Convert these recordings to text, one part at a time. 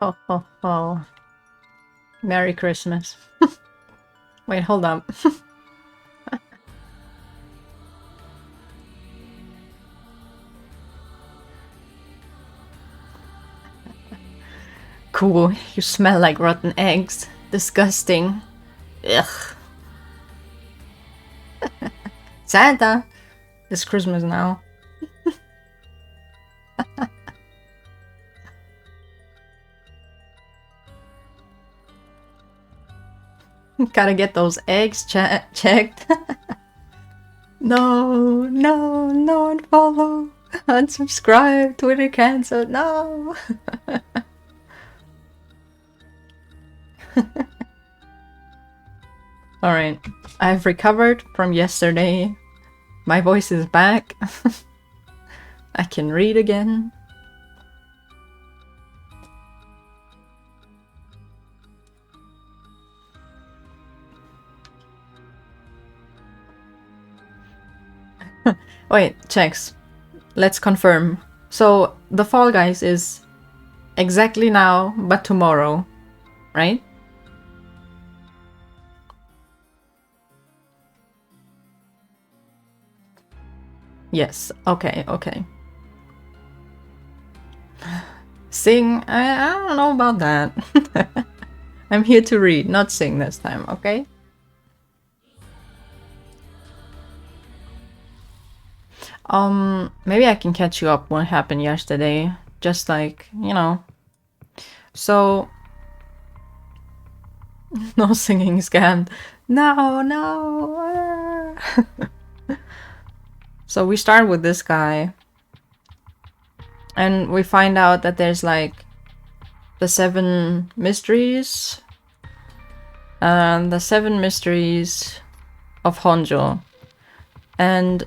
Ho, ho, ho. Merry Christmas. Wait, hold up. Cool, you smell like rotten eggs. Disgusting. Ugh. Santa! It's Christmas now. Gotta get those eggs checked. No, no, no unfollow. Unsubscribe, Twitter cancelled, no! Alright, I've recovered from yesterday. My voice is back. I can read again. Wait, checks. Let's confirm. So, the Fall Guys is exactly now, but tomorrow, right? Yes, okay, okay. Sing? I don't know about that. I'm here to read, not sing this time, okay? Maybe I can catch you up what happened yesterday. Just like, you know. So, no singing scammed. No, no. So we start with this guy. And we find out that there's like the 7 mysteries. And the 7 mysteries of Honjo. And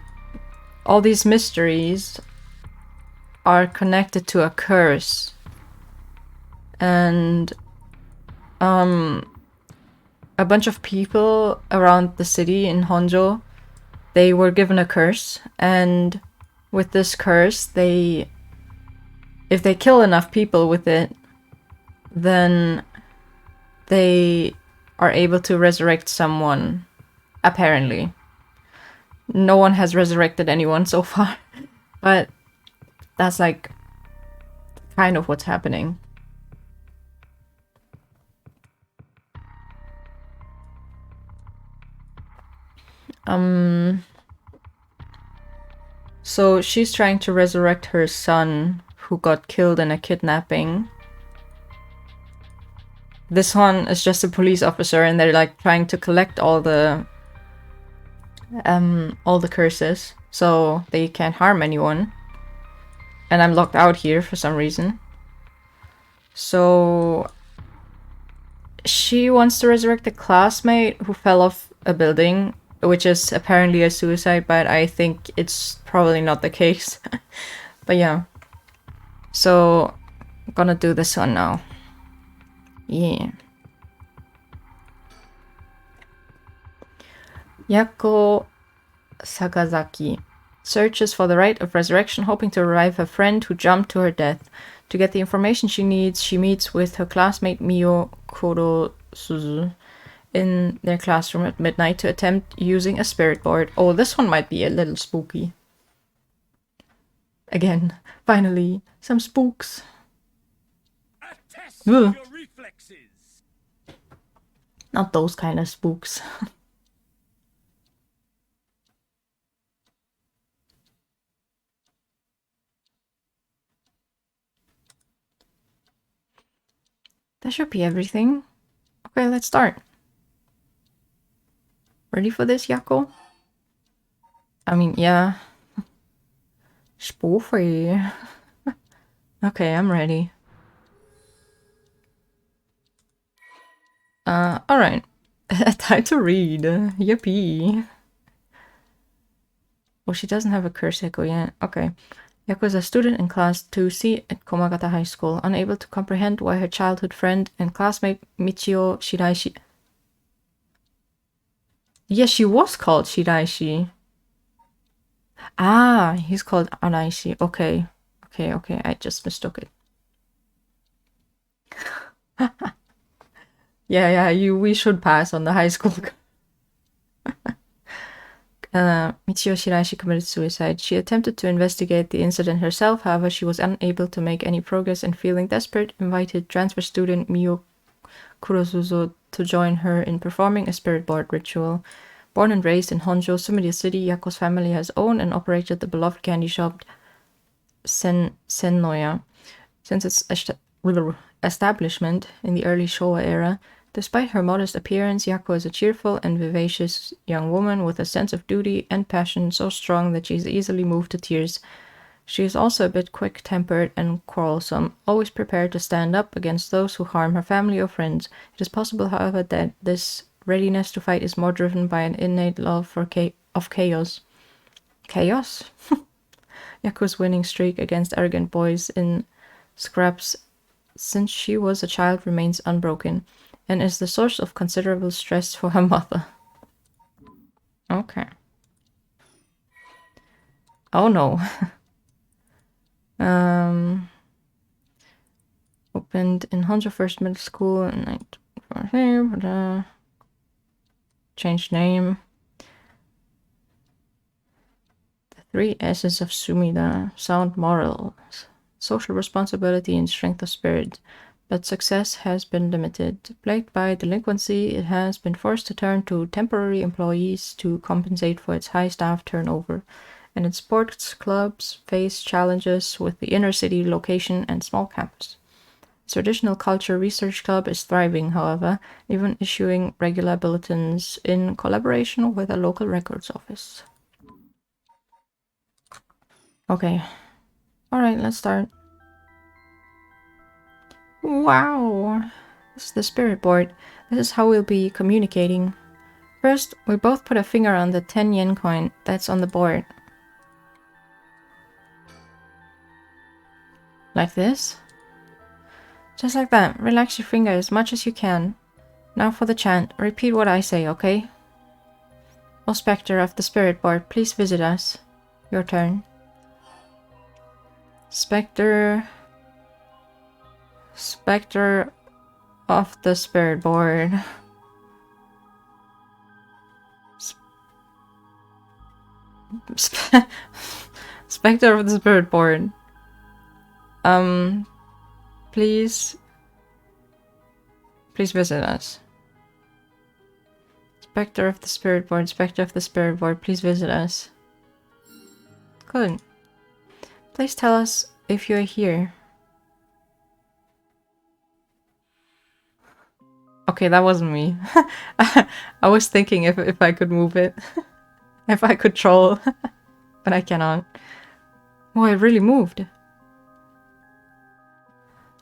all these mysteries are connected to a curse. And a bunch of people around the city in Honjo, they were given a curse, and with this curse, if they kill enough people with it, then they are able to resurrect someone, apparently. No one has resurrected anyone so far, but that's like kind of what's happening. So she's trying to resurrect her son who got killed in a kidnapping. This one is just a police officer, and they're like trying to collect all the curses so they can't harm anyone. And I'm locked out here for some reason. So she wants to resurrect a classmate who fell off a building, which is apparently a suicide, but I think it's probably not the case. But yeah. So I'm gonna do this one now. Yeah. Yako Sakazaki searches for the rite of resurrection, hoping to revive a friend who jumped to her death. To get the information she needs, she meets with her classmate Mio Kurosuzu in their classroom at midnight to attempt using a spirit board. Oh, this one might be a little spooky. Again, finally, some spooks. Ugh. Not those kind of spooks. That should be everything. Okay, let's start. Ready for this, Yako? I mean, yeah. Spoofy. Okay, I'm ready. Alright. Time to read. Yippee. Well, she doesn't have a curse echo yet. Okay. Yako is a student in class 2C at Komagata High School, unable to comprehend why her childhood friend and classmate Michio Shiraishi... Yes, she was called Shiraishi. Ah, he's called Araishi. Okay. Okay, I just mistook it. Yeah, we should pass on the high school. Michio Shiraishi committed suicide. She attempted to investigate the incident herself, however, she was unable to make any progress and feeling desperate, invited transfer student Mio Kurosuzo to join her in performing a spirit board ritual. Born and raised in Honjo, Sumida City, Yako's family has owned and operated the beloved candy shop Sennoya since its establishment in the early Showa era. Despite her modest appearance, Yako is a cheerful and vivacious young woman with a sense of duty and passion so strong that she is easily moved to tears. She is also a bit quick-tempered and quarrelsome, always prepared to stand up against those who harm her family or friends. It is possible, however, that this readiness to fight is more driven by an innate love of chaos. Chaos? Yako's winning streak against arrogant boys in scraps since she was a child remains unbroken, and is the source of considerable stress for her mother. Okay. Oh no. Opened in Honjo First Middle School in 1944. Changed name. The 3 S's of Sumida. Sound morals, social responsibility, and strength of spirit. But success has been limited. Plagued by delinquency, it has been forced to turn to temporary employees to compensate for its high staff turnover, and its sports clubs face challenges with the inner city location and small campus. Its traditional culture research club is thriving, however, even issuing regular bulletins in collaboration with a local records office. Okay. Alright, let's start. Wow! This is the spirit board. This is how we'll be communicating. First, we both put a finger on the 10 yen coin that's on the board. Like this. Just like that. Relax your finger as much as you can. Now for the chant. Repeat what I say, okay? O Spectre of the Spirit Board, please visit us. Your turn. Spectre of the Spirit Board. Spectre of the Spirit Board. Please visit us. Spectre of the Spirit Board, Spectre of the Spirit Board, please visit us. Good. Please tell us if you're here. Okay, that wasn't me. I was thinking if I could move it. If I could troll. But I cannot. Oh, it really moved.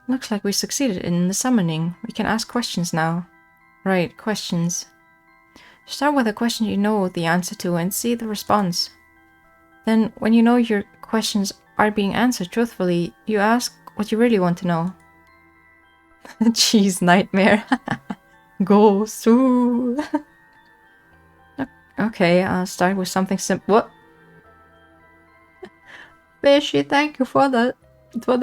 Looks like we succeeded in the summoning. We can ask questions now. Right, questions. Start with a question you know the answer to and see the response. Then, when you know your questions are being answered truthfully, you ask what you really want to know. Cheese nightmare. Go Sue. Okay, I'll start with something simple. What? Fishy, thank you for the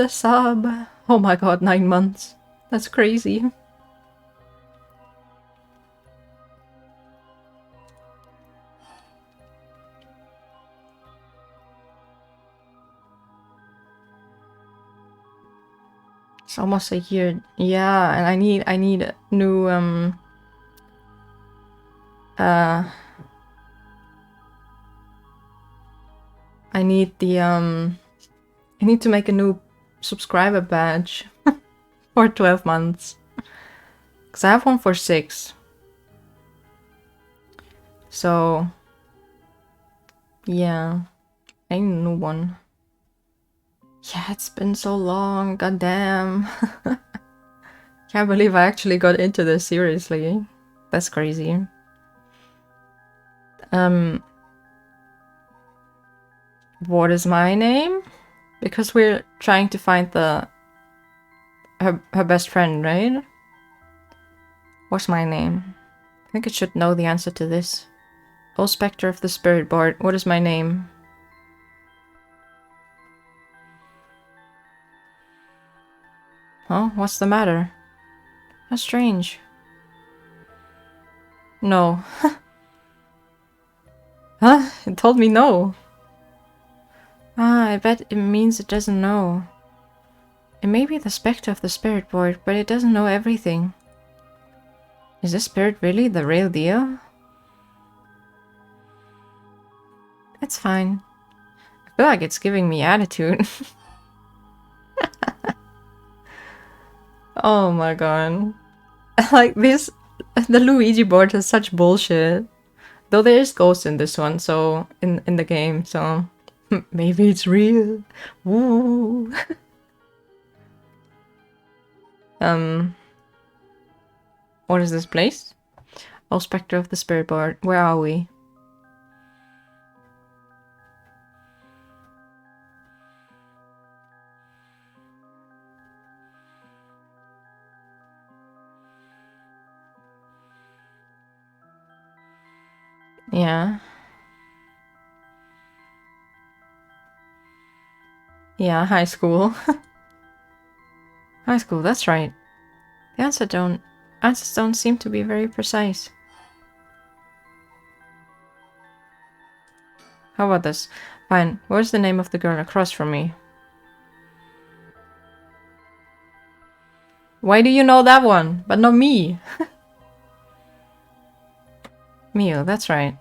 sub. Oh my god, 9 months. That's crazy. It's almost a year. Yeah, and I need new I need the I need to make a new subscriber badge for 12 months. Cause I have one for 6. So yeah, I need a new one. Yeah, it's been so long, goddamn. Can't believe I actually got into this seriously. That's crazy. What is my name? Because we're trying to find her best friend, right? What's my name? I think I should know the answer to this. Oh, Spectre of the Spirit Board, what is my name? Huh? What's the matter? How strange. No. Huh? It told me no. Ah, I bet it means it doesn't know. It may be the spectre of the spirit board, but it doesn't know everything. Is this spirit really the real deal? It's fine. I feel like it's giving me attitude. Oh my god. Like this, the Luigi board has such bullshit. Though there is ghosts in this one, so in the game, so maybe it's real. Woo. What is this place? Oh, Spectre of the Spirit Board. Where are we? Yeah. Yeah, high school. High school, that's right. The answers don't seem to be very precise. How about this? Fine, what's the name of the girl across from me? Why do you know that one, but not me? Mio, that's right.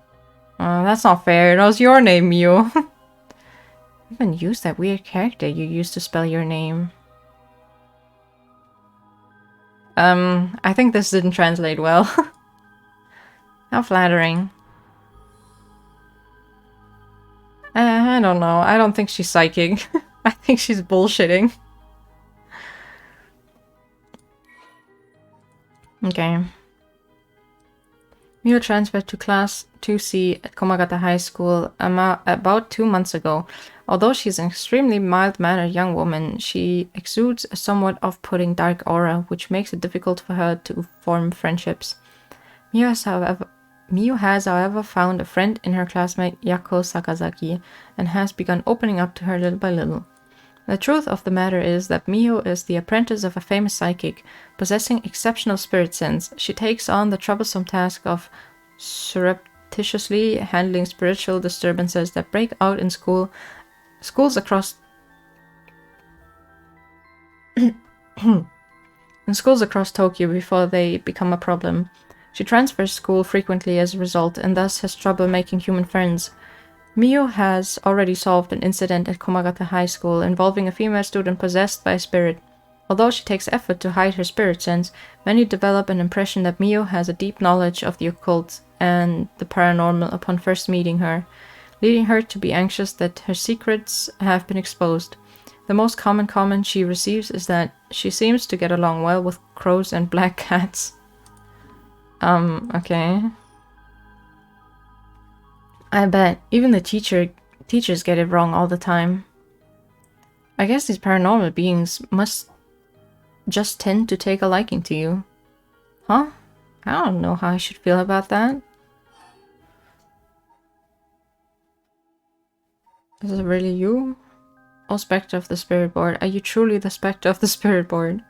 That's not fair, it was your name, Mio. Even use that weird character you used to spell your name. I think this didn't translate well. How flattering. I don't know. I don't think she's psychic. I think she's bullshitting. Okay. Mio transferred to class 2C at Komagata High School about 2 months ago. Although she's an extremely mild-mannered young woman, she exudes a somewhat off-putting dark aura, which makes it difficult for her to form friendships. Mio has, however, found a friend in her classmate Yako Sakazaki, and has begun opening up to her little by little. The truth of the matter is that Mio is the apprentice of a famous psychic. Possessing exceptional spirit sense, she takes on the troublesome task of surreptitiously handling spiritual disturbances that break out in schools across Tokyo before they become a problem. She transfers school frequently as a result, and thus has trouble making human friends. Mio has already solved an incident at Komagata High School involving a female student possessed by a spirit. Although she takes effort to hide her spirit sense, many develop an impression that Mio has a deep knowledge of the occult and the paranormal upon first meeting her, leading her to be anxious that her secrets have been exposed. The most common comment she receives is that she seems to get along well with crows and black cats. Okay. I bet. Even the teachers get it wrong all the time. I guess these paranormal beings must just tend to take a liking to you. Huh? I don't know how I should feel about that. Is it really you? Oh, Spectre of the Spirit Board. Are you truly the Spectre of the Spirit Board?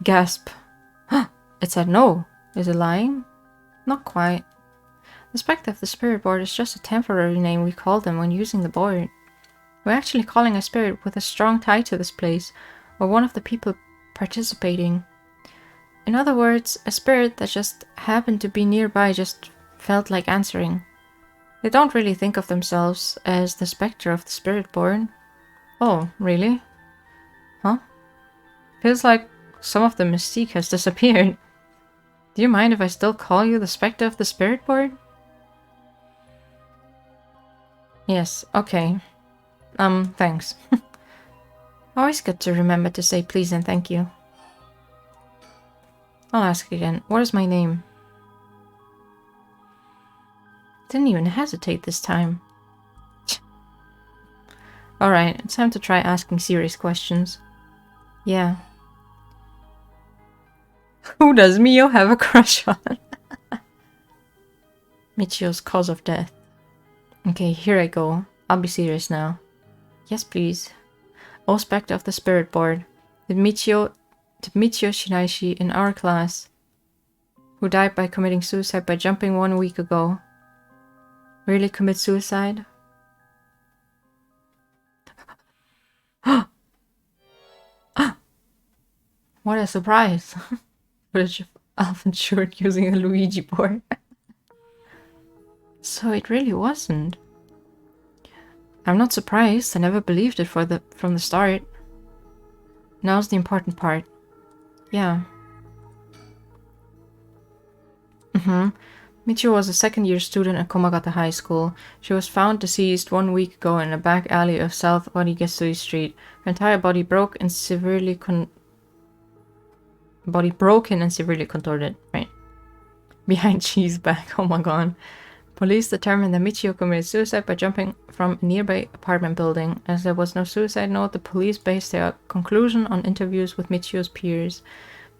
Gasp. It said no. Is it lying? Not quite. The Spectre of the Spirit Board is just a temporary name we call them when using the board. We're actually calling a spirit with a strong tie to this place, or one of the people participating. In other words, a spirit that just happened to be nearby just felt like answering. They don't really think of themselves as the Spectre of the Spirit Board. Oh, really? Huh? Feels like some of the mystique has disappeared. Do you mind if I still call you the Spectre of the Spirit Board? Yes, okay. Thanks. Always good to remember to say please and thank you. I'll ask again. What is my name? Didn't even hesitate this time. Alright, it's time to try asking serious questions. Yeah. Who does Mio have a crush on? Michio's cause of death. Okay, here I go. I'll be serious now. Yes, please. Oh, Spectre of the Spirit Board. Did Michio to Michio Shinaishi in our class, who died by committing suicide by jumping 1 week ago. Really commit suicide? What a surprise! Footage of Alvin Short using a Luigi board. So it really wasn't. I'm not surprised. I never believed it from the start. Now's the important part. Yeah. Michio was a second-year student at Komagata High School. She was found deceased 1 week ago in a back alley of South Origesui Street. Her entire body broken and severely contorted. Right. Behind Chi's back. Oh my god. Police determined that Michio committed suicide by jumping from a nearby apartment building. As there was no suicide note, the police based their conclusion on interviews with Michio's peers.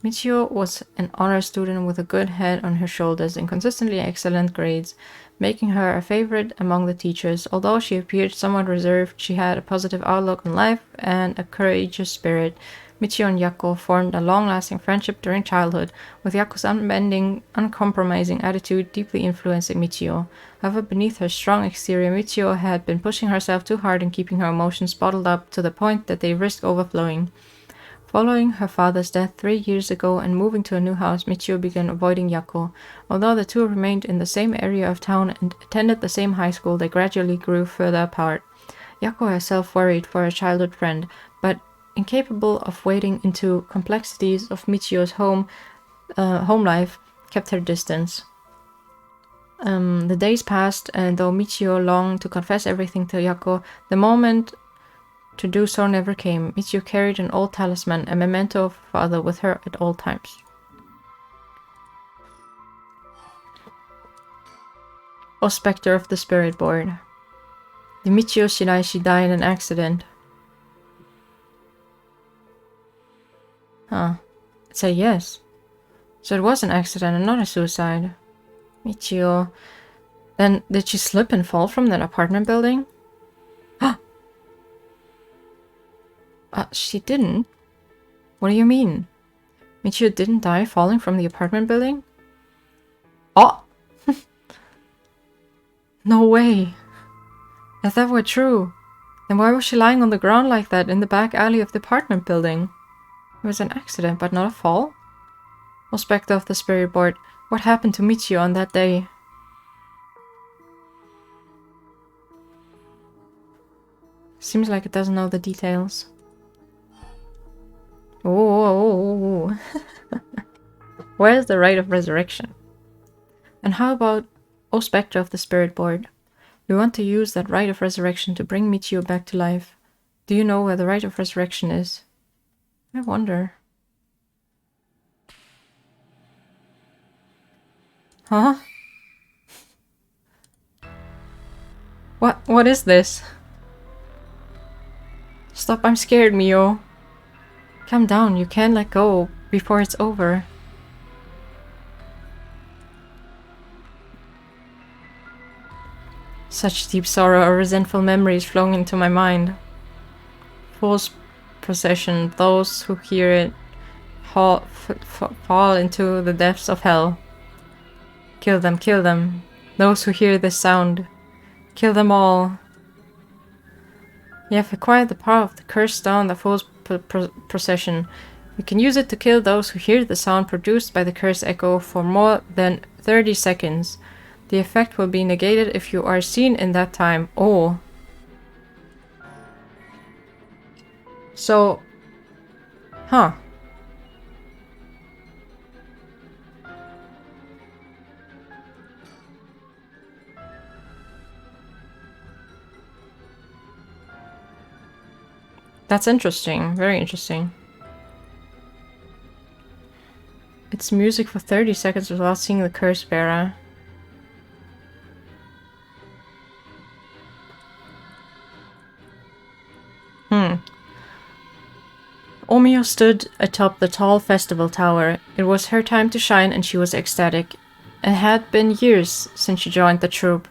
Michio was an honor student with a good head on her shoulders and consistently excellent grades, making her a favorite among the teachers. Although she appeared somewhat reserved, she had a positive outlook on life and a courageous spirit. Michio and Yako formed a long-lasting friendship during childhood, with Yako's unbending, uncompromising attitude deeply influencing Michio. However, beneath her strong exterior, Michio had been pushing herself too hard and keeping her emotions bottled up to the point that they risked overflowing. Following her father's death 3 years ago and moving to a new house, Michio began avoiding Yako. Although the two remained in the same area of town and attended the same high school, they gradually grew further apart. Yako herself worried for her childhood friend, but incapable of wading into complexities of Michio's home life, kept her distance. The days passed, and though Michio longed to confess everything to Yako, the moment to do so never came. Michio carried an old talisman, a memento of her father, with her at all times. O Spectre of the Spirit Board. Did Michio Shinaishi die in an accident? Huh. I'd say yes. So it was an accident and not a suicide. Michio. Then did she slip and fall from that apartment building? She didn't. What do you mean? Michio didn't die falling from the apartment building? Oh! No way. If that were true, then why was she lying on the ground like that in the back alley of the apartment building? It was an accident, but not a fall? O Spectre of the Spirit Board, what happened to Michio on that day? Seems like it doesn't know the details. Oh. Where's the rite of resurrection? And how about O Spectre of the Spirit Board? We want to use that rite of resurrection to bring Michio back to life. Do you know where the rite of resurrection is? I wonder. Huh? What is this? Stop, I'm scared, Mio. Calm down, you can't let go before it's over. Such deep sorrow or resentful memories flowing into my mind. Fool's procession, those who hear it fall into the depths of hell. Kill them, kill them. Those who hear this sound. Kill them all. You have acquired the power of the cursed stone that fool's procession. You can use it to kill those who hear the sound produced by the cursed echo for more than 30 seconds. The effect will be negated if you are seen in that time. Oh. So. Huh. That's interesting. Very interesting. It's music for 30 seconds without seeing the curse bearer. Omio stood atop the tall festival tower. It was her time to shine and she was ecstatic. It had been years since she joined the troupe,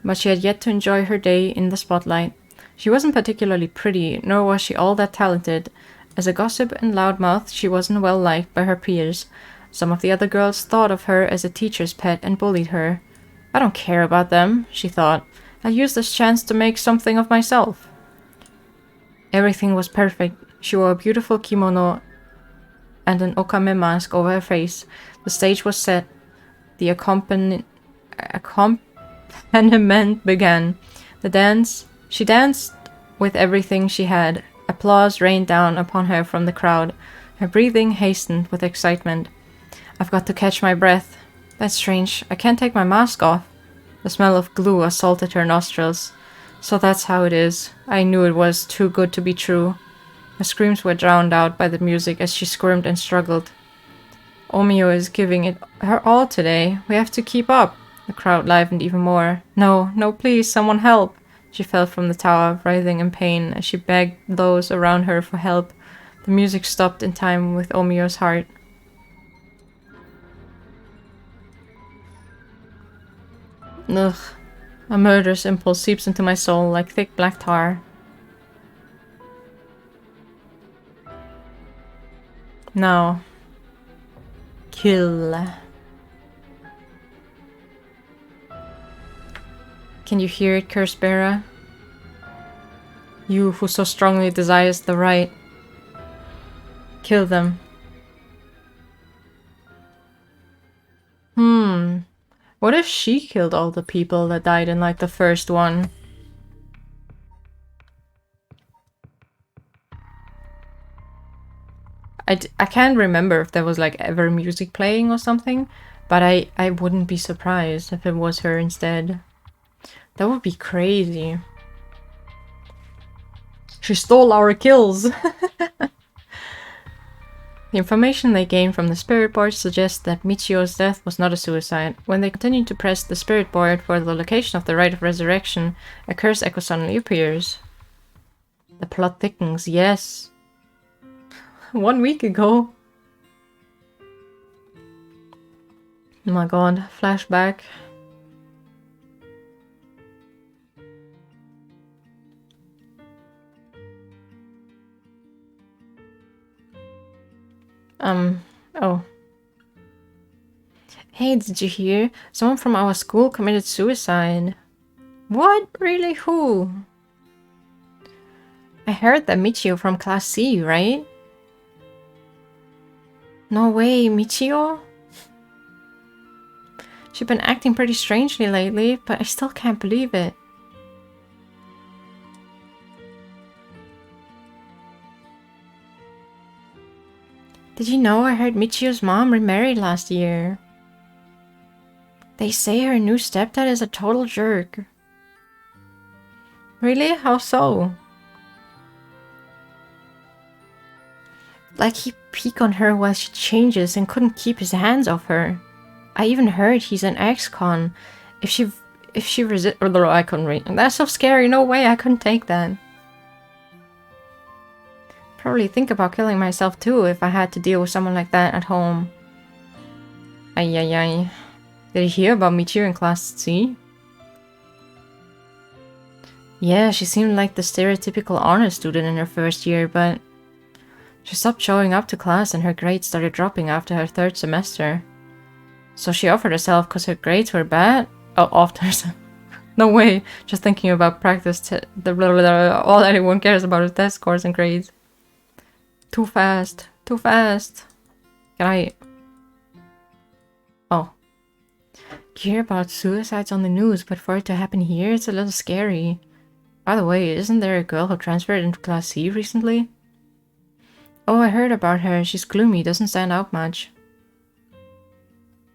but she had yet to enjoy her day in the spotlight. She wasn't particularly pretty, nor was she all that talented. As a gossip and loudmouth, she wasn't well liked by her peers. Some of the other girls thought of her as a teacher's pet and bullied her. I don't care about them, she thought. I'll use this chance to make something of myself. Everything was perfect. She wore a beautiful kimono and an okame mask over her face. The stage was set. The accompaniment began. She danced with everything she had. Applause rained down upon her from the crowd. Her breathing hastened with excitement. I've got to catch my breath. That's strange. I can't take my mask off. The smell of glue assaulted her nostrils. So that's how it is. I knew it was too good to be true. Her screams were drowned out by the music as she squirmed and struggled. Omio is giving it her all today. We have to keep up. The crowd livened even more. No, no, please, someone help. She fell from the tower, writhing in pain as she begged those around her for help. The music stopped in time with Omio's heart. Ugh. A murderous impulse seeps into my soul like thick black tar. Now. Kill. Can you hear it, Curse Bearer? You who so strongly desires the right. Kill them. What if she killed all the people that died in, like, the first one? I can't remember if there was, like, ever music playing or something, but I wouldn't be surprised if it was her instead. That would be crazy. She stole our kills! The information they gained from the spirit board suggests that Michio's death was not a suicide. When they continue to press the spirit board for the location of the rite of resurrection, a curse echo suddenly appears. The plot thickens, yes. 1 week ago. Oh my god, flashback. Oh. Hey, did you hear? Someone from our school committed suicide. What? Really? Who? I heard that Michio from Class C, right? No way, Michio? She's been acting pretty strangely lately, but I still can't believe it. Did you know I heard Michio's mom remarried last year? They say her new stepdad is a total jerk. Really? How so? Like he peeked on her while she changes and couldn't keep his hands off her. I even heard he's an ex-con. If she resist, or I couldn't read. That's so scary. No way, I couldn't take that. Probably think about killing myself too if I had to deal with someone like that at home. Ay ay ay. Did you hear about Michio in Class C? Yeah, she seemed like the stereotypical honor student in her first year, but she stopped showing up to class and her grades started dropping after her third semester. So she offered herself because her grades were bad? Oh, offered herself. No way. Just thinking about practice. All anyone cares about is test scores and grades. Too fast. Too fast. Can I... Oh. You hear about suicides on the news, but for it to happen here, it's a little scary. By the way, isn't there a girl who transferred into Class C recently? Oh, I heard about her. She's gloomy, doesn't stand out much.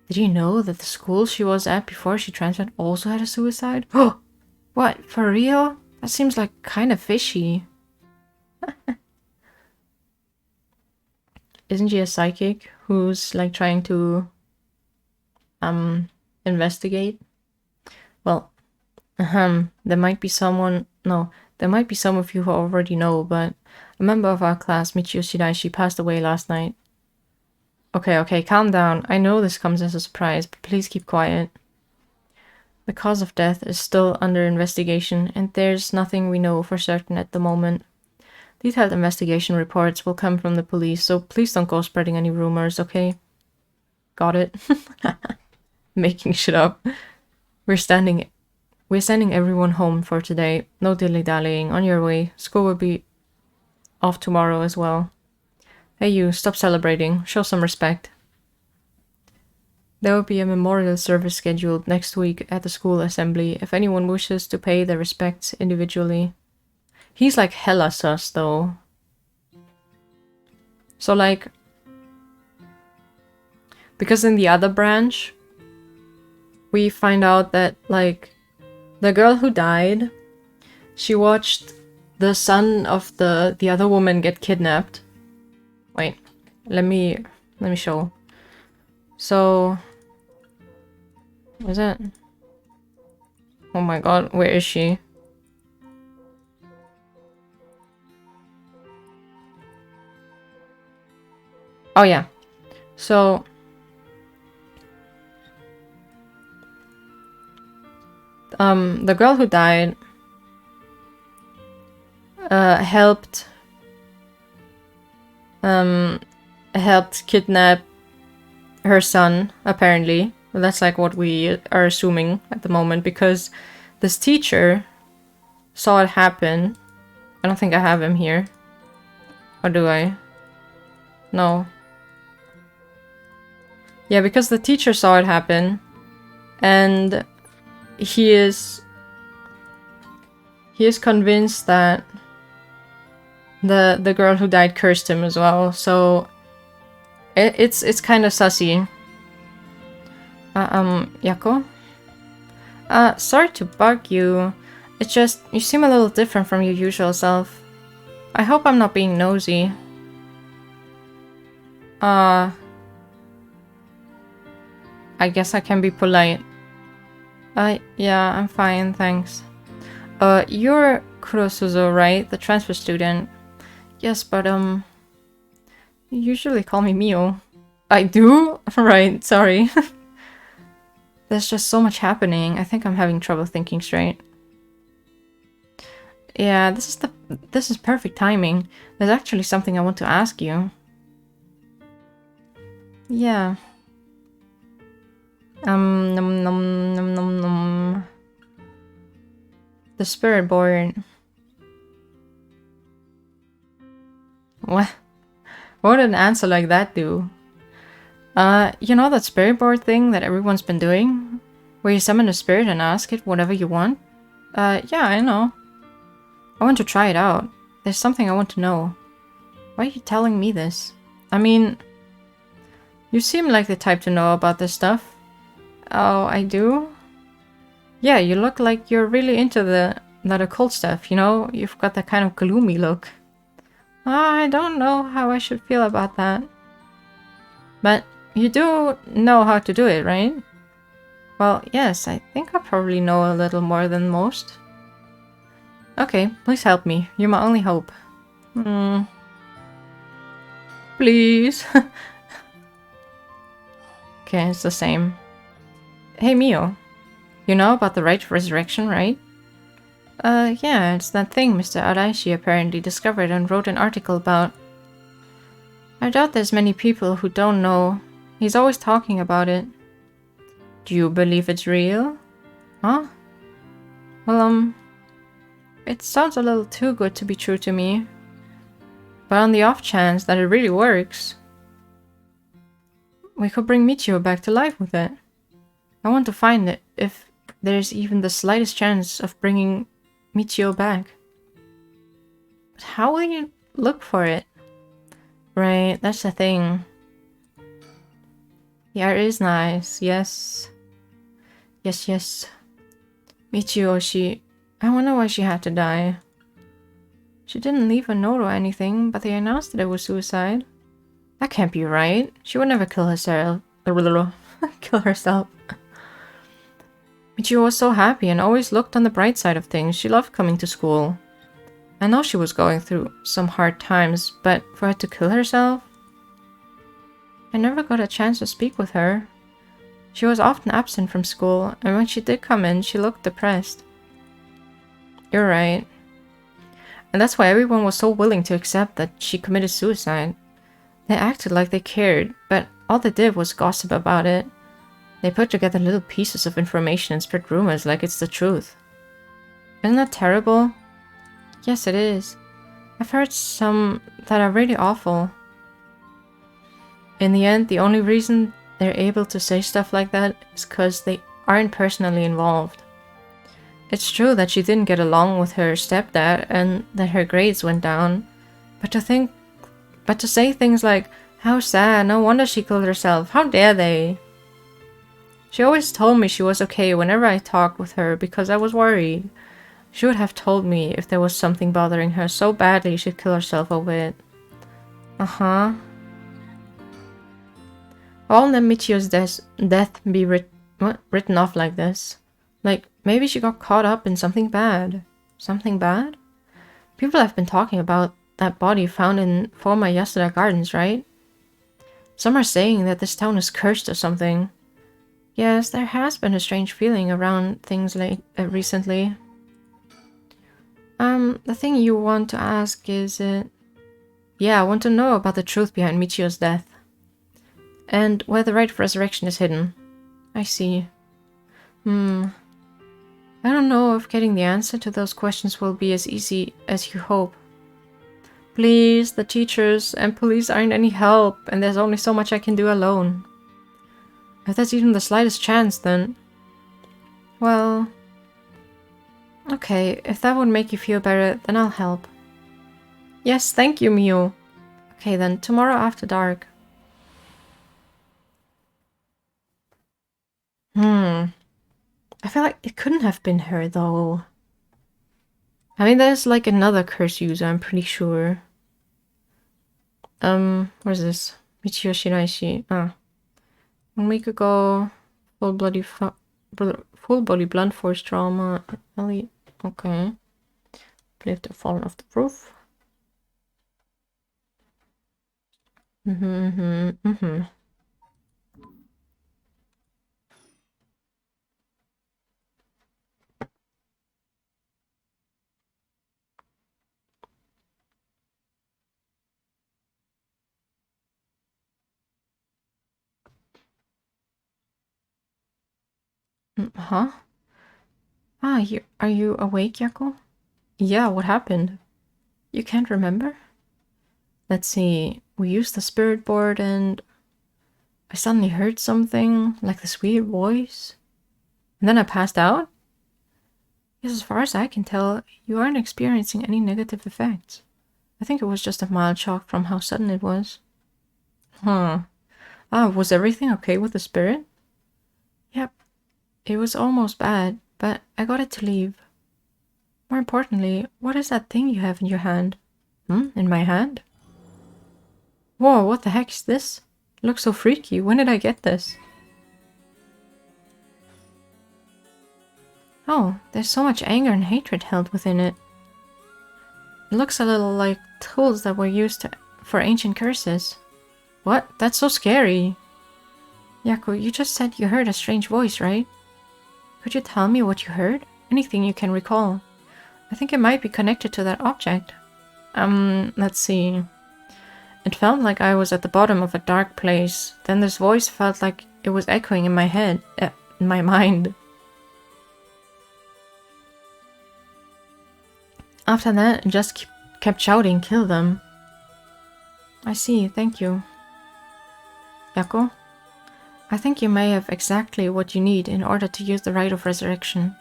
Did you know that the school she was at before she transferred also had a suicide? Oh! What? For real? That seems like kind of fishy. Isn't she a psychic who's like trying to investigate? Well, there might be someone, no, there might be some of you who already know, but a member of our class, Michio Shidai, she passed away last night. Okay, calm down. I know this comes as a surprise, but please keep quiet. The cause of death is still under investigation, and there's nothing we know for certain at the moment. Detailed investigation reports will come from the police, so please don't go spreading any rumors, okay? Got it? Making shit up. We're sending everyone home for today. No dilly-dallying. On your way. School will be off tomorrow as well. Hey you, stop celebrating. Show some respect. There will be a memorial service scheduled next week at the school assembly if anyone wishes to pay their respects individually. He's like hella sus though. So like, because in the other branch, we find out that like the girl who died, she watched the son of the other woman get kidnapped. Wait, let me show. So, what is it? Oh my god, where is she? Oh yeah. So the girl who died helped kidnap her son, apparently. Well, that's like what we are assuming at the moment, because this teacher saw it happen. I don't think I have him here. Or do I? No. Yeah, because the teacher saw it happen, and he is convinced that the girl who died cursed him as well. So it's kind of sussy. Yako? Sorry to bug you. It's just you seem a little different from your usual self. I hope I'm not being nosy. I guess I can be polite. Yeah, I'm fine, thanks. You're Kurosuzo, right? The transfer student. Yes, but, you usually call me Mio. I do? Right, sorry. There's just so much happening. I think I'm having trouble thinking straight. Yeah, this is perfect timing. There's actually something I want to ask you. Yeah. Nom nom nom nom nom. The spirit board. What? What would an answer like that do? You know that spirit board thing that everyone's been doing? Where you summon a spirit and ask it whatever you want? Yeah, I know. I want to try it out. There's something I want to know. Why are you telling me this? I mean, you seem like the type to know about this stuff. Oh, I do? Yeah, you look like you're really into that occult stuff, you know? You've got that kind of gloomy look. I don't know how I should feel about that. But you do know how to do it, right? Well, yes, I think I probably know a little more than most. Okay, please help me. You're my only hope. Please. Okay, it's the same. Hey, Mio. You know about the Rite of Resurrection, right? Yeah, it's that thing Mr. Araishi apparently discovered and wrote an article about. I doubt there's many people who don't know. He's always talking about it. Do you believe it's real? Huh? Well, it sounds a little too good to be true to me. But on the off chance that it really works, we could bring Michio back to life with it. I want to find it if there's even the slightest chance of bringing Michio back. But how will you look for it? Right, that's the thing. The art is nice, yes. Yes, yes. Michio, I wonder why she had to die. She didn't leave a note or anything, but they announced that it was suicide. That can't be right. She would never kill herself. Kill herself. Michio was so happy and always looked on the bright side of things. She loved coming to school. I know she was going through some hard times, but for her to kill herself? I never got a chance to speak with her. She was often absent from school, and when she did come in, she looked depressed. You're right. And that's why everyone was so willing to accept that she committed suicide. They acted like they cared, but all they did was gossip about it. They put together little pieces of information and spread rumors like it's the truth. Isn't that terrible? Yes, it is. I've heard some that are really awful. In the end, the only reason they're able to say stuff like that is because they aren't personally involved. It's true that she didn't get along with her stepdad and that her grades went down, but to say things like, "How sad, no wonder she killed herself, how dare they?" She always told me she was okay whenever I talked with her because I was worried. She would have told me if there was something bothering her so badly she'd kill herself over it. Uh-huh. Why won't Michio's death be written off like this? Like, maybe she got caught up in something bad. Something bad? People have been talking about that body found in former Yasuda Gardens, right? Some are saying that this town is cursed or something. Yes, there has been a strange feeling around things recently. The thing you want to ask is yeah, I want to know about the truth behind Michio's death. And where the rite of resurrection is hidden. I see. I don't know if getting the answer to those questions will be as easy as you hope. Please, the teachers and police aren't any help, and there's only so much I can do alone. If there's even the slightest chance, then... Well... Okay, if that would make you feel better, then I'll help. Yes, thank you, Mio. Okay then, tomorrow after dark. I feel like it couldn't have been her, though. I mean, there's like another curse user, I'm pretty sure. What is this? Michio Shiraishi. A week ago, full body blunt force trauma. Ellie. Okay. Believed to have fallen off the roof. Huh? Are you awake, Yako? Yeah, what happened? You can't remember? Let's see. We used the spirit board and I suddenly heard something, like this weird voice. And then I passed out? Yes, as far as I can tell, you aren't experiencing any negative effects. I think it was just a mild shock from how sudden it was. Huh. Was everything okay with the spirit? Yep. It was almost bad, but I got it to leave. More importantly, what is that thing you have in your hand? In my hand? Whoa, what the heck is this? It looks so freaky. When did I get this? Oh, there's so much anger and hatred held within it. It looks a little like tools that were used for ancient curses. What? That's so scary. Yaku, you just said you heard a strange voice, right? Could you tell me what you heard? Anything you can recall. I think it might be connected to that object. Let's see. It felt like I was at the bottom of a dark place. Then this voice felt like it was echoing in my head, in my mind. After that, it just kept shouting, "Kill them." I see, thank you. Yako? I think you may have exactly what you need in order to use the rite of resurrection.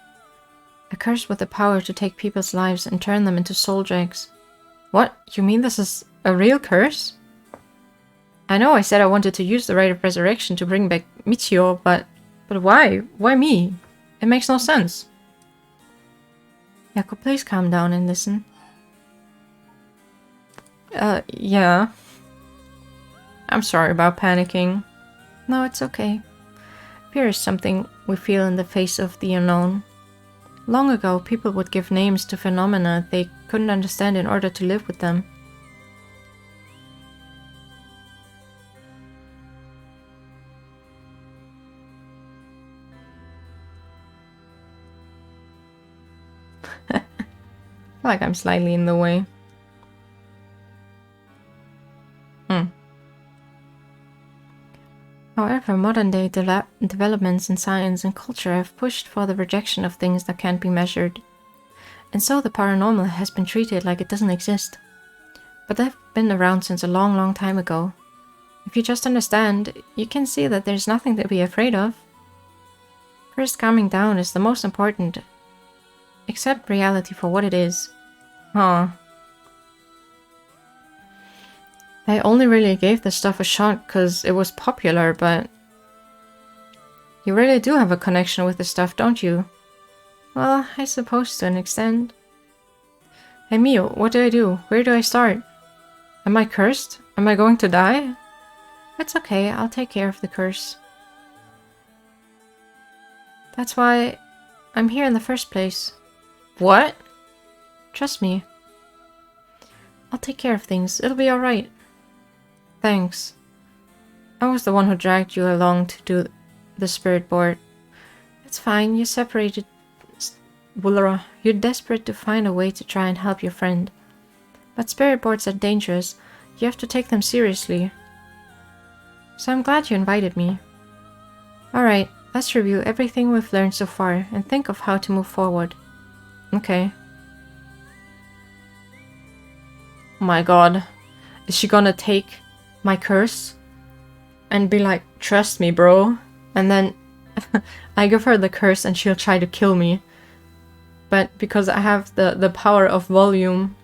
A curse with the power to take people's lives and turn them into soul dregs. What? You mean this is a real curse? I know I said I wanted to use the rite of resurrection to bring back Michio, but why? Why me? It makes no sense. Yako, please calm down and listen. Yeah. I'm sorry about panicking. No, it's okay. Fear is something we feel in the face of the unknown. Long ago, people would give names to phenomena they couldn't understand in order to live with them. feel like I'm slightly in the way. However, modern-day developments in science and culture have pushed for the rejection of things that can't be measured. And so the paranormal has been treated like it doesn't exist. But they've been around since a long, long time ago. If you just understand, you can see that there's nothing to be afraid of. First, calming down is the most important. Accept reality for what it is. Huh. I only really gave this stuff a shot because it was popular, but... You really do have a connection with the stuff, don't you? Well, I suppose to an extent. Hey Mio, what do I do? Where do I start? Am I cursed? Am I going to die? It's okay, I'll take care of the curse. That's why I'm here in the first place. What? Trust me. I'll take care of things, it'll be alright. Thanks. I was the one who dragged you along to do the spirit board. It's fine, you separated... Wullara, you're desperate to find a way to try and help your friend. But spirit boards are dangerous. You have to take them seriously. So I'm glad you invited me. Alright, let's review everything we've learned so far and think of how to move forward. Okay. Oh my god. Is she gonna take my curse and be like, trust me, bro? And then I give her the curse and she'll try to kill me. But because I have the power of volume,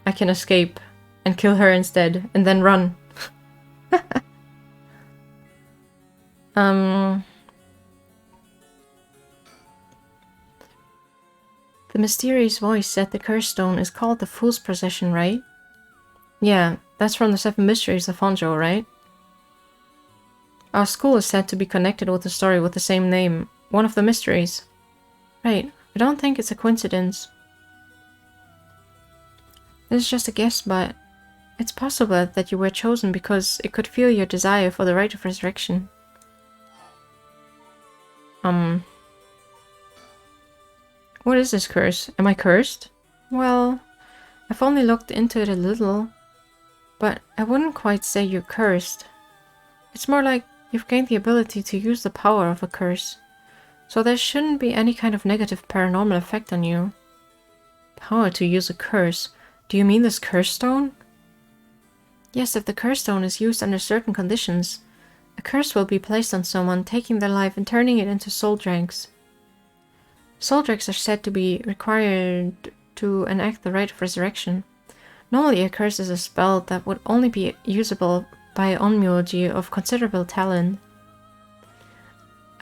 I can escape and kill her instead, and then run. The mysterious voice said the curse stone is called the Fool's Procession, right? Yeah, that's from the 7 Mysteries of Honjo, right? Our school is said to be connected with a story with the same name, one of the mysteries. Right, I don't think it's a coincidence. This is just a guess, but it's possible that you were chosen because it could feel your desire for the rite of resurrection. What is this curse? Am I cursed? Well, I've only looked into it a little, but I wouldn't quite say you're cursed. It's more like you've gained the ability to use the power of a curse, so there shouldn't be any kind of negative paranormal effect on you. Power to use a curse? Do you mean this curse stone? Yes, if the curse stone is used under certain conditions, a curse will be placed on someone, taking their life and turning it into soul dregs. Soul dregs are said to be required to enact the rite of resurrection. Normally a curse is a spell that would only be usable by an onmyoji of considerable talent.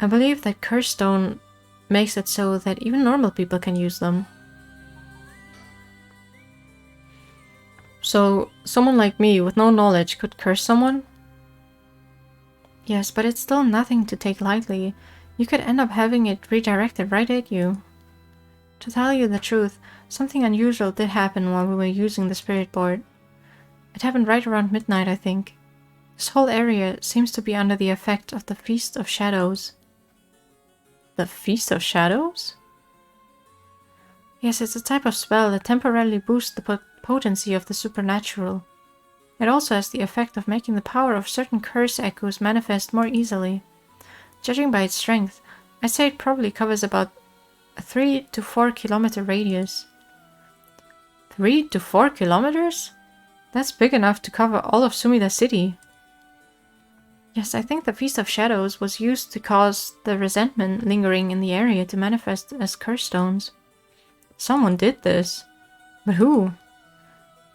I believe that curse stone makes it so that even normal people can use them. So, someone like me with no knowledge could curse someone? Yes, but it's still nothing to take lightly. You could end up having it redirected right at you. To tell you the truth, something unusual did happen while we were using the spirit board. It happened right around midnight, I think. This whole area seems to be under the effect of the Feast of Shadows. The Feast of Shadows? Yes, it's a type of spell that temporarily boosts the potency of the supernatural. It also has the effect of making the power of certain curse echoes manifest more easily. Judging by its strength, I'd say it probably covers about a 3 to 4 kilometer radius. 3 to 4 kilometers? That's big enough to cover all of Sumida City. Yes, I think the Feast of Shadows was used to cause the resentment lingering in the area to manifest as curse stones. Someone did this. But who?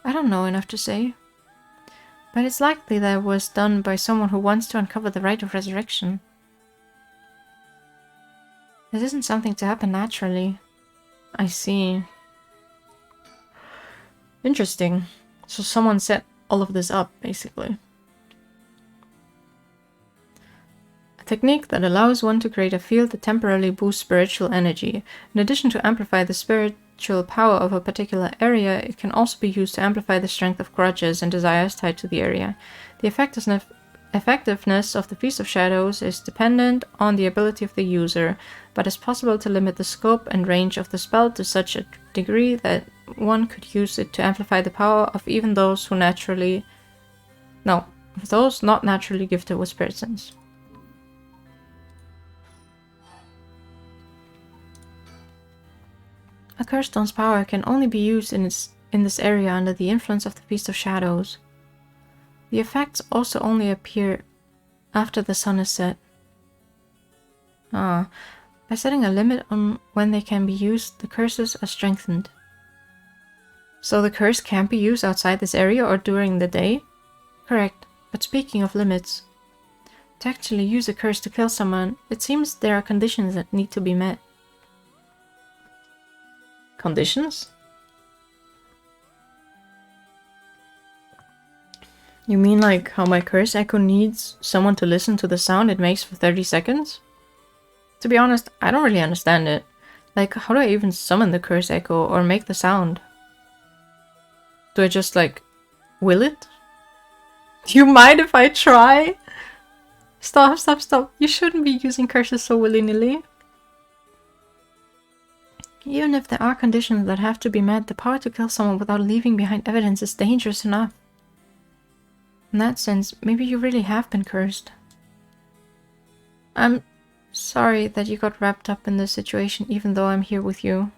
I don't know enough to say. But it's likely that it was done by someone who wants to uncover the rite of resurrection. This isn't something to happen naturally. I see. Interesting. So someone set all of this up, basically. A technique that allows one to create a field that temporarily boosts spiritual energy. In addition to amplify the spiritual power of a particular area, it can also be used to amplify the strength of grudges and desires tied to the area. The effectiveness of the Feast of Shadows is dependent on the ability of the user, but it's possible to limit the scope and range of the spell to such a degree that one could use it to amplify the power of even those who naturally... No, of those not naturally gifted with spirit sense. A curse stone's power can only be used in this area under the influence of the Feast of Shadows. The effects also only appear after the sun is set. By setting a limit on when they can be used, the curses are strengthened. So the curse can't be used outside this area or during the day? Correct, but speaking of limits, to actually use a curse to kill someone, it seems there are conditions that need to be met. Conditions? You mean like how my curse echo needs someone to listen to the sound it makes for 30 seconds? To be honest, I don't really understand it. Like, how do I even summon the curse echo or make the sound? Do I just, like, will it? Do you mind if I try? Stop, stop, stop. You shouldn't be using curses so willy-nilly. Even if there are conditions that have to be met, the power to kill someone without leaving behind evidence is dangerous enough. In that sense, maybe you really have been cursed. I'm sorry that you got wrapped up in this situation, even though I'm here with you.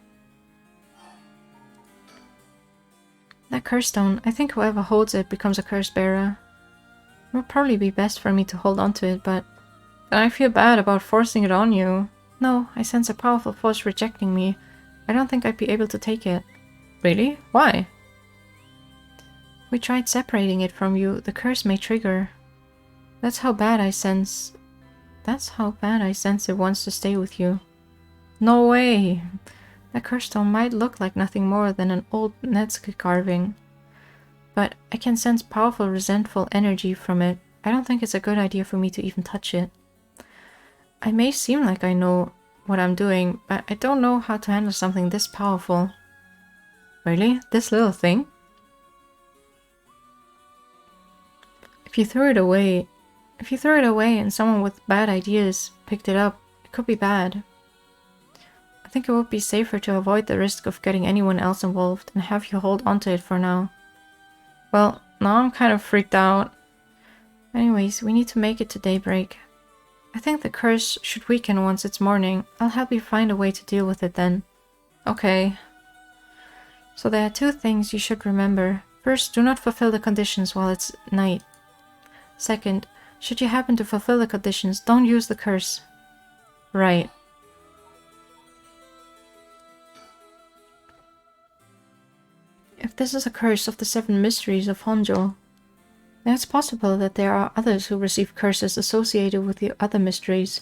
That curse stone, I think whoever holds it becomes a curse bearer. It would probably be best for me to hold on to it, but then I feel bad about forcing it on you. No, I sense a powerful force rejecting me. I don't think I'd be able to take it. Really? Why? We tried separating it from you. The curse may trigger. That's how bad I sense it wants to stay with you. No way! That curse stone might look like nothing more than an old Netsuke carving. But I can sense powerful, resentful energy from it. I don't think it's a good idea for me to even touch it. I may seem like I know what I'm doing, but I don't know how to handle something this powerful. Really? This little thing? If you threw it away and someone with bad ideas picked it up, it could be bad. I think it would be safer to avoid the risk of getting anyone else involved and have you hold onto it for now. Well, now I'm kind of freaked out. Anyways, we need to make it to daybreak. I think the curse should weaken once it's morning. I'll help you find a way to deal with it then. Okay. So there are two things you should remember. First, do not fulfill the conditions while it's night. Second, should you happen to fulfill the conditions, don't use the curse. Right. If this is a curse of the 7 mysteries of Honjo, then it's possible that there are others who receive curses associated with the other mysteries.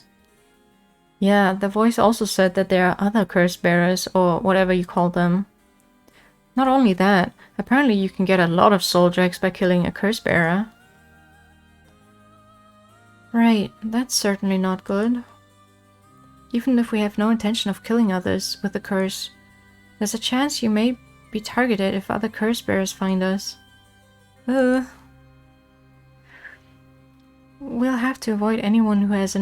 Yeah, the voice also said that there are other curse bearers, or whatever you call them. Not only that, apparently you can get a lot of soul dregs by killing a curse bearer. Right, that's certainly not good. Even if we have no intention of killing others with the curse, there's a chance you may be targeted if other curse bearers find us. We'll have to avoid anyone who has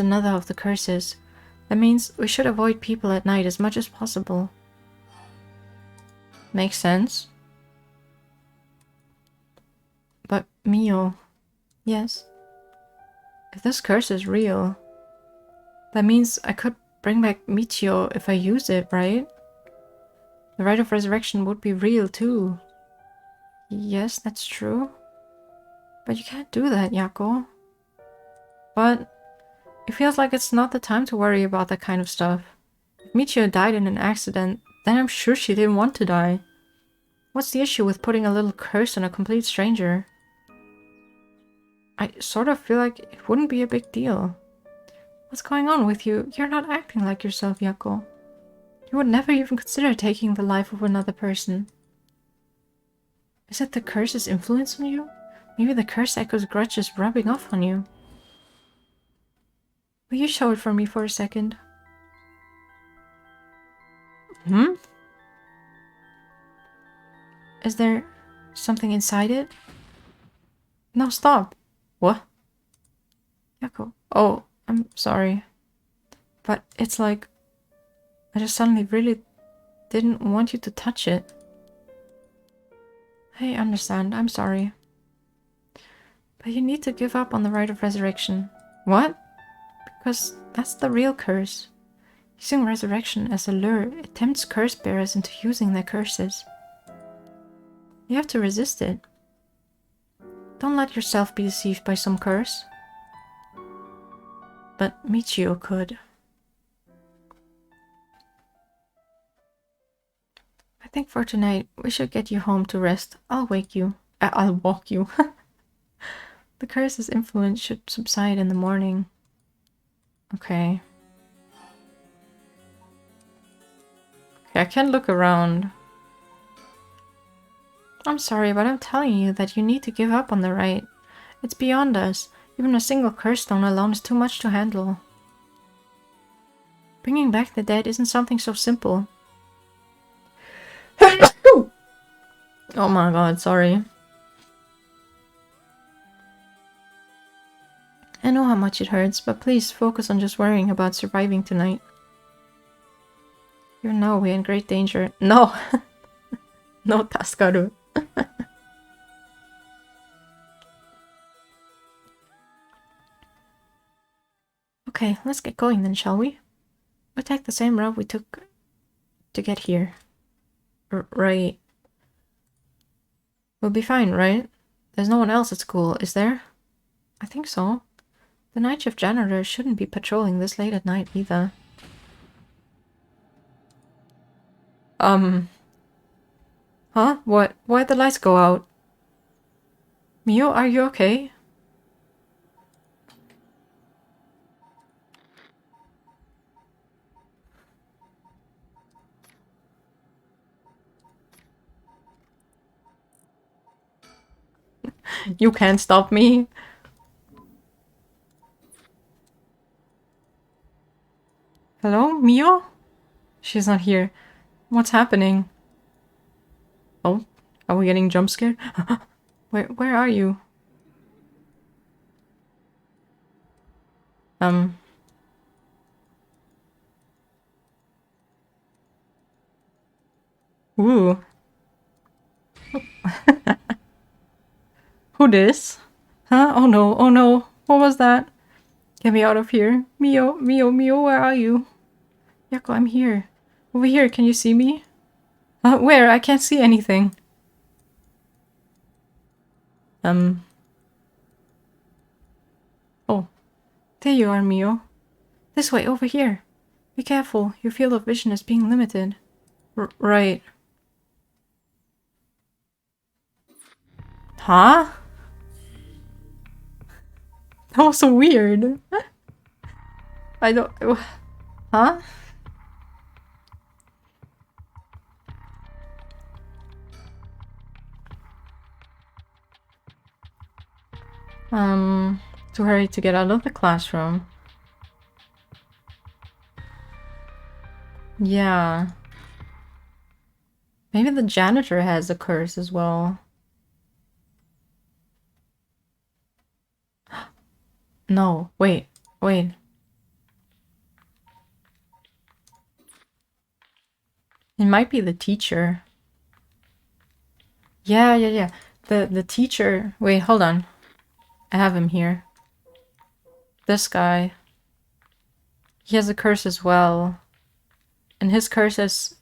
another of the curses. That means we should avoid people at night as much as possible. Makes sense. But Mio, yes. If this curse is real, that means I could bring back Michio if I use it, right? The rite of resurrection would be real too. Yes, that's true. But you can't do that, Yako. But it feels like it's not the time to worry about that kind of stuff. If Michio died in an accident, then I'm sure she didn't want to die. What's the issue with putting a little curse on a complete stranger? I sort of feel like it wouldn't be a big deal. What's going on with you? You're not acting like yourself, Yako. You would never even consider taking the life of another person. Is it the curse's influence on you? Maybe the curse echo's grudge is rubbing off on you. Will you show it for me for a second? Is there something inside it? No, stop. What? Yako. Oh, I'm sorry. But it's like I just suddenly really didn't want you to touch it. I understand. I'm sorry. But you need to give up on the right of resurrection. What? Because that's the real curse. Using resurrection as a lure, it tempts curse bearers into using their curses. You have to resist it. Don't let yourself be deceived by some curse. But Michio could. I think for tonight, we should get you home to rest. I'll wake you. I'll walk you. The curse's influence should subside in the morning. Okay. Okay, I can look around. I'm sorry, but I'm telling you that you need to give up on the right. It's beyond us. Even a single curse stone alone is too much to handle. Bringing back the dead isn't something so simple. Oh my god, sorry. I know how much it hurts, but please focus on just worrying about surviving tonight. Even now we're in great danger. No! No, Taskaru. Okay, let's get going then, shall we? We'll take the same route we took to get here. Right. We'll be fine, right? There's no one else at school, is there? I think so. The night shift janitor shouldn't be patrolling this late at night either. Huh? What? Why'd the lights go out? Mio, are you okay? You can't stop me. Hello, Mio? She's not here. What's happening? Oh, are we getting jump scared? Where are you? Ooh. Who this? Huh? Oh no, oh no. What was that? Get me out of here. Mio, Mio, Mio, where are you? Yako, I'm here. Over here, can you see me? Where? I can't see anything. Oh. There you are, Mio. This way, over here. Be careful, your field of vision is being limited. Right. Huh? That was so weird. I don't... Huh? To hurry to get out of the classroom. Yeah. Maybe the janitor has a curse as well. No, wait. It might be the teacher. Yeah. The teacher... Wait, hold on. I have him here. This guy. He has a curse as well. And his curse is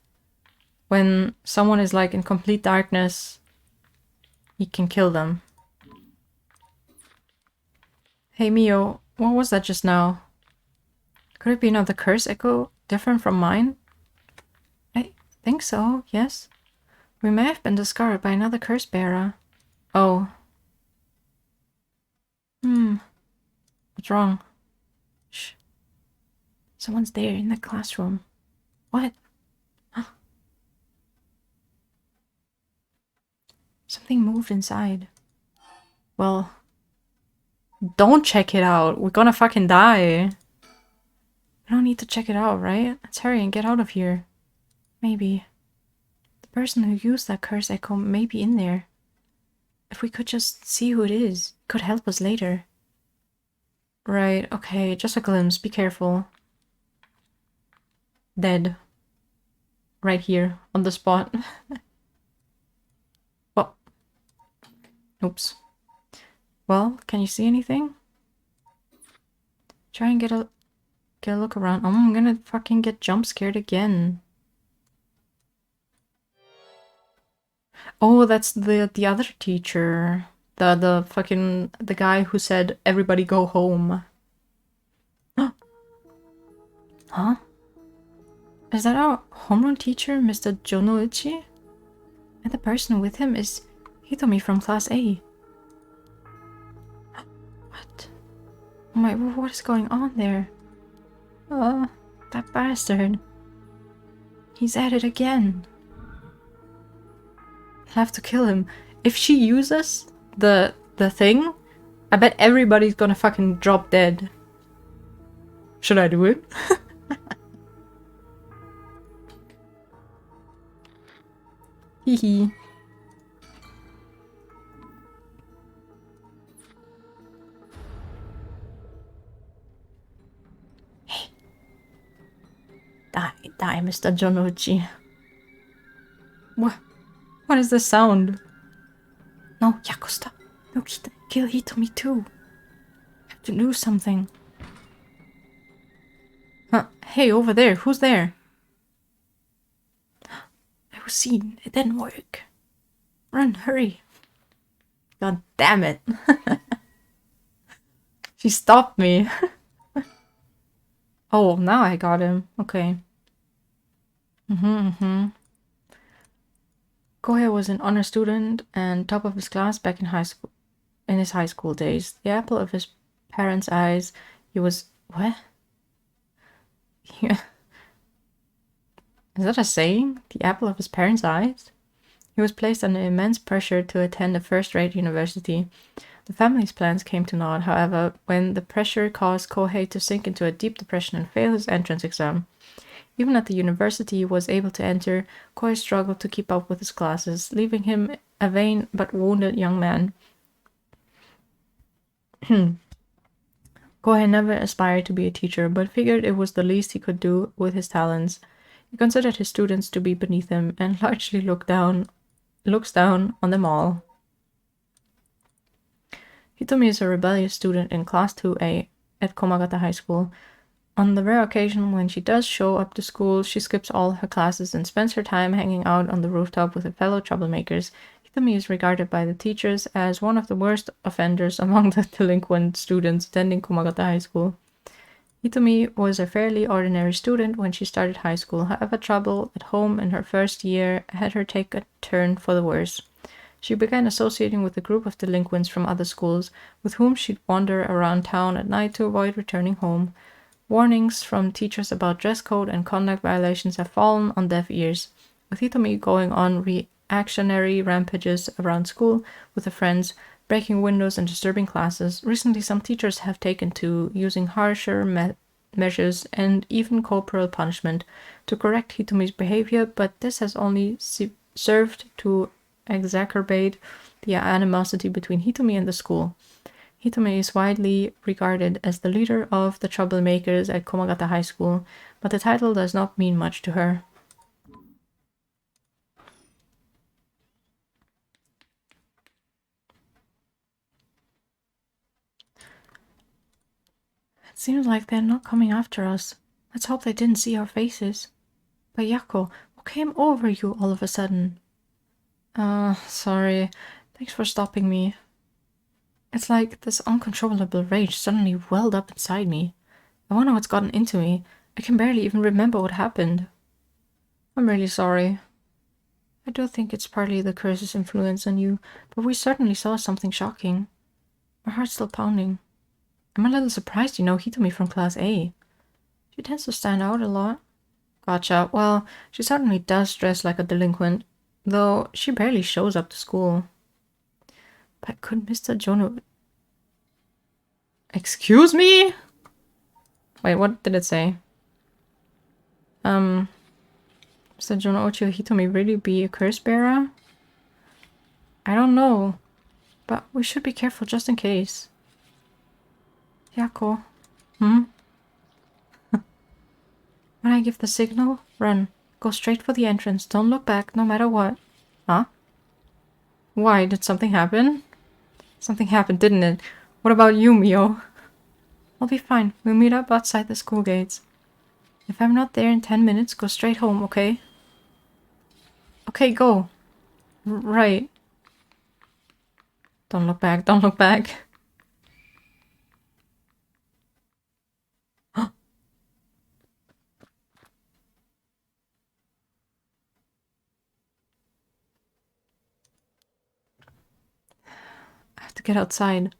when someone is like in complete darkness, he can kill them. Hey Mio, what was that just now? Could it be another curse echo different from mine? I think so, yes. We may have been discovered by another curse bearer. Oh. What's wrong? Shh. Someone's there in the classroom. What? Huh? Something moved inside. Well, don't check it out. We're gonna fucking die. We don't need to check it out, right? Let's hurry and get out of here. Maybe. The person who used that curse echo may be in there. If we could just see who it is, it could help us later. Right, okay, just a glimpse. Be careful. Dead. right here on the spot. Oh, oops. Well, can you see anything? Try and get a look around. Oh, I'm gonna fucking get jump scared again. Oh, that's the other teacher. The fucking the guy who said everybody go home. Huh? Is that our homeroom teacher, Mr. Jonoichi? And the person with him is Hitomi from class A. What? Oh my, what is going on there? That bastard. He's at it again. Have to kill him. If she uses the thing, I bet everybody's gonna fucking drop dead. Should I do it? Hee hee. Hey. Die, Mr. Jonochi. What is the sound? No, Yako, stop. No, kill Hitomi too. I have to do something. Huh. Hey, over there. Who's there? I was seen. It didn't work. Run, hurry. God damn it. She stopped me. Oh, now I got him. Okay. Kohei was an honor student and top of his class back in high school. In his high school days, the apple of his parents' eyes, he was... What? Yeah. Is that a saying? The apple of his parents' eyes? He was placed under immense pressure to attend a first-rate university. The family's plans came to naught, however, when the pressure caused Kohei to sink into a deep depression and fail his entrance exam. Even at the university he was able to enter, Kohei struggled to keep up with his classes, leaving him a vain but wounded young man. Kohei never aspired to be a teacher, but figured it was the least he could do with his talents. He considered his students to be beneath him and largely looks down on them all. Hitomi is a rebellious student in Class 2A at Komagata High School. On the rare occasion when she does show up to school, she skips all her classes and spends her time hanging out on the rooftop with her fellow troublemakers. Hitomi is regarded by the teachers as one of the worst offenders among the delinquent students attending Komagata High School. Hitomi was a fairly ordinary student when she started high school, however trouble at home in her first year had her take a turn for the worse. She began associating with a group of delinquents from other schools, with whom she'd wander around town at night to avoid returning home. Warnings from teachers about dress code and conduct violations have fallen on deaf ears, with Hitomi going on reactionary rampages around school with her friends, breaking windows and disturbing classes. Recently, some teachers have taken to using harsher measures and even corporal punishment to correct Hitomi's behavior, but this has only served to exacerbate the animosity between Hitomi and the school. Hitomi is widely regarded as the leader of the troublemakers at Komagata High School, but the title does not mean much to her. It seems like they're not coming after us. Let's hope they didn't see our faces. But Yako, what came over you all of a sudden? Sorry. Thanks for stopping me. It's like this uncontrollable rage suddenly welled up inside me. I wonder what's gotten into me. I can barely even remember what happened. I'm really sorry. I do think it's partly the curse's influence on you, but we certainly saw something shocking. My heart's still pounding. I'm a little surprised you know Hitomi from Class A. She tends to stand out a lot. Gotcha. Well, she certainly does dress like a delinquent, though she barely shows up to school. But could Mr. Jono... Excuse me? Wait, what did it say? Mr. Jonoichi Hitomi really be a curse bearer? I don't know, but we should be careful just in case. Yako. When I give the signal, run. Go straight for the entrance. Don't look back, no matter what. Huh? Why? Did something happen? Something happened, didn't it? What about you, Mio? I'll be fine. We'll meet up outside the school gates. If I'm not there in 10 minutes, go straight home, okay? Okay, go. Right. Don't look back, don't look back. I have to get outside.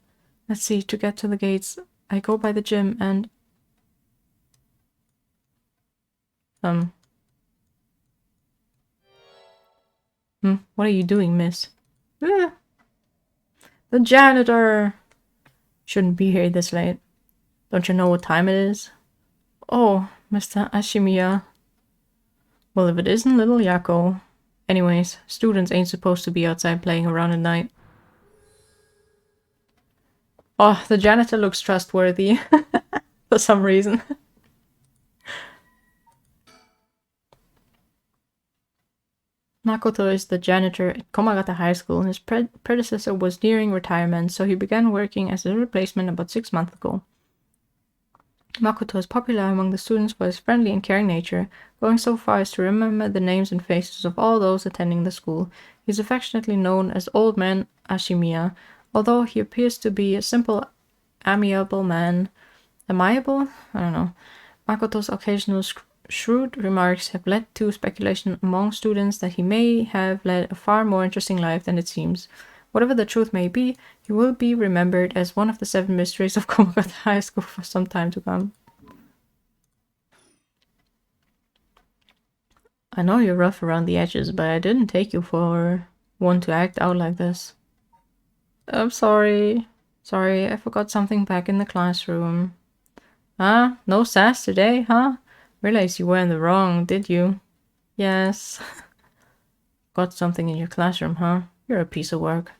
Let's see, to get to the gates, I go by the gym and... What are you doing, miss? The janitor! Shouldn't be here this late. Don't you know what time it is? Oh, Mr. Ashimiya. Well, if it isn't little Yako. Anyways, students ain't supposed to be outside playing around at night. Oh, the janitor looks trustworthy. For some reason. Makoto is the janitor at Komagata High School. His predecessor was nearing retirement, so he began working as a replacement about 6 months ago. Makoto is popular among the students for his friendly and caring nature, going so far as to remember the names and faces of all those attending the school. He is affectionately known as Old Man Ashimiya, although he appears to be a simple, amiable man. Amiable? I don't know. Makoto's occasional shrewd remarks have led to speculation among students that he may have led a far more interesting life than it seems. Whatever the truth may be, he will be remembered as one of the 7 mysteries of Komagata High School for some time to come. I know you're rough around the edges, but I didn't take you for one to act out like this. I'm sorry. Sorry, I forgot something back in the classroom. Ah, no sass today, huh? Realized you were in the wrong, did you? Yes. Got something in your classroom, huh? You're a piece of work.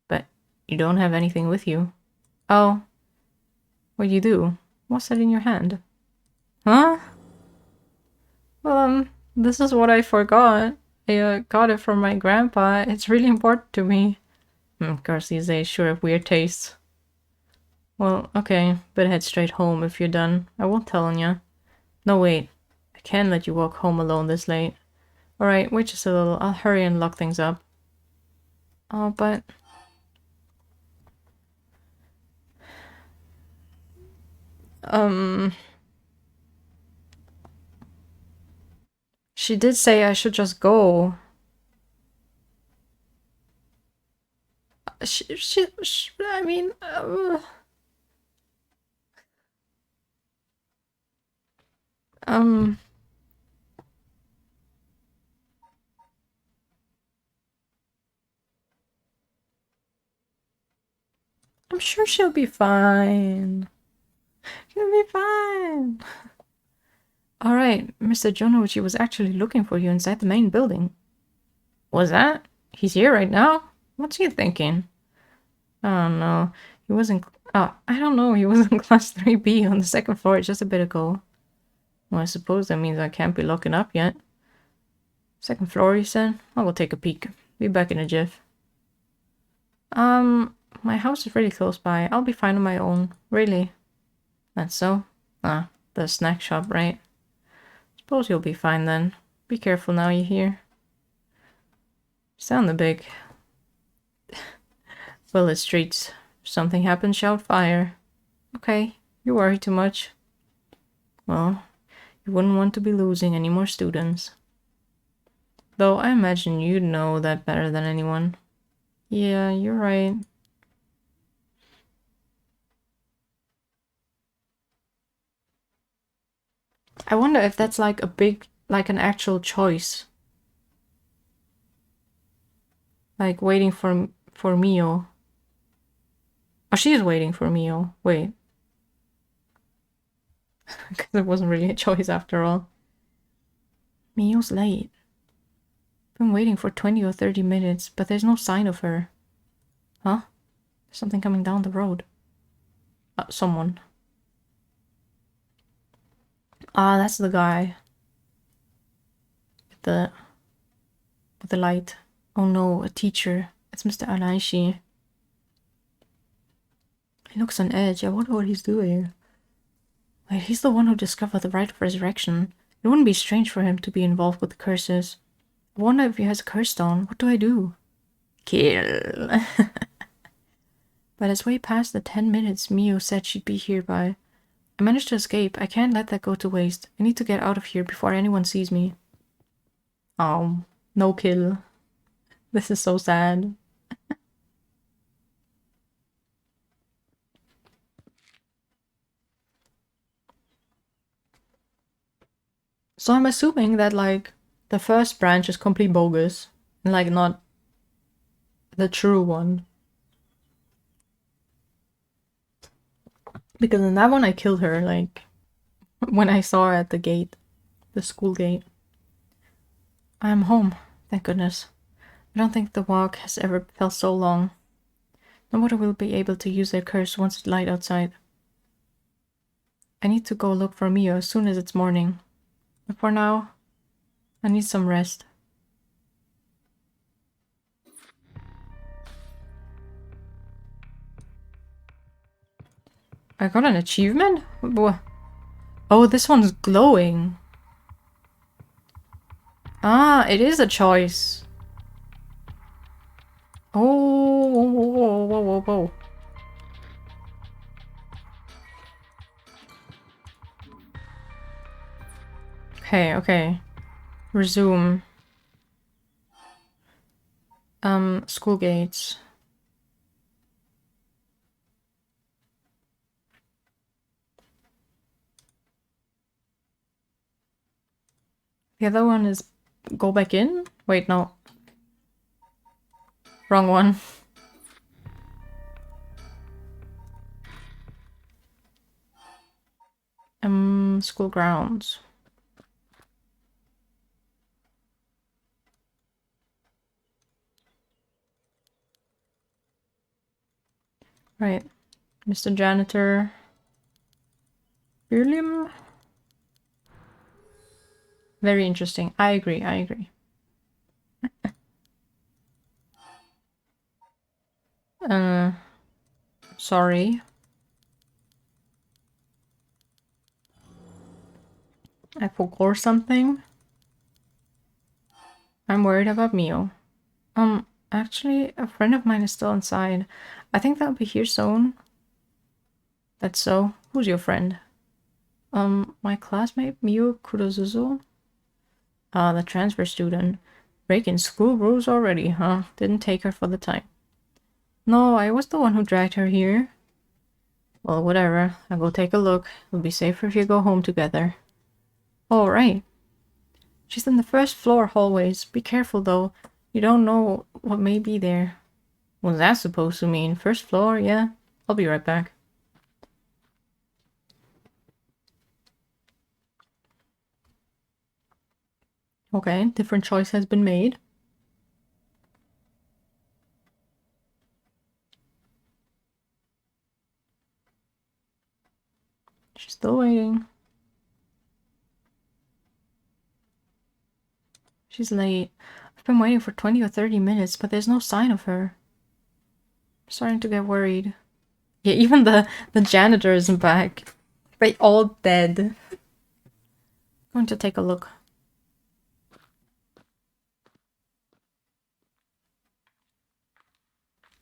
But you don't have anything with you. Oh. What you do? What's that in your hand? Huh? Well, this is what I forgot. I got it from my grandpa. It's really important to me. Girls these days sure have weird tastes. Well, okay, but head straight home if you're done. I won't tell on ya. No, wait. I can't let you walk home alone this late. Alright, wait just a little. I'll hurry and lock things up. Oh, but... She did say I should just go. I mean... I'm sure she'll be fine. She'll be fine. Alright, Mr. Jonoichi was actually looking for you inside the main building. Was that? He's here right now? What's he thinking? I don't know. He was in... I don't know. He was in class 3B on the 2nd floor just a bit ago. Well, I suppose that means I can't be looking up yet. 2nd floor, you said? I'll go take a peek. Be back in a jiff. My house is really close by. I'll be fine on my own. Really? That's so? The snack shop, right? Suppose you'll be fine then. Be careful now, you hear? Sound the big. Well, it's streets. If something happens, shout fire. Okay, you worry too much. Well, you wouldn't want to be losing any more students. Though I imagine you'd know that better than anyone. Yeah, you're right. I wonder if that's like a big, like an actual choice. Like waiting for Mio. Oh, she is waiting for Mio. Wait. Because it wasn't really a choice after all. Mio's late. Been waiting for 20 or 30 minutes, but there's no sign of her. Huh? There's something coming down the road. Someone. Ah, that's the guy. With the light. Oh no, a teacher. It's Mr. Anaishi. He looks on edge. I wonder what he's doing. Wait, he's the one who discovered the rite of resurrection. It wouldn't be strange for him to be involved with the curses. I wonder if he has a curse stone. What do I do? Kill. But it's way past the 10 minutes Mio said she'd be here by. I managed to escape. I can't let that go to waste. I need to get out of here before anyone sees me. Oh, no kill. This is so sad. So I'm assuming that, like, the first branch is complete bogus. And, like, not the true one. Because in that one I killed her, like, when I saw her at the gate. The school gate. I'm home, thank goodness. I don't think the walk has ever felt so long. Nobody will be able to use their curse once it's light outside. I need to go look for Mio as soon as it's morning. But for now, I need some rest. I got an achievement? Oh, this one's glowing. Ah, it is a choice. Oh, whoa, whoa, whoa, whoa, whoa. Okay, okay. Resume. School gates. The other one is go back in? Wait, no. Wrong one. School grounds. Right. Mr. Janitor. William? Very interesting. I agree, I agree. Sorry. I forgot something. I'm worried about Mio. Actually, a friend of mine is still inside. I think they'll be here soon. That's so. Who's your friend? My classmate, Mio Kurozuzu? Ah, the transfer student. Breaking school rules already, huh? Didn't take her for the time. No, I was the one who dragged her here. Well, whatever. I'll go take a look. It'll be safer if you go home together. All right. She's in the first floor hallways. Be careful, though. You don't know what may be there. What's that supposed to mean? First floor? Yeah. I'll be right back. Okay, different choice has been made. She's still waiting. She's late. I've been waiting for 20 or 30 minutes, but there's no sign of her. I'm starting to get worried. Yeah, even the janitor isn't back. They all dead. I'm going to take a look.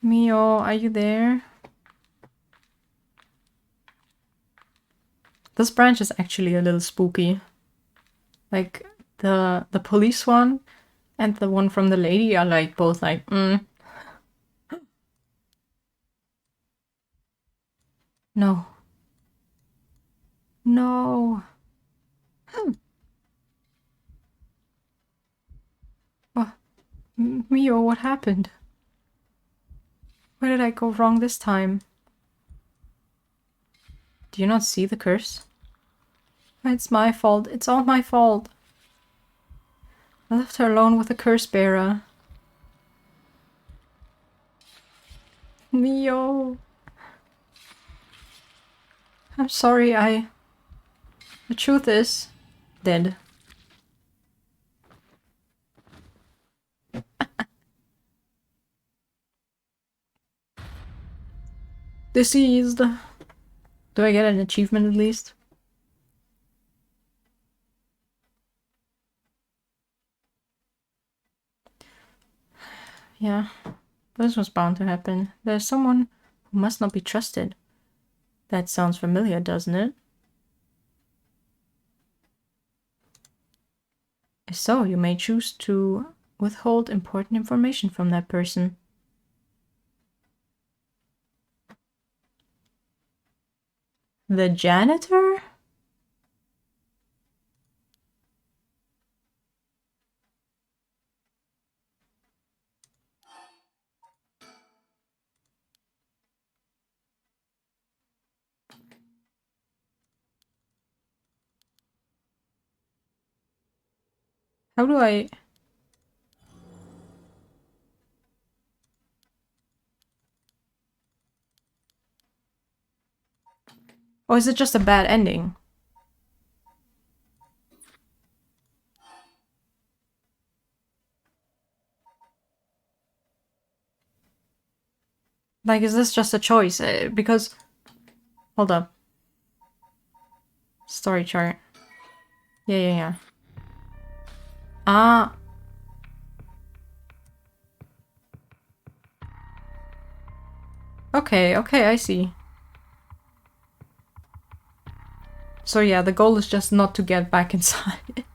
Mio, are you there? This branch is actually a little spooky. Like, the police one and the one from the lady are like both like, No. No. What? Mio, what happened? Where did I go wrong this time? Do you not see the curse? It's my fault. It's all my fault. I left her alone with the curse bearer. Mio. I'm sorry, I The truth is, dead. Deceased. Do I get an achievement at least? Yeah, this was bound to happen. There's someone who must not be trusted. That sounds familiar, doesn't it? If so, you may choose to withhold important information from that person. The janitor? How do I... Or is it just a bad ending? Like, is this just a choice? Because... Hold up. Story chart. Yeah. Ah. Okay, I see. So yeah, the goal is just not to get back inside.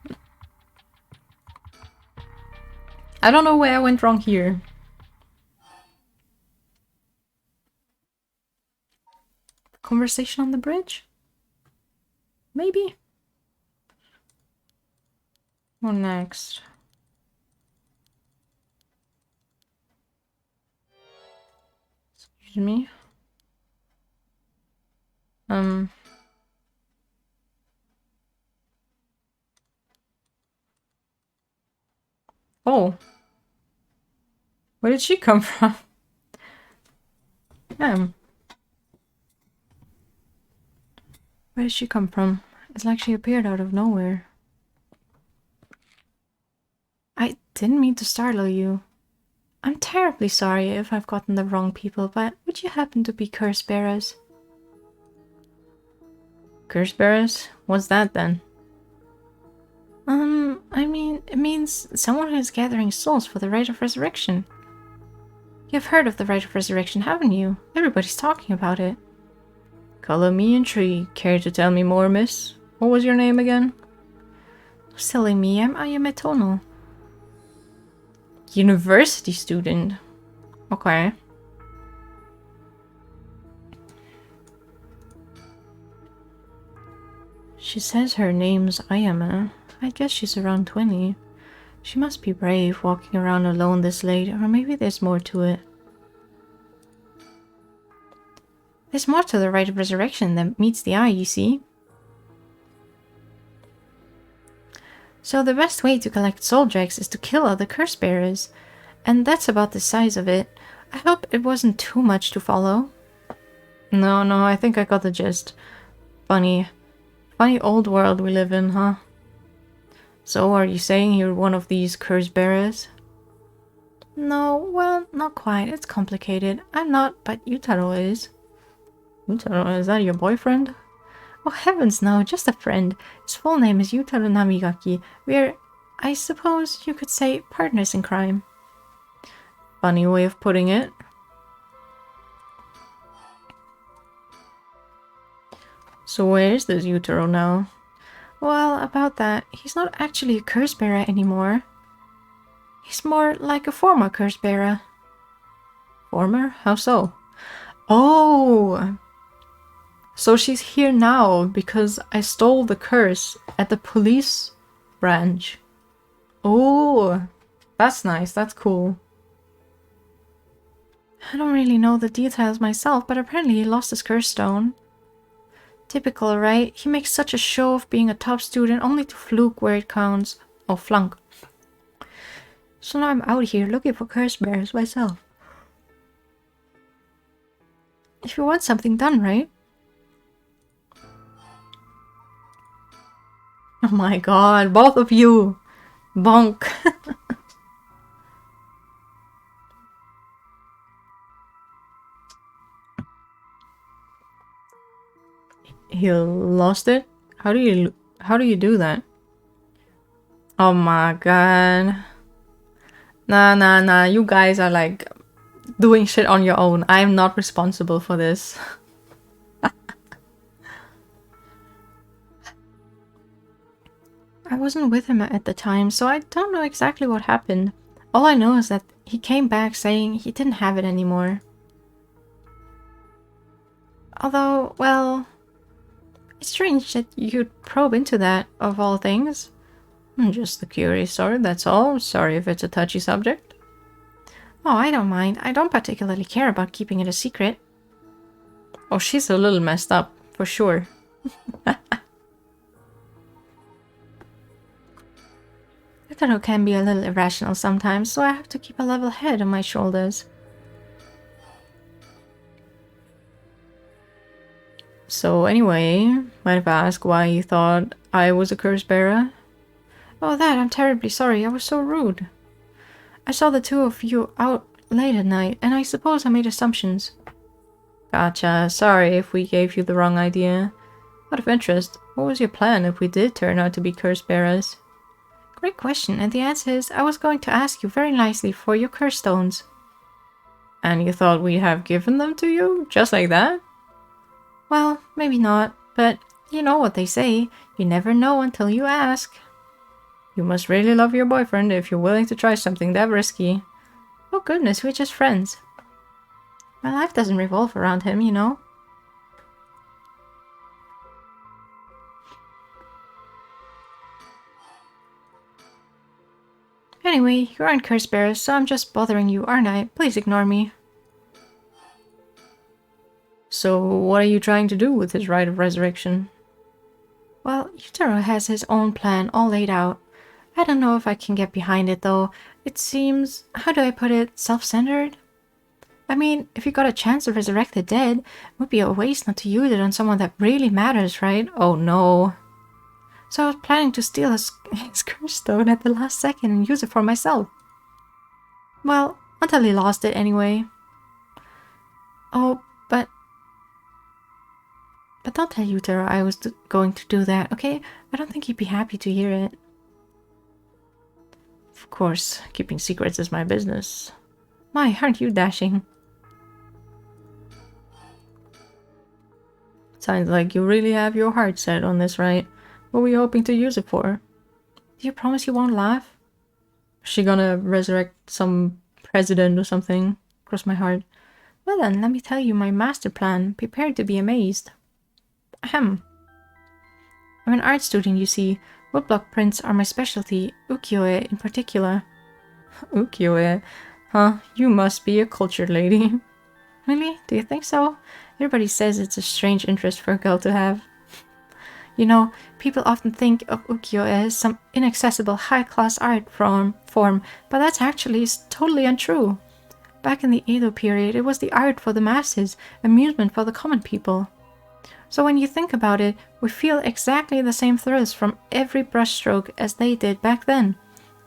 I don't know where I went wrong here. Conversation on the bridge? Maybe? What next? Excuse me. Oh. Where did she come from? Where did she come from? It's like she appeared out of nowhere. I didn't mean to startle you. I'm terribly sorry if I've gotten the wrong people, but would you happen to be curse bearers? Curse bearers? What's that then? I mean, it means someone who is gathering souls for the rite of resurrection. You've heard of the rite of resurrection, haven't you? Everybody's talking about it. Color me intrigued. Care to tell me more, miss? What was your name again? Silly me, I'm Ayametono. University student. Okay. She says her name's Ayame. I guess she's around 20. She must be brave walking around alone this late, or maybe there's more to it. There's more to the rite of resurrection than meets the eye, you see. So the best way to collect soul dregs is to kill other curse bearers. And that's about the size of it. I hope it wasn't too much to follow. No, I think I got the gist. Funny old world we live in, huh? So are you saying you're one of these curse bearers? No, well, not quite. It's complicated. I'm not, but Yutaro is. Yutaro, is that your boyfriend? Oh heavens no, just a friend. His full name is Yutaro Namigaki. We're, I suppose you could say, partners in crime. Funny way of putting it. So where is this Yutaro now? Well, about that, he's not actually a curse bearer anymore. He's more like a former curse bearer. Former? How so? Oh! So she's here now because I stole the curse at the police branch. Oh, that's nice, that's cool. I don't really know the details myself, but apparently he lost his curse stone. Typical, right? He makes such a show of being a top student only to fluke where it counts. Or flunk. So now I'm out here looking for curse bearers myself. If you want something done, right? Oh my god, both of you! Bonk! He lost it? How do you do that? Oh my god. Nah, you guys are like doing shit on your own. I'm not responsible for this. I wasn't with him at the time, so I don't know exactly what happened. All I know is that he came back saying he didn't have it anymore. Although, well, it's strange that you'd probe into that, of all things. I'm just a curious sort, that's all. Sorry if it's a touchy subject. Oh, I don't mind. I don't particularly care about keeping it a secret. Oh, she's a little messed up, for sure. Yotaro can be a little irrational sometimes, so I have to keep a level head on my shoulders. So anyway, mind if I ask why you thought I was a curse bearer? Oh, I'm terribly sorry. I was so rude. I saw the two of you out late at night, and I suppose I made assumptions. Gotcha. Sorry if we gave you the wrong idea. Out of interest, what was your plan if we did turn out to be curse bearers? Great question, and the answer is I was going to ask you very nicely for your curse stones. And you thought we'd have given them to you? Just like that? Well, maybe not, but you know what they say. You never know until you ask. You must really love your boyfriend if you're willing to try something that risky. Oh goodness, we're just friends. My life doesn't revolve around him, you know. Anyway, you aren't curse bearers, so I'm just bothering you, aren't I? Please ignore me. So, what are you trying to do with his rite of resurrection? Well, Yutaro has his own plan all laid out. I don't know if I can get behind it, though. It seems, how do I put it, self-centered? I mean, if you got a chance to resurrect the dead, it would be a waste not to use it on someone that really matters, right? Oh no. So I was planning to steal his curse stone at the last second and use it for myself. Well, until he lost it anyway. Oh, but don't tell Yutaro I was going to do that, okay? I don't think he'd be happy to hear it. Of course, keeping secrets is my business. My, aren't you dashing? Sounds like you really have your heart set on this, right? What were you hoping to use it for? Do you promise you won't laugh? Is she gonna resurrect some president or something? Cross my heart. Well then, let me tell you my master plan. Prepare to be amazed. Ahem. I'm an art student, you see. Woodblock prints are my specialty, ukiyo-e in particular. Ukiyo-e? Huh, you must be a cultured lady. Really? Do you think so? Everybody says it's a strange interest for a girl to have. You know, people often think of ukiyo-e as some inaccessible high-class art form, but that's actually totally untrue. Back in the Edo period, it was the art for the masses, amusement for the common people. So when you think about it, we feel exactly the same thrills from every brushstroke as they did back then.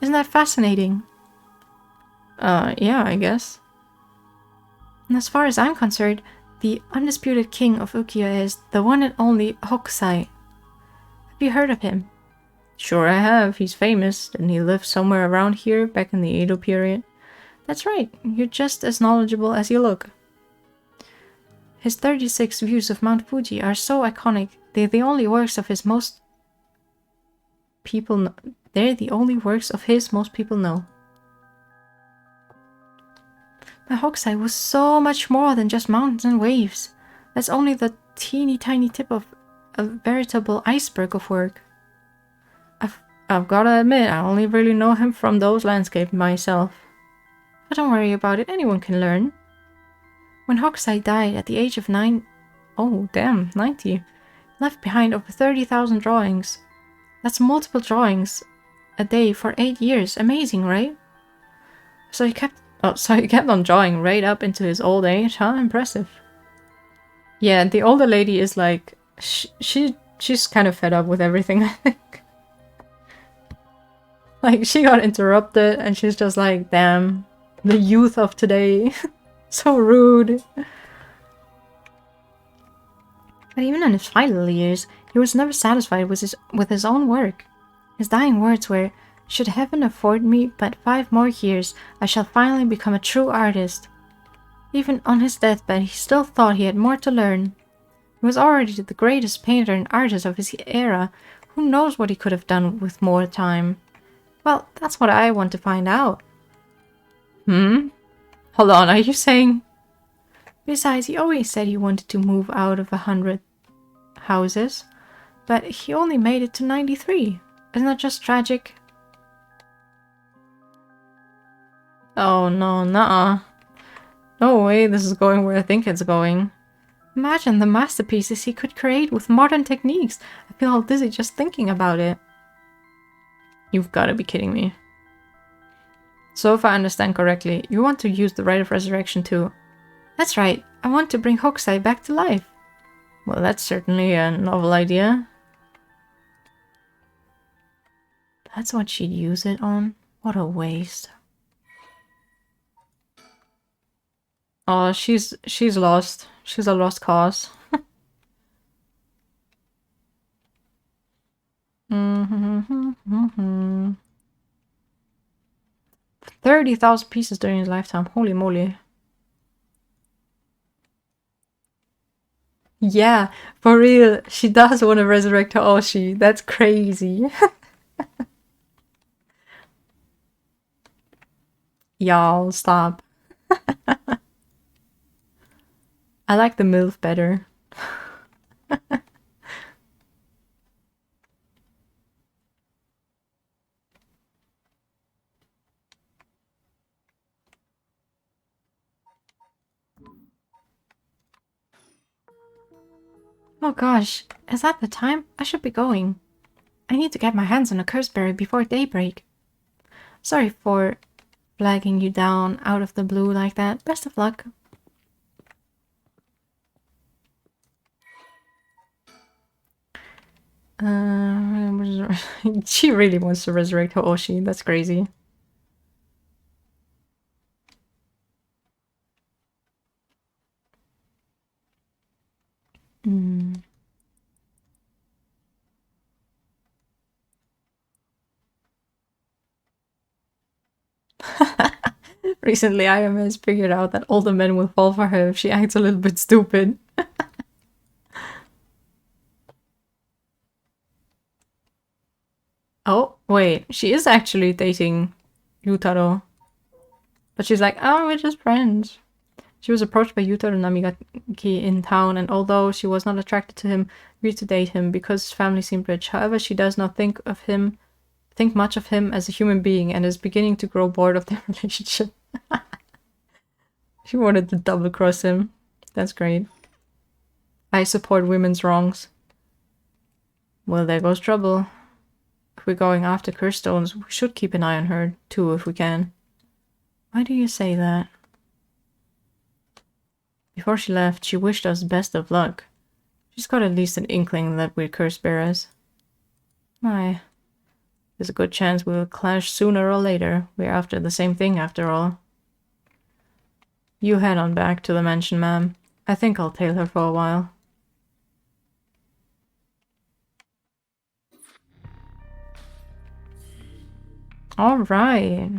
Isn't that fascinating? Yeah, I guess. And as far as I'm concerned, the undisputed king of ukiyo-e is the one and only Hokusai. Have you heard of him? Sure I have. He's famous, and he lived somewhere around here back in the Edo period. That's right. You're just as knowledgeable as you look. His 36 views of Mount Fuji are so iconic, they're the only works of his most people know. But Hokusai was so much more than just mountains and waves. That's only the teeny tiny tip of a veritable iceberg of work. I've gotta admit, I only really know him from those landscapes myself. But don't worry about it, anyone can learn. When Hokusai died at the age of 90, left behind over 30,000 drawings. That's multiple drawings a day for 8 years. Amazing, right? So he kept on drawing right up into his old age, huh? Impressive. Yeah, the older lady is like, she's kind of fed up with everything, I think. Like, she got interrupted and she's just like, damn, the youth of today. So rude. But even in his final years, he was never satisfied with his own work. His dying words were, "Should heaven afford me but 5 more years, I shall finally become a true artist." Even on his deathbed, he still thought he had more to learn. He was already the greatest painter and artist of his era. Who knows what he could have done with more time? Well, that's what I want to find out. Hmm? Hold on, are you saying... Besides, he always said he wanted to move out of 100 houses, but he only made it to 93. Isn't that just tragic? Oh no, nuh-uh. No way this is going where I think it's going. Imagine the masterpieces he could create with modern techniques. I feel all dizzy just thinking about it. You've got to be kidding me. So if I understand correctly, you want to use the Rite of Resurrection too. That's right, I want to bring Hokusai back to life. Well, that's certainly a novel idea. That's what she'd use it on? What a waste. Oh, she's lost. She's a lost cause. 30,000 pieces during his lifetime. Holy moly. Yeah, for real. She does want to resurrect her Oshi. That's crazy. Y'all, stop. I like the MILF better. Oh gosh, is that the time? I should be going. I need to get my hands on a curseberry before daybreak. Sorry for flagging you down out of the blue like that. Best of luck. She really wants to resurrect her Oshi. That's crazy. Recently, IMS figured out that older men will fall for her if she acts a little bit stupid. Oh, wait. She is actually dating Yutaro. But she's like, oh, we're just friends. She was approached by Yutaro Namigaki in town, and although she was not attracted to him, agreed to date him because his family seemed rich. However, she does not think much of him as a human being, and is beginning to grow bored of their relationship. She wanted to double-cross him. That's great. I support women's wrongs. Well, there goes trouble. If we're going after curse stones, we should keep an eye on her, too, if we can. Why do you say that? Before she left, she wished us best of luck. She's got at least an inkling that we're curse bearers. Aye. There's a good chance we'll clash sooner or later. We're after the same thing, after all. You head on back to the mansion, ma'am. I think I'll tail her for a while. Alright.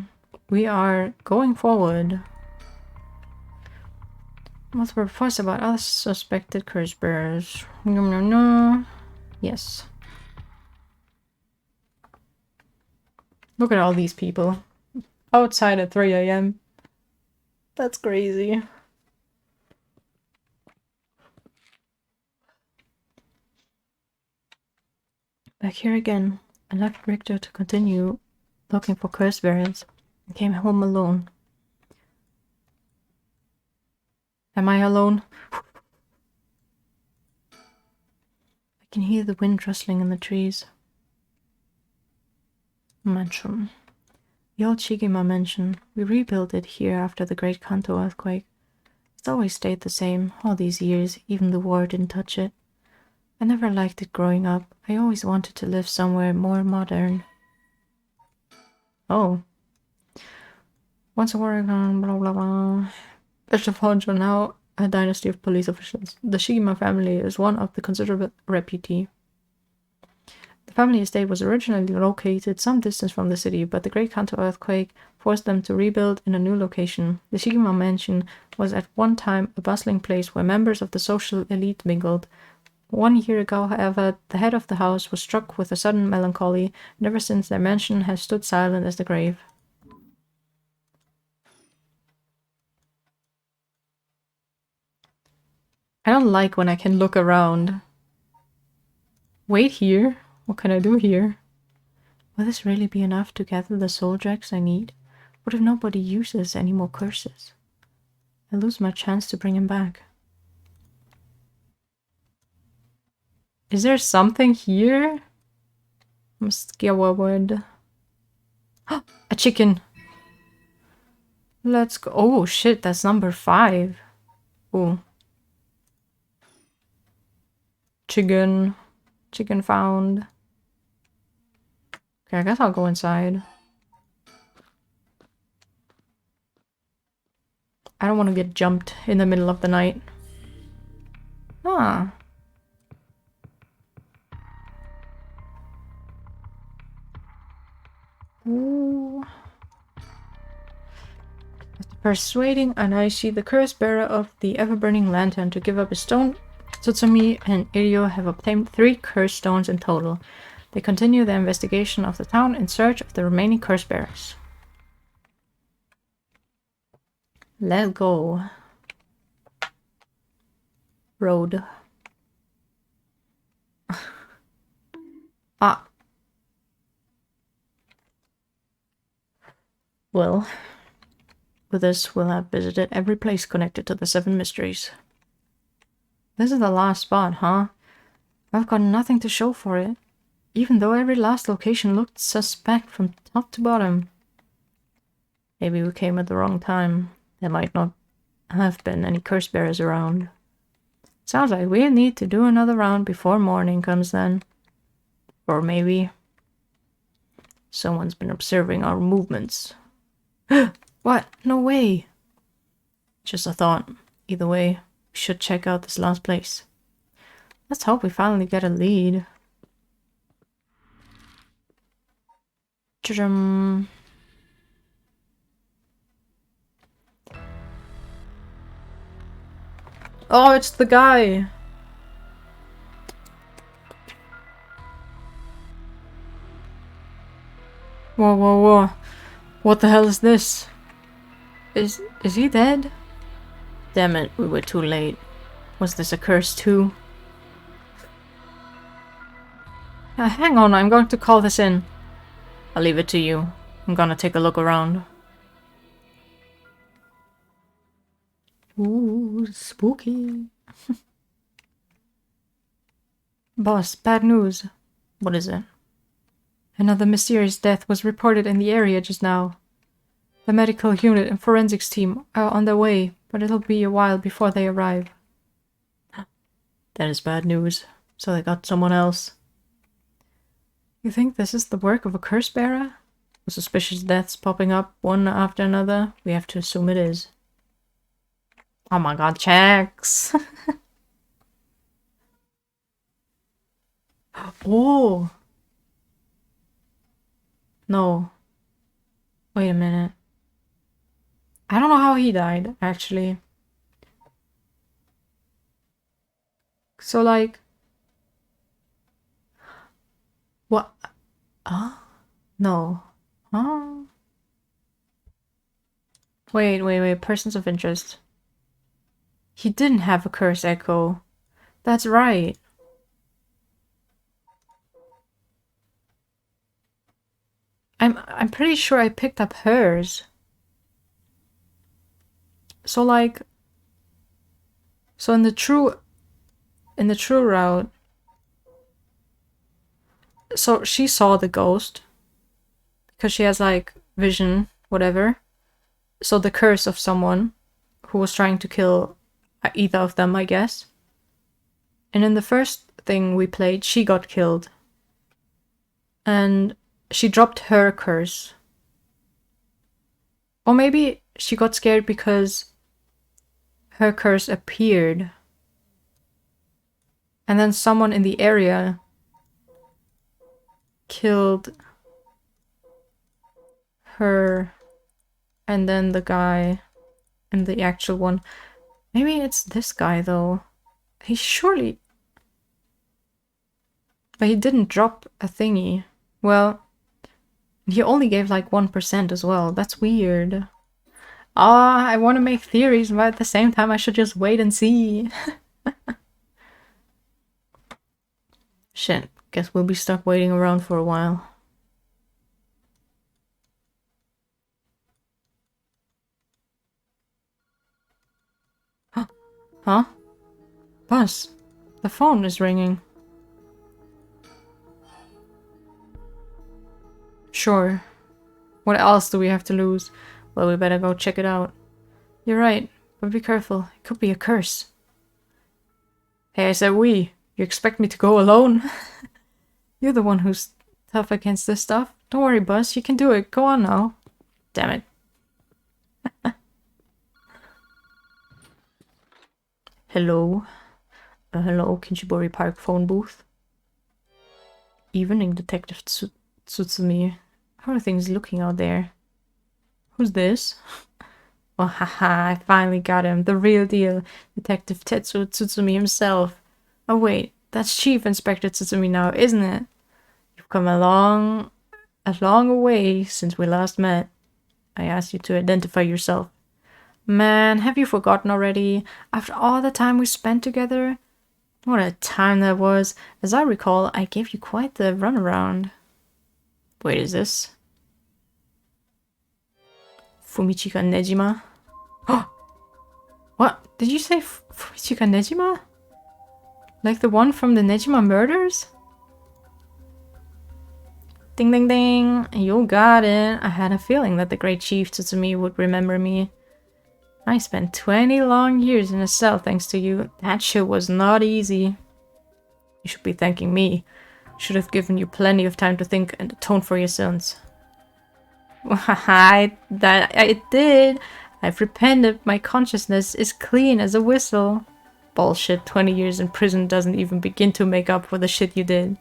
We are going forward. What's reports about other suspected curse bearers? No. Yes. Look at all these people. Outside at 3 AM. That's crazy. Back here again. I left Richter to continue looking for curse bearers. I came home alone. Am I alone? I can hear the wind rustling in the trees. Mansion. The old Shigima mansion. We rebuilt it here after the Great Kanto earthquake. It's always stayed the same, all these years, even the war didn't touch it. I never liked it growing up. I always wanted to live somewhere more modern. Oh. Once a warrior, blah blah blah. Bishop Honjo, now a dynasty of police officials. The Shigima family is one of the considerable reputee. The family estate was originally located some distance from the city, but the Great Kanto earthquake forced them to rebuild in a new location. The Shigima mansion was at one time a bustling place where members of the social elite mingled. 1 year ago, however, the head of the house was struck with a sudden melancholy, and ever since their mansion has stood silent as the grave. I don't like when I can look around. Wait here? What can I do here? Will this really be enough to gather the soul jacks I need? What if nobody uses any more curses? I lose my chance to bring him back. Is there something here? I'm scared. A chicken! Let's go. Oh shit, that's number 5. Oh. Chicken. Chicken found. Okay, I guess I'll go inside. I don't want to get jumped in the middle of the night. Ah. Ooh. After persuading Anaishi, the curse bearer of the ever-burning lantern, to give up his stone, Tsutsumi and Iryo have obtained 3 curse stones in total. They continue their investigation of the town in search of the remaining curse bearers. Let's go. Road. Ah. Well, with this, we'll have visited every place connected to the 7 mysteries. This is the last spot, huh? I've got nothing to show for it, even though every last location looked suspect from top to bottom. Maybe we came at the wrong time. There might not have been any curse bearers around. Sounds like we need to do another round before morning comes then. Or maybe someone's been observing our movements. What? No way! Just a thought. Either way, we should check out this last place. Let's hope we finally get a lead. Chum. Oh, it's the guy! Whoa, whoa, whoa. What the hell is this? Is he dead? Damn it, we were too late. Was this a curse too? Hang on, I'm going to call this in. I'll leave it to you. I'm gonna take a look around. Ooh, spooky. Boss, bad news. What is it? Another mysterious death was reported in the area just now. The medical unit and forensics team are on their way, but it'll be a while before they arrive. That is bad news. So they got someone else. You think this is the work of a curse bearer? With suspicious deaths popping up one after another, we have to assume it is. Oh my god, checks! Oh! No. Wait a minute. I don't know how he died, actually. So, like... What? Huh? No. Huh? Wait. Persons of interest. He didn't have a curse echo. That's right. I'm pretty sure I picked up hers. So like, so in the true route, so she saw the ghost because she has like vision, whatever. So the curse of someone who was trying to kill either of them, I guess. And in the first thing we played, she got killed. And she dropped her curse. Or maybe she got scared because her curse appeared. And then someone in the area killed her and then the guy and the actual one. Maybe it's this guy though. He surely... But he didn't drop a thingy. Well, he only gave like 1% as well. That's weird. Ah, I want to make theories, but at the same time I should just wait and see. Shit, guess we'll be stuck waiting around for a while. Huh? Buzz, the phone is ringing. Sure. What else do we have to lose? Well, we better go check it out. You're right, but be careful. It could be a curse. Hey, I said we. You expect me to go alone? You're the one who's tough against this stuff. Don't worry, Buzz. You can do it. Go on now. Damn it. Hello. Hello, Kinshibori Park phone booth. Evening, Detective Tsutsumi. How are things looking out there? Who's this? Oh, haha, I finally got him. The real deal. Detective Tetsuo Tsutsumi himself. Oh wait, that's Chief Inspector Tsutsumi now, isn't it? You've come a long way since we last met. I asked you to identify yourself. Man, have you forgotten already? After all the time we spent together? What a time that was. As I recall, I gave you quite the runaround. Wait, is this? Fumichika Nejima? Oh! What? Did you say Fumichika Nejima? Like the one from the Nejima murders? Ding ding ding! You got it! I had a feeling that the great Chief Tsutsumi would remember me. I spent 20 long years in a cell thanks to you. That shit was not easy. You should be thanking me. Should have given you plenty of time to think and atone for your sins. I did. I've repented. My consciousness is clean as a whistle. Bullshit, 20 years in prison doesn't even begin to make up for the shit you did.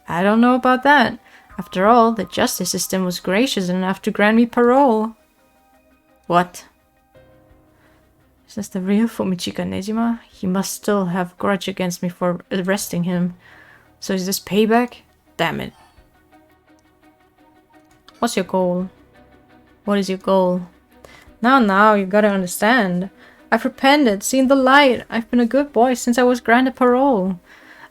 I don't know about that. After all, the justice system was gracious enough to grant me parole. What? Is this the real Fumichika Nejima? He must still have a grudge against me for arresting him. So is this payback? Damn it. What's your goal? What is your goal? Now, you gotta understand. I've repented, seen the light. I've been a good boy since I was granted parole.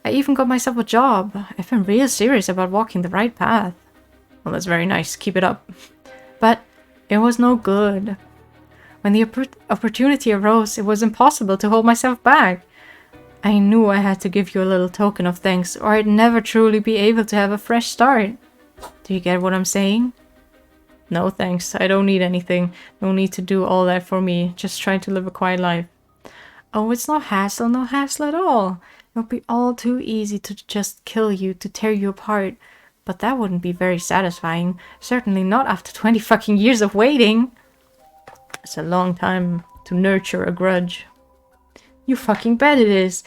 I even got myself a job. I've been real serious about walking the right path. Well, that's very nice. Keep it up. But it was no good. When the opportunity arose, it was impossible to hold myself back. I knew I had to give you a little token of thanks, or I'd never truly be able to have a fresh start. Do you get what I'm saying? No thanks, I don't need anything. No need to do all that for me, just trying to live a quiet life. Oh, it's no hassle at all. It would be all too easy to just kill you, to tear you apart. But that wouldn't be very satisfying. Certainly not after 20 fucking years of waiting. It's a long time to nurture a grudge. You fucking bet it is.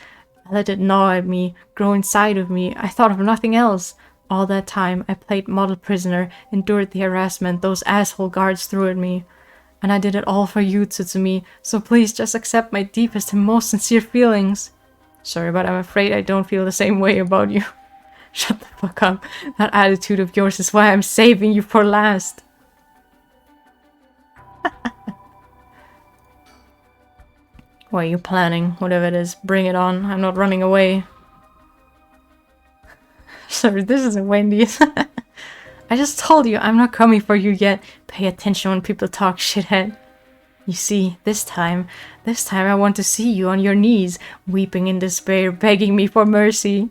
I let it gnaw at me, grow inside of me. I thought of nothing else. All that time, I played model prisoner, endured the harassment those asshole guards threw at me. And I did it all for you, Tsutsumi, so please just accept my deepest and most sincere feelings. Sorry, but I'm afraid I don't feel the same way about you. Shut the fuck up. That attitude of yours is why I'm saving you for last. What are you planning? Whatever it is, bring it on. I'm not running away. Sorry, this isn't Wendy's. I just told you I'm not coming for you yet. Pay attention when people talk, shithead. You see, this time I want to see you on your knees, weeping in despair, begging me for mercy.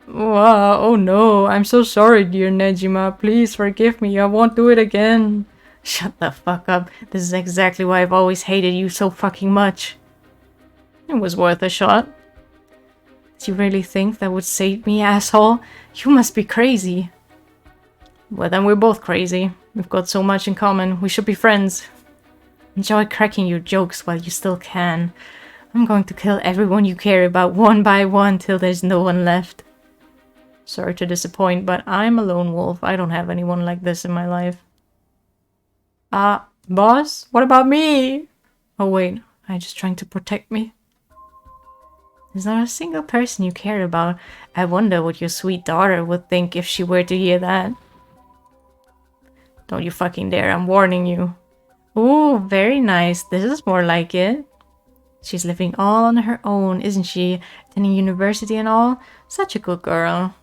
Wow, oh no, I'm so sorry, dear Nejima. Please forgive me, I won't do it again. Shut the fuck up. This is exactly why I've always hated you so fucking much. It was worth a shot. Did you really think that would save me, asshole? You must be crazy. Well, then we're both crazy. We've got so much in common. We should be friends. Enjoy cracking your jokes while you still can. I'm going to kill everyone you care about one by one till there's no one left. Sorry to disappoint, but I'm a lone wolf. I don't have anyone like this in my life. Boss? What about me? Oh wait, I'm just trying to protect me. There's not a single person you care about. I wonder what your sweet daughter would think if she were to hear that. Don't you fucking dare, I'm warning you. Ooh, very nice. This is more like it. She's living all on her own, isn't she? Attending university and all. Such a good girl.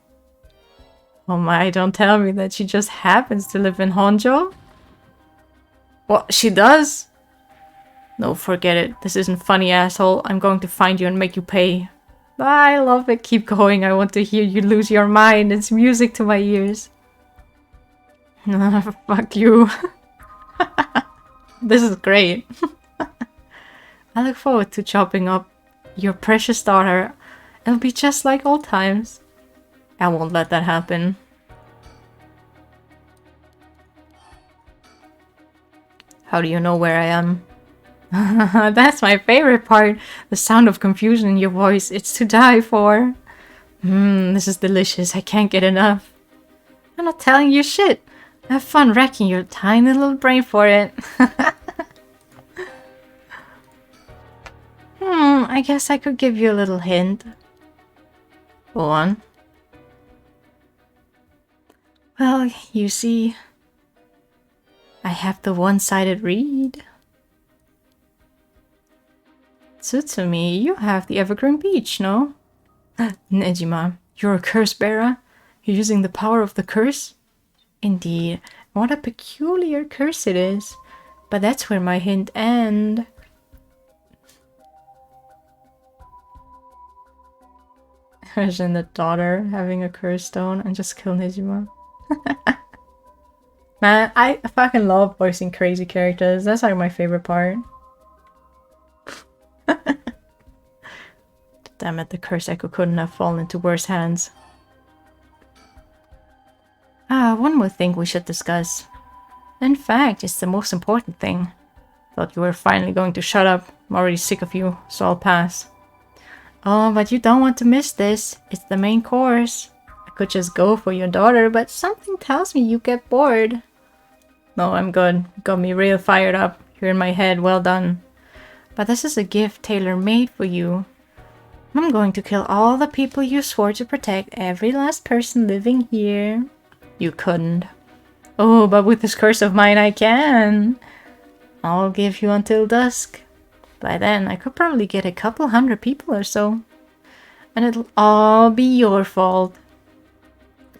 Oh my, don't tell me that she just happens to live in Honjo. What, she does? No, forget it. This isn't funny, asshole. I'm going to find you and make you pay. I love it. Keep going. I want to hear you lose your mind. It's music to my ears. Fuck you. This is great. I look forward to chopping up your precious daughter. It'll be just like old times. I won't let that happen. How do you know where I am? That's my favorite part. The sound of confusion in your voice. It's to die for. This is delicious. I can't get enough. I'm not telling you shit. Have fun wrecking your tiny little brain for it. I guess I could give you a little hint. Go on. Well, you see, I have the one-sided read. Tsutsumi, you have the Evergreen Beach, no? Nejima, you're a curse bearer? You're using the power of the curse? Indeed. What a peculiar curse it is. But that's where my hint ends. Imagine the daughter having a curse stone and just kill Nejima. Man, I fucking love voicing crazy characters. That's like my favorite part. Damn it, the curse echo couldn't have fallen into worse hands. One more thing we should discuss. In fact, it's the most important thing. Thought you were finally going to shut up. I'm already sick of you, so I'll pass. Oh, but you don't want to miss this. It's the main course. I could just go for your daughter, but something tells me you get bored. No, I'm good. Got me real fired up. You're in my head, well done. But this is a gift tailor-made for you. I'm going to kill all the people you swore to protect, every last person living here. You couldn't. Oh, but with this curse of mine I can. I'll give you until dusk. By then, I could probably get a couple hundred people or so. And it'll all be your fault.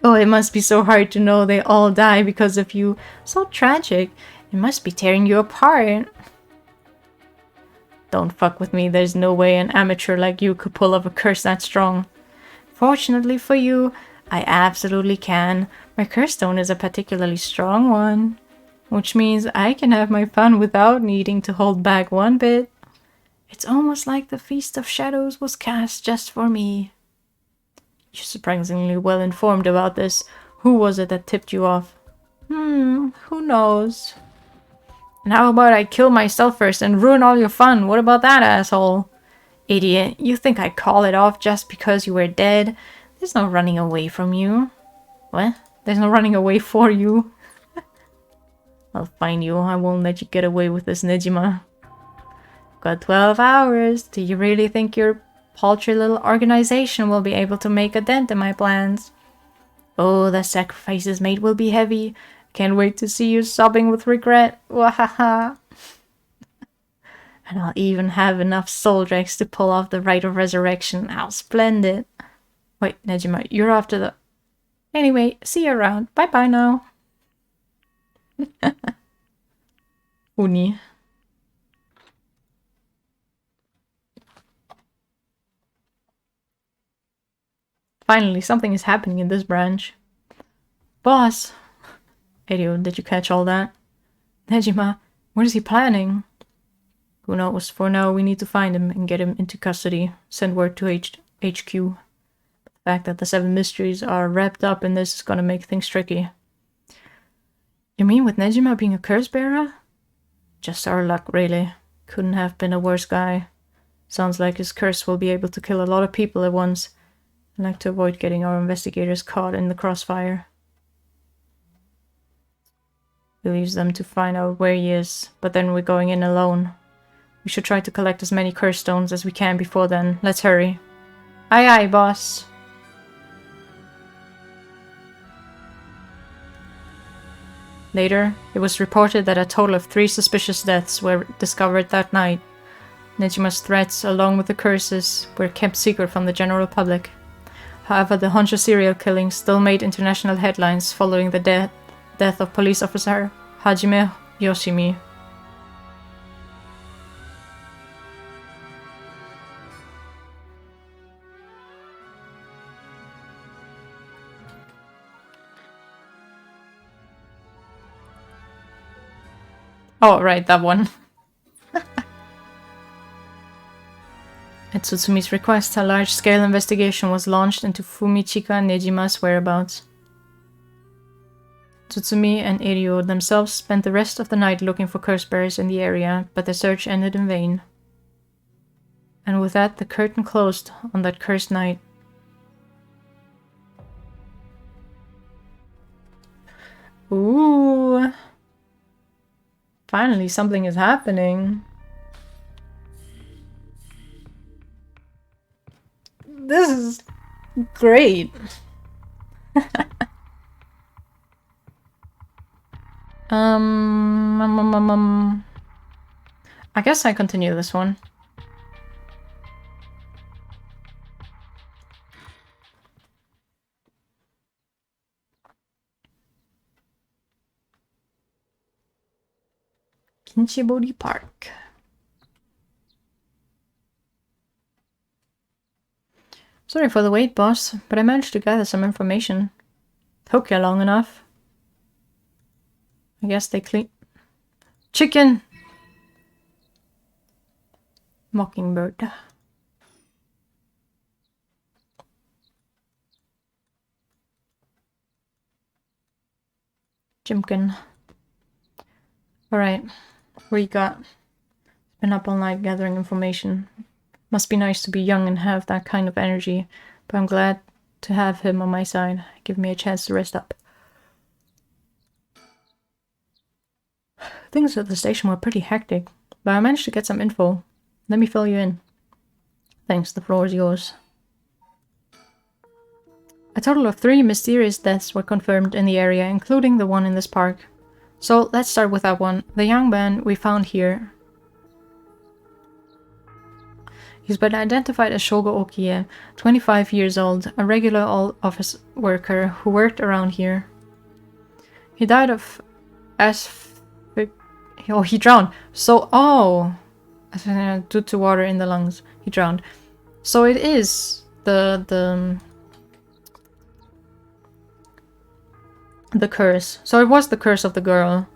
Oh, it must be so hard to know they all die because of you. So tragic. It must be tearing you apart. Don't fuck with me. There's no way an amateur like you could pull off a curse that strong. Fortunately for you, I absolutely can. My curse stone is a particularly strong one. Which means I can have my fun without needing to hold back one bit. It's almost like the Feast of Shadows was cast just for me. You're surprisingly well informed about this. Who was it that tipped you off? Who knows? And how about I kill myself first and ruin all your fun? What about that, asshole? Idiot, you think I call it off just because you were dead? There's no running away from you. What? There's no running away for you? I'll find you. I won't let you get away with this, Nejima. Got 12 hours. Do you really think your paltry little organization will be able to make a dent in my plans? Oh, the sacrifices made will be heavy. Can't wait to see you sobbing with regret. Wahaha. And I'll even have enough soul dregs to pull off the rite of resurrection. How splendid. Wait, Nejima, you're off to the... Anyway, see you around. Bye-bye now. Uni. Finally, something is happening in this branch. Boss! Idiot, did you catch all that? Nejima, what is he planning? Who knows? For now, we need to find him and get him into custody. Send word to HQ. The fact that the 7 mysteries are wrapped up in this is gonna make things tricky. You mean with Nejima being a curse bearer? Just our luck, really. Couldn't have been a worse guy. Sounds like his curse will be able to kill a lot of people at once. I'd like to avoid getting our investigators caught in the crossfire. He leaves them to find out where he is, but then we're going in alone. We should try to collect as many curse stones as we can before then. Let's hurry. Aye aye, boss. Later, it was reported that a total of 3 suspicious deaths were discovered that night. Nejima's threats, along with the curses, were kept secret from the general public. However, the Honshu serial killing still made international headlines following the death of police officer Hajime Yoshimi. Oh, right, that one. At Tsutsumi's request, a large-scale investigation was launched into Fumichika Nejima's whereabouts. Tsutsumi and Iryo themselves spent the rest of the night looking for curse bearers in the area, but their search ended in vain. And with that, the curtain closed on that cursed night. Ooh. Finally, something is happening. This is great. I guess I continue this one. Kinchibori Park. Sorry for the wait, boss, but I managed to gather some information. Took you long enough. I guess they clean... Chicken! Mockingbird. Jimkin. Alright, what you got? Been up all night gathering information. Must be nice to be young and have that kind of energy, but I'm glad to have him on my side. Give me a chance to rest up. Things at the station were pretty hectic, but I managed to get some info. Let me fill you in. Thanks, the floor is yours. A total of 3 mysterious deaths were confirmed in the area, including the one in this park. So let's start with that one. The young man we found here. He's been identified as Shogo Okie, 25 years old, a regular office worker who worked around here. He died of oh, he drowned. So, due to water in the lungs, he drowned. So it is the curse. So it was the curse of the girl.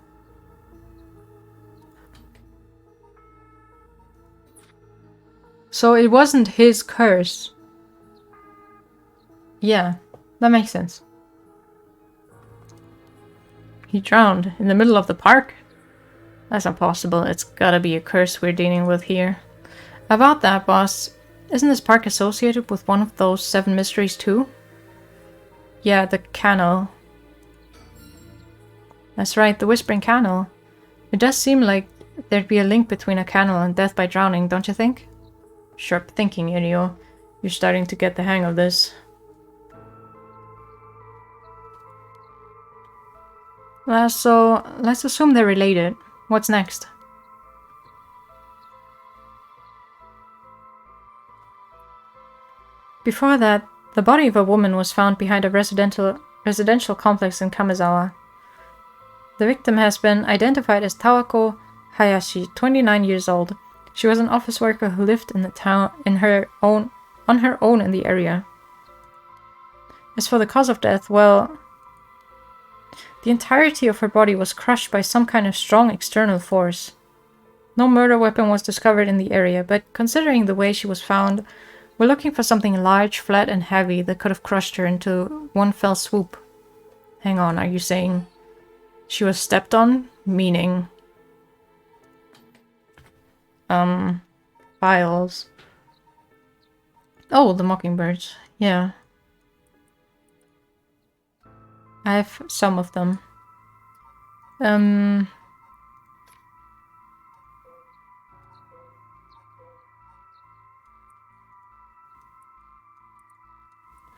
So it wasn't his curse. Yeah, that makes sense. He drowned in the middle of the park? That's impossible. It's gotta be a curse we're dealing with here. About that, boss, isn't this park associated with one of those 7 mysteries too? Yeah, the canal. That's right, the Whispering Canal. It does seem like there'd be a link between a canal and death by drowning, don't you think? Sharp thinking, Iryo. You're starting to get the hang of this. So, let's assume they're related. What's next? Before that, the body of a woman was found behind a residential complex in Kamezawa. The victim has been identified as Tawako Hayashi, 29 years old. She was an office worker who lived in the town on her own in the area. As for the cause of death, well, the entirety of her body was crushed by some kind of strong external force. No murder weapon was discovered in the area, but considering the way she was found, we're looking for something large, flat, and heavy that could have crushed her into one fell swoop. Hang on, are you saying She was stepped on, meaning... files. Oh, the mockingbirds. Yeah. I have some of them.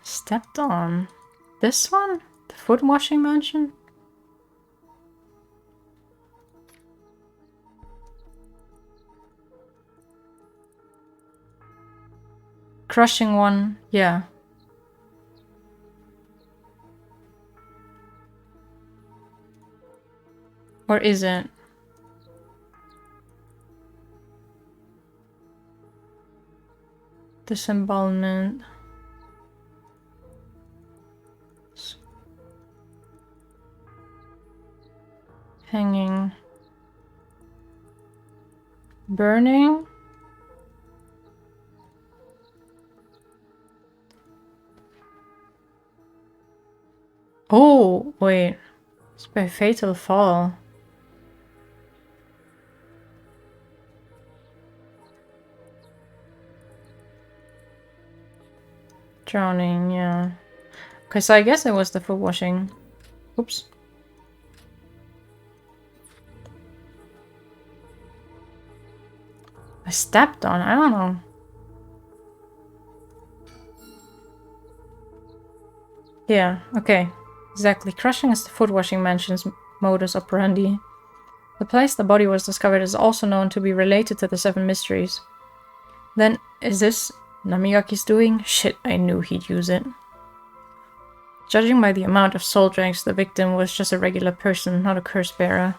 Stepped on. This one? The foot washing mansion? Crushing one, yeah. Or is it? Disembowelment. Hanging. Burning? Oh, wait. It's by fatal fall. Drowning, yeah. Okay, so I guess it was the foot washing. Oops. I stepped on, I don't know. Yeah, okay. Exactly. Crushing is the foot washing mansion's modus operandi. The place the body was discovered is also known to be related to the Seven Mysteries. Then, is this Namigaki's doing? Shit, I knew he'd use it. Judging by the amount of soul drinks, the victim was just a regular person, not a curse bearer.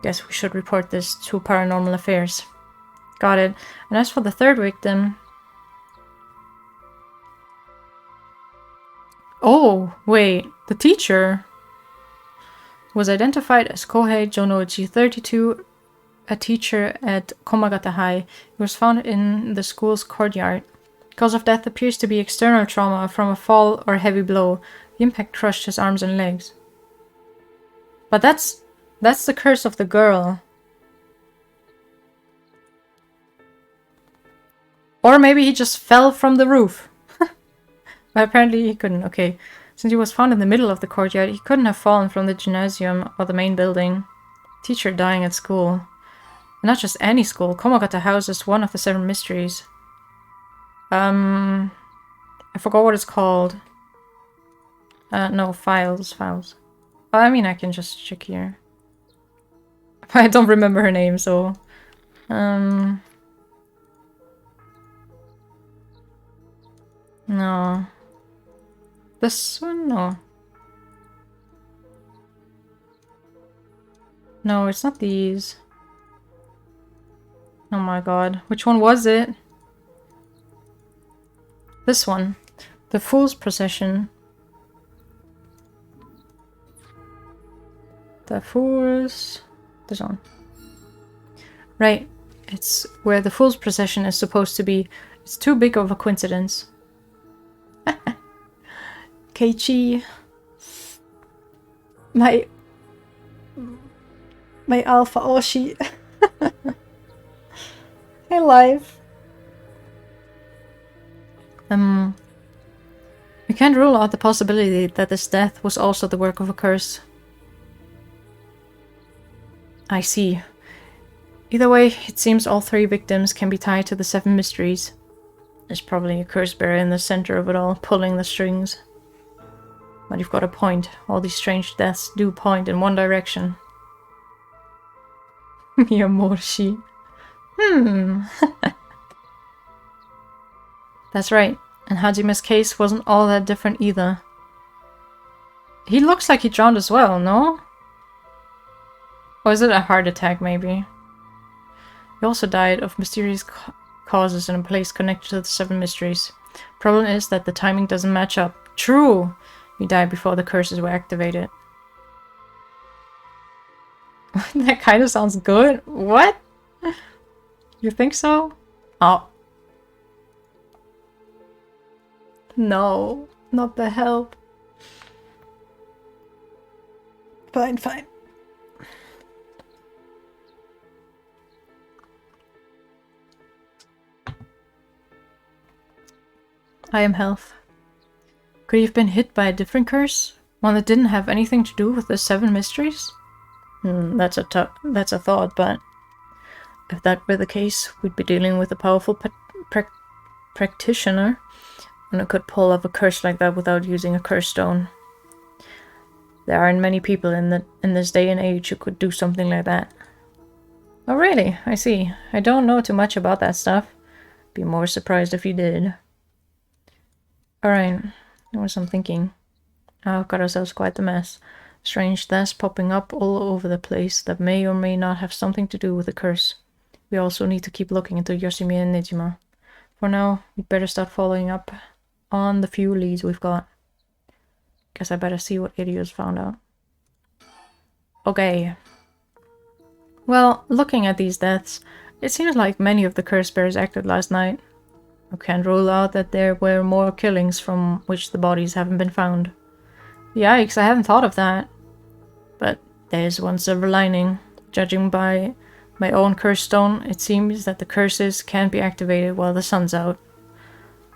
Guess we should report this to Paranormal Affairs. Got it. And as for the third victim... Oh, wait. The teacher was identified as Kohei Jonoichi, 32, a teacher at Komagata High. He was found in the school's courtyard. Cause of death appears to be external trauma from a fall or heavy blow. The impact crushed his arms and legs. But that's the curse of the girl. Or maybe he just fell from the roof. But apparently he couldn't. Okay. Since he was found in the middle of the courtyard, he couldn't have fallen from the gymnasium or the main building. Teacher dying at school. And not just any school. Komagata houses one of the Seven Mysteries. I forgot what it's called. No, files. I mean, I can just check here. I don't remember her name, so... No. This one? No. No, it's not these. Oh my god. Which one was it? This one. The Fool's Procession. The Fool's... This one. Right. It's where the Fool's Procession is supposed to be. It's too big of a coincidence. Keiichi. My alpha Oshi. Hey, life. We can't rule out the possibility that this death was also the work of a curse. I see. Either way, it seems all three victims can be tied to the Seven Mysteries. There's probably a curse bearer in the center of it all, pulling the strings. But you've got a point. All these strange deaths do point in one direction. Miyamorshi. That's right. And Hajime's case wasn't all that different either. He looks like he drowned as well, no? Or is it a heart attack, maybe? He also died of mysterious causes in a place connected to the Seven Mysteries. Problem is that the timing doesn't match up. True! He died before the curses were activated. That kind of sounds good. What? You think so? Oh. No, not the help. Fine, fine. I am Health. Could he have been hit by a different curse? One that didn't have anything to do with the 7 mysteries? That's a thought, but if that were the case, we'd be dealing with a powerful practitioner, and it could pull off a curse like that without using a curse stone. There aren't many people in this day and age who could do something like that. Oh really? I see. I don't know too much about that stuff. Be more surprised if you did. Alright, there was some thinking. Oh, got ourselves quite the mess. Strange deaths popping up all over the place that may or may not have something to do with the curse. We also need to keep looking into Yoshimi and Nejima. For now, we'd better start following up on the few leads we've got. Guess I better see what Irio's found out. Okay. Well, looking at these deaths, it seems like many of the curse bearers acted last night. I can't rule out that there were more killings from which the bodies haven't been found. Yikes, I hadn't thought of that. But there's one silver lining. Judging by my own curse stone, it seems that the curses can't be activated while the sun's out.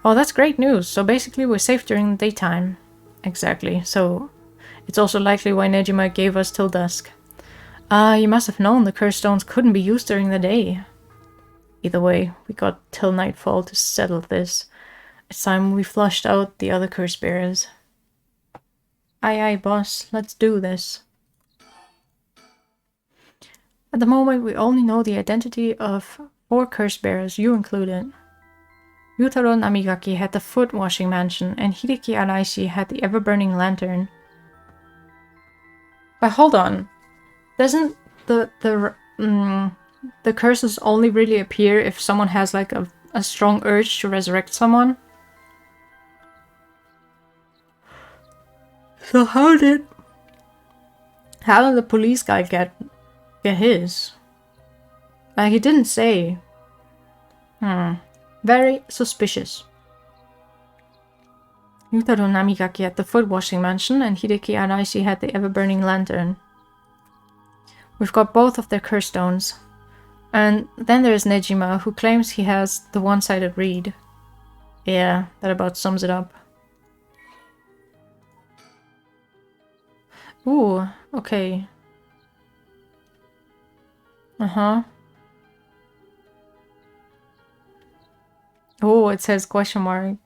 Oh, that's great news. So basically we're safe during the daytime. Exactly. So it's also likely why Nejima gave us till dusk. You must have known the curse stones couldn't be used during the day. Either way, we got till nightfall to settle this. It's time we flushed out the other curse bearers. Aye, boss. Let's do this. At the moment, we only know the identity of 4 curse bearers, you included. Yutaro Namigaki had the foot washing mansion, and Hideki Araishi had the ever-burning lantern. But hold on. Doesn't the curses only really appear if someone has like a strong urge to resurrect someone? So how did the police guy get his? He didn't say. Very suspicious. Yutaro Namigaki had the foot washing mansion, and Hideki Araishi had the ever-burning lantern. We've got both of their curse stones. And then there's Nejima, who claims he has the one-sided reed. Yeah, that about sums it up. Ooh, okay. Uh-huh. Oh, it says question mark.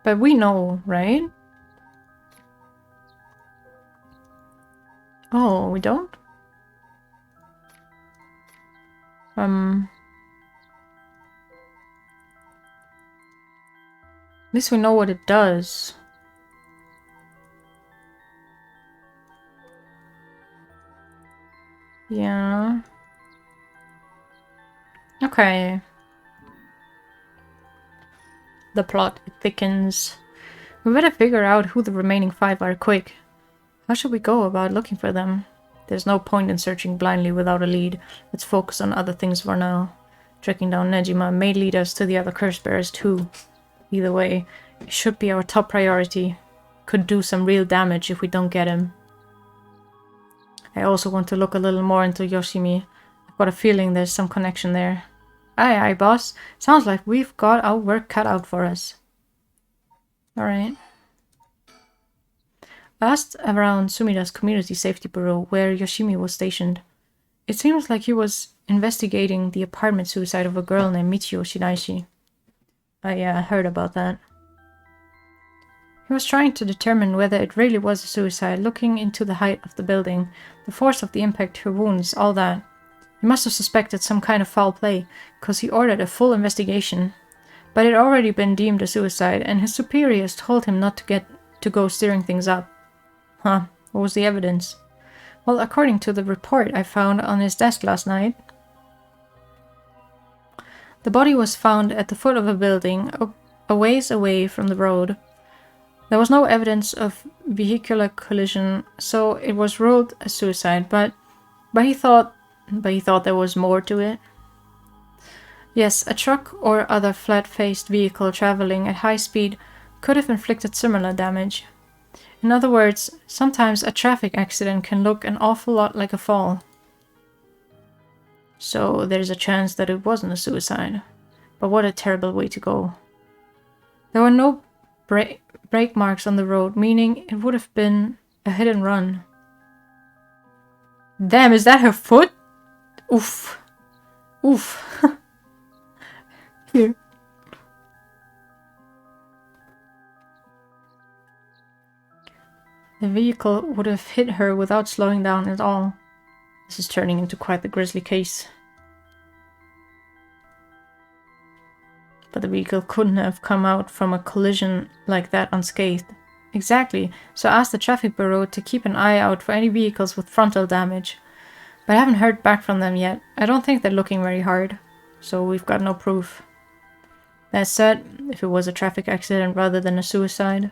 But we know, right? Oh, we don't? At least we know what it does. Yeah. Okay. The plot thickens. We better figure out who the remaining 5 are quick. How should we go about looking for them? There's no point in searching blindly without a lead. Let's focus on other things for now. Tracking down Nejima may lead us to the other curse bearers too. Either way, it should be our top priority. Could do some real damage if we don't get him. I also want to look a little more into Yoshimi. I've got a feeling there's some connection there. Aye, boss. Sounds like we've got our work cut out for us. Alright. I asked around Sumida's Community Safety Bureau where Yoshimi was stationed. It seems like he was investigating the apartment suicide of a girl named Michio Shiraishi. I heard about that. He was trying to determine whether it really was a suicide, looking into the height of the building, the force of the impact, her wounds, all that. He must have suspected some kind of foul play, because he ordered a full investigation. But it had already been deemed a suicide, and his superiors told him not to go stirring things up. Huh, what was the evidence? Well, according to the report I found on his desk last night, the body was found at the foot of a building, a ways away from the road. There was no evidence of vehicular collision, so it was ruled a suicide, but he thought there was more to it. Yes, a truck or other flat-faced vehicle traveling at high speed could have inflicted similar damage. In other words, sometimes a traffic accident can look an awful lot like a fall. So there's a chance that it wasn't a suicide. But what a terrible way to go. There were no brake marks on the road, meaning it would have been a hit and run. Damn, is that her foot? Oof. Oof. Here. The vehicle would have hit her without slowing down at all. This is turning into quite the grisly case. But the vehicle couldn't have come out from a collision like that unscathed. Exactly, so I asked the traffic bureau to keep an eye out for any vehicles with frontal damage. But I haven't heard back from them yet. I don't think they're looking very hard, so we've got no proof. That said, if it was a traffic accident rather than a suicide,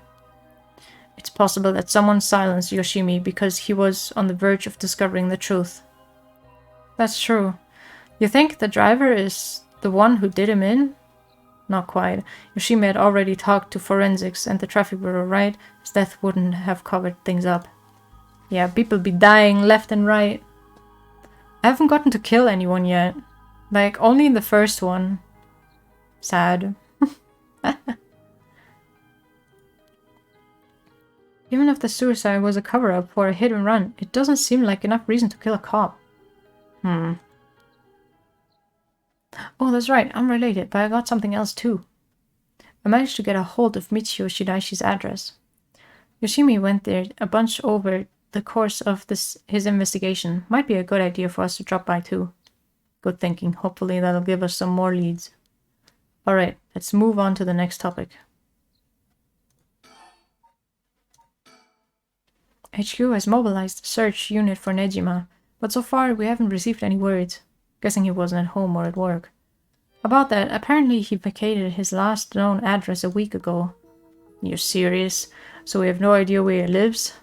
it's possible that someone silenced Yoshimi because he was on the verge of discovering the truth. That's true. You think the driver is the one who did him in? Not quite. Yoshimi had already talked to forensics and the traffic bureau, right? His death wouldn't have covered things up. Yeah, people be dying left and right. I haven't gotten to kill anyone yet. Like, only in the first one. Sad. Even if the suicide was a cover-up for a hit and run, it doesn't seem like enough reason to kill a cop. Oh, that's right, I'm related, but I got something else too. I managed to get a hold of Michio Shidaishi's address. Yoshimi went there a bunch over the course of his investigation. Might be a good idea for us to drop by too. Good thinking. Hopefully that'll give us some more leads. Alright, let's move on to the next topic. HQ has mobilized a search unit for Nejima, but so far we haven't received any words. Guessing he wasn't at home or at work. About that, apparently he vacated his last known address a week ago. You're serious? So we have no idea where he lives?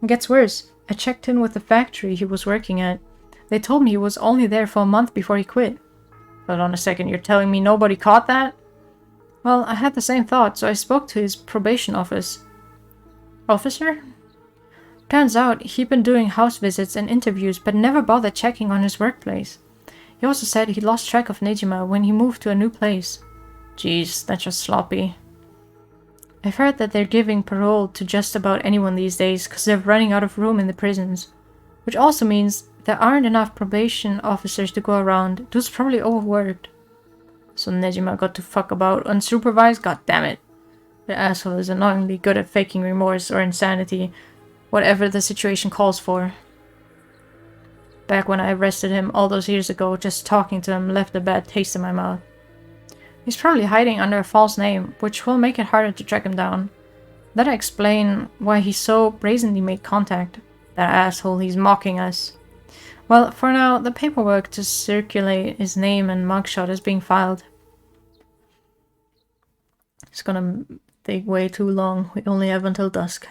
It gets worse. I checked in with the factory he was working at. They told me he was only there for a month before he quit. Hold on a second, you're telling me nobody caught that? Well, I had the same thought, so I spoke to his probation officer. Turns out he'd been doing house visits and interviews, but never bothered checking on his workplace. He also said he lost track of Nejima when he moved to a new place. Jeez, that's just sloppy. I've heard that they're giving parole to just about anyone these days because they're running out of room in the prisons. Which also means there aren't enough probation officers to go around. Dude's probably overworked. So Nejima got to fuck about unsupervised? God damn it. The asshole is annoyingly good at faking remorse or insanity, whatever the situation calls for. Back when I arrested him all those years ago, just talking to him left a bad taste in my mouth. He's probably hiding under a false name, which will make it harder to track him down. That'll explain why he so brazenly made contact. That asshole, he's mocking us. Well, for now, the paperwork to circulate his name and mugshot is being filed. It's gonna take way too long. We only have until dusk.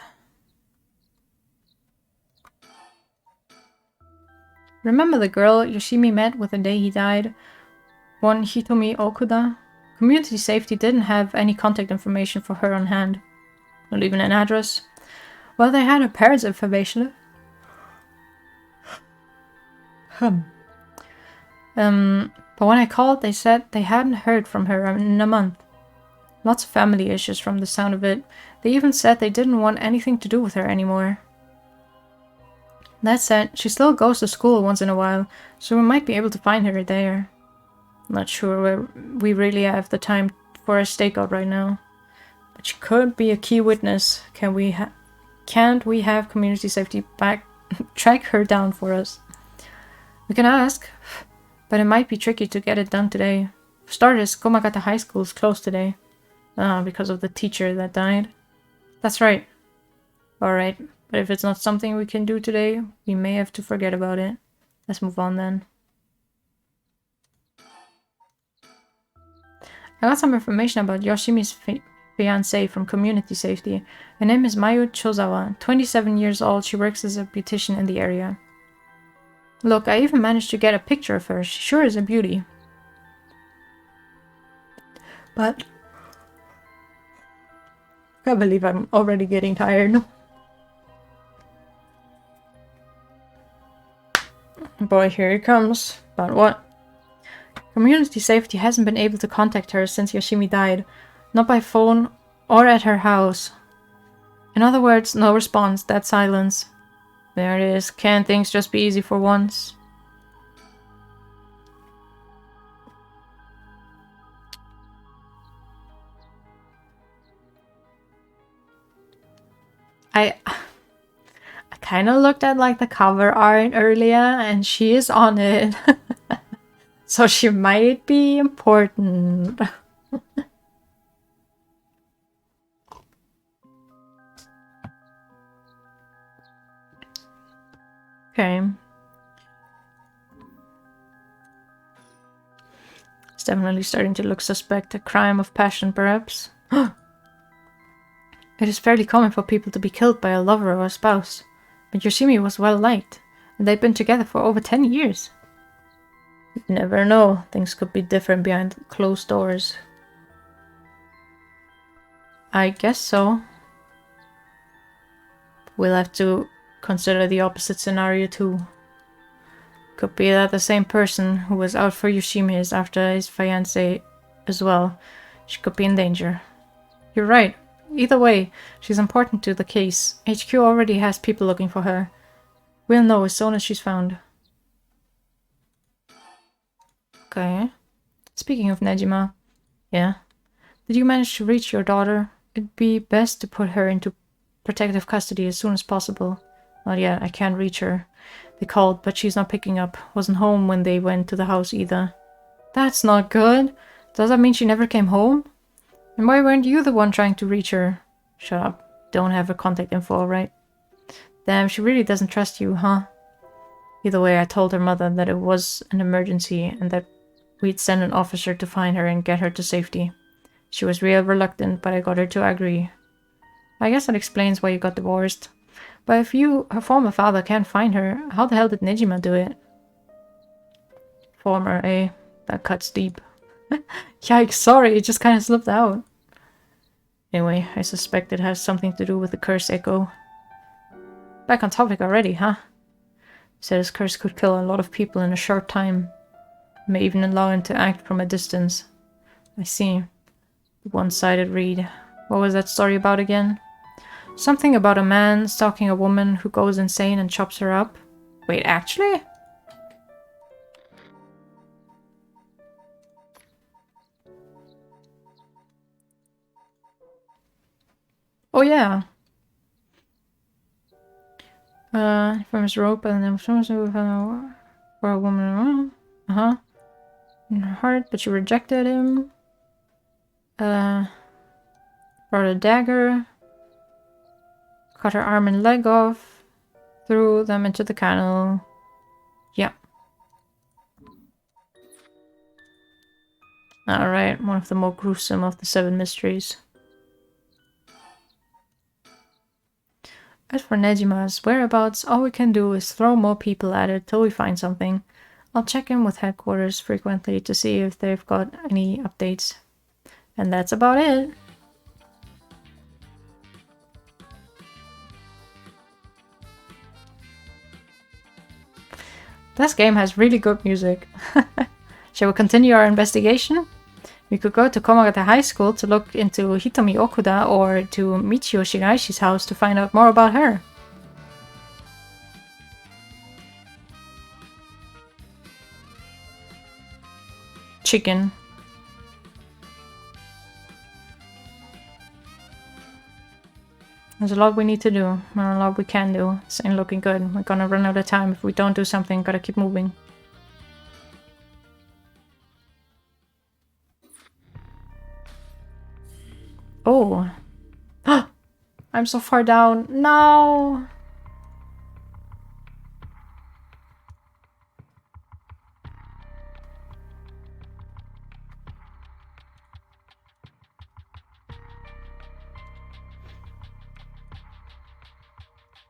Remember the girl Yoshimi met with the day he died? One Hitomi Okuda? Community safety didn't have any contact information for her on hand. Not even an address. Well, they had her parents' information. But when I called, they said they hadn't heard from her in a month. Lots of family issues from the sound of it. They even said they didn't want anything to do with her anymore. That said, she still goes to school once in a while, so we might be able to find her there. Not sure where we really have the time for a stakeout right now. But she could be a key witness. Can't we have community safety track her down for us? We can ask, but it might be tricky to get it done today. For starters, Komagata High School is closed today. Because of the teacher that died. That's right. Alright, but if it's not something we can do today, we may have to forget about it. Let's move on then. I got some information about Yoshimi's fiancée from community safety. Her name is Mayu Chozawa. 27 years old, she works as a beautician in the area. Look, I even managed to get a picture of her. She sure is a beauty. But I can't believe I'm already getting tired. Boy, here he comes. But what? Community safety hasn't been able to contact her since Yoshimi died. Not by phone or at her house. In other words, no response, dead silence. There it is. Can't things just be easy for once? I kind of looked at like the cover art earlier and she is on it. So she might be important. Okay. It's definitely starting to look suspect. A crime of passion, perhaps. It is fairly common for people to be killed by a lover or a spouse. But Yoshimi was well liked, and they'd been together for over 10 years. You never know. Things could be different behind closed doors. I guess so. We'll have to consider the opposite scenario too. Could be that the same person who was out for Yoshimi is after his fiancée as well. She could be in danger. You're right. Either way, she's important to the case. HQ already has people looking for her. We'll know as soon as she's found. Okay. Speaking of Nejima. Yeah. Did you manage to reach your daughter? It'd be best to put her into protective custody as soon as possible. Not yet, I can't reach her. They called, but she's not picking up. Wasn't home when they went to the house either. That's not good. Does that mean she never came home? And why weren't you the one trying to reach her? Shut up. Don't have her contact info, right? Damn, she really doesn't trust you, huh? Either way, I told her mother that it was an emergency and that we'd send an officer to find her and get her to safety. She was real reluctant, but I got her to agree. I guess that explains why you got divorced. But if you, her former father, can't find her, how the hell did Nejima do it? Former, eh? That cuts deep. Yikes, sorry, it just kind of slipped out. Anyway, I suspect it has something to do with the curse echo. Back on topic already, huh? Said his curse could kill a lot of people in a short time. May even allow him to act from a distance. I see. The one-sided read. What was that story about again? Something about a man stalking a woman who goes insane and chops her up. Wait, actually? Oh yeah. From his rope and then for a woman. In her heart, but she rejected him. Brought a dagger. Cut her arm and leg off. Threw them into the canal. Yeah. Alright, one of the more gruesome of the 7 mysteries. As for Nejima's whereabouts, all we can do is throw more people at it till we find something. I'll check in with headquarters frequently to see if they've got any updates. And that's about it. This game has really good music. Shall we continue our investigation? We could go to Komagata High School to look into Hitomi Okuda or to Michio Shiraishi's house to find out more about her. Chicken. There's a lot we need to do, and a lot we can do. This ain't looking good. We're gonna run out of time if we don't do something. Gotta keep moving. Oh. I'm so far down. No!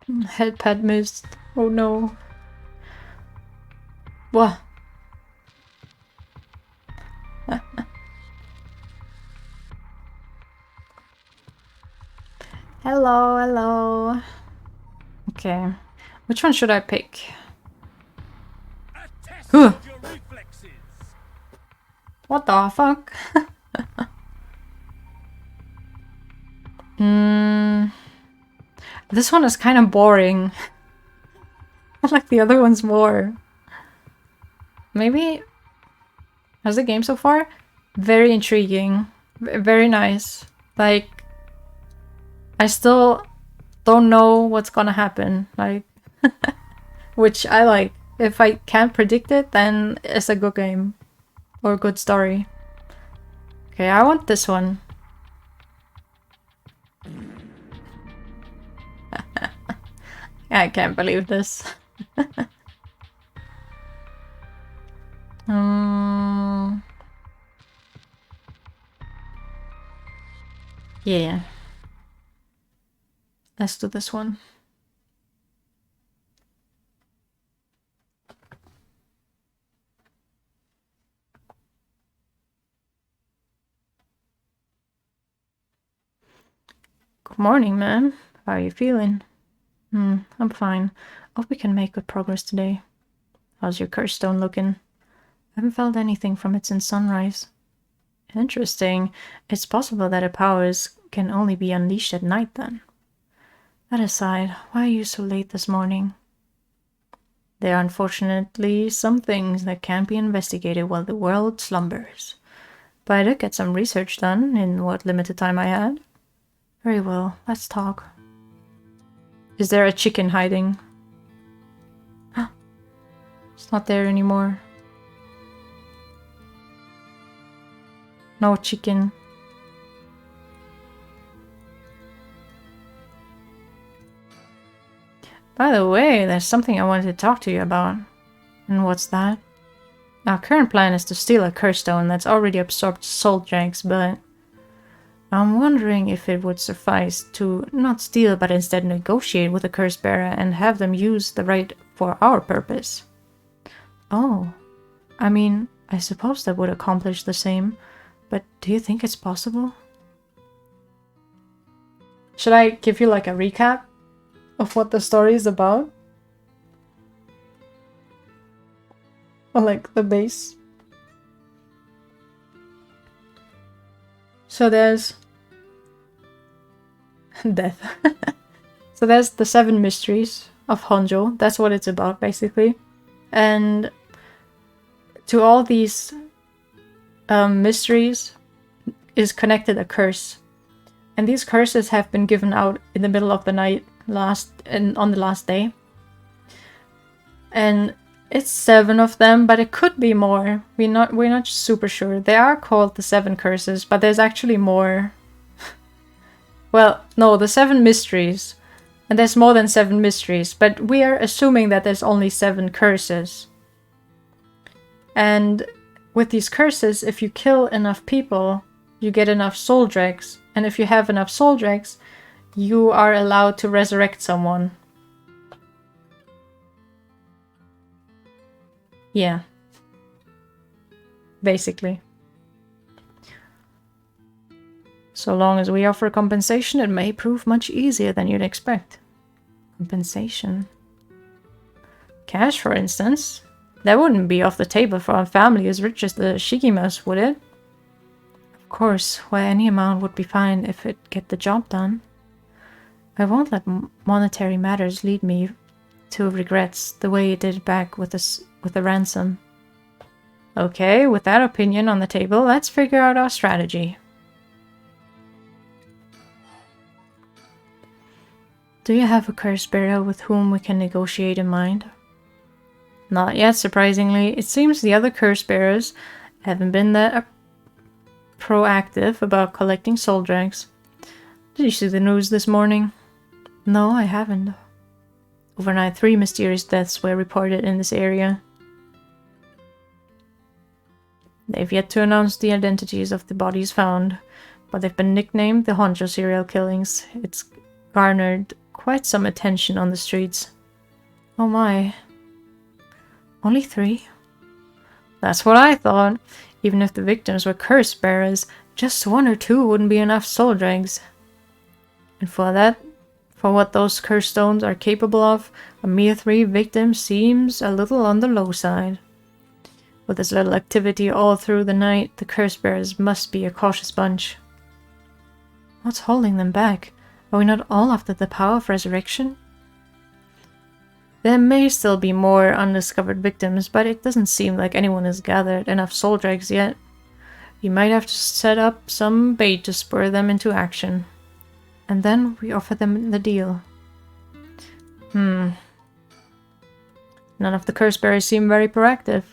Headpad missed. Oh no. What? Hello, hello. Okay. Which one should I pick? What the fuck? This one is kind of boring. I like the other ones more. Maybe... How's the game so far? Very intriguing. Very nice. Like... I still don't know what's gonna happen. Like... Which I like. If I can't predict it, then it's a good game. Or a good story. Okay, I want this one. I can't believe this. Yeah. Let's do this one. Good morning, man. How are you feeling? I'm fine. Hope we can make good progress today. How's your curse stone looking? I haven't felt anything from it since sunrise. Interesting. It's possible that the powers can only be unleashed at night then. That aside, why are you so late this morning? There are unfortunately some things that can't be investigated while the world slumbers. But I did get some research done in what limited time I had. Very well, let's talk. Is there a chicken hiding? It's not there anymore. No chicken. By the way, there's something I wanted to talk to you about. And what's that? Our current plan is to steal a curse stone that's already absorbed soul dregs, but I'm wondering if it would suffice to not steal but instead negotiate with the curse bearer and have them use the right for our purpose. Oh, I mean, I suppose that would accomplish the same, but do you think it's possible? Should I give you like a recap of what the story is about? Or like the base? So there's death. So there's the 7 mysteries of Honjo. That's what it's about, basically. And to all these mysteries is connected a curse. And these curses have been given out in the middle of the night on the last day. And it's 7 of them, but it could be more. We're not super sure. They are called the 7 curses, but there's actually more. Well, no, the 7 mysteries. And there's more than 7 mysteries, but we are assuming that there's only 7 curses. And with these curses, if you kill enough people, you get enough soul dregs. And if you have enough soul dregs, you are allowed to resurrect someone. Yeah. Basically. So long as we offer compensation, it may prove much easier than you'd expect. Compensation? Cash, for instance? That wouldn't be off the table for a family as rich as the Shigimas, would it? Of course, where any amount would be fine if it get the job done. I won't let monetary matters lead me to regrets the way it did back with the ransom. Okay, with that opinion on the table, let's figure out our strategy. Do you have a curse bearer with whom we can negotiate in mind? Not yet, surprisingly. It seems the other curse bearers haven't been that proactive about collecting soul dregs. Did you see the news this morning? No, I haven't. Overnight, 3 mysterious deaths were reported in this area. They've yet to announce the identities of the bodies found, but they've been nicknamed the Honjo serial killings. It's garnered quite some attention on the streets. Oh my. Only 3? That's what I thought. Even if the victims were curse bearers, just 1 or 2 wouldn't be enough soul dregs. And for what those curse stones are capable of, a mere 3 victims seems a little on the low side. With this little activity all through the night, the curse bearers must be a cautious bunch. What's holding them back? Are we not all after the power of resurrection? There may still be more undiscovered victims, but it doesn't seem like anyone has gathered enough soul dregs yet. You might have to set up some bait to spur them into action. And then we offer them the deal. None of the curse bearers seem very proactive.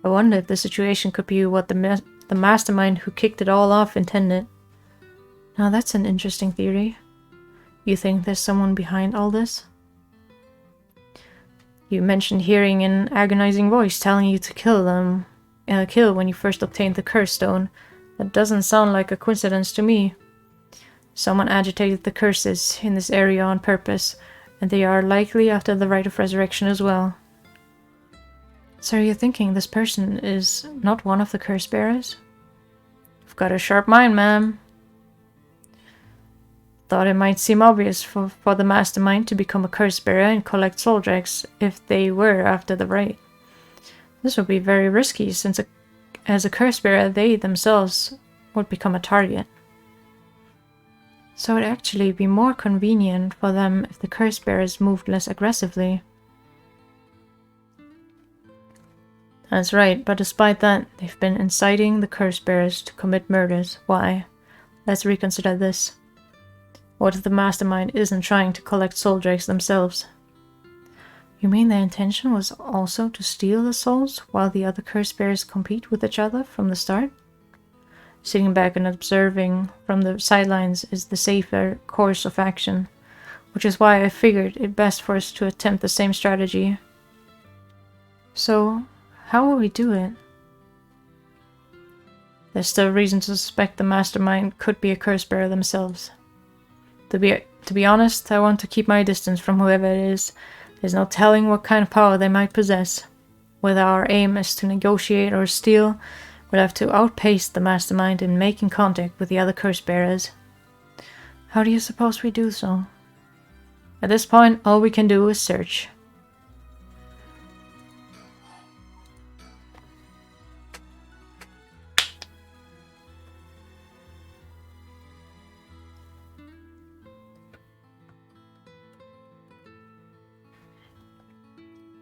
I wonder if the situation could be what the mastermind who kicked it all off intended. Now that's an interesting theory. You think there's someone behind all this? You mentioned hearing an agonizing voice telling you to kill when you first obtained the curse stone. That doesn't sound like a coincidence to me. Someone agitated the curses in this area on purpose, and they are likely after the rite of resurrection as well. So you're thinking this person is not one of the curse bearers? You've got a sharp mind, ma'am. Thought it might seem obvious for the mastermind to become a curse bearer and collect soul dregs if they were after the rite. This would be very risky, since as a curse bearer they themselves would become a target. So it'd actually be more convenient for them if the curse bearers moved less aggressively. That's right, but despite that, they've been inciting the curse bearers to commit murders. Why? Let's reconsider this. What if the mastermind isn't trying to collect soul dregs themselves? You mean their intention was also to steal the souls while the other curse bearers compete with each other from the start? Sitting back and observing from the sidelines is the safer course of action, which is why I figured it best for us to attempt the same strategy. So, how will we do it? There's still reason to suspect the mastermind could be a curse bearer themselves. To be honest, I want to keep my distance from whoever it is. There's no telling what kind of power they might possess. Whether our aim is to negotiate or steal, we'll have to outpace the mastermind in making contact with the other curse bearers. How do you suppose we do so? At this point, all we can do is search.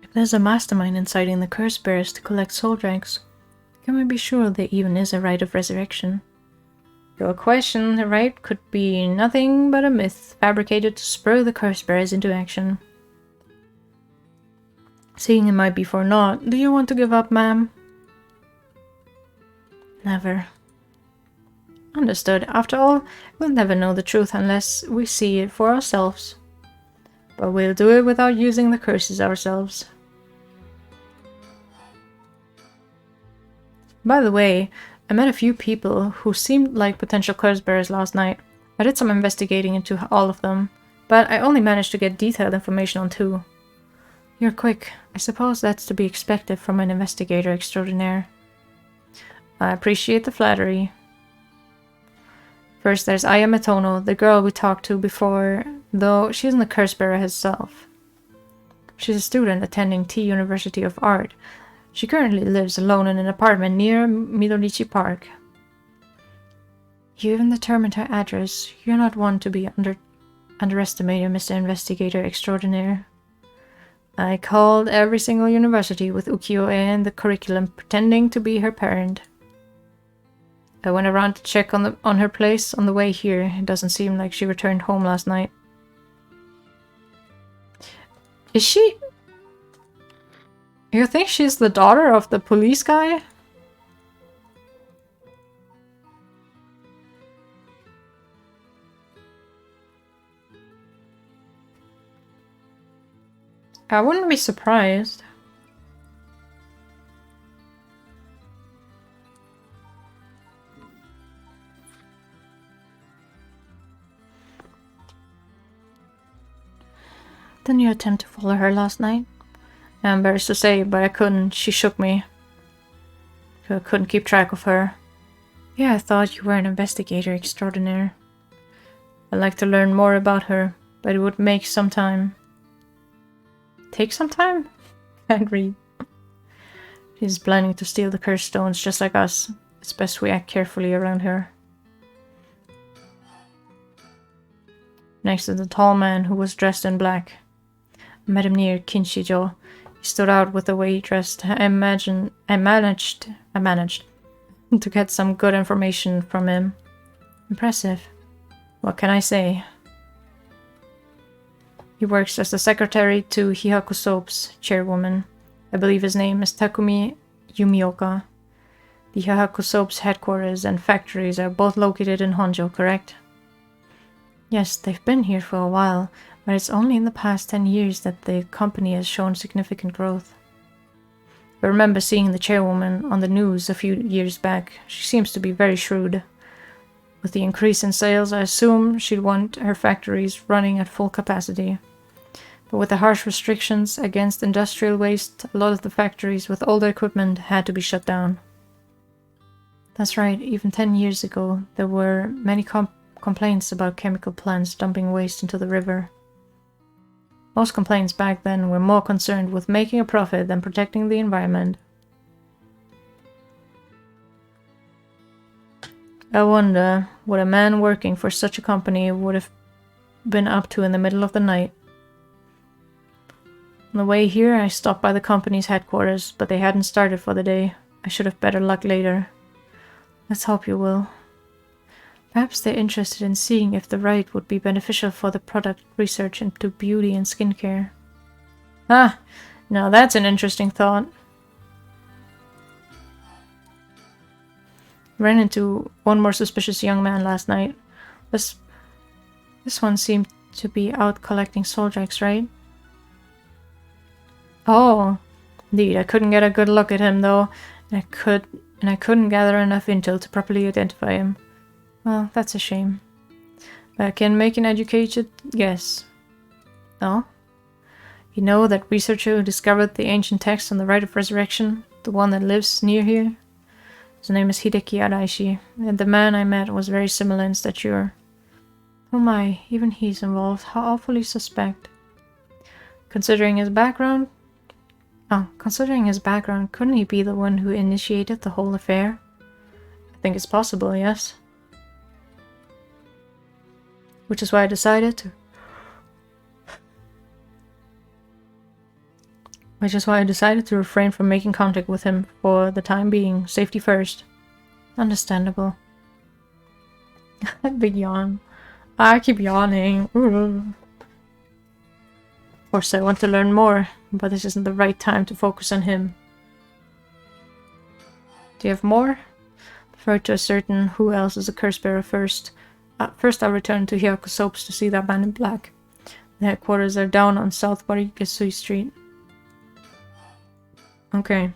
If there's a mastermind inciting the curse bearers to collect soul dregs, can we be sure there even is a rite of resurrection? Your question, the rite could be nothing but a myth fabricated to spur the curse bearers into action. Seeing it might be for naught, do you want to give up, ma'am? Never. Understood. After all, we'll never know the truth unless we see it for ourselves. But we'll do it without using the curses ourselves. By the way, I met a few people who seemed like potential curse bearers last night. I did some investigating into all of them, but I only managed to get detailed information on 2. You're quick. I suppose that's to be expected from an investigator extraordinaire. I appreciate the flattery. First, there's Aya Metono, the girl we talked to before, though she isn't a curse bearer herself. She's a student attending T University of Art. She currently lives alone in an apartment near Midorichi Park. You even determined her address. You're not one to be underestimated, Mr. Investigator Extraordinaire. I called every single university with ukiyo-e in the curriculum, pretending to be her parent. I went around to check on her place on the way here. It doesn't seem like she returned home last night. Is she... You think she's the daughter of the police guy? I wouldn't be surprised. Didn't you attempt to follow her last night? I'm embarrassed to say, but I couldn't. She shook me. I couldn't keep track of her. Yeah, I thought you were an investigator extraordinaire. I'd like to learn more about her, but it would make some time. Take some time? Can't read. She's planning to steal the cursed stones just like us. It's best we act carefully around her. Next is the tall man who was dressed in black. I met him near Kinshijo. He stood out with the way he dressed. I managed to get some good information from him. Impressive. What can I say? He works as the secretary to Hihaku Soap's chairwoman. I believe his name is Takumi Yumioka. The Hihaku Soap's headquarters and factories are both located in Honjo, correct? Yes, they've been here for a while, but it's only in the past 10 years that the company has shown significant growth. I remember seeing the chairwoman on the news a few years back. She seems to be very shrewd. With the increase in sales, I assume she'd want her factories running at full capacity. But with the harsh restrictions against industrial waste, a lot of the factories with older equipment had to be shut down. That's right, even 10 years ago, there were many complaints about chemical plants dumping waste into the river. Most complaints back then were more concerned with making a profit than protecting the environment. I wonder what a man working for such a company would have been up to in the middle of the night. On the way here, I stopped by the company's headquarters, but they hadn't started for the day. I should have better luck later. Let's hope you will. Perhaps they're interested in seeing if the rite would be beneficial for the product research into beauty and skincare. Ah, now that's an interesting thought. Ran into one more suspicious young man last night. This one seemed to be out collecting soul jacks, right? Oh, indeed. I couldn't get a good look at him though, and I couldn't gather enough intel to properly identify him. Well, that's a shame. But I can make an educated guess. Oh? You know that researcher who discovered the ancient text on the rite of resurrection? The one that lives near here? His name is Hideki Araishi, and the man I met was very similar in stature. Oh my, even he's involved. How awfully suspect. Considering his background, couldn't he be the one who initiated the whole affair? I think it's possible, yes. Which is why I decided to refrain from making contact with him for the time being. Safety first. Understandable. Big yawn. I keep yawning. Of course, I want to learn more, but this isn't the right time to focus on him. Do you have more? Prefer to ascertain who else is a curse bearer first. First, I'll return to Hihaku Soaps to see that man in black. The headquarters are down on South Warigesui Street. Okay.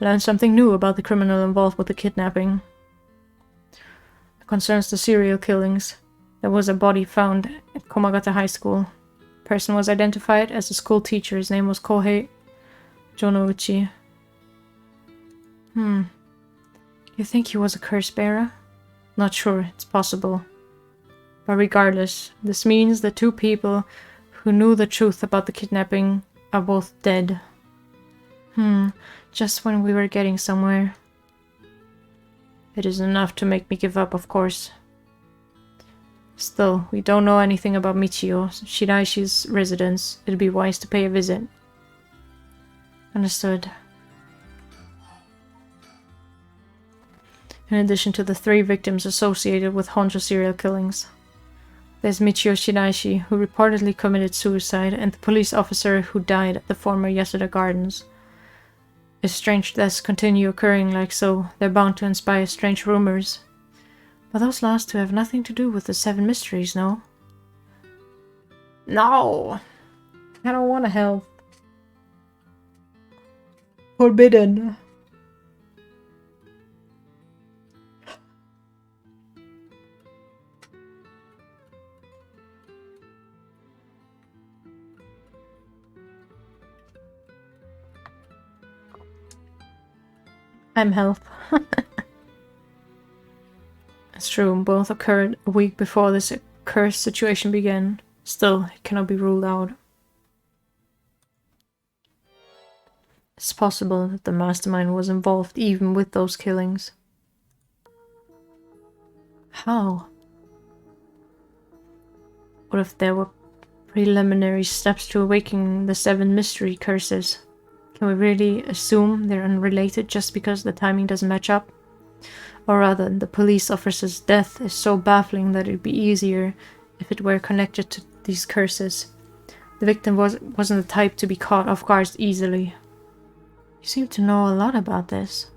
Learned something new about the criminal involved with the kidnapping. It concerns the serial killings. There was a body found at Komagata High School. The person was identified as a school teacher. His name was Kohei Jonouchi. You think he was a curse bearer? Not sure, it's possible. But regardless, this means the two people who knew the truth about the kidnapping are both dead. Just when we were getting somewhere. It is enough to make me give up, of course. Still, we don't know anything about Michio, Shiraishi's residence. It'd be wise to pay a visit. Understood. In addition to the 3 victims associated with Honjo serial killings, there's Michio Shiraishi, who reportedly committed suicide, and the police officer who died at the former Yasuda Gardens. If strange deaths continue occurring like so, they're bound to inspire strange rumors. But those last 2 have nothing to do with the 7 mysteries, no? No! I don't want to help. Forbidden. I'm health. It's true, both occurred a week before this curse situation began. Still, it cannot be ruled out. It's possible that the mastermind was involved even with those killings. How? What if there were preliminary steps to awakening the 7 mystery curses? Can we really assume they're unrelated just because the timing doesn't match up? Or rather, the police officer's death is so baffling that it'd be easier if it were connected to these curses. The victim wasn't the type to be caught off guard easily. You seem to know a lot about this.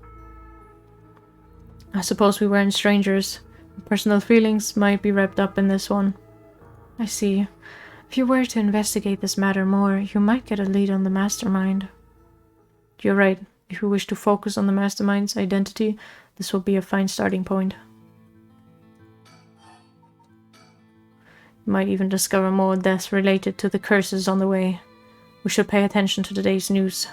I suppose we weren't strangers. Personal feelings might be wrapped up in this one. I see. If you were to investigate this matter more, you might get a lead on the mastermind. You're right. If you wish to focus on the mastermind's identity, this will be a fine starting point. You might even discover more deaths related to the curses on the way. We should pay attention to today's news.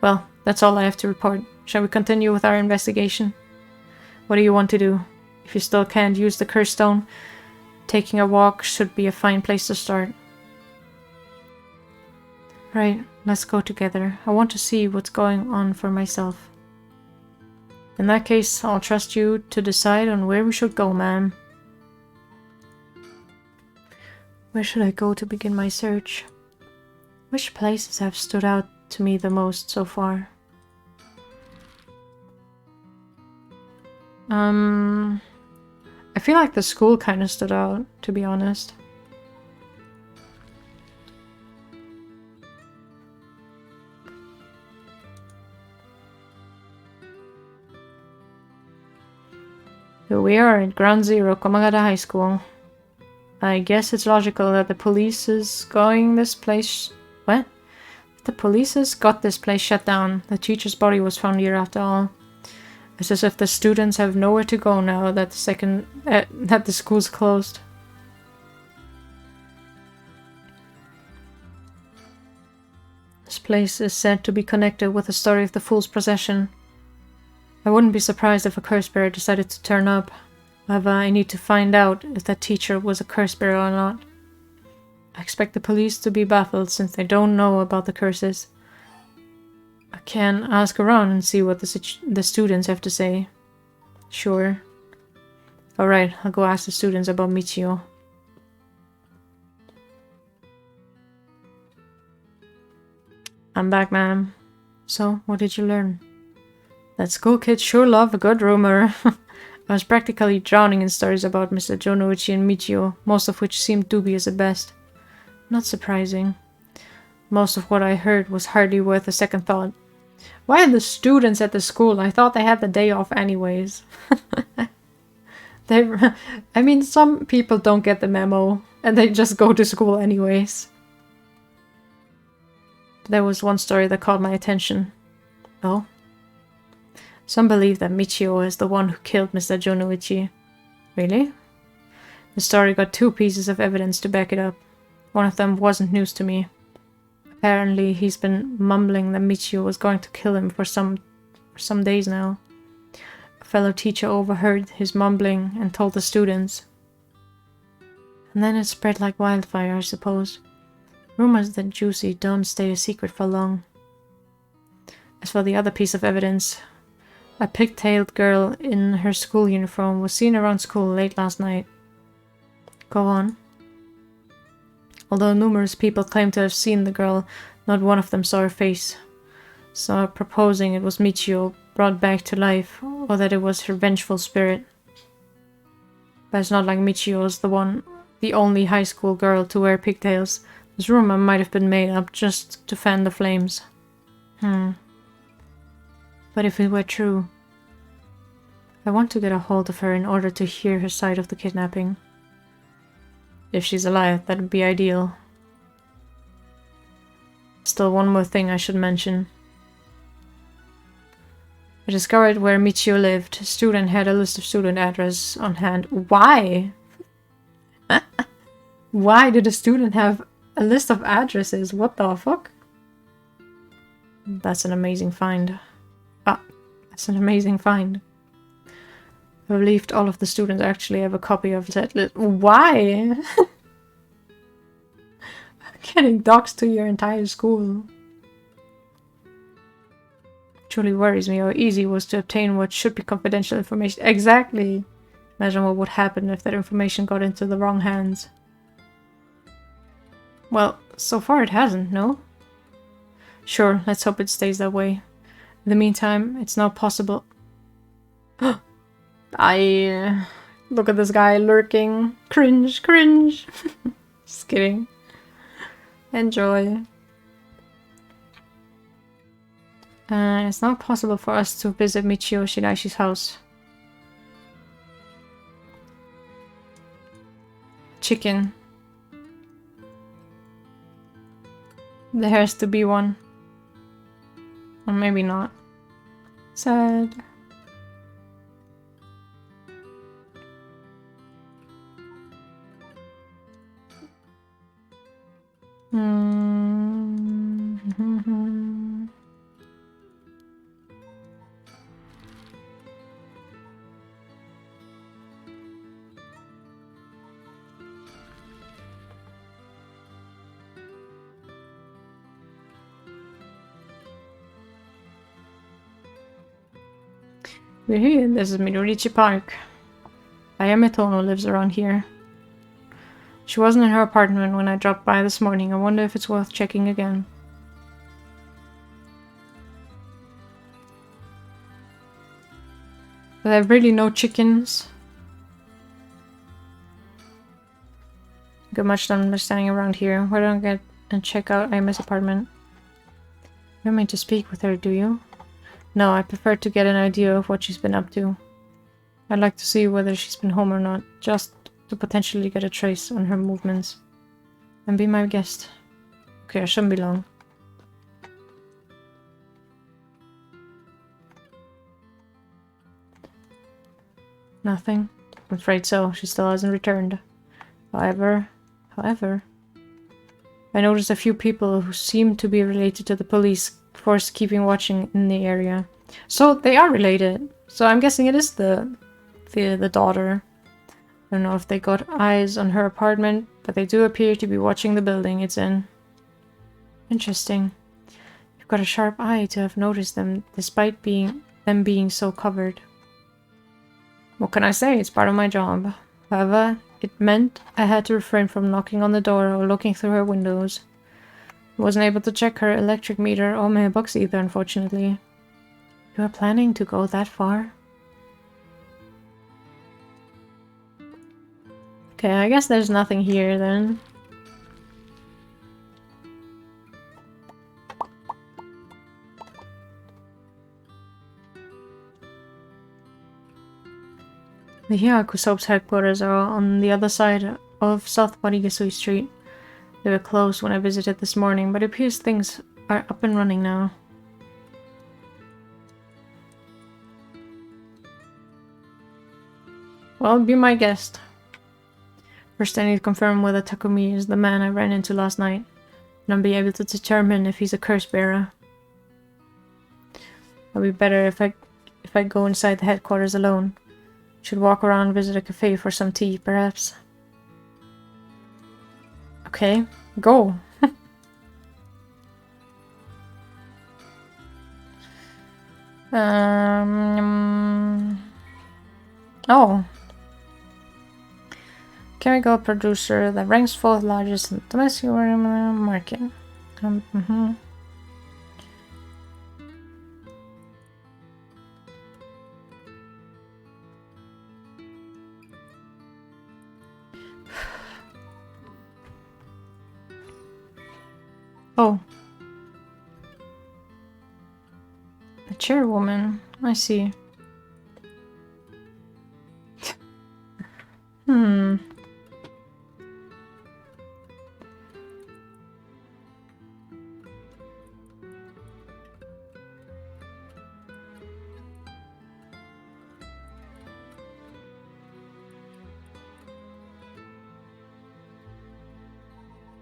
Well, that's all I have to report. Shall we continue with our investigation? What do you want to do? If you still can't use the curse stone, taking a walk should be a fine place to start. Right, let's go together. I want to see what's going on for myself. In that case, I'll trust you to decide on where we should go, ma'am. Where should I go to begin my search? Which places have stood out to me the most so far? I feel like the school kind of stood out, to be honest. Here we are at Ground Zero, Komagata High School. I guess it's logical that the police is going this place... What? The police has got this place shut down. The teacher's body was found here after all. It's as if the students have nowhere to go now that the school's closed. This place is said to be connected with the story of the Fool's Procession. I wouldn't be surprised if a curse bearer decided to turn up. However, I need to find out if that teacher was a curse bearer or not. I expect the police to be baffled since they don't know about the curses. I can ask around and see what the students have to say. Sure. Alright, I'll go ask the students about Michio. I'm back, ma'am. So, what did you learn? That school kids sure love a good rumor. I was practically drowning in stories about Mr. Jonouchi and Michio, most of which seemed dubious at best. Not surprising. Most of what I heard was hardly worth a second thought. Why are the students at the school? I thought they had the day off anyways. I mean, some people don't get the memo, and they just go to school anyways. There was one story that caught my attention. Oh? Some believe that Michio is the one who killed Mr. Jonouchi. Really? The story got 2 pieces of evidence to back it up. One of them wasn't news to me. Apparently, he's been mumbling that Michio was going to kill him for some days now. A fellow teacher overheard his mumbling and told the students. And then it spread like wildfire, I suppose. Rumors that juicy don't stay a secret for long. As for the other piece of evidence, a pigtailed girl in her school uniform was seen around school late last night. Go on. Although numerous people claim to have seen the girl, not one of them saw her face. Some are proposing it was Michio brought back to life, or that it was her vengeful spirit. But it's not like Michio is the only high school girl to wear pigtails. This rumor might have been made up just to fan the flames. But if it were true, I want to get a hold of her in order to hear her side of the kidnapping. If she's alive, that would be ideal. Still, one more thing I should mention. I discovered where Michio lived. A student had a list of student addresses on hand. Why? Why did a student have a list of addresses? What the fuck? That's an amazing find. That's an amazing find. I believed all of the students actually have a copy of that list. Why? Getting doxed to your entire school truly worries me. How easy it was to obtain what should be confidential information. Exactly. Imagine what would happen if that information got into the wrong hands. Well, so far it hasn't, no? Sure, let's hope it stays that way. In the meantime, it's now possible... Look at this guy lurking. Cringe, cringe. Just kidding. Enjoy. It's now possible for us to visit Michio Shiraishi's house. Chicken. There has to be one. Or maybe not. Sad. We're here. This is Midorichi Park. Ayame Tono lives around here. She wasn't in her apartment when I dropped by this morning. I wonder if it's worth checking again. But I have really no chickens. Got much done understanding around here. Why don't I get and check out Ayame's apartment? You don't mean to speak with her, do you? No, I prefer to get an idea of what she's been up to. I'd like to see whether she's been home or not, just to potentially get a trace on her movements. And be my guest. Okay, I shouldn't be long. Nothing? I'm afraid so. She still hasn't returned. However, I noticed a few people who seem to be related to the police force keeping watching in the area. So they are related. So I'm guessing it is the daughter. I don't know if they got eyes on her apartment, but they do appear to be watching the building it's in. Interesting. You've got a sharp eye to have noticed them, despite them being so covered. What can I say? It's part of my job. However, it meant I had to refrain from knocking on the door or looking through her windows. I wasn't able to check her electric meter or mailbox either, unfortunately. You are planning to go that far? Okay, I guess there's nothing here then. The Hyaku Soap's headquarters are on the other side of South Warigasui Street. They were closed when I visited this morning, but it appears things are up and running now. Well, be my guest. First I need to confirm whether Takumi is the man I ran into last night, and I'll be able to determine if he's a curse bearer. It'll be better if I go inside the headquarters alone. Should walk around and visit a cafe for some tea, perhaps. Okay, go. Oh. Chemical producer that ranks 4th largest in the domestic market. Oh. A chairwoman. I see.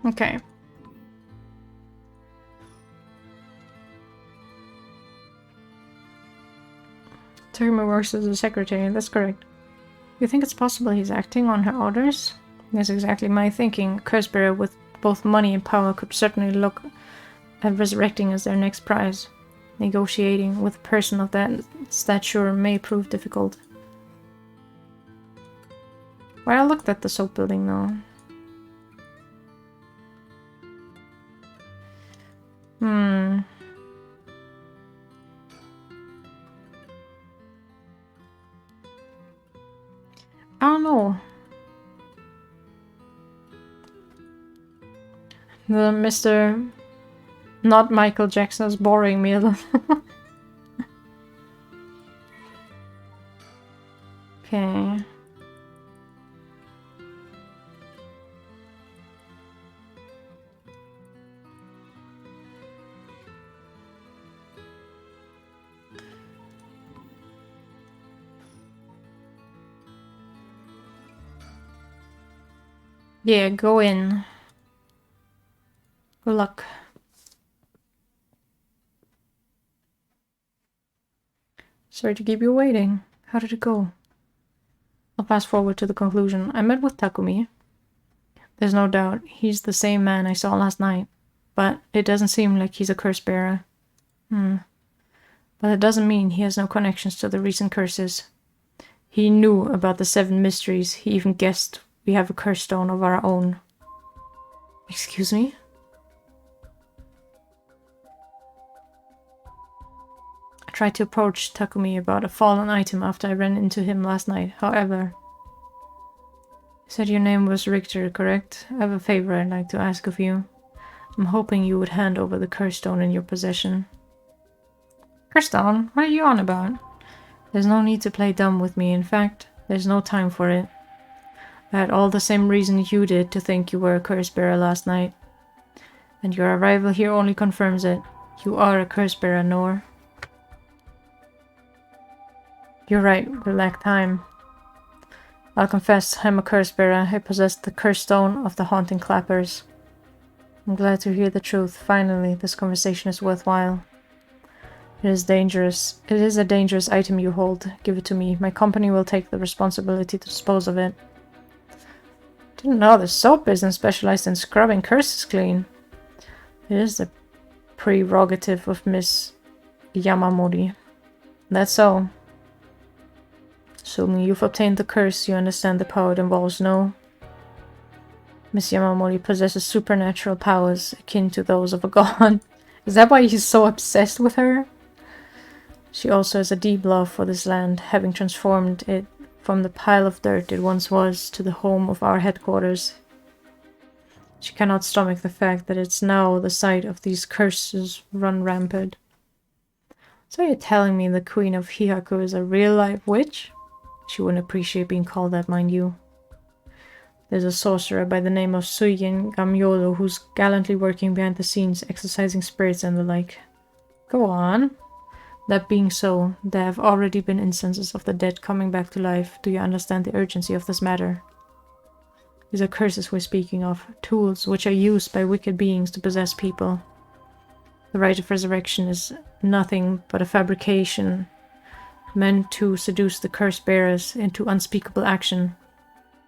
Okay. Takuma works as a secretary, that's correct. You think it's possible he's acting on her orders? That's exactly my thinking. A curse bearer with both money and power could certainly look at resurrecting as their next prize. Negotiating with a person of that stature may prove difficult. Well, I looked at the soap building though. I don't know. The Mr. Not Michael Jackson's boring me a little. Okay. Yeah, go in. Good luck. Sorry to keep you waiting. How did it go? I'll fast forward to the conclusion. I met with Takumi. There's no doubt he's the same man I saw last night, but it doesn't seem like he's a curse bearer. But it doesn't mean he has no connections to the recent curses. He knew about the 7 mysteries. He even guessed we have a curse stone of our own. Excuse me? I tried to approach Takumi about a fallen item after I ran into him last night. However, you said your name was Richter, correct? I have a favor I'd like to ask of you. I'm hoping you would hand over the curse stone in your possession. Curse stone? What are you on about? There's no need to play dumb with me. In fact, there's no time for it. I had all the same reason you did to think you were a curse bearer last night. And your arrival here only confirms it. You are a curse bearer, Noor. You're right, we lack time. I'll confess, I'm a curse bearer. I possess the curse stone of the haunting clappers. I'm glad to hear the truth. Finally, this conversation is worthwhile. It is dangerous. It is a dangerous item you hold. Give it to me. My company will take the responsibility to dispose of it. Didn't know the soap business specialized in scrubbing curses clean. It is the prerogative of Miss Yamamori. That's so. Assuming you've obtained the curse, you understand the power it involves, no? Miss Yamamori possesses supernatural powers akin to those of a god. Is that why he's so obsessed with her? She also has a deep love for this land, having transformed it from the pile of dirt it once was to the home of our headquarters. She cannot stomach the fact that it's now the site of these curses run rampant. So you're telling me the Queen of Hihaku is a real-life witch? She wouldn't appreciate being called that, mind you. There's a sorcerer by the name of Suigen Gamyolo who's gallantly working behind the scenes, exorcising spirits and the like. Go on. That being so, there have already been instances of the dead coming back to life. Do you understand the urgency of this matter? These are curses we're speaking of, tools which are used by wicked beings to possess people. The rite of resurrection is nothing but a fabrication meant to seduce the curse bearers into unspeakable action.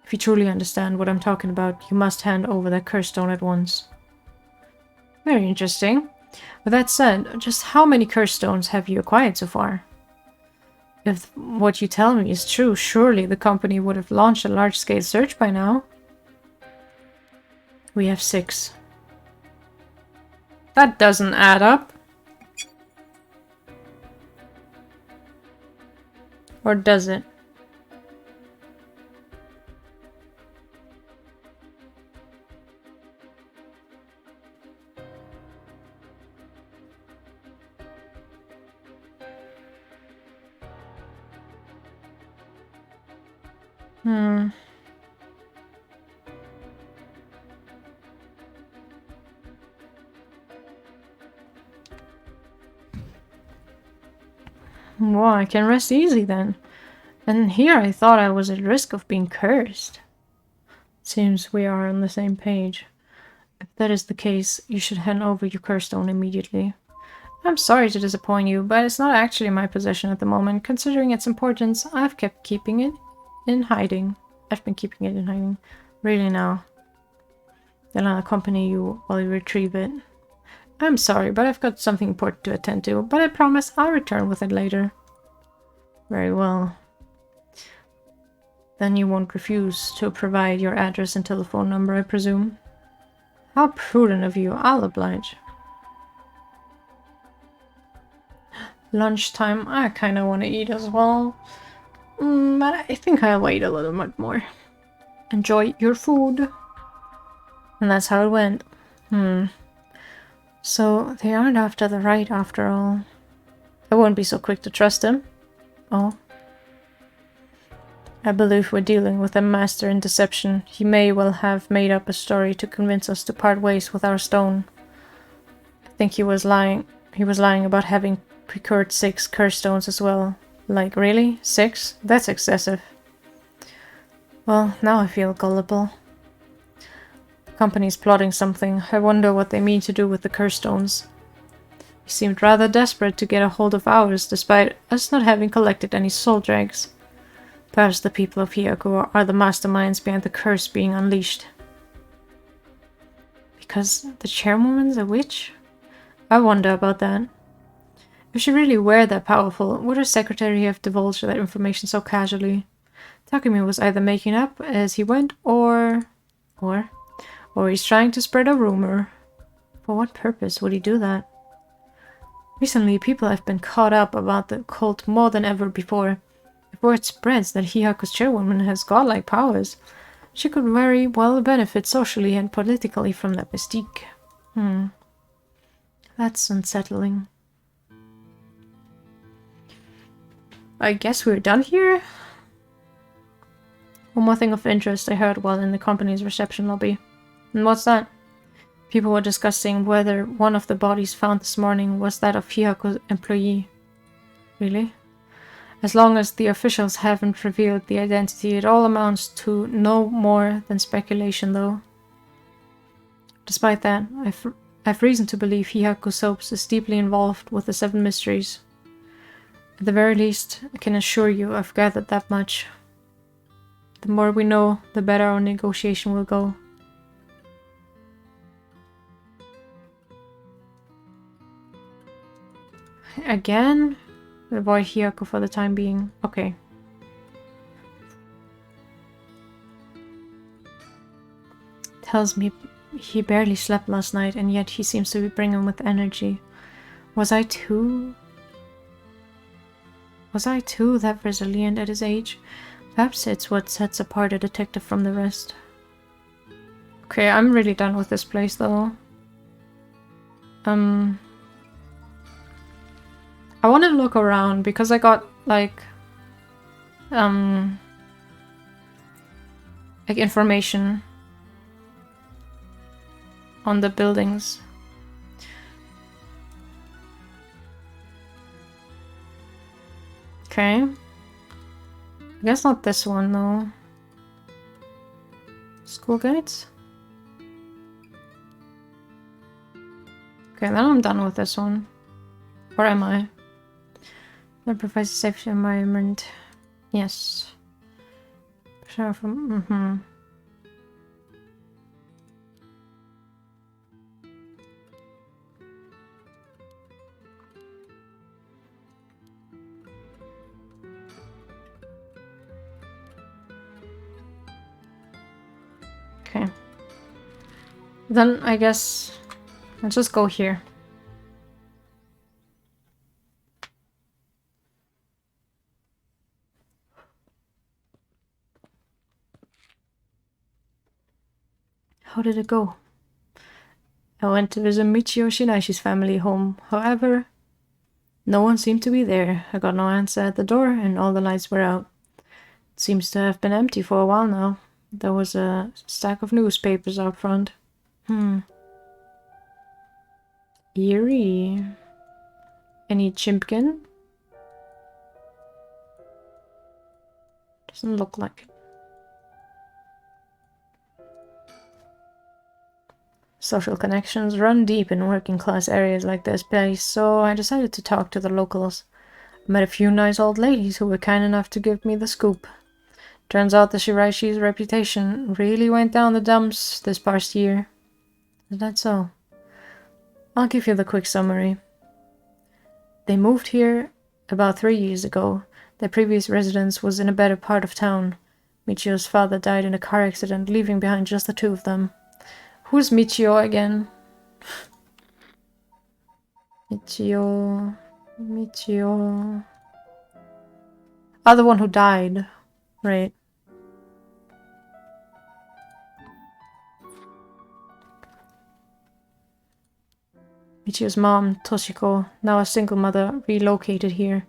If you truly understand what I'm talking about, you must hand over that curse stone at once. Very interesting. With that said, just how many curse stones have you acquired so far? If what you tell me is true, surely the company would have launched a large-scale search by now. We have 6. That doesn't add up. Or does it? Well, I can rest easy then. And here I thought I was at risk of being cursed. Seems we are on the same page. If that is the case, you should hand over your curse stone immediately. I'm sorry to disappoint you, but it's not actually in my possession at the moment. Considering its importance, I've kept keeping it. in hiding. I've been keeping it in hiding. Really now. Then I'll accompany you while you retrieve it. I'm sorry, but I've got something important to attend to, but I promise I'll return with it later. Very well. Then you won't refuse to provide your address and telephone number, I presume? How prudent of you. I'll oblige. Lunchtime. I kind of want to eat as well. But I think I'll wait a little bit more. Enjoy your food. And that's how it went. So they aren't after the right after all. I won't be so quick to trust them. Oh. I believe we're dealing with a master in deception. He may well have made up a story to convince us to part ways with our stone. I think he was lying. He was lying about having procured 6 curse stones as well. Like, really? 6? That's excessive. Well, now I feel gullible. The company's plotting something. I wonder what they mean to do with the curse stones. He seemed rather desperate to get a hold of ours, despite us not having collected any soul dregs. Perhaps the people of Hyaku are the masterminds behind the curse being unleashed. Because the chairwoman's a witch? I wonder about that. If she really were that powerful, would her secretary have divulged that information so casually? Takumi was either making up as he went, or he's trying to spread a rumor. For what purpose would he do that? Recently, people have been caught up about the cult more than ever before. If word spreads that Hyaku's chairwoman has godlike powers, she could very well benefit socially and politically from that mystique. That's unsettling. I guess we're done here? One more thing of interest I heard while in the company's reception lobby. And what's that? People were discussing whether one of the bodies found this morning was that of Hyaku's employee. Really? As long as the officials haven't revealed the identity, it all amounts to no more than speculation, though. Despite that, I've reason to believe Hyaku Soaps is deeply involved with the 7 mysteries. At the very least, I can assure you I've gathered that much. The more we know, the better our negotiation will go. Again? Avoid Hyaku for the time being. Okay. Tells me he barely slept last night, and yet he seems to be bringing with energy. Was I too that resilient at his age? Perhaps it's what sets apart a detective from the rest. Okay, I'm really done with this place, though. I want to look around because I got like information on the buildings. Okay. I guess not this one though. School guides? Okay, then I'm done with this one. Or am I? That provides a safe environment. Yes. Sure from Okay. Then I guess I'll just go here. How did it go? I went to visit Michio Shinaishi's family home. However, no one seemed to be there. I got no answer at the door and all the lights were out. It seems to have been empty for a while now. There was a stack of newspapers out front. Eerie. Any chimpkin? Doesn't look like it. Social connections run deep in working class areas like this place, so I decided to talk to the locals. I met a few nice old ladies who were kind enough to give me the scoop. Turns out the Shiraishi's reputation really went down the dumps this past year. Is that so? I'll give you the quick summary. They moved here about 3 years ago. Their previous residence was in a better part of town. Michio's father died in a car accident, leaving behind just the two of them. Who's Michio again? Michio... Ah, the one who died. Right. Michio's mom, Toshiko, now a single mother, relocated here.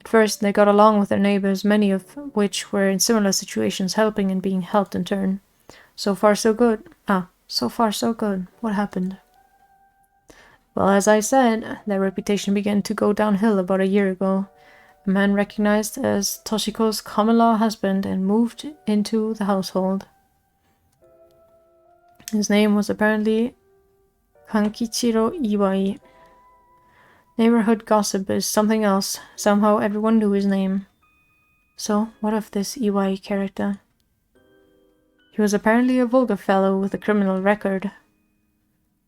At first, they got along with their neighbors, many of which were in similar situations, helping and being helped in turn. So far, so good. So far, so good. What happened? Well, as I said, their reputation began to go downhill about a year ago. A man recognized as Toshiko's common-law husband and moved into the household. His name was apparently Kankichiro Iwai. Neighborhood gossip is something else. Somehow everyone knew his name. So, what of this Iwai character? He was apparently a vulgar fellow with a criminal record.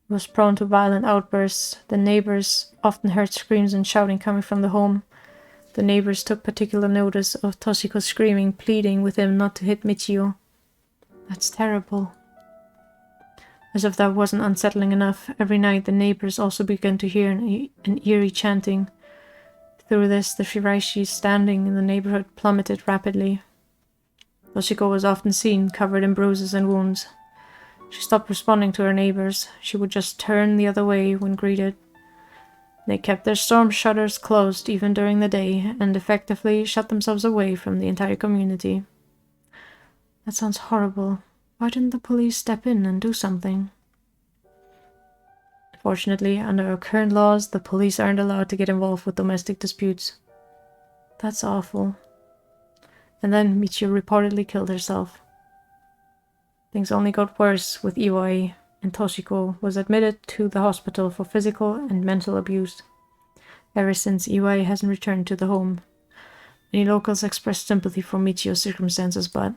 He was prone to violent outbursts. The neighbors often heard screams and shouting coming from the home. The neighbors took particular notice of Toshiko screaming, pleading with him not to hit Michio. That's terrible. As if that wasn't unsettling enough, every night the neighbors also began to hear an eerie chanting. Through this, the Shiraishi's standing in the neighborhood plummeted rapidly. Toshiko was often seen covered in bruises and wounds. She stopped responding to her neighbors. She would just turn the other way when greeted. They kept their storm shutters closed even during the day and effectively shut themselves away from the entire community. That sounds horrible. Why didn't the police step in and do something? Fortunately, under our current laws, the police aren't allowed to get involved with domestic disputes. That's awful. And then Michio reportedly killed herself. Things only got worse with Iwai, and Toshiko was admitted to the hospital for physical and mental abuse. Ever since, Iwai hasn't returned to the home. Many locals expressed sympathy for Michio's circumstances, but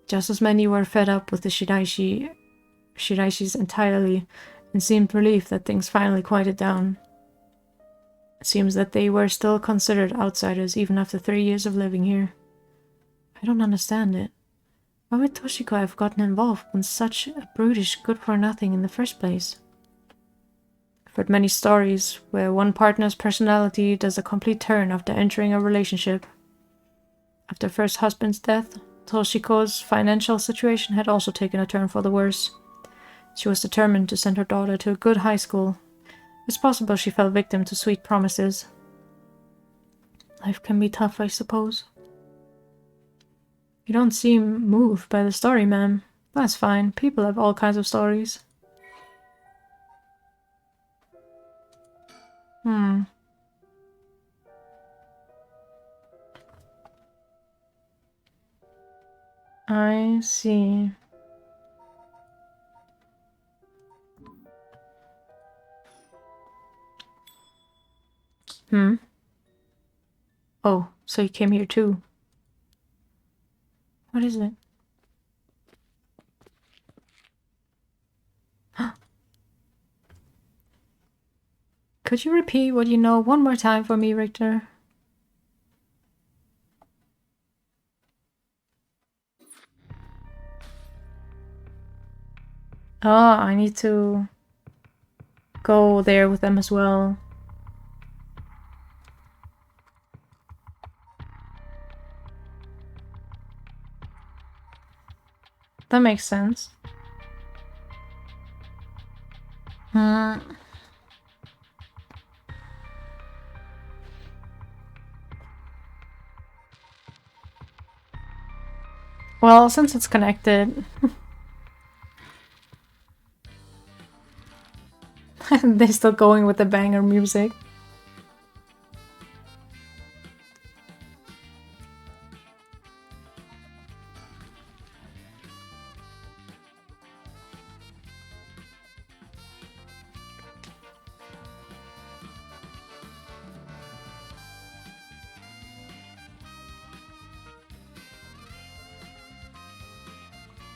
just as many were fed up with the Shiraishis entirely and seemed relieved that things finally quieted down. It seems that they were still considered outsiders even after 3 years of living here. I don't understand it. Why would Toshiko have gotten involved in such a brutish good-for-nothing in the first place? I've heard many stories where one partner's personality does a complete turn after entering a relationship. After first husband's death, Toshiko's financial situation had also taken a turn for the worse. She was determined to send her daughter to a good high school. It's possible she fell victim to sweet promises. Life can be tough, I suppose. You don't seem moved by the story, ma'am. That's fine. People have all kinds of stories. I see. Oh, so you came here too. What is it? Could you repeat what you know one more time for me, Richter? Ah, I need to go there with them as well. That makes sense. Well, since it's connected... They're still going with the banger music.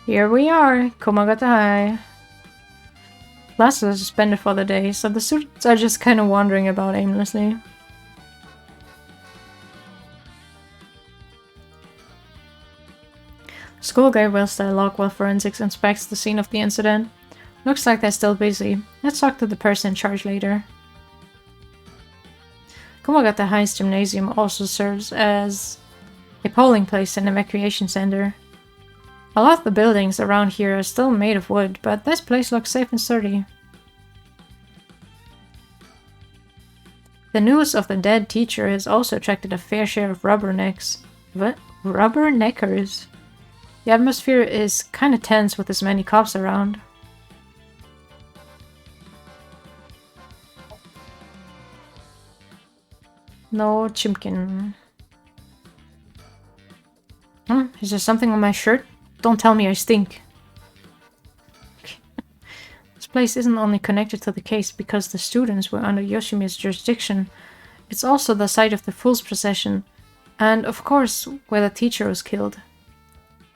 Here we are, Komagata High. Classes are suspended for the day, so the students are just kind of wandering about aimlessly. School guy whirls their log while forensics inspects the scene of the incident. Looks like they're still busy. Let's talk to the person in charge later. Komagata High's gymnasium also serves as a polling place and evacuation center. A lot of the buildings around here are still made of wood, but this place looks safe and sturdy. The news of the dead teacher has also attracted a fair share of rubbernecks. What? Rubberneckers? The atmosphere is kinda tense with as many cops around. No chimkin. Is there something on my shirt? Don't tell me I stink. This place isn't only connected to the case because the students were under Yoshimi's jurisdiction. It's also the site of the Fool's Procession, and of course where the teacher was killed.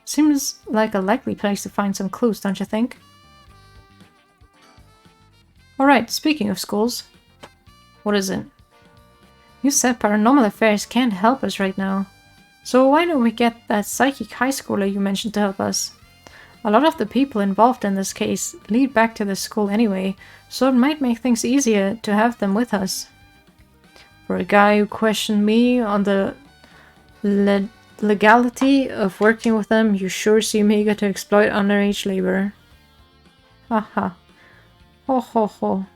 Seems like a likely place to find some clues, don't you think? Alright, speaking of schools. What is it? You said Paranormal Affairs can't help us right now. So why don't we get that psychic high schooler you mentioned to help us? A lot of the people involved in this case lead back to the school anyway, so it might make things easier to have them with us. For a guy who questioned me on the legality of working with them, you sure seem eager to exploit underage labor. Haha. Ho ho ho.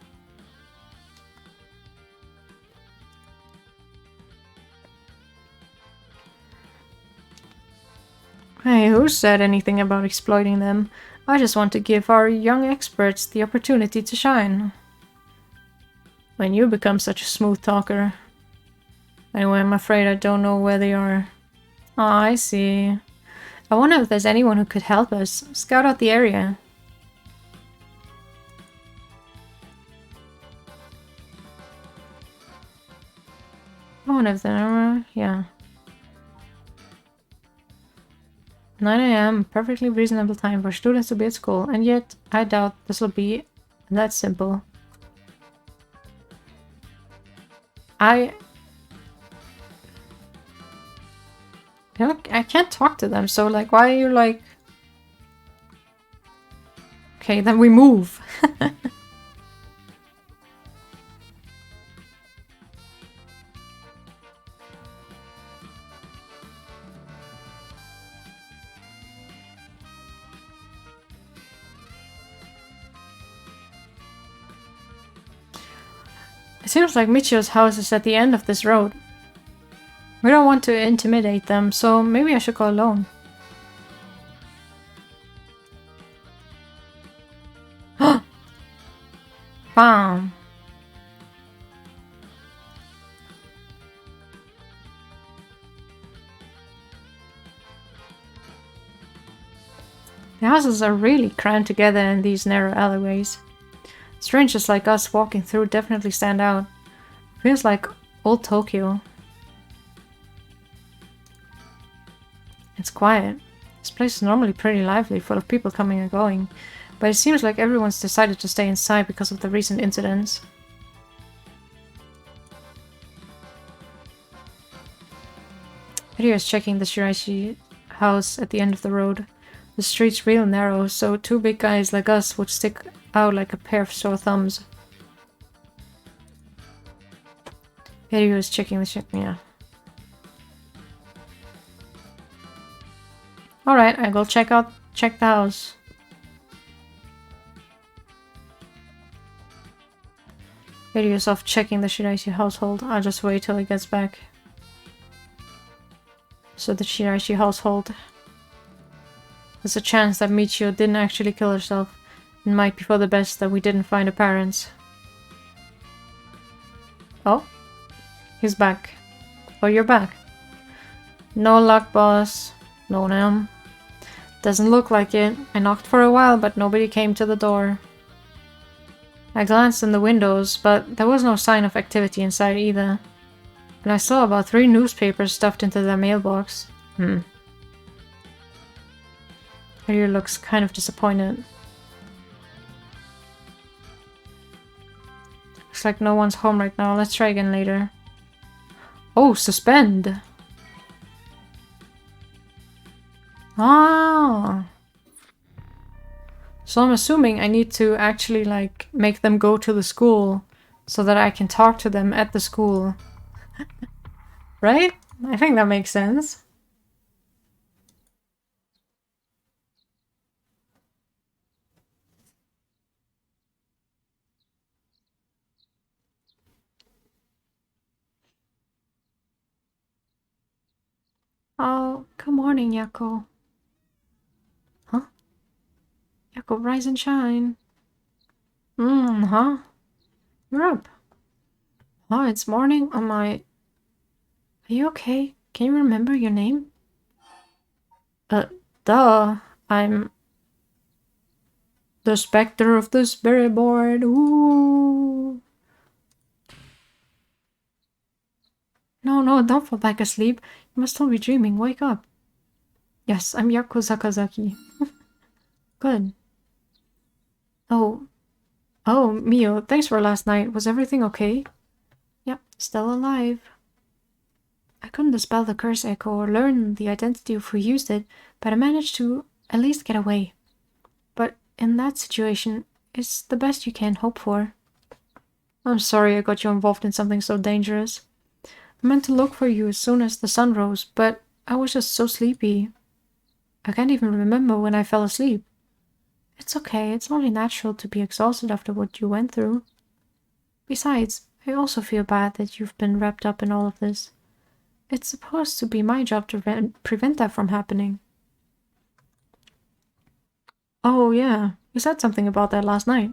Hey, who said anything about exploiting them? I just want to give our young experts the opportunity to shine. When you become such a smooth talker. Anyway, I'm afraid I don't know where they are. Oh, I see. I wonder if there's anyone who could help us. Scout out the area. I wonder if they're... yeah. 9 AM, perfectly reasonable time for students to be at school, and yet I doubt this will be that simple. I can't talk to them, so like, why are you like... Okay, then we move. It seems like Michio's house is at the end of this road. We don't want to intimidate them, so maybe I should go alone. Bam! The houses are really crammed together in these narrow alleyways. Strangers like us walking through definitely stand out. Feels like old Tokyo. It's quiet. This place is normally pretty lively, full of people coming and going, but it seems like everyone's decided to stay inside because of the recent incidents. Hideo is checking the Shiraishi house at the end of the road. The street's real narrow, so two big guys like us would stick out like a pair of sore thumbs. Hideo is checking the yeah. Alright, I will check the house. Hideo's off checking the Shiraishi household. I'll just wait till he gets back. So the Shiraishi household. There's a chance that Michio didn't actually kill herself. It might be for the best that we didn't find her parents. Oh? He's back. Oh, you're back. No luck, boss. No, Nam. Doesn't look like it. I knocked for a while, but nobody came to the door. I glanced in the windows, but there was no sign of activity inside either. And I saw about 3 newspapers stuffed into their mailbox. Ryu looks kind of disappointed. Looks like no one's home right now. Let's try again later. Oh, suspend! Ah! So I'm assuming I need to actually, like, make them go to the school so that I can talk to them at the school. Right? I think that makes sense. Oh, good morning, Yako. Huh? Yako, rise and shine. Huh? You're up. Oh, it's morning. Are you okay? Can you remember your name? Duh. I'm the specter of the spirit board. Ooh. No, don't fall back asleep. You must still be dreaming. Wake up. Yes, I'm Yako Sakazaki. Good. Oh, Mio, thanks for last night. Was everything okay? Yep, still alive. I couldn't dispel the curse echo or learn the identity of who used it, but I managed to at least get away. But in that situation, it's the best you can hope for. I'm sorry I got you involved in something so dangerous. I meant to look for you as soon as the sun rose, but I was just so sleepy. I can't even remember when I fell asleep. It's okay, it's only natural to be exhausted after what you went through. Besides, I also feel bad that you've been wrapped up in all of this. It's supposed to be my job to prevent that from happening. Oh yeah, you said something about that last night.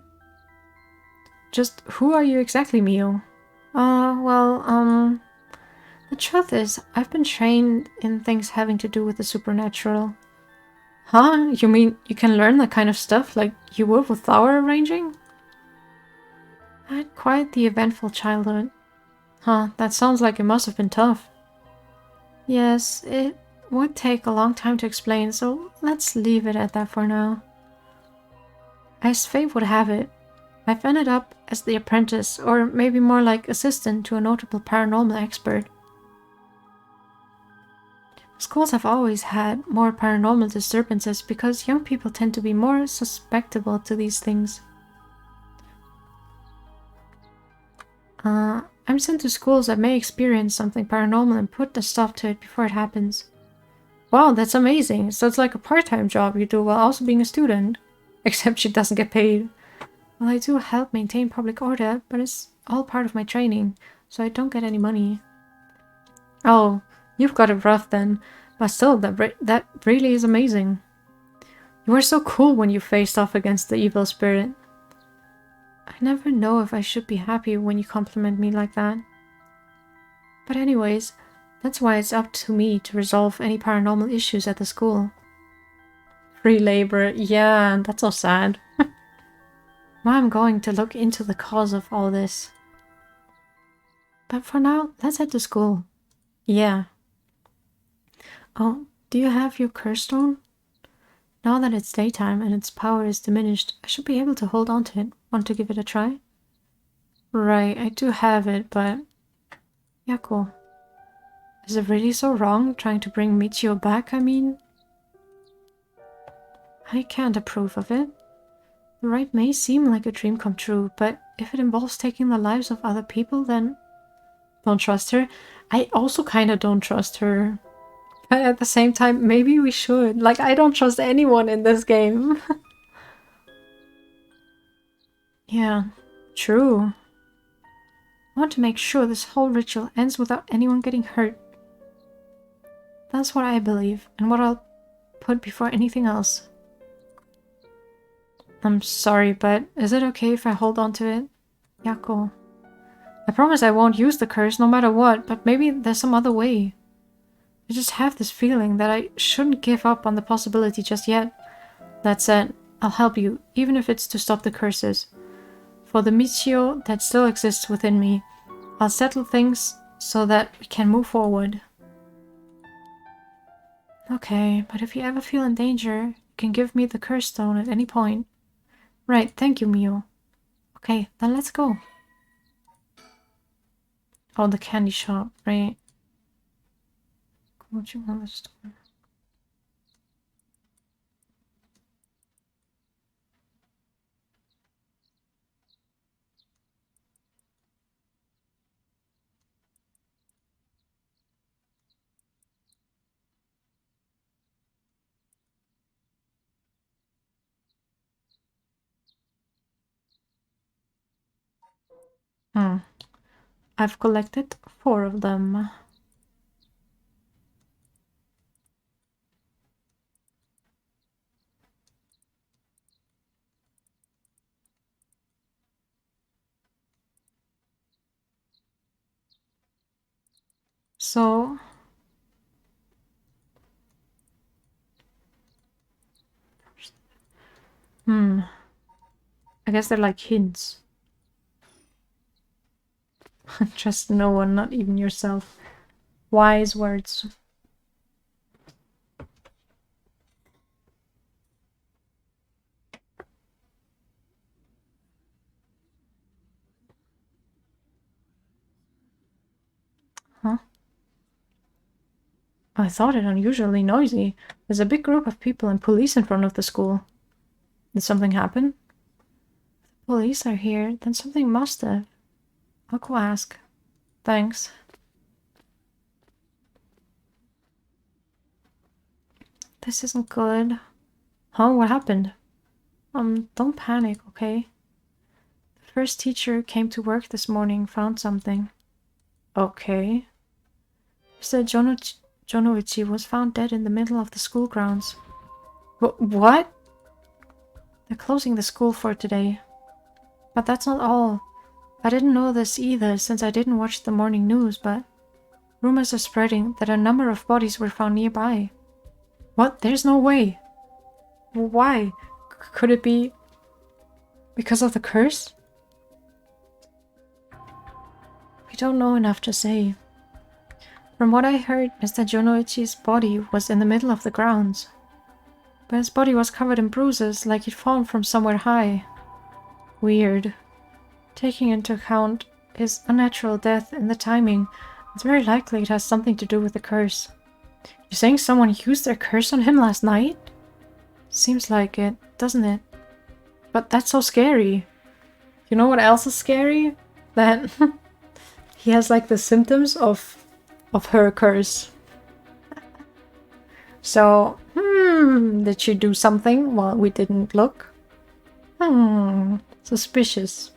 Just who are you exactly, Mio? The truth is, I've been trained in things having to do with the supernatural. Huh? You mean you can learn that kind of stuff like you would with flower arranging? I had quite the eventful childhood. Huh, that sounds like it must have been tough. Yes, it would take a long time to explain, so let's leave it at that for now. As fate would have it, I've ended up as the apprentice, or maybe more like assistant to a notable paranormal expert. Schools have always had more paranormal disturbances because young people tend to be more susceptible to these things. I'm sent to schools that may experience something paranormal and put a stop to it before it happens. Wow, that's amazing. So it's like a part-time job you do while also being a student. Except she doesn't get paid. Well, I do help maintain public order, but it's all part of my training, so I don't get any money. Oh, you've got it rough then. But still, that really is amazing. You were so cool when you faced off against the evil spirit. I never know if I should be happy when you compliment me like that. But anyways, that's why it's up to me to resolve any paranormal issues at the school. Free labor, yeah, that's so sad. Now I'm going to look into the cause of all this. But for now, let's head to school. Yeah. Oh, do you have your curse stone? Now that it's daytime and its power is diminished, I should be able to hold on to it. Want to give it a try? Right, I do have it, but... Yako. Is it really so wrong trying to bring Michio back, I mean? I can't approve of it. The rite may seem like a dream come true, but if it involves taking the lives of other people, then... Don't trust her. I also kinda don't trust her. But at the same time, maybe we should. Like, I don't trust anyone in this game. Yeah, true. I want to make sure this whole ritual ends without anyone getting hurt. That's what I believe, and what I'll put before anything else. I'm sorry, but is it okay if I hold on to it? Yako. I promise I won't use the curse no matter what, but maybe there's some other way. I just have this feeling that I shouldn't give up on the possibility just yet. That said, I'll help you, even if it's to stop the curses. For the Michio that still exists within me, I'll settle things so that we can move forward. Okay, but if you ever feel in danger, can give me the curse stone at any point. Right, thank you, Mio. Okay, then let's go. Oh, the candy shop, right? What you want the store? I've collected 4 of them. So... I guess they're like hints. Trust no one, not even yourself. Wise words. Huh? I thought it unusually noisy. There's a big group of people and police in front of the school. Did something happen? If the police are here, then something must have. I'll go ask. Thanks. This isn't good. Huh? What happened? Don't panic, okay? The first teacher who came to work this morning found something. Okay. Mr. Jonoichi was found dead in the middle of the school grounds. What? They're closing the school for today. But that's not all. I didn't know this either since I didn't watch the morning news, but rumors are spreading that a number of bodies were found nearby. What? There's no way. Why? Could it be because of the curse? We don't know enough to say. From what I heard, Mr. Jonoichi's body was in the middle of the grounds. But his body was covered in bruises, like he'd fallen from somewhere high. Weird. Taking into account his unnatural death and the timing, it's very likely it has something to do with the curse. You're saying someone used their curse on him last night? Seems like it, doesn't it? But that's so scary. You know what else is scary? That he has like the symptoms of her curse. So, did she do something while we didn't look? Suspicious.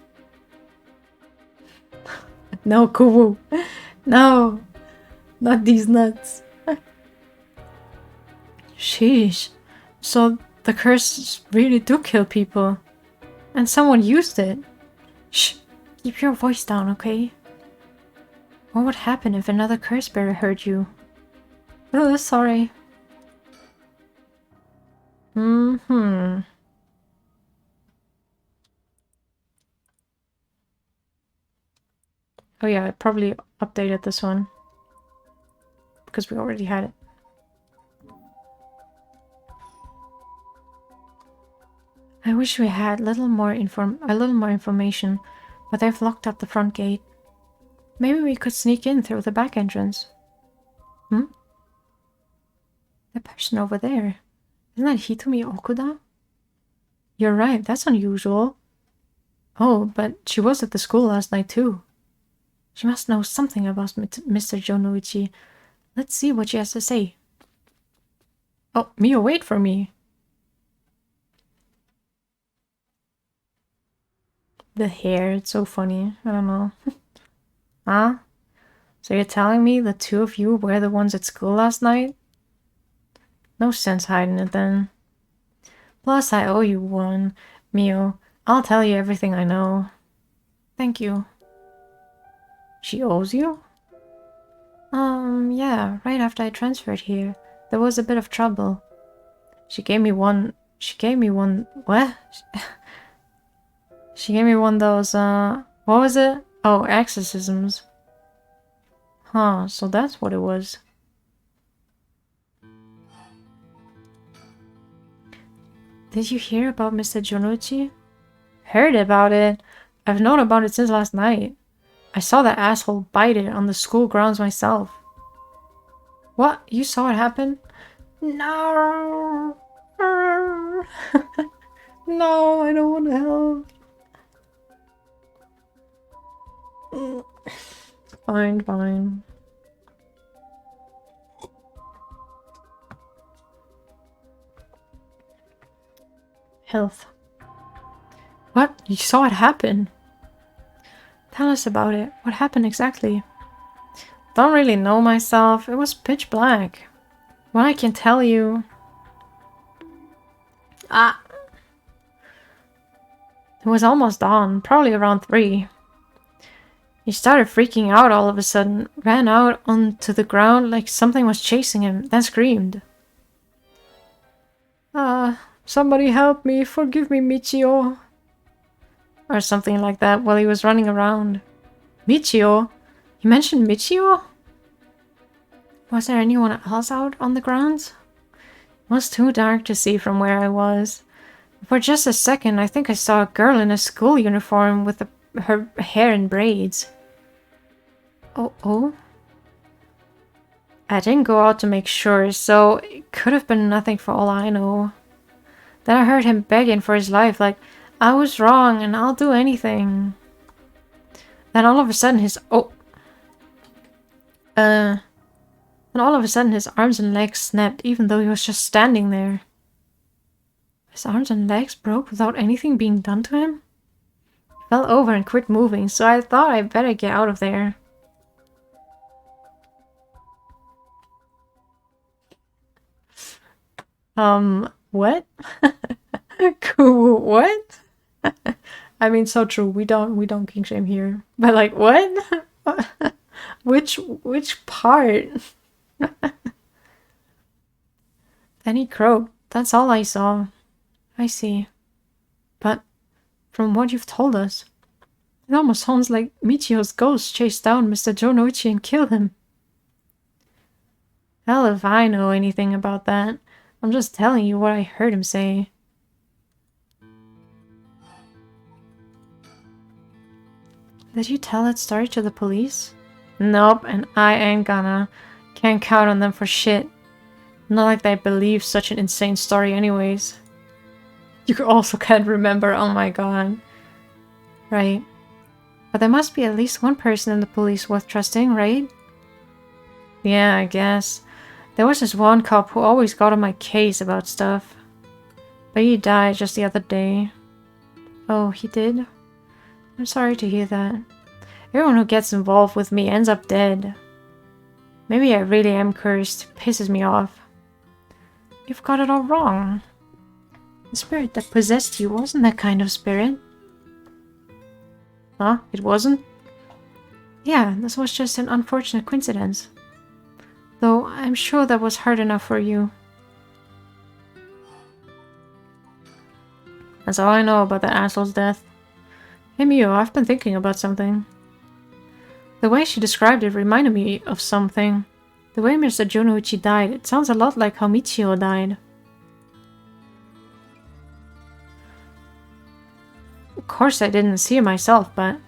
No, Kuwu. No, not these nuts. Sheesh. So the curse really do kill people. And someone used it. Shh, keep your voice down, okay? What would happen if another curse bearer heard you? Oh, sorry. Oh yeah, I probably updated this one. Because we already had it. I wish we had a little more information, but they've locked up the front gate. Maybe we could sneak in through the back entrance. The person over there. Isn't that Hitomi Okuda? You're right, that's unusual. Oh, but she was at the school last night too. She must know something about Mr. Jonoichi. Let's see what she has to say. Oh, Mio, wait for me. The hair, it's so funny. I don't know. Huh? So you're telling me the two of you were the ones at school last night? No sense hiding it then. Plus, I owe you one. Mio, I'll tell you everything I know. Thank you. She owes you? Yeah, right after I transferred here, there was a bit of trouble. She gave me one, what? She gave me one of those, what was it? Oh, exorcisms. Huh, so that's what it was. Did you hear about Mr. Jonuchi? Heard about it. I've known about it since last night. I saw that asshole bite it on the school grounds myself. What? You saw it happen? No! No, I don't want to help. Fine, fine. Health. What? You saw it happen? Tell us about it. What happened exactly? Don't really know myself. It was pitch black. What I can tell you... It was almost dawn, probably around 3. He started freaking out all of a sudden, ran out onto the ground like something was chasing him, then screamed. Somebody help me, forgive me, Michio. Or something like that while he was running around. Michio? You mentioned Michio? Was there anyone else out on the grounds? It was too dark to see from where I was. For just a second, I think I saw a girl in a school uniform with her hair in braids. Oh? I didn't go out to make sure, so it could have been nothing for all I know. Then I heard him begging for his life, like, I was wrong and I'll do anything. Then all of a sudden his arms and legs snapped, even though he was just standing there. His arms and legs broke without anything being done to him? He fell over and quit moving, so I thought I'd better get out of there. What? Cool, what? I mean, so true. We don't king shame here. But like, what? Which part? Then he croaked. That's all I saw. I see. But from what you've told us, it almost sounds like Michio's ghost chased down Mr. Jonuchi and killed him. Hell if I know anything about that. I'm just telling you what I heard him say. Did you tell that story to the police? Nope, and I ain't gonna. Can't count on them for shit. Not like they believe such an insane story anyways. You also can't remember, oh my god. Right. But there must be at least one person in the police worth trusting, right? Yeah, I guess. There was this one cop who always got on my case about stuff. But he died just the other day. Oh, he did? I'm sorry to hear that. Everyone who gets involved with me ends up dead. Maybe I really am cursed. Pisses me off. You've got it all wrong. The spirit that possessed you wasn't that kind of spirit. Huh? It wasn't? Yeah, this was just an unfortunate coincidence. Though I'm sure that was hard enough for you. That's all I know about that asshole's death. Hey Mio, I've been thinking about something. The way she described it reminded me of something. The way Mr. Jonuchi died, it sounds a lot like how Michio died. Of course I didn't see her myself, but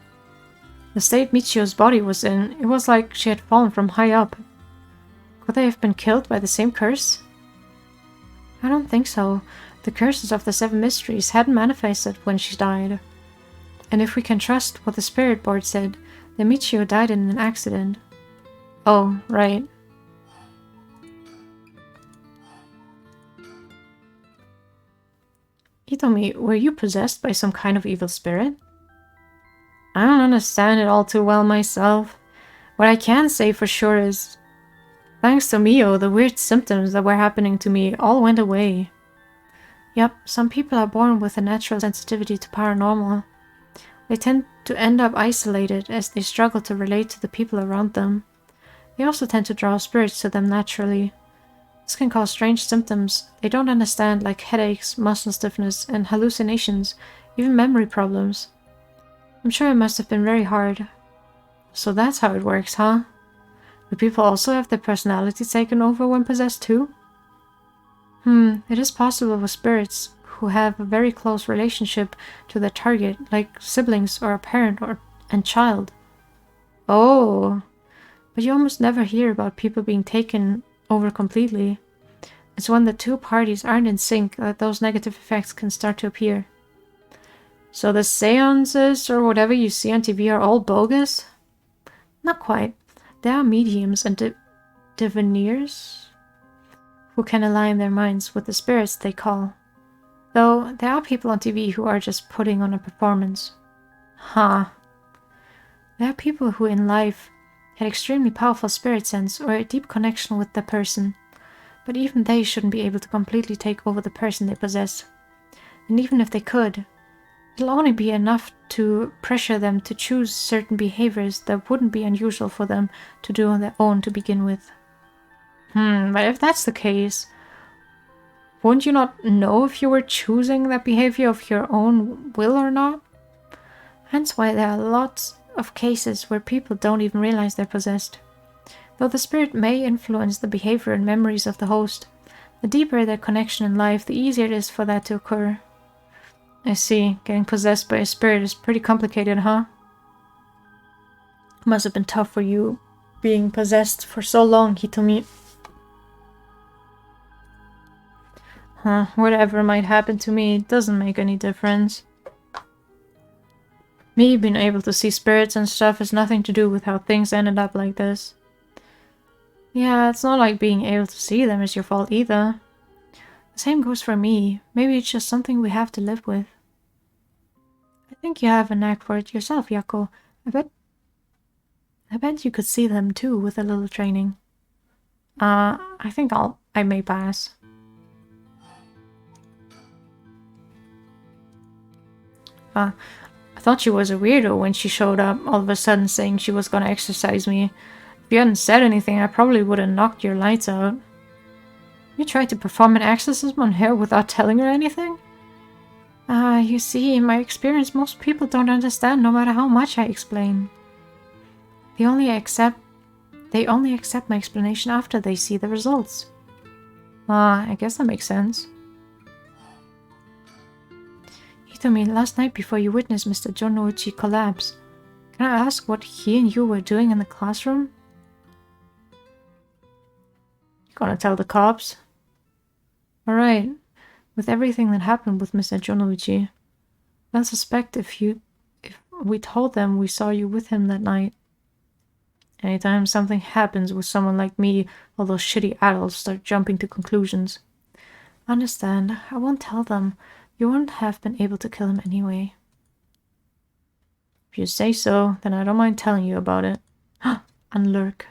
the state Michio's body was in, it was like she had fallen from high up. Could they have been killed by the same curse? I don't think so. The curses of the 7 mysteries hadn't manifested when she died. And if we can trust what the spirit board said, then Michio died in an accident. Oh, right. Hitomi, were you possessed by some kind of evil spirit? I don't understand it all too well myself. What I can say for sure is, thanks to Mio, the weird symptoms that were happening to me all went away. Yep, some people are born with a natural sensitivity to paranormal. They tend to end up isolated as they struggle to relate to the people around them. They also tend to draw spirits to them naturally. This can cause strange symptoms they don't understand, like headaches, muscle stiffness, and hallucinations, even memory problems. I'm sure it must have been very hard. So that's how it works, huh? Do people also have their personality taken over when possessed too? It is possible with spirits who have a very close relationship to their target, like siblings or a parent and child. Oh, but you almost never hear about people being taken over completely. It's when the two parties aren't in sync that those negative effects can start to appear. So the seances or whatever you see on TV are all bogus? Not quite. There are mediums and diviners who can align their minds with the spirits they call. Though there are people on TV who are just putting on a performance. Huh. There are people who in life had extremely powerful spirit sense or a deep connection with the person, but even they shouldn't be able to completely take over the person they possess. And even if they could, it'll only be enough to pressure them to choose certain behaviors that wouldn't be unusual for them to do on their own to begin with. But if that's the case, wouldn't you not know if you were choosing that behavior of your own will or not? Hence why there are lots of cases where people don't even realize they're possessed. Though the spirit may influence the behavior and memories of the host, the deeper their connection in life, the easier it is for that to occur. I see. Getting possessed by a spirit is pretty complicated, huh? Must have been tough for you, being possessed for so long, Hitomi. Whatever might happen to me, it doesn't make any difference. Me being able to see spirits and stuff has nothing to do with how things ended up like this. Yeah, it's not like being able to see them is your fault either. The same goes for me. Maybe it's just something we have to live with. I think you have a knack for it yourself, Yako. I bet you could see them too with a little training. I think I may pass. I thought she was a weirdo when she showed up all of a sudden saying she was gonna exercise me. If you hadn't said anything, I probably would have knocked your lights out. You tried to perform an exorcism on her without telling her anything? You see, in my experience, most people don't understand no matter how much I explain. They only accept my explanation after they see the results. I guess that makes sense. Hitomi, last night before you witnessed Mr. Jonouchi collapse, can I ask what he and you were doing in the classroom? You gonna tell the cops? Alright. With everything that happened with Mr. Jonouchi, they'll suspect if we told them we saw you with him that night. Anytime something happens with someone like me, all those shitty adults start jumping to conclusions. Understand, I won't tell them. You wouldn't have been able to kill him anyway. If you say so, then I don't mind telling you about it. Unlurk.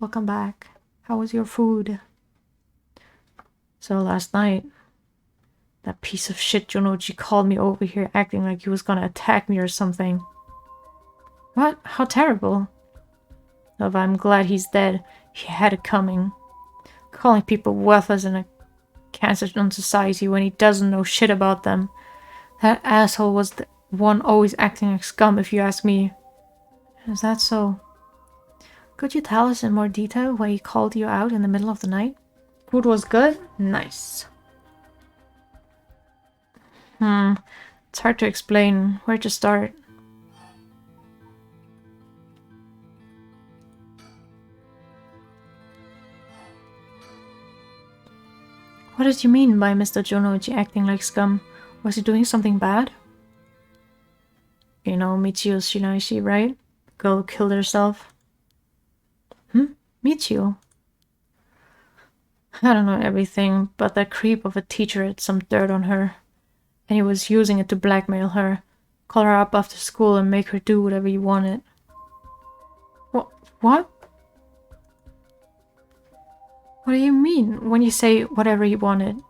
Welcome back. How was your food? So last night, that piece of shit Jonouchi called me over here acting like he was gonna attack me or something. What? How terrible. Though I'm glad he's dead. He had it coming. Calling people worthless and a cancer on society when he doesn't know shit about them. That asshole was the one always acting like scum, if you ask me. Is that so? Could you tell us in more detail why he called you out in the middle of the night? Food was good? Nice. It's hard to explain. Where to start? What did you mean by Mr. Jonouchi acting like scum? Was he doing something bad? You know, Michio Shinaishi, right? The girl who killed herself. Michio? I don't know everything, but that creep of a teacher had some dirt on her. And he was using it to blackmail her. Call her up after school and make her do whatever he wanted. What? What do you mean when you say whatever he wanted?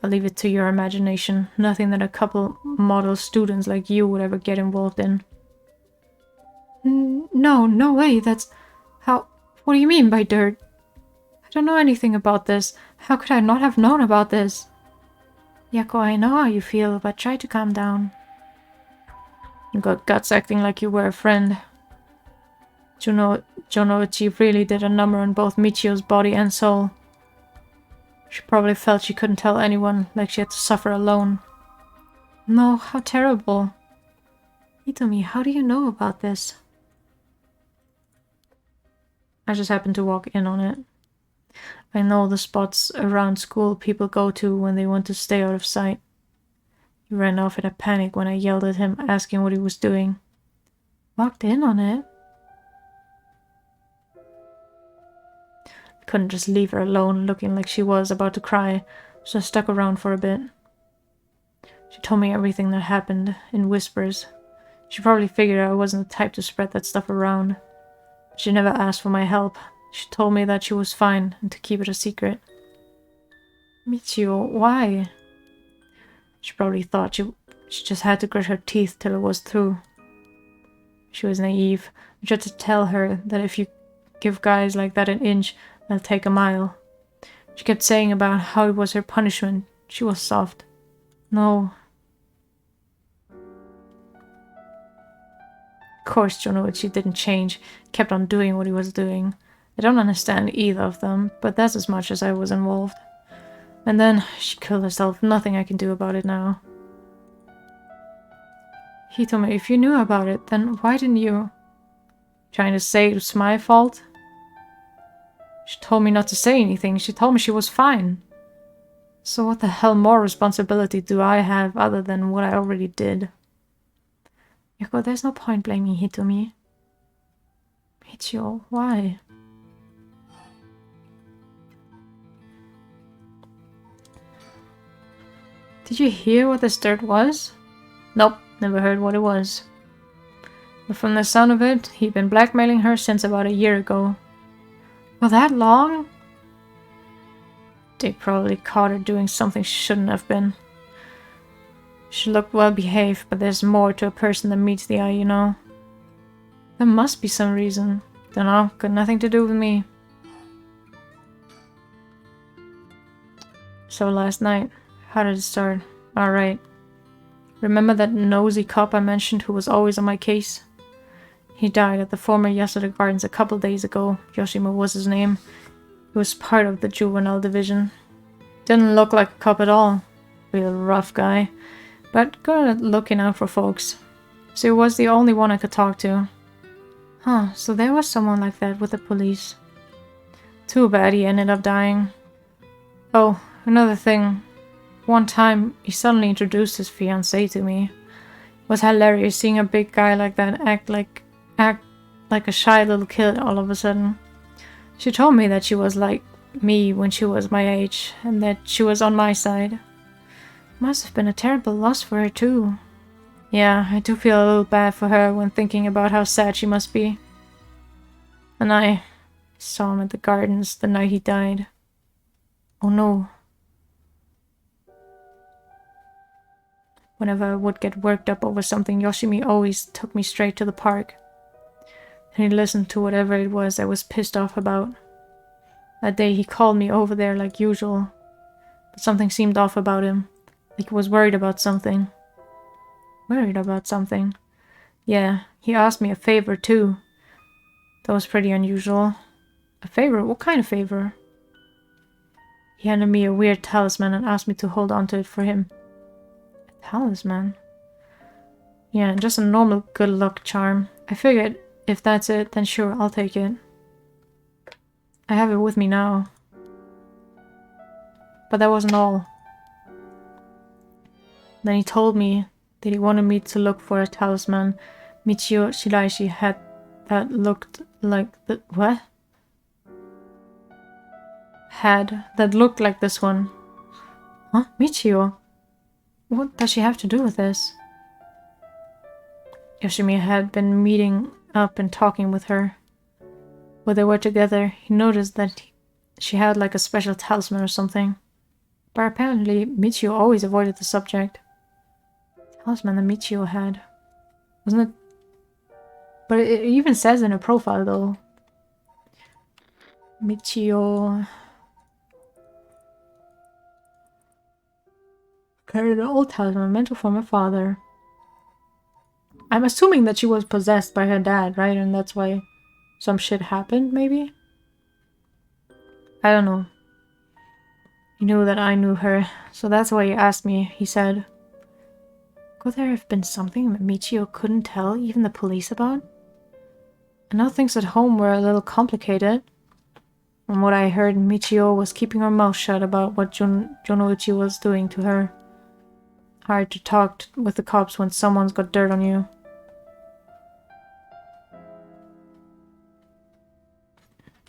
I'll leave it to your imagination. Nothing that a couple model students like you would ever get involved in. No way. That's... How... What do you mean by dirt? I don't know anything about this. How could I not have known about this? Yako, I know how you feel, but try to calm down. You got guts acting like you were a friend. Jonouchi really did a number on both Michio's body and soul. She probably felt she couldn't tell anyone, like she had to suffer alone. No, how terrible. Hitomi, how do you know about this? I just happened to walk in on it. I know the spots around school people go to when they want to stay out of sight. He ran off in a panic when I yelled at him, asking what he was doing. Walked in on it? Couldn't just leave her alone, looking like she was about to cry, so I stuck around for a bit. She told me everything that happened, in whispers. She probably figured I wasn't the type to spread that stuff around. She never asked for my help. She told me that she was fine and to keep it a secret. Michio, why? She probably thought she just had to grit her teeth till it was through. She was naive. I tried to tell her that if you give guys like that an inch, they'll take a mile. She kept saying about how it was her punishment. She was soft. No. Of course, Jonoichi didn't change, kept on doing what he was doing. I don't understand either of them, but that's as much as I was involved. And then she killed herself. Nothing I can do about it now. Hitomi, if you knew about it, then why didn't you? Trying to say it's my fault? She told me not to say anything. She told me she was fine. So what the hell more responsibility do I have other than what I already did? Yoko, there's no point blaming Hitomi. Michio, why? Did you hear what this dirt was? Nope, never heard what it was. But from the sound of it, he'd been blackmailing her since about a year ago. For that long? They probably caught her doing something she shouldn't have been. She looked well behaved, but there's more to a person than meets the eye, you know. There must be some reason. Dunno, got nothing to do with me. So last night, how did it start? Alright. Remember that nosy cop I mentioned who was always on my case? He died at the former Yasuda Gardens a couple days ago. Yoshimo was his name. He was part of the juvenile division. Didn't look like a cop at all. Real rough guy. But good at looking out for folks. So he was the only one I could talk to. Huh, so there was someone like that with the police. Too bad he ended up dying. Oh, another thing. One time, he suddenly introduced his fiancée to me. It was hilarious seeing a big guy like that act like a shy little kid all of a sudden. She told me that she was like me when she was my age, and that she was on my side. Must have been a terrible loss for her too. Yeah, I do feel a little bad for her when thinking about how sad she must be. And I saw him at the gardens the night he died. Oh no. Whenever I would get worked up over something, Yoshimi always took me straight to the park. And he listened to whatever it was I was pissed off about. That day he called me over there like usual. But something seemed off about him. Like he was worried about something. Worried about something? Yeah, he asked me a favor too. That was pretty unusual. A favor? What kind of favor? He handed me a weird talisman and asked me to hold on to it for him. A talisman? Yeah, just a normal good luck charm. I figured if that's it, then sure, I'll take it. I have it with me now. But that wasn't all. Then he told me that he wanted me to look for a talisman Michio Shiraishi had that looked like the what? Had that looked like this one. Huh? Michio? What does she have to do with this? Yoshimi had been meeting up and talking with her. When they were together, he noticed that she had like a special talisman or something. But apparently, Michio always avoided the subject. Talisman that Michio had. Wasn't it? But it even says in her profile though. Michio carried an old talisman meant from her father. I'm assuming that she was possessed by her dad, right? And that's why some shit happened, maybe? I don't know. He knew that I knew her, so that's why he asked me, he said. Could there have been something that Michio couldn't tell even the police about? I know things at home were a little complicated. From what I heard, Michio was keeping her mouth shut about what Jonoichi was doing to her. Hard to talk with the cops when someone's got dirt on you.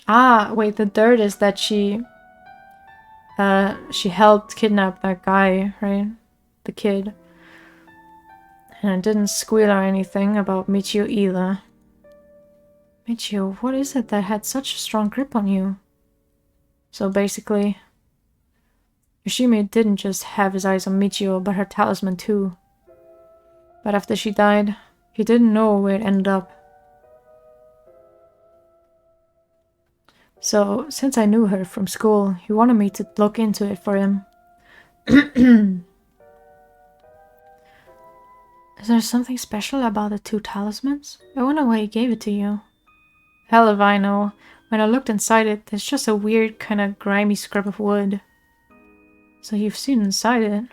Ah, wait, the dirt is that she helped kidnap that guy, right? The kid. And I didn't squeal or anything about Michio either. Michio, what is it that had such a strong grip on you? So basically, Yoshimi didn't just have his eyes on Michio, but her talisman too. But after she died, he didn't know where it ended up. So, since I knew her from school, he wanted me to look into it for him. Is there something special about the two talismans? I wonder why he gave it to you. Hell if I know. When I looked inside it, there's just a weird kind of grimy scrap of wood. So you've seen inside it.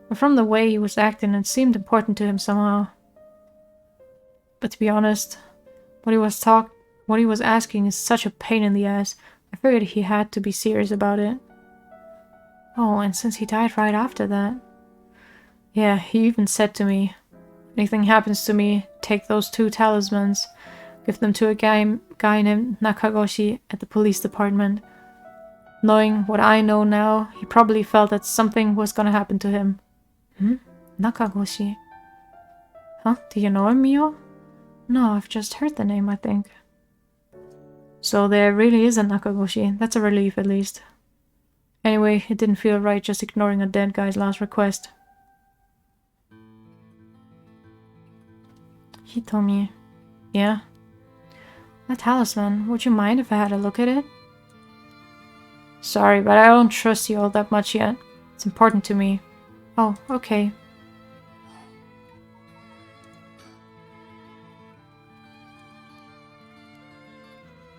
But from the way he was acting, it seemed important to him somehow. But to be honest, what he was asking is such a pain in the ass. I figured he had to be serious about it. Oh, and since he died right after that. Yeah, he even said to me, anything happens to me, take those two talismans, give them to a guy named Nakagoshi at the police department. Knowing what I know now, he probably felt that something was gonna happen to him. Nakagoshi? Huh? Do you know him, Mio? No, I've just heard the name, I think. So there really is a Nakagoshi. That's a relief, at least. Anyway, it didn't feel right just ignoring a dead guy's last request. Hitomi. Yeah? That talisman, would you mind if I had a look at it? Sorry, but I don't trust you all that much yet. It's important to me. Oh, okay.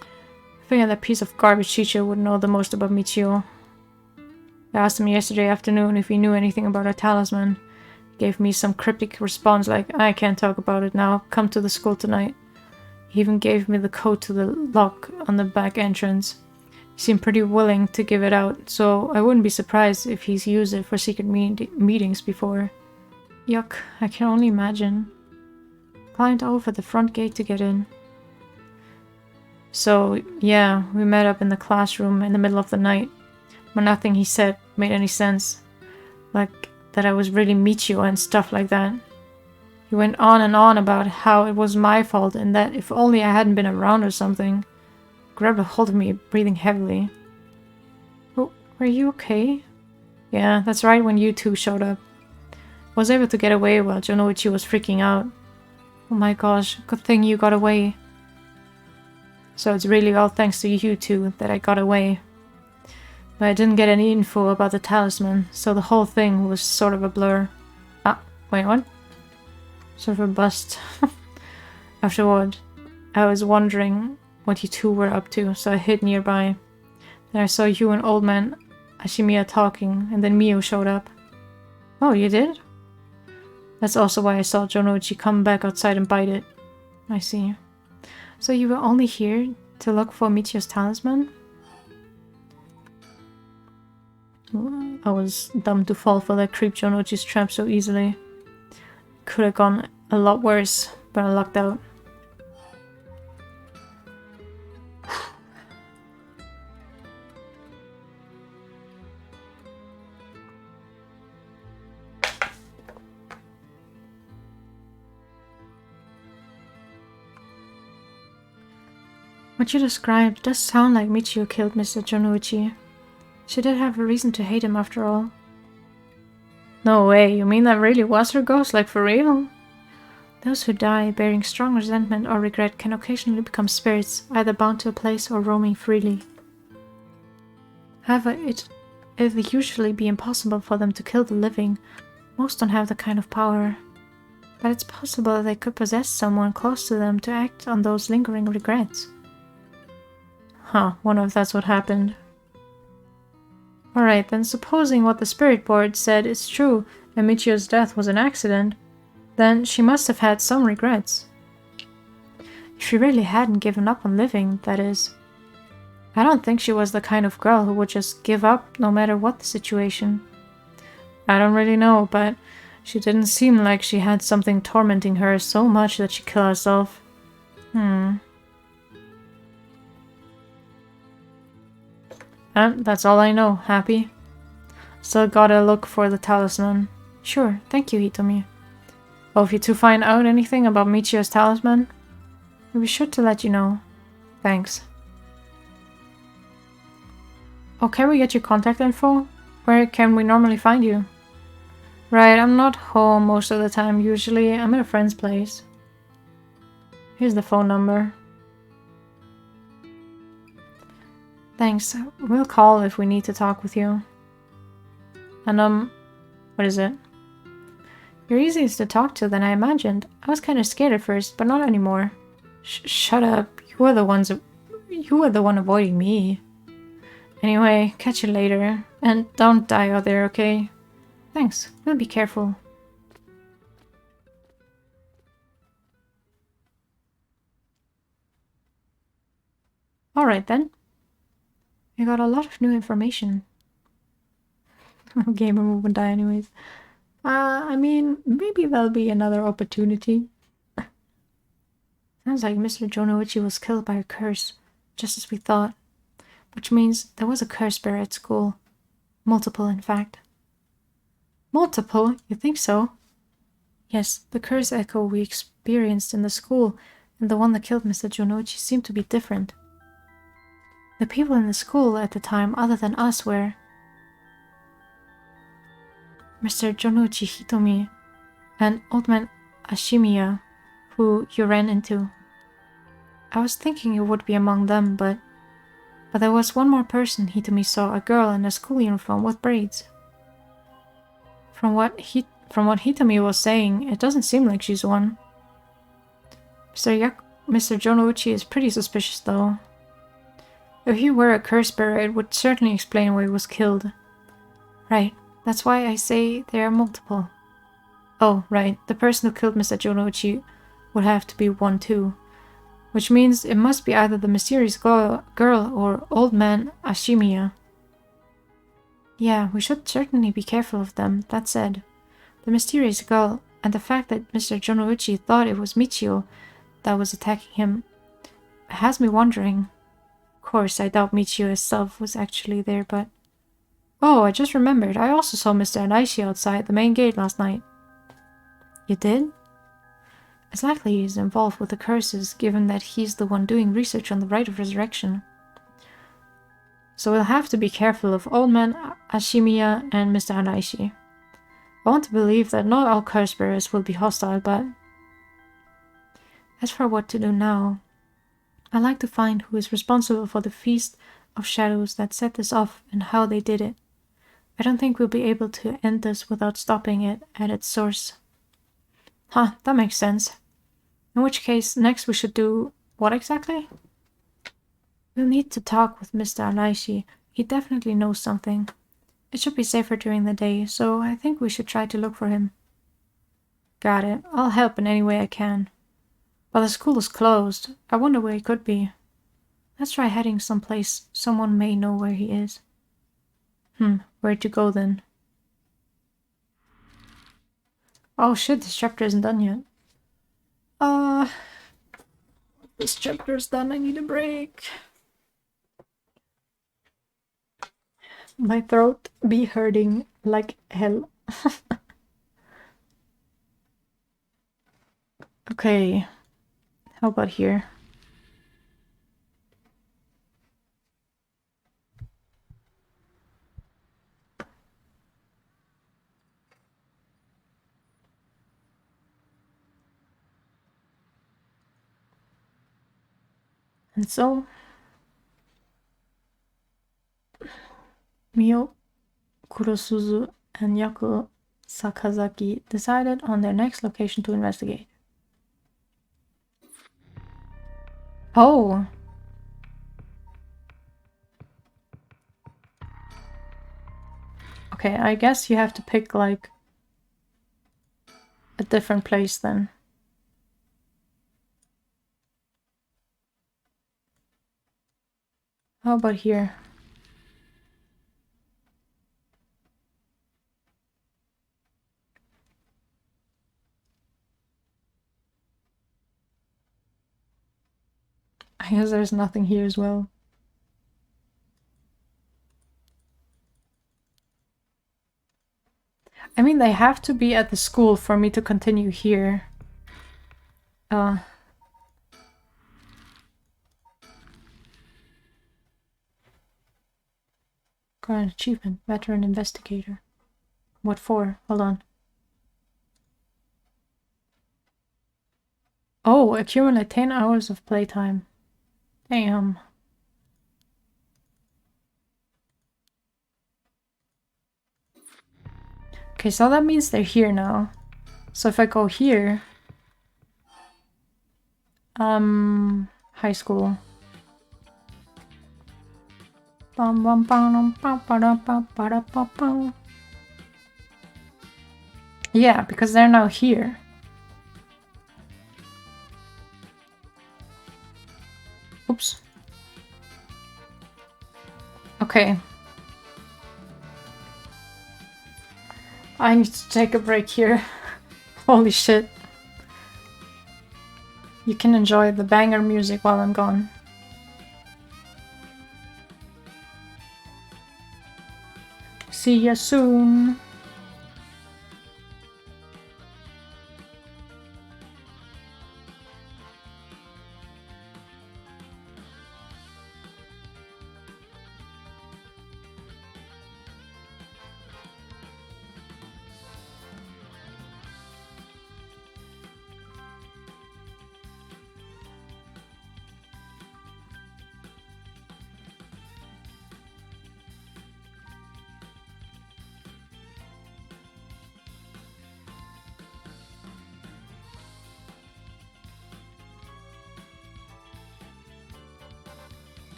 I figured that piece of garbage teacher would know the most about Michio. I asked him yesterday afternoon if he knew anything about her talisman. He gave me some cryptic response like, I can't talk about it now, come to the school tonight. He even gave me the code to the lock on the back entrance. He seemed pretty willing to give it out, so I wouldn't be surprised if he's used it for secret meetings before. Yuck, I can only imagine. Climbed over the front gate to get in. So, yeah, we met up in the classroom in the middle of the night, but nothing he said made any sense. Like, that I was really Michio and stuff like that. He went on and on about how it was my fault and that if only I hadn't been around or something. Grabbed a hold of me, breathing heavily. Oh, were you okay? Yeah, that's right when you two showed up. I was able to get away while Jonoichi was freaking out. Oh my gosh, good thing you got away. So it's really all thanks to you two that I got away. But I didn't get any info about the talisman, so the whole thing was sort of a blur. Ah, wait, what? Sort of a bust. Afterward, I was wondering what you two were up to, so I hid nearby. Then I saw you and old man Ashimiya talking, and then Mio showed up. Oh, you did? That's also why I saw Jonoichi come back outside and bite it. I see. So you were only here to look for Michio's talisman? I was dumb to fall for that creep Jonoichi's trap so easily. Could have gone a lot worse, but I lucked out. What you described does sound like Michio killed Mr. Jonoichi. She did have a reason to hate him after all. No way, you mean that really was her ghost, like for real? Those who die bearing strong resentment or regret can occasionally become spirits, either bound to a place or roaming freely. However, it'll usually be impossible for them to kill the living. Most don't have the kind of power. But it's possible that they could possess someone close to them to act on those lingering regrets. Huh, wonder if that's what happened. Alright, then supposing what the spirit board said is true and Michio's death was an accident, then she must have had some regrets. If she really hadn't given up on living, that is. I don't think she was the kind of girl who would just give up no matter what the situation. I don't really know, but she didn't seem like she had something tormenting her so much that she killed herself. And that's all I know. Happy? Still gotta look for the talisman. Sure, thank you, Hitomi. Oh, if you two find out anything about Michio's talisman, we'll be sure to let you know. Thanks. Oh, can we get your contact info? Where can we normally find you? Right, I'm not home most of the time. Usually, I'm at a friend's place. Here's the phone number. Thanks. We'll call if we need to talk with you. And, what is it? You're easier to talk to than I imagined. I was kind of scared at first, but not anymore. Shut up. You were the one avoiding me. Anyway, catch you later. And don't die out there, okay? Thanks. We'll be careful. Alright then. We got a lot of new information. Gamer won't die anyways. I mean, maybe there'll be another opportunity. Sounds like Mr. Jonouchi was killed by a curse, just as we thought. Which means there was a curse bearer at school. Multiple, in fact. Multiple? You think so? Yes, the curse echo we experienced in the school and the one that killed Mr. Jonouchi seemed to be different. The people in the school at the time, other than us, were Mr. Jonouchi Hitomi and Old Man Ashimiya, who you ran into. I was thinking you would be among them, but there was one more person Hitomi saw, a girl in a school uniform with braids. From what Hitomi was saying, it doesn't seem like she's one. Mr. Jonouchi is pretty suspicious, though. If he were a curse bearer, it would certainly explain why he was killed. Right, that's why I say there are multiple. Oh, right, the person who killed Mr. Jonouchi would have to be one too. Which means it must be either the mysterious girl or Old Man Ashimiya. Yeah, we should certainly be careful of them. That said, the mysterious girl and the fact that Mr. Jonouchi thought it was Michio that was attacking him has me wondering. Of course, I doubt Michio herself was actually there, but... Oh, I just remembered. I also saw Mr. Anaishi outside the main gate last night. You did? It's likely he's involved with the curses, given that he's the one doing research on the rite of resurrection. So we'll have to be careful of Old Man Ashimiya and Mr. Anaishi. I want to believe that not all curse bearers will be hostile, but... As for what to do now, I'd like to find who is responsible for the Feast of Shadows that set this off and how they did it. I don't think we'll be able to end this without stopping it at its source. Huh, that makes sense. In which case, next we should do what exactly? We'll need to talk with Mr. Anaishi. He definitely knows something. It should be safer during the day, so I think we should try to look for him. Got it. I'll help in any way I can. But the school is closed. I wonder where he could be. Let's try heading someplace someone may know where he is. Where to go then? Oh shit, this chapter isn't done yet. This chapter's done, I need a break. My throat be hurting like hell. Okay, how about here? And so, Mio, Kurosuzu, and Yaku Sakazaki decided on their next location to investigate. Oh! Okay, I guess you have to pick like a different place then. How about here? I guess there's nothing here as well. I mean, they have to be at the school for me to continue here. Got an achievement, veteran investigator. What for? Hold on. Oh, accumulate 10 hours of playtime. Damn. Okay, so that means they're here now. So if I go here... high school. Yeah, because they're now here. Oops. Okay. I need to take a break here. Holy shit. You can enjoy the banger music while I'm gone. See ya soon.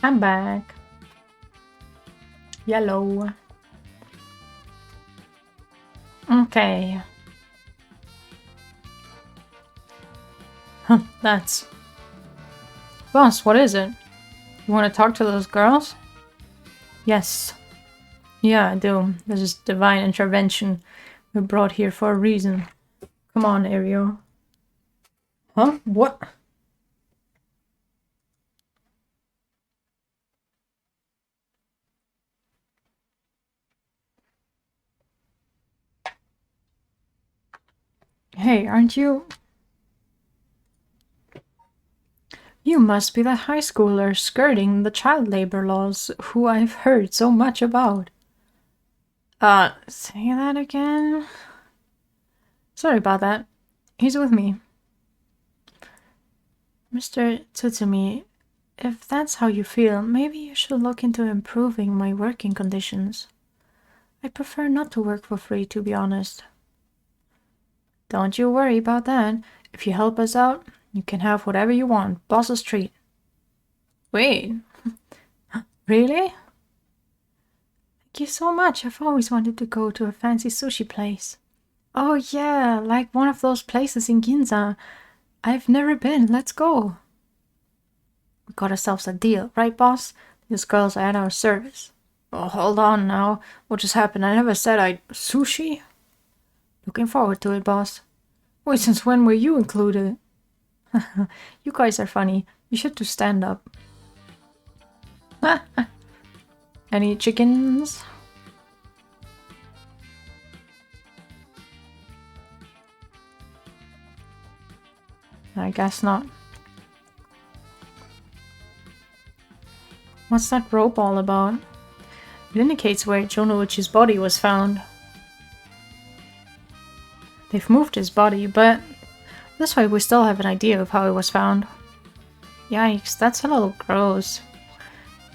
I'm back. Yellow. Okay. That's... Boss, what is it? You want to talk to those girls? Yes. Yeah, I do. This is divine intervention. We're brought here for a reason. Come on, Ario. Huh? What? Hey, aren't you... You must be that high schooler skirting the child labor laws who I've heard so much about. Say that again? Sorry about that. He's with me. Mr. Tsutsumi, if that's how you feel, maybe you should look into improving my working conditions. I prefer not to work for free, to be honest. Don't you worry about that. If you help us out, you can have whatever you want. Boss's treat. Wait. Really? Thank you so much. I've always wanted to go to a fancy sushi place. Oh yeah, like one of those places in Ginza. I've never been. Let's go. We got ourselves a deal, right, boss? These girls are at our service. Oh, hold on now. What just happened? I never said I'd... Sushi? Looking forward to it, boss. Wait, since when were you included? You guys are funny. You should do stand-up. Any chickens? I guess not. What's that rope all about? It indicates where Jonouchi's body was found. They've moved his body, but this way we still have an idea of how it was found. Yikes, that's a little gross.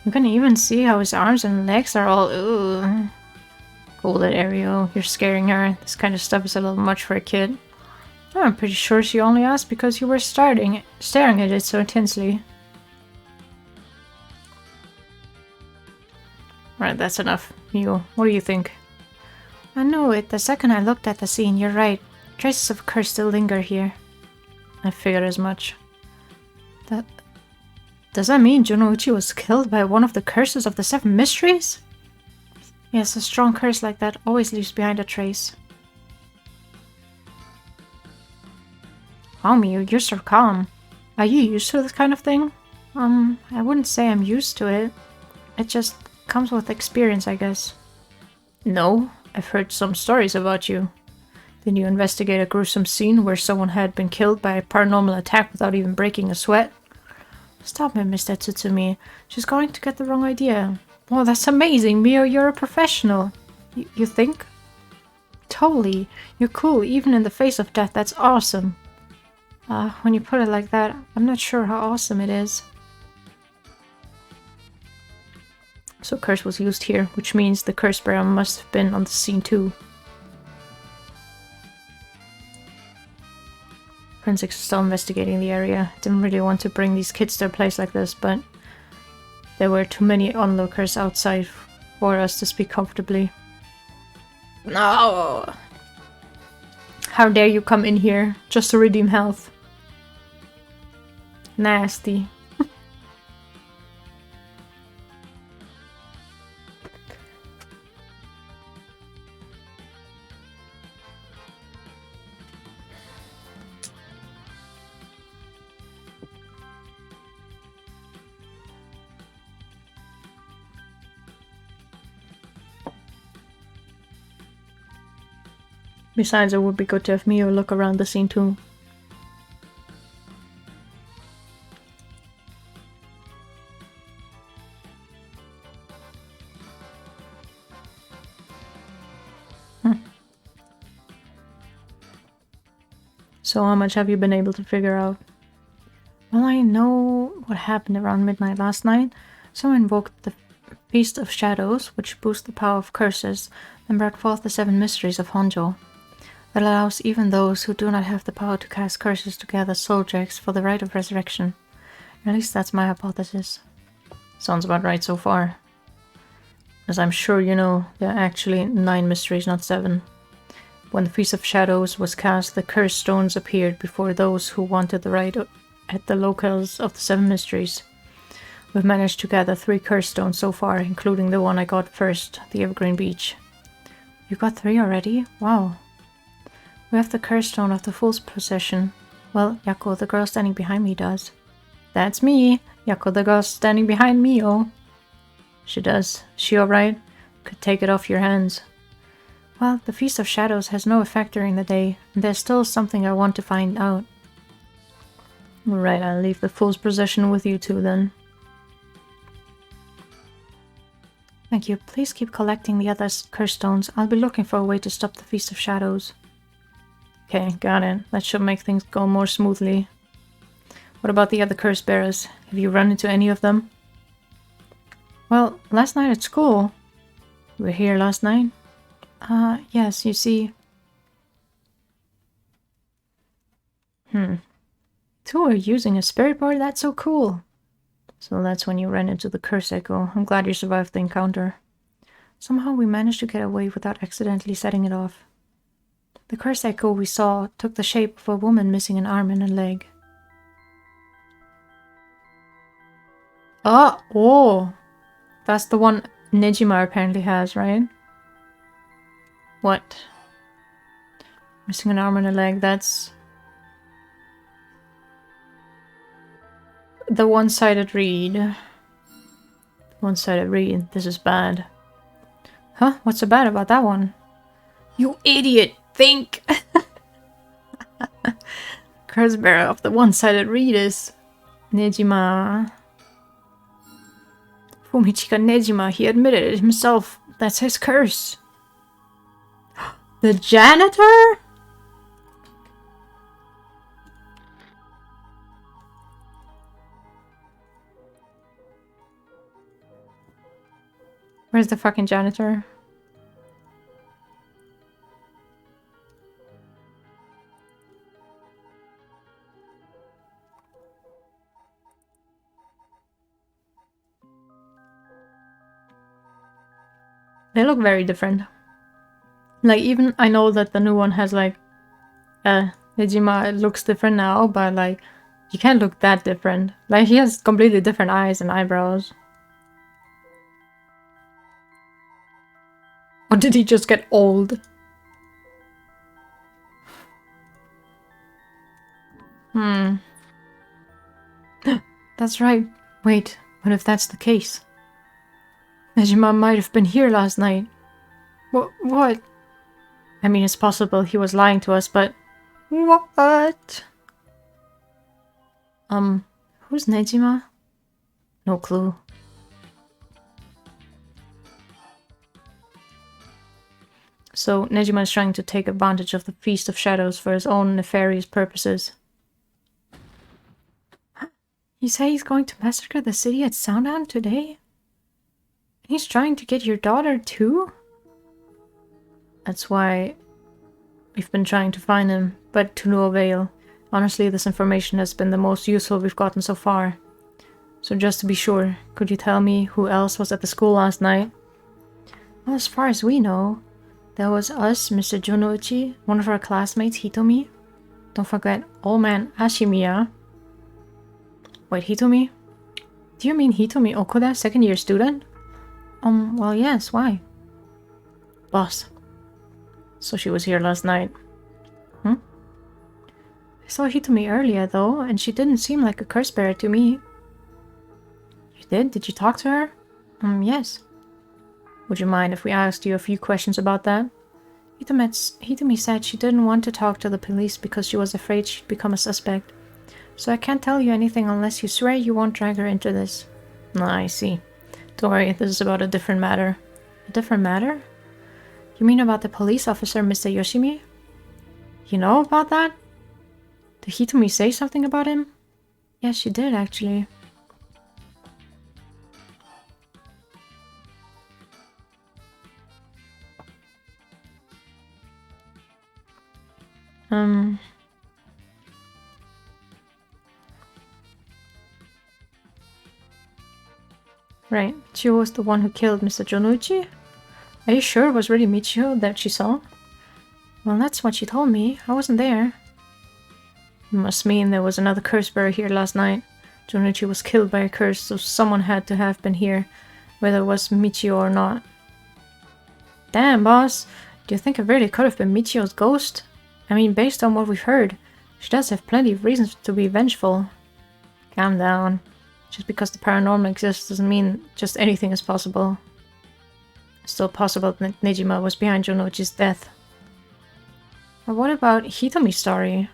You can even see how his arms and legs are all... Ugh. Cool it, Ariel. You're scaring her. This kind of stuff is a little much for a kid. I'm pretty sure she only asked because you were staring at it so intensely. Right, that's enough. You, what do you think? I knew it. The second I looked at the scene, you're right. Traces of curse still linger here. I figured as much. Does that mean Jonouchi was killed by one of the curses of the Seven Mysteries? Yes, a strong curse like that always leaves behind a trace. Wow, Miyu, you're so calm. Are you used to this kind of thing? I wouldn't say I'm used to it. It just comes with experience, I guess. No, I've heard some stories about you. Did you investigate a gruesome scene where someone had been killed by a paranormal attack without even breaking a sweat? Stop it, Mr. Tsutsumi. She's going to get the wrong idea. Oh, that's amazing, Mio, you're a professional. You think? Totally. You're cool, even in the face of death. That's awesome. When you put it like that, I'm not sure how awesome it is. So curse was used here, which means the curse bearer must have been on the scene too. Forensics is still investigating the area. Didn't really want to bring these kids to a place like this, but there were too many onlookers outside for us to speak comfortably. No! How dare you come in here just to redeem health? Nasty. Besides, it would be good to have Mio look around the scene too. So how much have you been able to figure out? Well, I know what happened around midnight last night. Someone invoked the Feast of Shadows, which boosts the power of curses, and brought forth the Seven Mysteries of Honjo. That allows even those who do not have the power to cast curses to gather soul dregs for the rite of resurrection. At least that's my hypothesis. Sounds about right so far. As I'm sure you know, there are actually 9 mysteries, not 7. When the Feast of Shadows was cast, the cursed stones appeared before those who wanted the right at the locales of the 7 mysteries. We've managed to gather 3 cursed stones so far, including the one I got first, the Evergreen Beach. You got 3 already? Wow. We have the cursed stone of the Fool's Possession. Well, Yako, the girl standing behind me, does. That's me! Yako, the girl standing behind me, oh. She does. She alright? Could take it off your hands. Well, the Feast of Shadows has no effect during the day, and there's still something I want to find out. Alright, I'll leave the Fool's Possession with you two then. Thank you. Please keep collecting the other cursed stones. I'll be looking for a way to stop the Feast of Shadows. Okay, got it. That should make things go more smoothly. What about the other curse bearers? Have you run into any of them? Well, last night at school. You were here last night? Yes, you see. Two are using a spirit board? That's so cool. So that's when you ran into the curse echo. I'm glad you survived the encounter. Somehow we managed to get away without accidentally setting it off. The curse echo we saw took the shape of a woman missing an arm and a leg. Oh! That's the one Nejima apparently has, right? What? Missing an arm and a leg, that's... the one-sided read. One-sided read, this is bad. Huh? What's so bad about that one? You idiot! Think! Curse bearer of the one-sided read is... Nejima. Fumichika Nejima, he admitted it himself. That's his curse. The janitor? Where's the fucking janitor? They look very different. Like, even I know that the new one has like Nejima looks different now, but like you can't look that different. Like, he has completely different eyes and eyebrows. Or did he just get old? That's right. Wait, what if that's the case? Nejima might have been here last night. What? I mean, it's possible he was lying to us, but... What? Who's Nejima? No clue. So, Nejima is trying to take advantage of the Feast of Shadows for his own nefarious purposes. You say he's going to massacre the city at sundown today? He's trying to get your daughter too? That's why we've been trying to find him, but to no avail. Honestly, this information has been the most useful we've gotten so far. So just to be sure, could you tell me who else was at the school last night? Well, as far as we know, there was us, Mr. Junouchi, one of our classmates, Hitomi. Don't forget old man Ashimiya. Wait, Hitomi? Do you mean Hitomi Okuda, second year student? Well, yes, why? Boss. So she was here last night. I saw Hitomi earlier, though, and she didn't seem like a curse bearer to me. You did? Did you talk to her? Yes. Would you mind if we asked you a few questions about that? Hitomi said she didn't want to talk to the police because she was afraid she'd become a suspect. So I can't tell you anything unless you swear you won't drag her into this. I see. Don't worry, this is about a different matter. A different matter? You mean about the police officer, Mr. Yoshimi? You know about that? Did Hitomi say something about him? Yes, she did, actually. Right. Michio was the one who killed Mr. Jonuchi? Are you sure it was really Michio that she saw? Well, that's what she told me. I wasn't there. Must mean there was another curse bearer here last night. Jonuchi was killed by a curse, so someone had to have been here, whether it was Michio or not. Damn, boss. Do you think it really could have been Michio's ghost? I mean, based on what we've heard, she does have plenty of reasons to be vengeful. Calm down. Just because the paranormal exists doesn't mean just anything is possible. It's still possible that Nejima was behind Jonuchi's death. But what about Hitomi's story?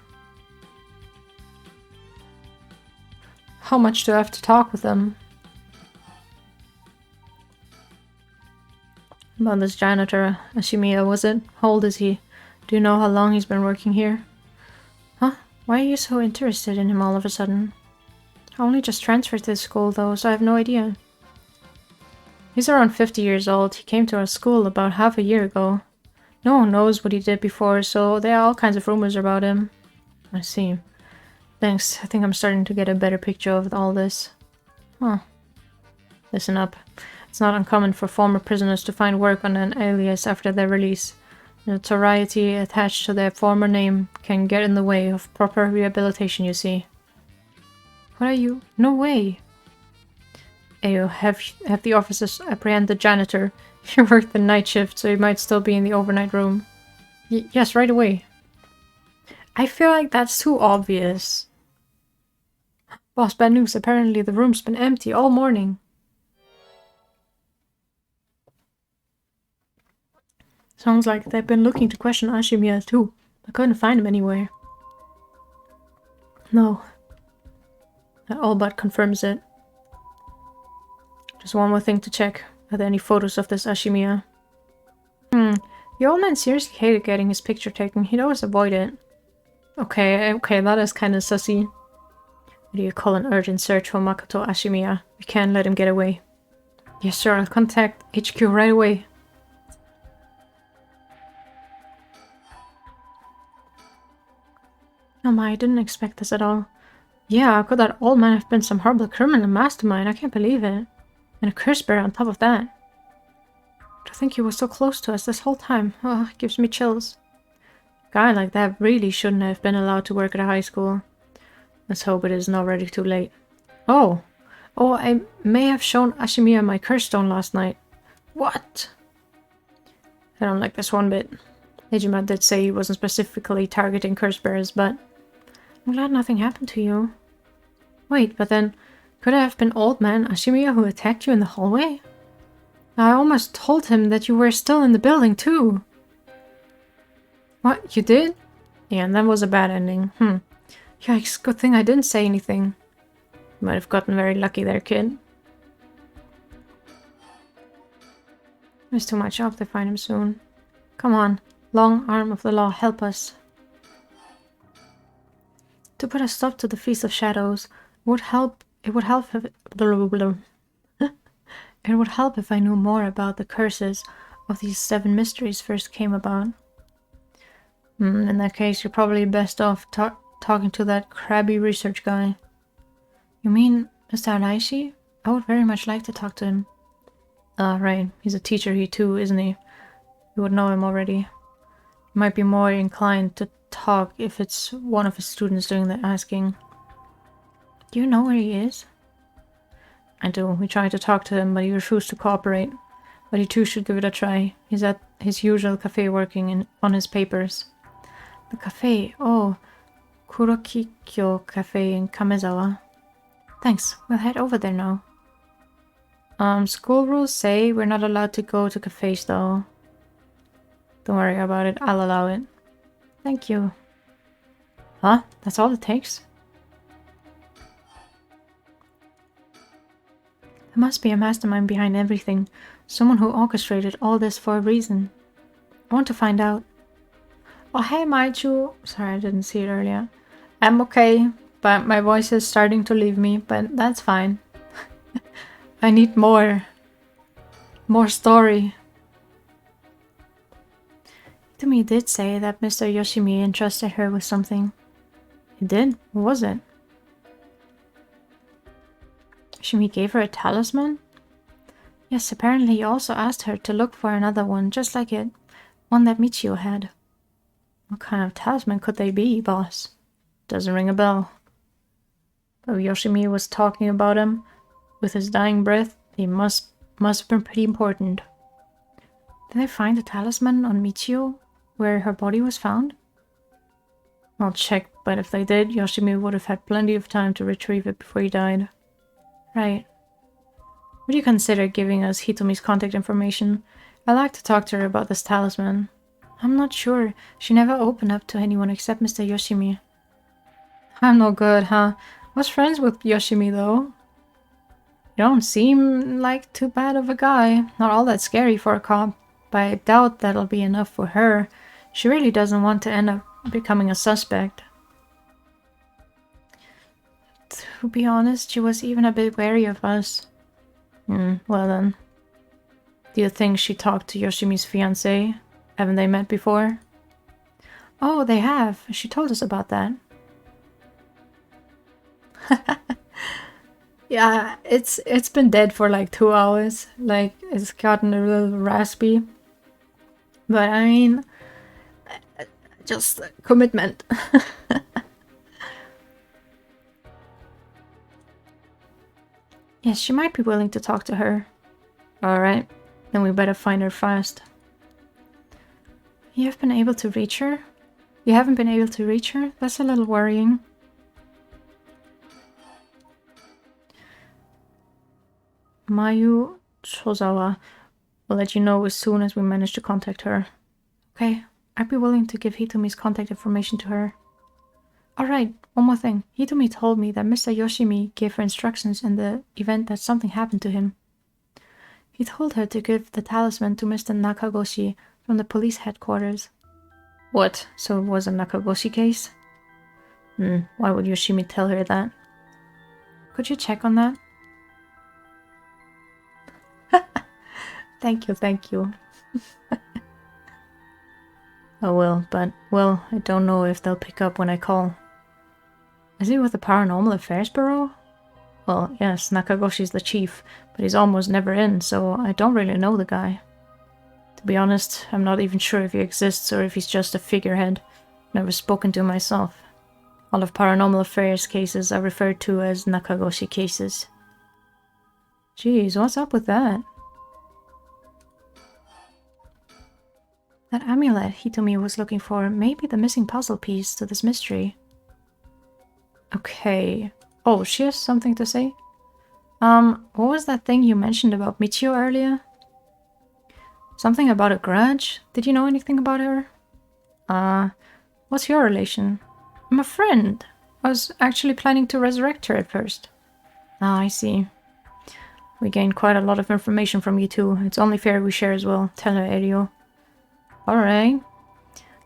How much do I have to talk with them? About this janitor, Ashimiya, was it? How old is he? Do you know how long he's been working here? Huh? Why are you so interested in him all of a sudden? I only just transferred to this school though, so I have no idea. He's around 50 years old. He came to our school about half a year ago. No one knows what he did before, so there are all kinds of rumors about him. I see. Thanks, I think I'm starting to get a better picture of all this. Huh. Listen up. It's not uncommon for former prisoners to find work on an alias after their release. The notoriety attached to their former name can get in the way of proper rehabilitation, you see. What are you? No way! Ayo, have the officers apprehend the janitor. He worked the night shift, so he might still be in the overnight room. Yes, right away. I feel like that's too obvious. Boss, bad news. Apparently the room's been empty all morning. Sounds like they've been looking to question Ashimiya too. I couldn't find him anywhere. No. That all but confirms it. Just one more thing to check. Are there any photos of this Ashimiya? The old man seriously hated getting his picture taken. He'd always avoid it. Okay, that is kind of sussy. What do you call an urgent search for Makoto Ashimiya? We can't let him get away. Yes, sir. I'll contact HQ right away. Oh my, I didn't expect this at all. Yeah, could that old man have been some horrible criminal mastermind? I can't believe it. And a curse bearer on top of that. To think he was so close to us this whole time. Oh, it gives me chills. A guy like that really shouldn't have been allowed to work at a high school. Let's hope it isn't already too late. Oh, I may have shown Ashimiya my curse stone last night. What? I don't like this one bit. Nejima did say he wasn't specifically targeting curse bearers, but I'm glad nothing happened to you. Wait, but then could it have been old man Ashimiya who attacked you in the hallway? I almost told him that you were still in the building too. What, you did? Yeah, and that was a bad ending. Yikes, good thing I didn't say anything. You might have gotten very lucky there, kid. There's too much. I hope they find him soon. Come on, long arm of the law, help us. To put a stop to the Feast of Shadows, it would help if it would help if I knew more about the curses of these 7 mysteries first came about. In that case, you're probably best off talking to that crabby research guy. You mean Mr. Araishi? I would very much like to talk to him. Right. He's a teacher here too, isn't he? You would know him already. You might be more inclined to talk if it's one of his students doing the asking. Do you know where he is? I do. We tried to talk to him, but he refused to cooperate. But you too should give it a try. He's at his usual cafe working on his papers. The cafe? Oh, Kurokikyo Cafe in Kamezawa. Thanks. We'll head over there now. School rules say we're not allowed to go to cafes though. Don't worry about it. I'll allow it. Thank you. Huh? That's all it takes? There must be a mastermind behind everything. Someone who orchestrated all this for a reason. I want to find out. Oh, hey, Maichu. Sorry, I didn't see it earlier. I'm okay, but my voice is starting to leave me, but that's fine. I need more story. Itumi did say that Mr. Yoshimi entrusted her with something. He did? What was it? Yoshimi gave her a talisman? Yes, apparently he also asked her to look for another one, just like it. One that Michio had. What kind of talisman could they be, boss? Doesn't ring a bell. But Yoshimi was talking about him. With his dying breath, he must have been pretty important. Did they find the talisman on Michio, where her body was found? I'll check, but if they did, Yoshimi would have had plenty of time to retrieve it before he died. Right. Would you consider giving us Hitomi's contact information? I'd like to talk to her about this talisman. I'm not sure. She never opened up to anyone except Mr. Yoshimi. I'm no good, huh? I was friends with Yoshimi, though. You don't seem like too bad of a guy. Not all that scary for a cop, but I doubt that'll be enough for her. She really doesn't want to end up becoming a suspect. To be honest, she was even a bit wary of us. Well then. Do you think she talked to Yoshimi's fiancé? Haven't they met before? Oh, they have. She told us about that. Yeah, it's been dead for like 2 hours. Like, it's gotten a little raspy. But I mean, just commitment. Yes, she might be willing to talk to her. Alright, then we better find her fast. You have been able to reach her? You haven't been able to reach her? That's a little worrying. Mayu Shozawa will let you know as soon as we manage to contact her. Okay, I'd be willing to give Hitomi's contact information to her. Alright, one more thing. Hitomi told me that Mr. Yoshimi gave her instructions in the event that something happened to him. He told her to give the talisman to Mr. Nakagoshi from the police headquarters. What? So it was a Nakagoshi case? Why would Yoshimi tell her that? Could you check on that? Thank you. I will, but, well, I don't know if they'll pick up when I call. Is he with the Paranormal Affairs Bureau? Well, yes, Nakagoshi's the chief, but he's almost never in, so I don't really know the guy. To be honest, I'm not even sure if he exists or if he's just a figurehead. Never spoken to him myself. All of Paranormal Affairs cases are referred to as Nakagoshi cases. Jeez, what's up with that? That amulet Hitomi was looking for may be the missing puzzle piece to this mystery. Okay. Oh, she has something to say? What was that thing you mentioned about Michio earlier? Something about a grudge? Did you know anything about her? What's your relation? I'm a friend. I was actually planning to resurrect her at first. Ah, I see. We gained quite a lot of information from you two. It's only fair we share as well. Tell her, Erio. Alright.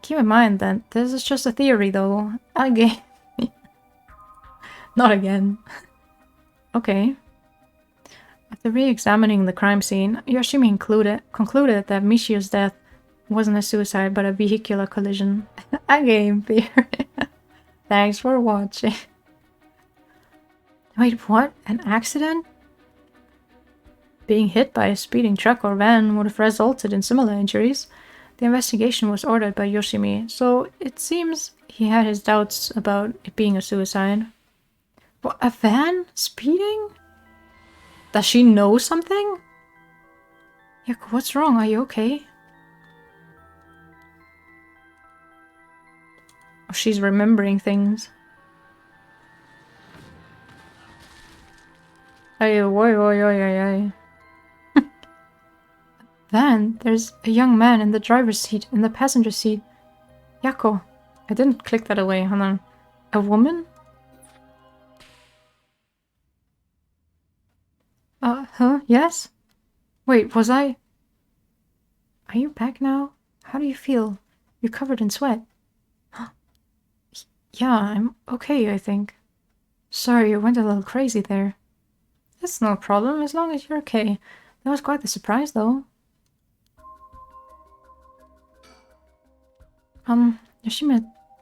Keep in mind that this is just a theory, though. Again. Not again. Okay. After re-examining the crime scene, Yoshimi concluded that Michio's death wasn't a suicide but a vehicular collision. A game theory. Thanks for watching. Wait, what? An accident? Being hit by a speeding truck or van would have resulted in similar injuries. The investigation was ordered by Yoshimi, so it seems he had his doubts about it being a suicide. What, a van? Speeding? Does she know something? Yaku, what's wrong? Are you okay? Oh, she's remembering things. Ay, oy, oy, oy, oy, oy. Van, there's a young man in the driver's seat, in the passenger seat. Yako. I didn't click that away, hold on. A woman? Yes? Wait, was I... Are you back now? How do you feel? You're covered in sweat. Yeah, I'm okay, I think. Sorry, I went a little crazy there. That's no problem, as long as you're okay. That was quite the surprise, though.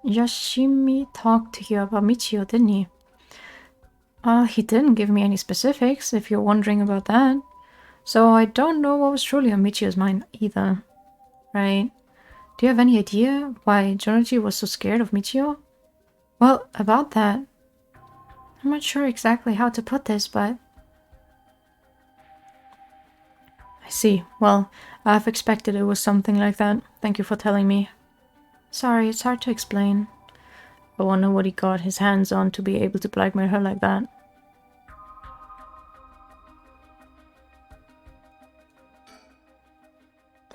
Yoshimi talked to you about Michio, didn't he? He didn't give me any specifics, if you're wondering about that. So I don't know what was truly on Michio's mind either. Right? Do you have any idea why Junichi was so scared of Michio? Well, about that, I'm not sure exactly how to put this, but... I see. Well, I've expected it was something like that. Thank you for telling me. Sorry, it's hard to explain. I wonder what he got his hands on to be able to blackmail her like that.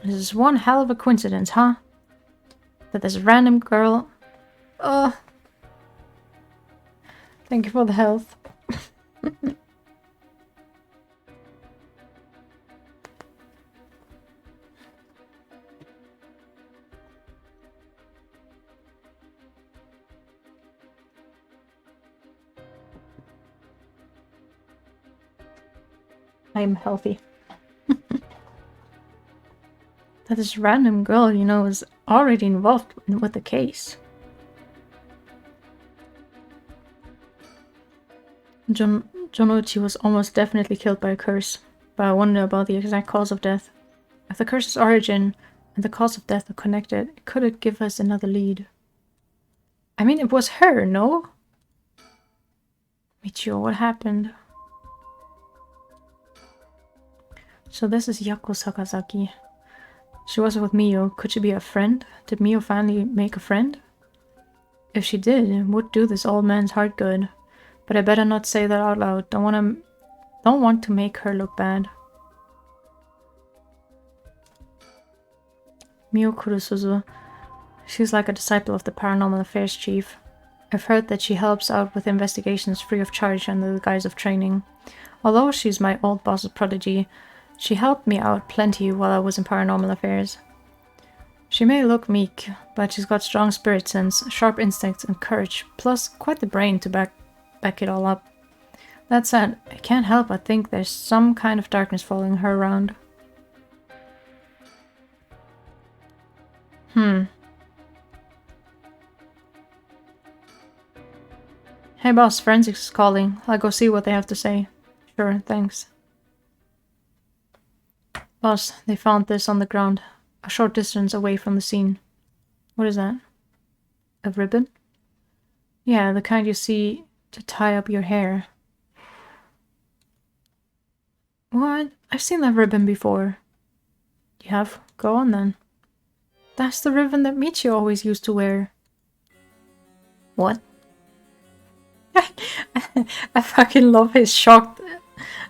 This is one hell of a coincidence, huh? That this random girl... Thank you for the health. I am healthy. That this random girl, you know, is already involved with the case. Jonuchi was almost definitely killed by a curse, but I wonder about the exact cause of death. If the curse's origin and the cause of death are connected, it could give us another lead. I mean, it was her, no? Michio, what happened? So this is Yako Sakazaki. She was with Mio. Could she be a friend? Did Mio finally make a friend? If she did, it would do this old man's heart good. But I better not say that out loud. Don't want to make her look bad. Mio Kurusuzu. She's like a disciple of the Paranormal Affairs Chief. I've heard that she helps out with investigations free of charge under the guise of training. Although she's my old boss's prodigy, she helped me out plenty while I was in Paranormal Affairs. She may look meek, but she's got strong spirit sense, sharp instincts, and courage, plus quite the brain to back it all up. That said, I can't help but think there's some kind of darkness following her around. Hey boss, Forensics is calling. I'll go see what they have to say. Sure, thanks. Boss, they found this on the ground, a short distance away from the scene. What is that? A ribbon? Yeah, the kind you see to tie up your hair. What? I've seen that ribbon before. You have? Go on then. That's the ribbon that Michio always used to wear. What? I fucking love his shocked,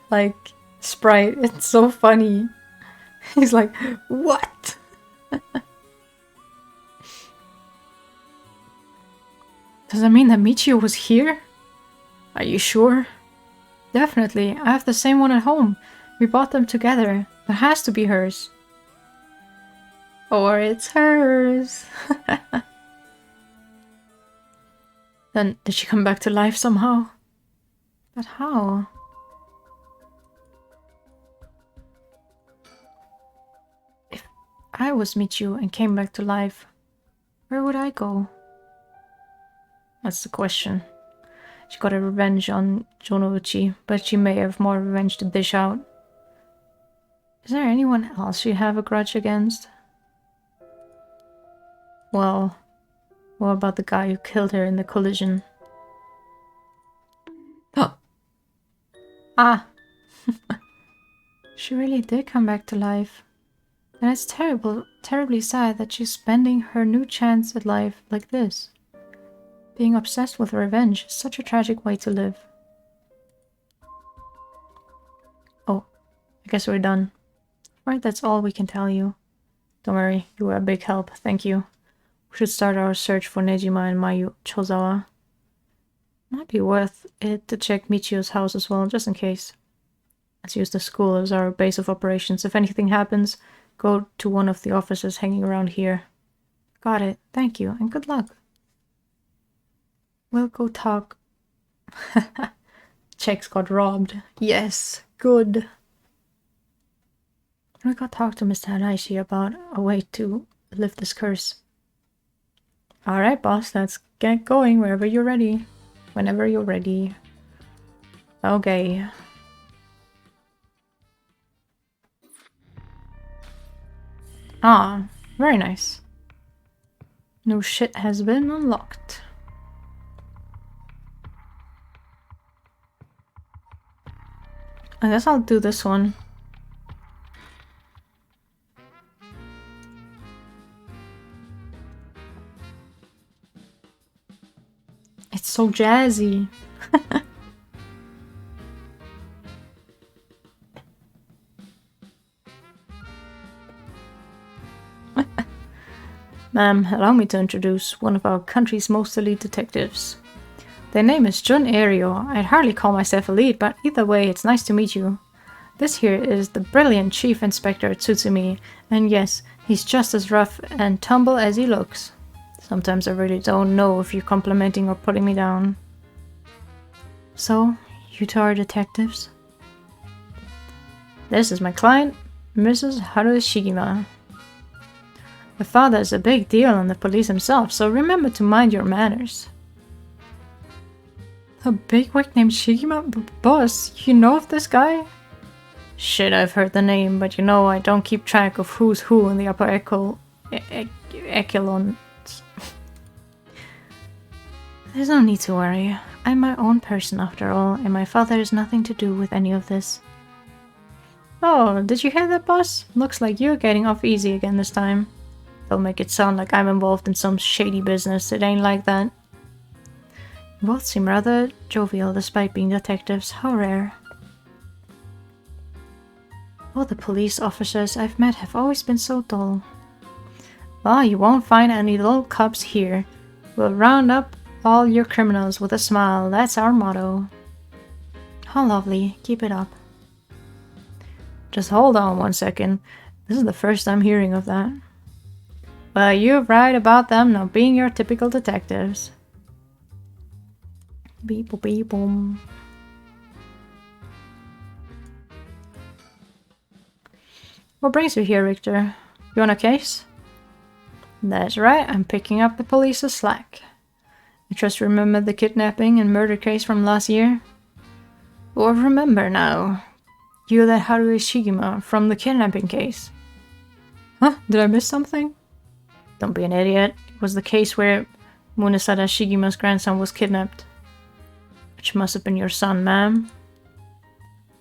like, sprite. It's so funny. He's like, what? Does that mean that Michio was here? Are you sure? Definitely. I have the same one at home. We bought them together. That has to be hers. Or it's hers. Then, did she come back to life somehow? But how? If I was Michio and came back to life, where would I go? That's the question. She got a revenge on Jonuchi, but she may have more revenge to dish out. Is there anyone else she'd have a grudge against? Well, what about the guy who killed her in the collision? Oh! Ah! She really did come back to life. And it's terribly sad that she's spending her new chance at life like this. Being obsessed with revenge is such a tragic way to live. Oh, I guess we're done. Right, that's all we can tell you. Don't worry, you were a big help, thank you. We should start our search for Nejima and Mayu Chozawa. Might be worth it to check Michio's house as well, just in case. Let's use the school as our base of operations. If anything happens, go to one of the officers hanging around here. Got it, thank you, and good luck. We'll go talk. Checks got robbed. Yes, good. We got talk to Mr. Hanaishi about a way to lift this curse. Alright, boss, let's get going wherever you're ready. Whenever you're ready. Okay. Ah, very nice. No shit has been unlocked. I guess I'll do this one. It's so jazzy. Ma'am, allow me to introduce one of our country's most elite detectives. Their name is Jun Ario. I'd hardly call myself elite, but either way, it's nice to meet you. This here is the brilliant Chief Inspector Tsutsumi, and yes, he's just as rough and tumble as he looks. Sometimes I really don't know if you're complimenting or putting me down. So, you two are detectives? This is my client, Mrs. Haru Shigima. The father is a big deal in the police himself, so remember to mind your manners. A bigwig named Shigima? Boss, you know of this guy? Shit, I've heard the name, but you know I don't keep track of who's who in the upper echelons. There's no need to worry. I'm my own person after all, and my father has nothing to do with any of this. Oh, did you hear that, boss? Looks like you're getting off easy again this time. They'll make it sound like I'm involved in some shady business. It ain't like that. You both seem rather jovial despite being detectives. How rare. All the police officers I've met have always been so dull. Well, you won't find any little cubs here. We'll round up all your criminals with a smile. That's our motto. How lovely. Keep it up. Just hold on one second. This is the first I'm hearing of that. Well, you're right about them not being your typical detectives. Beep boop beep boom. What brings you here, Richter? You on a case? That's right, I'm picking up the police's slack. I just remembered the kidnapping and murder case from last year. Or remember now. You're that Haru Shigima from the kidnapping case. Huh? Did I miss something? Don't be an idiot. It was the case where Munesada Shigima's grandson was kidnapped. Which must have been your son, ma'am.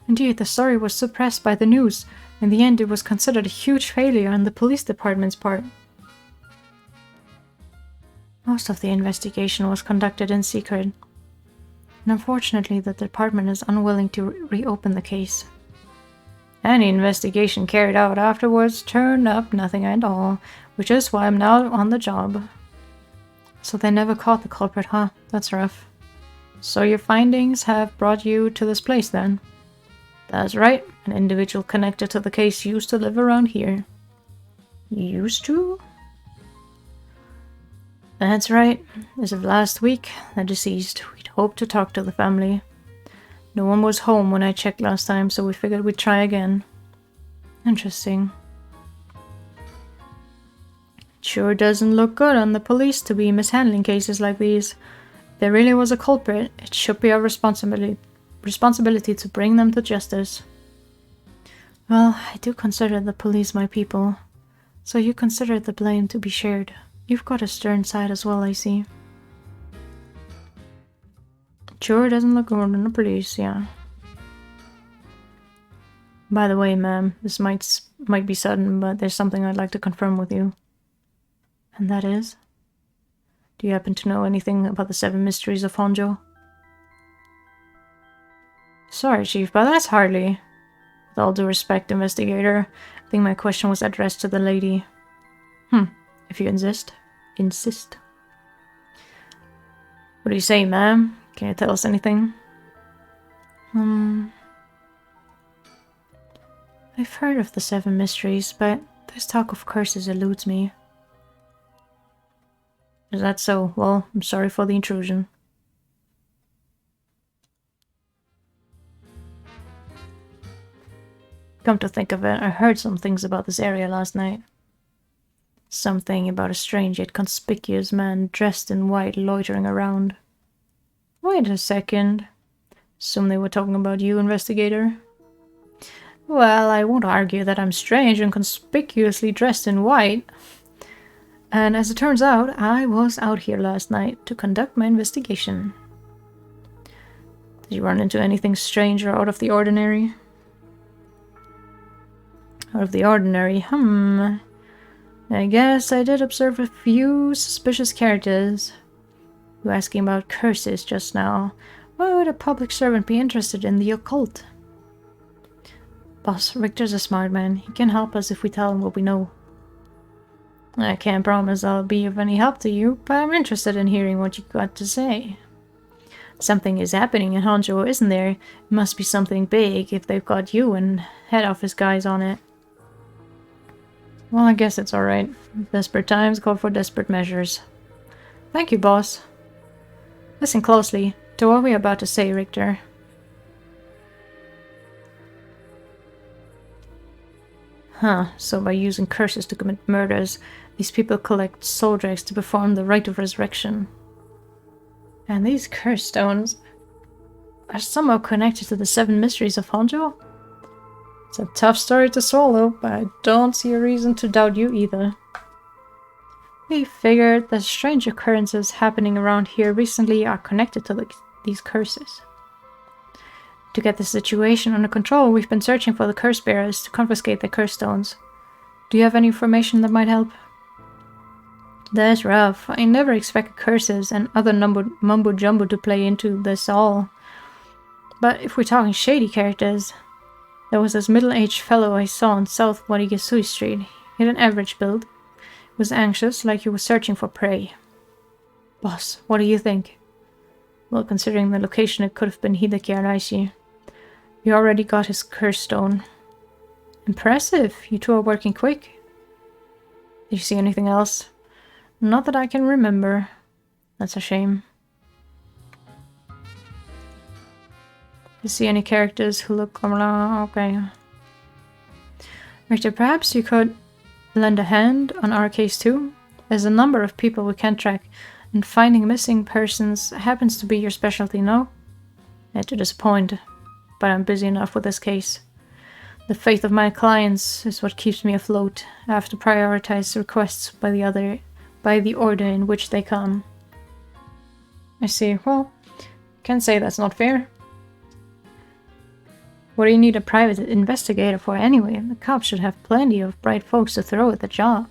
Indeed, the story was suppressed by the news. In the end, it was considered a huge failure on the police department's part. Most of the investigation was conducted in secret. And unfortunately, the department is unwilling to reopen the case. Any investigation carried out afterwards turned up nothing at all, which is why I'm now on the job. So they never caught the culprit, huh? That's rough. So your findings have brought you to this place then? That's right. An individual connected to the case used to live around here. Used to? That's right. As of last week, the deceased. We'd hoped to talk to the family. No one was home when I checked last time, so we figured we'd try again. Interesting. Sure doesn't look good on the police to be mishandling cases like these. If there really was a culprit, it should be our responsibility to bring them to justice. Well, I do consider the police my people, so you consider the blame to be shared. You've got a stern side as well, I see. Sure doesn't look good on the police, yeah. By the way, ma'am, this might be sudden, but there's something I'd like to confirm with you. And that is? Do you happen to know anything about the 7 mysteries of Honjo? Sorry, Chief, but that's hardly. With all due respect, investigator, I think my question was addressed to the lady. If you insist. Insist. What do you say, ma'am? Can you tell us anything? I've heard of the 7 mysteries, but this talk of curses eludes me. Is that so? Well, I'm sorry for the intrusion. Come to think of it, I heard some things about this area last night. Something about a strange yet conspicuous man dressed in white loitering around. Wait a second. Assume they were talking about you, investigator? Well, I won't argue that I'm strange and conspicuously dressed in white. And as it turns out, I was out here last night to conduct my investigation. Did you run into anything strange or out of the ordinary? Out of the ordinary, I guess I did observe a few suspicious characters. You were asking about curses just now. Why would a public servant be interested in the occult? Boss, Richter's a smart man. He can help us if we tell him what we know. I can't promise I'll be of any help to you, but I'm interested in hearing what you've got to say. Something is happening in Honjo, isn't there? It must be something big if they've got you and head office guys on it. Well, I guess it's alright. Desperate times call for desperate measures. Thank you, boss. Listen closely to what we're about to say, Richter. So by using curses to commit murders, these people collect soul dregs to perform the rite of resurrection. And these curse stones are somehow connected to the 7 mysteries of Honjo? It's a tough story to swallow, but I don't see a reason to doubt you either. We figured the strange occurrences happening around here recently are connected to these curses. To get the situation under control, we've been searching for the curse bearers to confiscate the curse stones. Do you have any information that might help? That's rough. I never expected curses and other mumbo-jumbo to play into this all. But if we're talking shady characters, there was this middle-aged fellow I saw on South Warigasui Street. He had an average build. He was anxious, like he was searching for prey. Boss, what do you think? Well, considering the location, it could have been Hideki Araishi. You already got his curse stone. Impressive. You two are working quick. Did you see anything else? Not that I can remember. That's a shame. You see any characters who look... Okay. Richter, perhaps you could lend a hand on our case too? There's a number of people we can't track, and finding missing persons happens to be your specialty, no? I hate to disappoint, but I'm busy enough with this case. The faith of my clients is what keeps me afloat. I have to prioritize requests by the order in which they come. I see. Well, can't say that's not fair. What do you need a private investigator for anyway? The cops should have plenty of bright folks to throw at the job.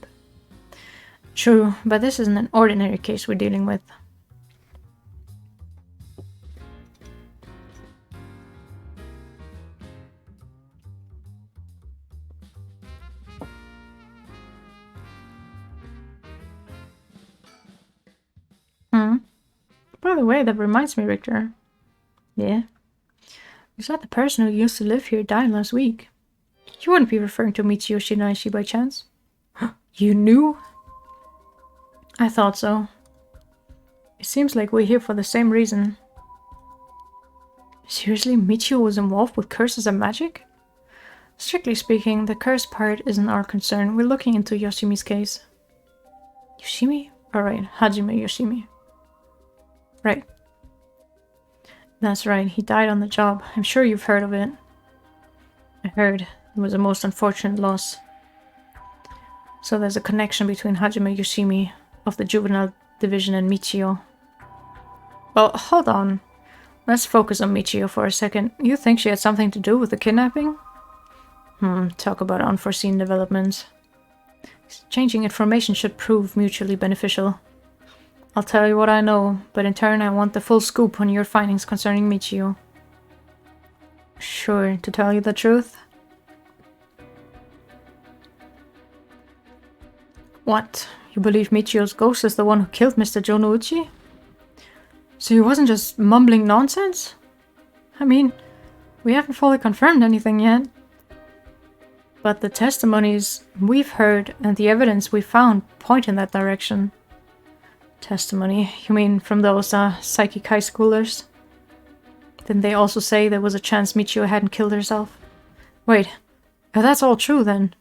True, but this isn't an ordinary case we're dealing with. By the way, that reminds me, Richter. Yeah? You said the person who used to live here died last week. You wouldn't be referring to Michio Shinaishi by chance? You knew? I thought so. It seems like we're here for the same reason. Seriously, Michio was involved with curses and magic? Strictly speaking, the curse part isn't our concern. We're looking into Yoshimi's case. Yoshimi? Alright, Hajime Yoshimi. Right. That's right, he died on the job. I'm sure you've heard of it. I heard. It was a most unfortunate loss. So there's a connection between Hajime Yoshimi of the Juvenile Division and Michio. Well, hold on. Let's focus on Michio for a second. You think she had something to do with the kidnapping? Talk about unforeseen developments. Exchanging information should prove mutually beneficial. I'll tell you what I know, but in turn I want the full scoop on your findings concerning Michio. Sure, to tell you the truth? What? You believe Michio's ghost is the one who killed Mr. Jonouchi? So he wasn't just mumbling nonsense? I mean, we haven't fully confirmed anything yet. But the testimonies we've heard and the evidence we found point in that direction. Testimony? You mean from those psychic high schoolers? Didn't they also say there was a chance Michio hadn't killed herself? Wait, if that's all true then,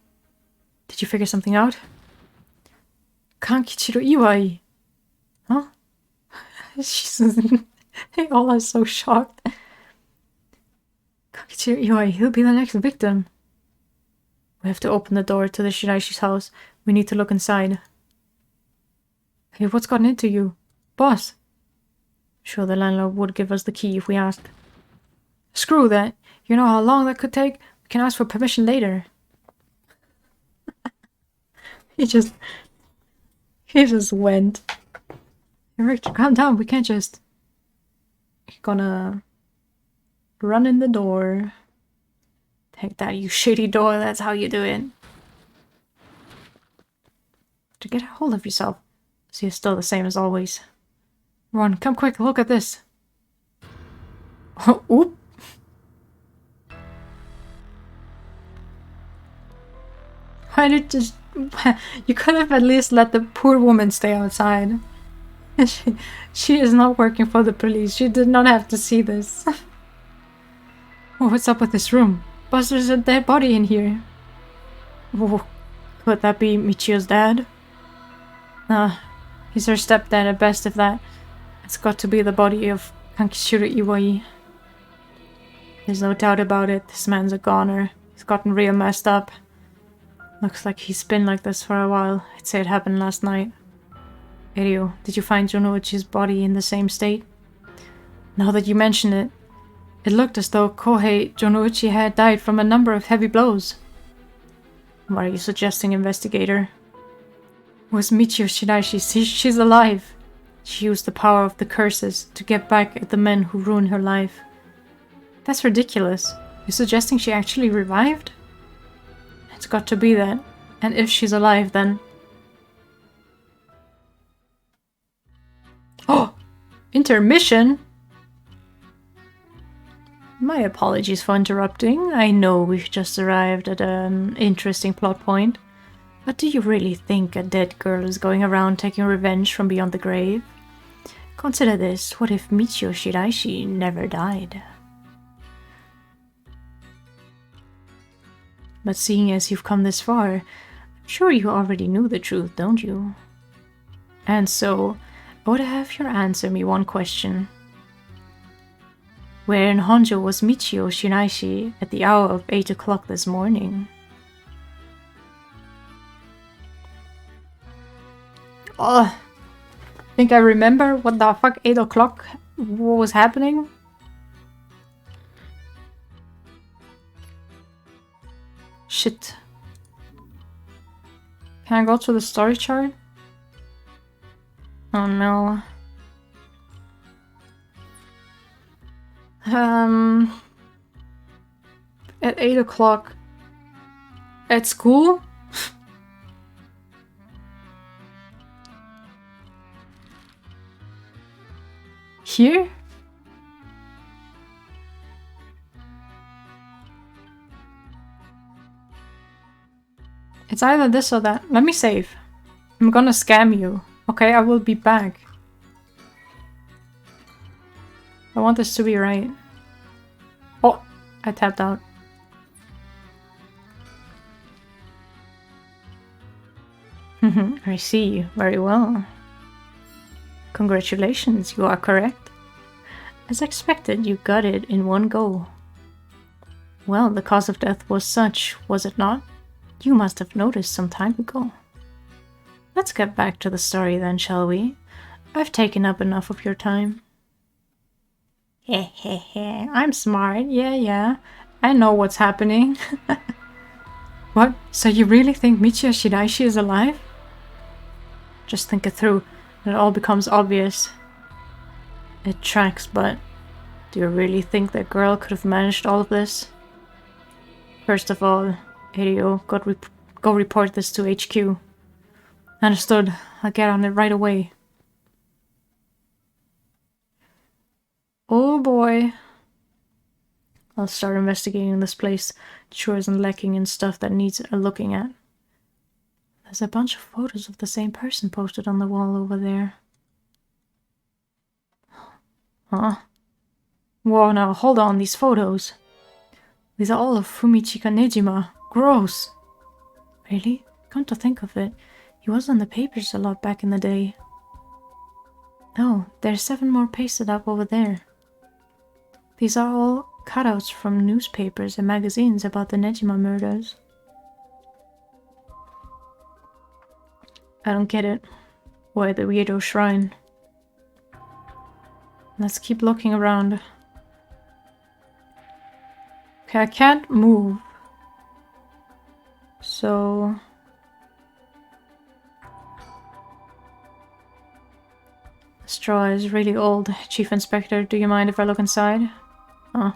did you figure something out? Kankichiro Iwai. Huh? They all are so shocked. Kankichiro Iwai, he'll be the next victim. We have to open the door to the Shiraishi's house. We need to look inside. Hey, what's gotten into you? Boss? Sure, the landlord would give us the key if we asked. Screw that. You know how long that could take? We can ask for permission later. He just went. Hey, Richard, calm down. We can't just... Gonna run in the door. Take that, you shitty door. That's how you do it. To get a hold of yourself. So you're still the same as always. Ron, come quick. Look at this. Oh, oop. Why did just... You could have at least let the poor woman stay outside. She is not working for the police. She did not have to see this. Oh, what's up with this room? Boss, there's a dead body in here. Oh, could that be Michio's dad? He's her stepdad at best, if that. It's got to be the body of Kankishiro Iwai. There's no doubt about it. This man's a goner. He's gotten real messed up. Looks like he's been like this for a while. I'd say it happened last night. Iryo, did you find Jonuichi's body in the same state? Now that you mention it, it looked as though Kohei Jonuichi had died from a number of heavy blows. What are you suggesting, investigator? Was Michio Shiraishi? She's alive. She used the power of the curses to get back at the men who ruined her life. That's ridiculous. You're suggesting she actually revived? It's got to be that. And if she's alive, then... Oh! Intermission? My apologies for interrupting. I know we've just arrived at an interesting plot point. But do you really think a dead girl is going around taking revenge from beyond the grave? Consider this. What if Michio Shiraishi never died? But seeing as you've come this far, I'm sure you already knew the truth, don't you? And so, I would have you answer me one question. Where in Honjo was Michio Shiraishi at the hour of 8 o'clock this morning? Oh, think I remember what the fuck 8 o'clock? What was happening? Shit. Can I go to the story chart? Oh no. At 8 o'clock. At school? Here? It's either this or that. Let me save. I'm gonna scam you. Okay, I will be back. I want this to be right. Oh, I tapped out. I see. Very well. Congratulations, you are correct. As expected, you got it in one go. Well, the cause of death was such, was it not? You must have noticed some time ago. Let's get back to the story then, shall we? I've taken up enough of your time. Heh, I'm smart, yeah. I know what's happening. What? So you really think Michio Shiraishi is alive? Just think it through, and it all becomes obvious. It tracks, but do you really think that girl could have managed all of this? First of all, Iryo, go report this to HQ. Understood. I'll get on it right away. Oh boy. I'll start investigating this place. It sure isn't lacking in stuff that needs looking at. There's a bunch of photos of the same person posted on the wall over there. Huh? Whoa, now hold on, these photos. These are all of Fumichika Nejima. Gross. Really? Come to think of it, he was on the papers a lot back in the day. Oh, there's 7 more pasted up over there. These are all cutouts from newspapers and magazines about the Nejima murders. I don't get it. Why the weirdo shrine? Let's keep looking around. Okay, I can't move. So... the straw is really old. Chief Inspector, do you mind if I look inside? Oh.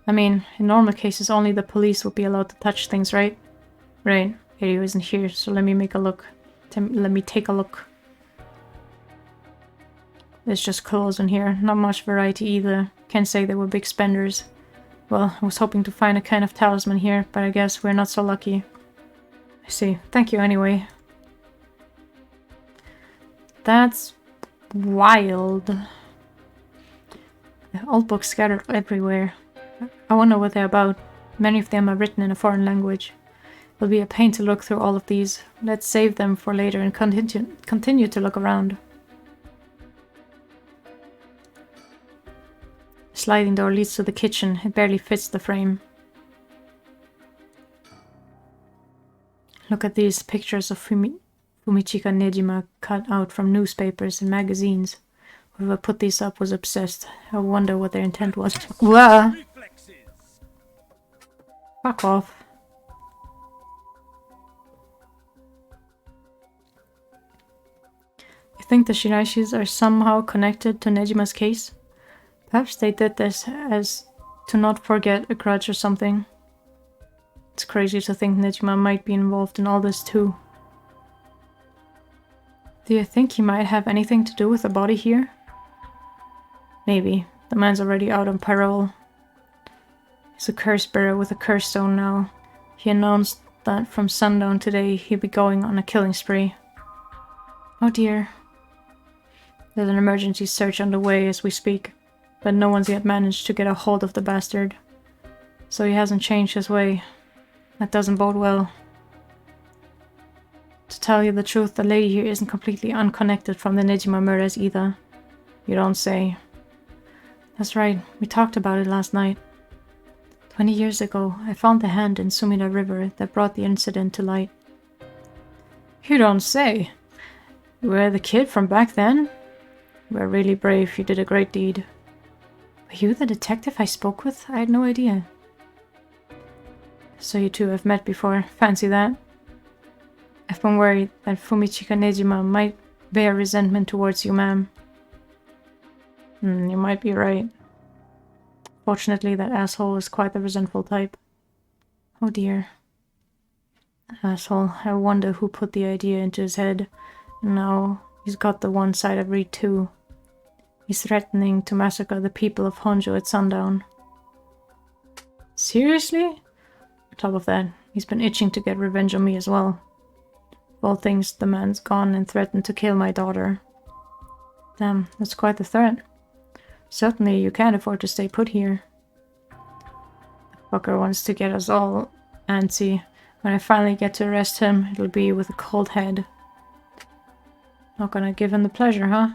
I mean, in normal cases, only the police would be allowed to touch things, right? Right. Eddie isn't here, so let me make a look. Let me take a look. There's just clothes in here. Not much variety either. Can't say they were big spenders. Well, I was hoping to find a kind of talisman here, but I guess we're not so lucky. I see. Thank you anyway. That's wild. The old books scattered everywhere. I wonder what they're about. Many of them are written in a foreign language. It'll be a pain to look through all of these. Let's save them for later and continue to look around. The sliding door leads to the kitchen. It barely fits the frame. Look at these pictures of Fumichika Nejima cut out from newspapers and magazines. Whoever put these up was obsessed. I wonder what their intent was. Whoa! Fuck off. You think the Shirashis are somehow connected to Nejima's case? Perhaps they did this as to not forget a grudge or something. It's crazy to think Nejima might be involved in all this too. Do you think he might have anything to do with the body here? Maybe. The man's already out on parole. He's a curse bearer with a curse stone now. He announced that from sundown today he'd be going on a killing spree. Oh dear. There's an emergency search underway as we speak, but no one's yet managed to get a hold of the bastard. So he hasn't changed his way. That doesn't bode well. To tell you the truth, the lady here isn't completely unconnected from the Nejima murders either. You don't say. That's right, we talked about it last night. 20 years ago, I found the hand in Sumida River that brought the incident to light. You don't say. You were the kid from back then? You were really brave, you did a great deed. Were you the detective I spoke with? I had no idea. So you two have met before, fancy that? I've been worried that Fumichika Nejima might bear resentment towards you, ma'am. You might be right. Fortunately, that asshole is quite the resentful type. Oh dear. Asshole, I wonder who put the idea into his head. Now, he's got the one side of Reed too. He's threatening to massacre the people of Honjo at sundown. Seriously? On top of that, he's been itching to get revenge on me as well. Of all things, the man's gone and threatened to kill my daughter. Damn, that's quite the threat. Certainly, you can't afford to stay put here. The fucker wants to get us all antsy. When I finally get to arrest him, it'll be with a cold head. Not gonna give him the pleasure, huh?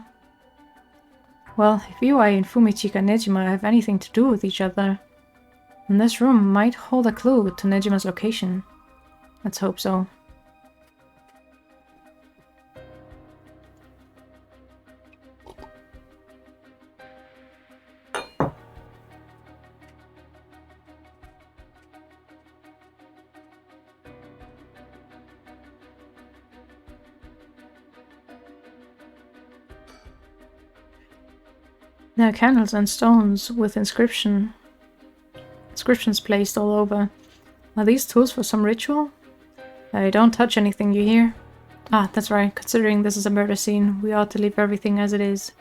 Well, if Iwai and Fumichika Nejima have anything to do with each other, then this room might hold a clue to Nejima's location. Let's hope so. There are candles and stones with inscriptions placed all over. Are these tools for some ritual? Don't touch anything, you hear? Ah, that's right. Considering this is a murder scene, we ought to leave everything as it is.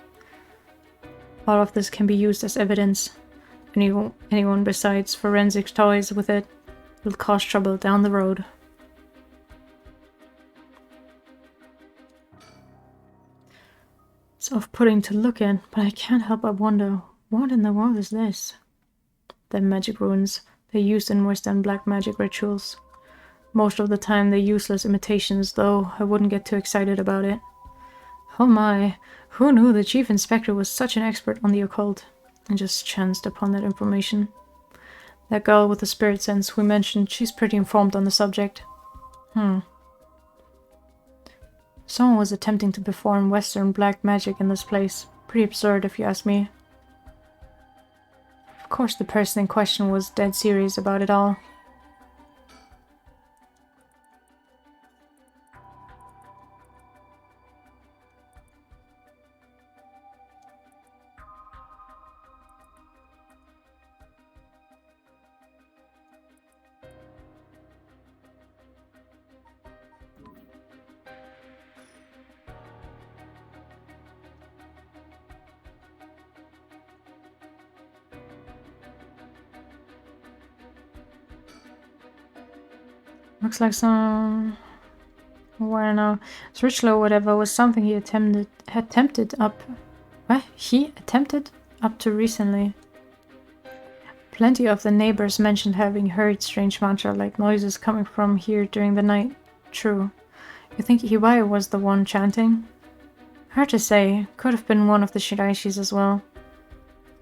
All of this can be used as evidence. Anyone besides forensic toys with it will cause trouble down the road. It's off-putting to look at, but I can't help but wonder, what in the world is this? They're magic runes. They're used in Western black magic rituals. Most of the time they're useless imitations, though I wouldn't get too excited about it. Oh my, who knew the Chief Inspector was such an expert on the occult? I just chanced upon that information. That girl with the spirit sense we mentioned, she's pretty informed on the subject. Someone was attempting to perform Western black magic in this place. Pretty absurd, if you ask me. Of course, the person in question was dead serious about it all. Looks like some... well, I don't know. This ritual or whatever was something he attempted up... What? He attempted up to recently. Plenty of the neighbors mentioned having heard strange mantra-like noises coming from here during the night. True. You think Iwai was the one chanting? Hard to say. Could have been one of the Shiraishis as well.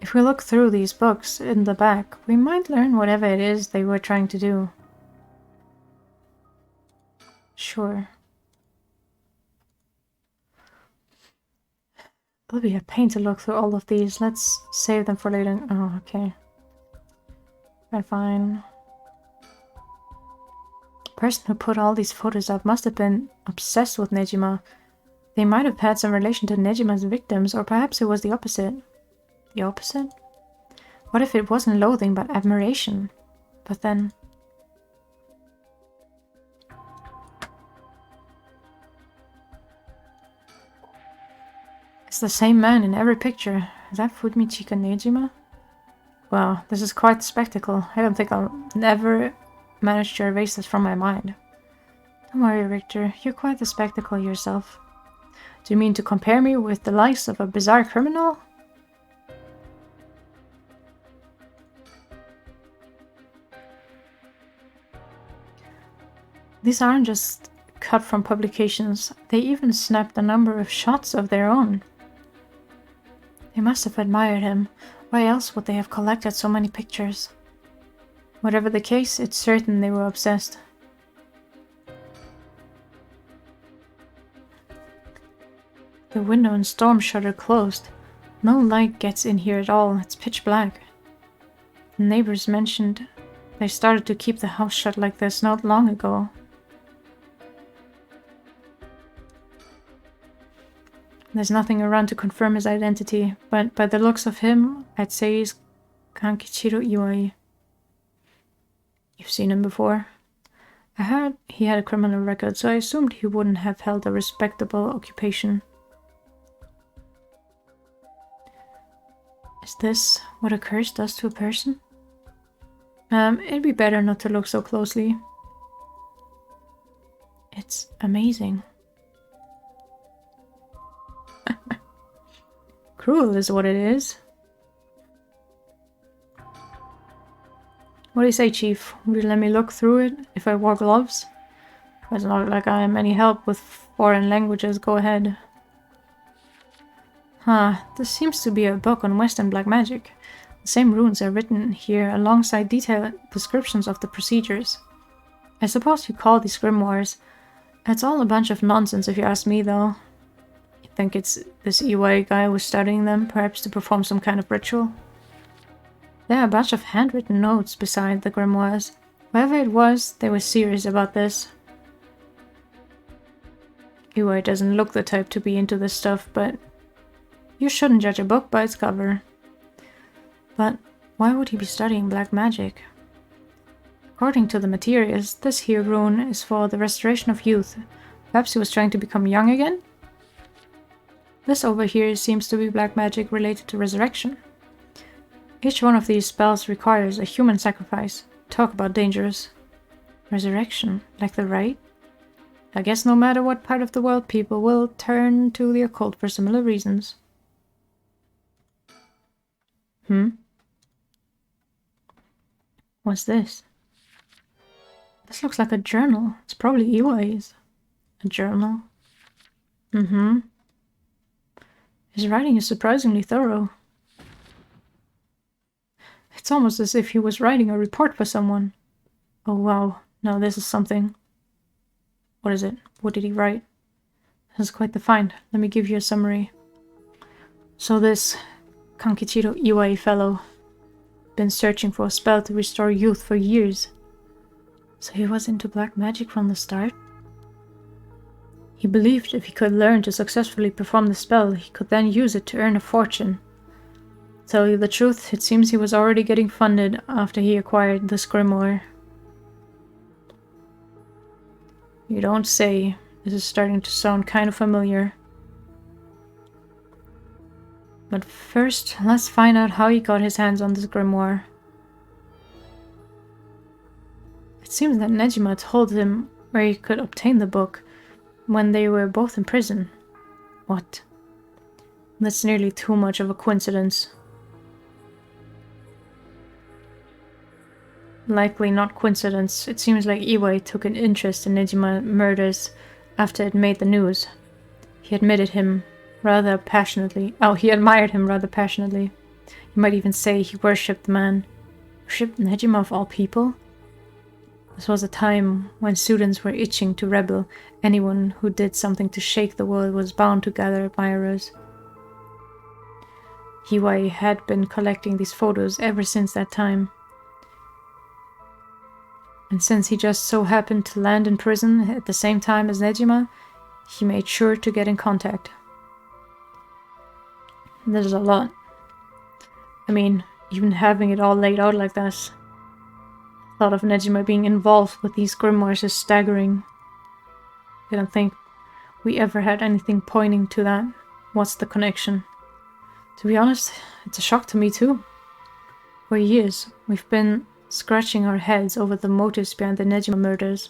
If we look through these books in the back, we might learn whatever it is they were trying to do. Sure. It'll be a pain to look through all of these. Let's save them for later. Oh, okay. Fine. The person who put all these photos up must have been obsessed with Nejima. They might have had some relation to Nejima's victims, or perhaps it was the opposite. The opposite? What if it wasn't loathing, but admiration? But then... it's the same man in every picture. Is that Fumichika Nejima? Wow, this is quite the spectacle. I don't think I'll never manage to erase this from my mind. Don't worry, Richter. You're quite the spectacle yourself. Do you mean to compare me with the likes of a bizarre criminal? These aren't just cut from publications. They even snapped a number of shots of their own. They must have admired him. Why else would they have collected so many pictures? Whatever the case, it's certain they were obsessed. The window and storm shutter closed. No light gets in here at all. It's pitch black. The neighbors mentioned they started to keep the house shut like this not long ago. There's nothing around to confirm his identity, but by the looks of him, I'd say he's Kankichiro Iwai. You've seen him before? I heard he had a criminal record, so I assumed he wouldn't have held a respectable occupation. Is this what a curse does to a person? It'd be better not to look so closely. It's amazing. Cruel is what it is. What do you say, Chief? Would you let me look through it if I wore gloves? It's not like I am any help with foreign languages. Go ahead. Huh, this seems to be a book on Western black magic. The same runes are written here alongside detailed descriptions of the procedures. I suppose you call these grimoires. It's all a bunch of nonsense if you ask me, though. You think it's this Iwai guy was studying them, perhaps to perform some kind of ritual? There are a bunch of handwritten notes beside the grimoires. Whoever it was, they were serious about this. Iwai doesn't look the type to be into this stuff, but you shouldn't judge a book by its cover. But why would he be studying black magic? According to the materials, this here rune is for the restoration of youth. Perhaps he was trying to become young again? This over here seems to be black magic related to resurrection. Each one of these spells requires a human sacrifice. Talk about dangerous. Resurrection, like the rite? I guess no matter what part of the world, people will turn to the occult for similar reasons. What's this? This looks like a journal. It's probably Iwai's. A journal? His writing is surprisingly thorough. It's almost as if he was writing a report for someone. Oh wow, now this is something. What is it? What did he write? That's quite the find. Let me give you a summary. So this Kankichiro Iwai fellow been searching for a spell to restore youth for years. So he was into black magic from the start? He believed if he could learn to successfully perform the spell, he could then use it to earn a fortune. Tell you the truth, it seems he was already getting funded after he acquired this grimoire. You don't say. This is starting to sound kind of familiar. But first, let's find out how he got his hands on this grimoire. It seems that Nejima told him where he could obtain the book when they were both in prison. What? That's nearly too much of a coincidence. Likely not coincidence. It seems like Iwai took an interest in Nejima murders after it made the news. He admitted him rather passionately. Oh, he admired him rather passionately. You might even say he worshipped the man. Worshipped Nejima of all people? This was a time when students were itching to rebel. Anyone who did something to shake the world was bound to gather admirers. Iwai had been collecting these photos ever since that time. And since he just so happened to land in prison at the same time as Nejima, he made sure to get in contact. There's a lot. I mean, even having it all laid out like this. Thought of Nejima being involved with these grimoires is staggering. I don't think we ever had anything pointing to that. What's the connection? To be honest, it's a shock to me too. For years, we've been scratching our heads over the motives behind the Nejima murders.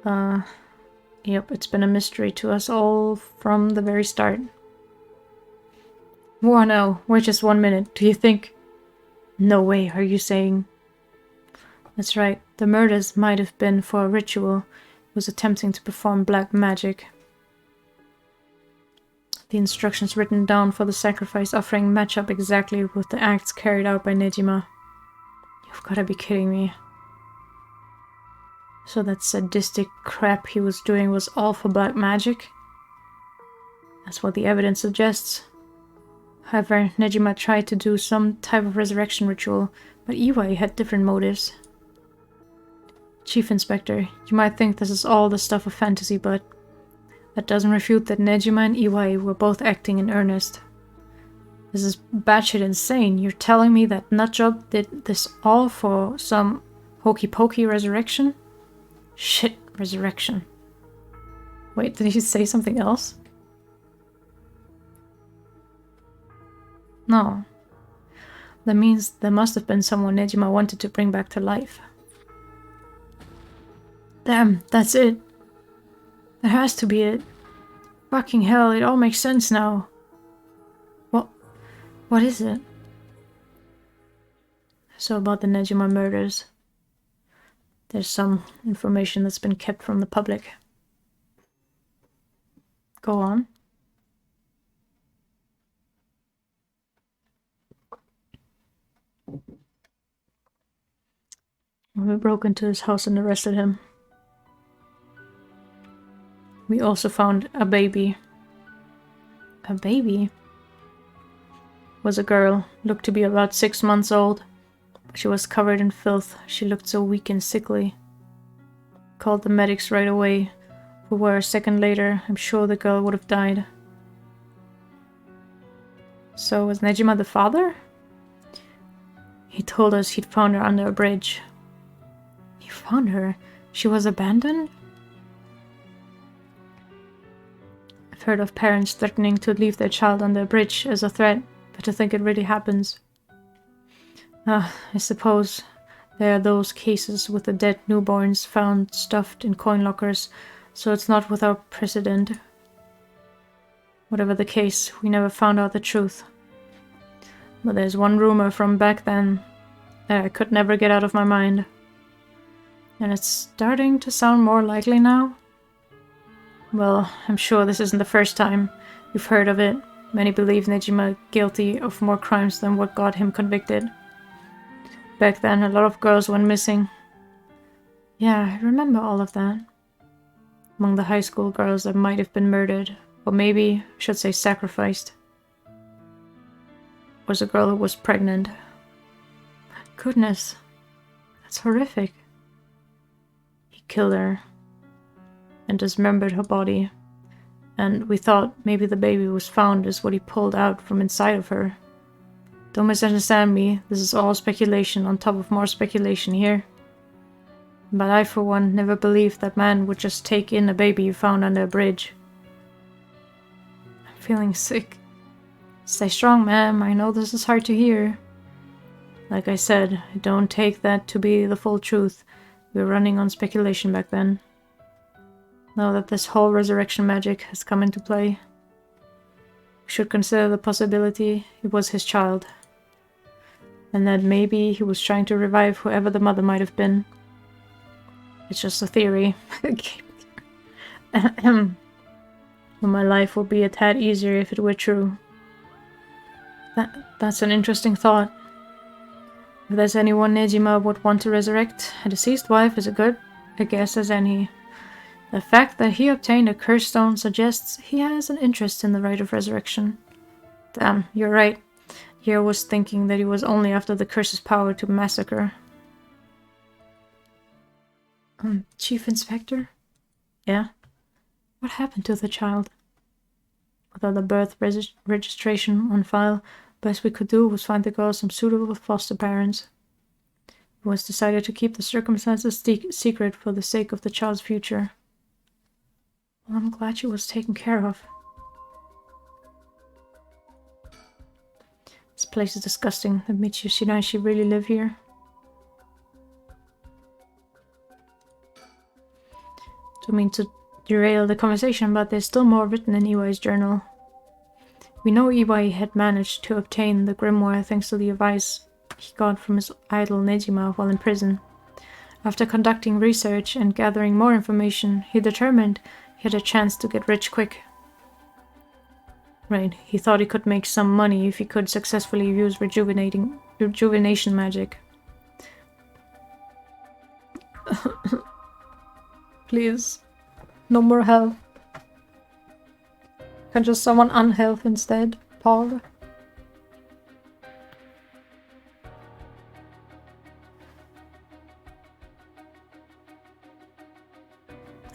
Yep, it's been a mystery to us all from the very start. Whoa, no, wait just 1 minute. Do you think... No way, are you saying? That's right, the murders might have been for a ritual. He was attempting to perform black magic. The instructions written down for the sacrifice offering match up exactly with the acts carried out by Nejima. You've gotta be kidding me. So that sadistic crap he was doing was all for black magic? That's what the evidence suggests. However, Nejima tried to do some type of resurrection ritual, but Iwai had different motives. Chief Inspector, you might think this is all the stuff of fantasy, but that doesn't refute that Nejima and Iwai were both acting in earnest. This is batshit insane. You're telling me that Nutjob did this all for some hokey-pokey resurrection? Shit, resurrection. Wait, did he say something else? No. That means there must have been someone Nejima wanted to bring back to life. Damn, that's it. That has to be it. Fucking hell, it all makes sense now. What is it? So about the Nejima murders. There's some information that's been kept from the public. Go on. We broke into his house and arrested him. We also found a baby. A baby? Was a girl, looked to be about 6 months old. She was covered in filth. She looked so weak and sickly. Called the medics right away. If we were a second later, I'm sure the girl would have died. So was Nejima the father? He told us he'd found her under a bridge. You found her? She was abandoned? I've heard of parents threatening to leave their child under a bridge as a threat, but to think it really happens. I suppose there are those cases with the dead newborns found stuffed in coin lockers, so it's not without precedent. Whatever the case, we never found out the truth. But there's one rumor from back then that I could never get out of my mind. And it's starting to sound more likely now. Well, I'm sure this isn't the first time you've heard of it. Many believe Nejima guilty of more crimes than what got him convicted. Back then, a lot of girls went missing. Yeah, I remember all of that. among the high school girls that might have been murdered, or maybe, I should say sacrificed, was a girl who was pregnant. Goodness, that's horrific. He killed her and dismembered her body, and we thought maybe the baby was found is what he pulled out from inside of her. Don't misunderstand me, this is all speculation on top of more speculation here. But I, for one, never believed that man would just take in a baby you found under a bridge. I'm feeling sick. Stay strong, ma'am. I know this is hard to hear. Like I said, I don't take that to be the full truth. We were running on speculation back then. Now that this whole resurrection magic has come into play, we should consider the possibility it was his child. And that maybe he was trying to revive whoever the mother might have been. It's just a theory. Well, my life would be a tad easier if it were true. That's an interesting thought. If there's anyone Nejima would want to resurrect, a deceased wife is as good a guess as any. The fact that he obtained a curse stone suggests he has an interest in the rite of resurrection. Damn, you're right. Here I was thinking that he was only after the curse's power to massacre. Chief Inspector? Yeah? What happened to the child? Without a birth registration on file, best we could do was find the girl some suitable foster parents. It was decided to keep the circumstances secret for the sake of the child's future. Well, I'm glad she was taken care of. This place is disgusting. Admit you, she really live here? Don't mean to derail the conversation, but there's still more written in Iwai's journal. We know Iwai had managed to obtain the grimoire thanks to the advice he got from his idol Nejima while in prison. After conducting research and gathering more information, he determined he had a chance to get rich quick. Right, he thought he could make some money if he could successfully use rejuvenation magic. Please, no more health. Can just someone unhealth instead, Paul?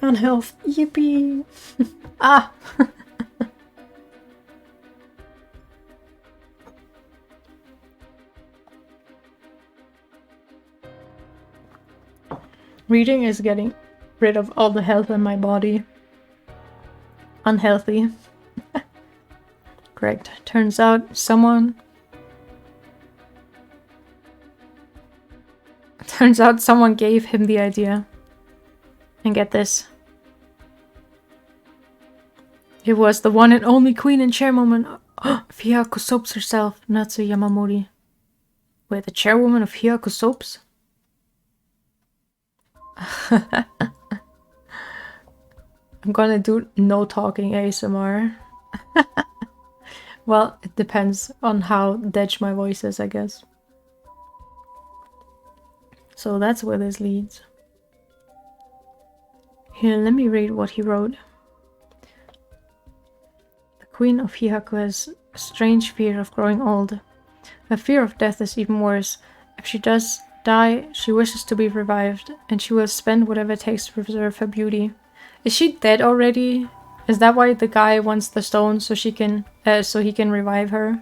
Unhealth, yippee! Ah! Reading is getting rid of all the health in my body. Unhealthy. Correct. Turns out someone gave him the idea. And get this. It was the one and only queen and chairwoman of Hyaku Soaps herself, Natsu Yamamori. Wait, the chairwoman of Hyaku Soaps? I'm gonna do no talking ASMR. Well, it depends on how dead my voice is, I guess. So that's where this leads. Here, let me read what he wrote. The Queen of Hyaku has a strange fear of growing old. Her fear of death is even worse. If she does die, she wishes to be revived, and she will spend whatever it takes to preserve her beauty. Is she dead already? Is that why the guy wants the stone so he can revive her?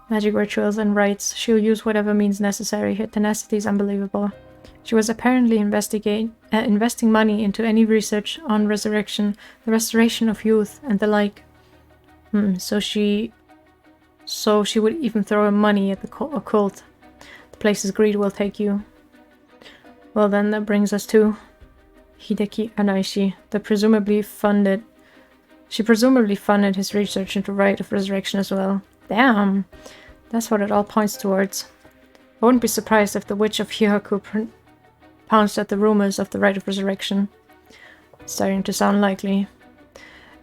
Magic rituals and rites. She'll use whatever means necessary. Her tenacity is unbelievable. She was apparently investing money into any research on resurrection, the restoration of youth, and the like. So she would even throw her money at the occult. The places greed will take you. Well then, that brings us to Hideki Anaishi, she presumably funded his research into Rite of Resurrection as well. Damn, that's what it all points towards. I wouldn't be surprised if the Witch of Hyaku pounced at the rumors of the Rite of Resurrection. It's starting to sound likely.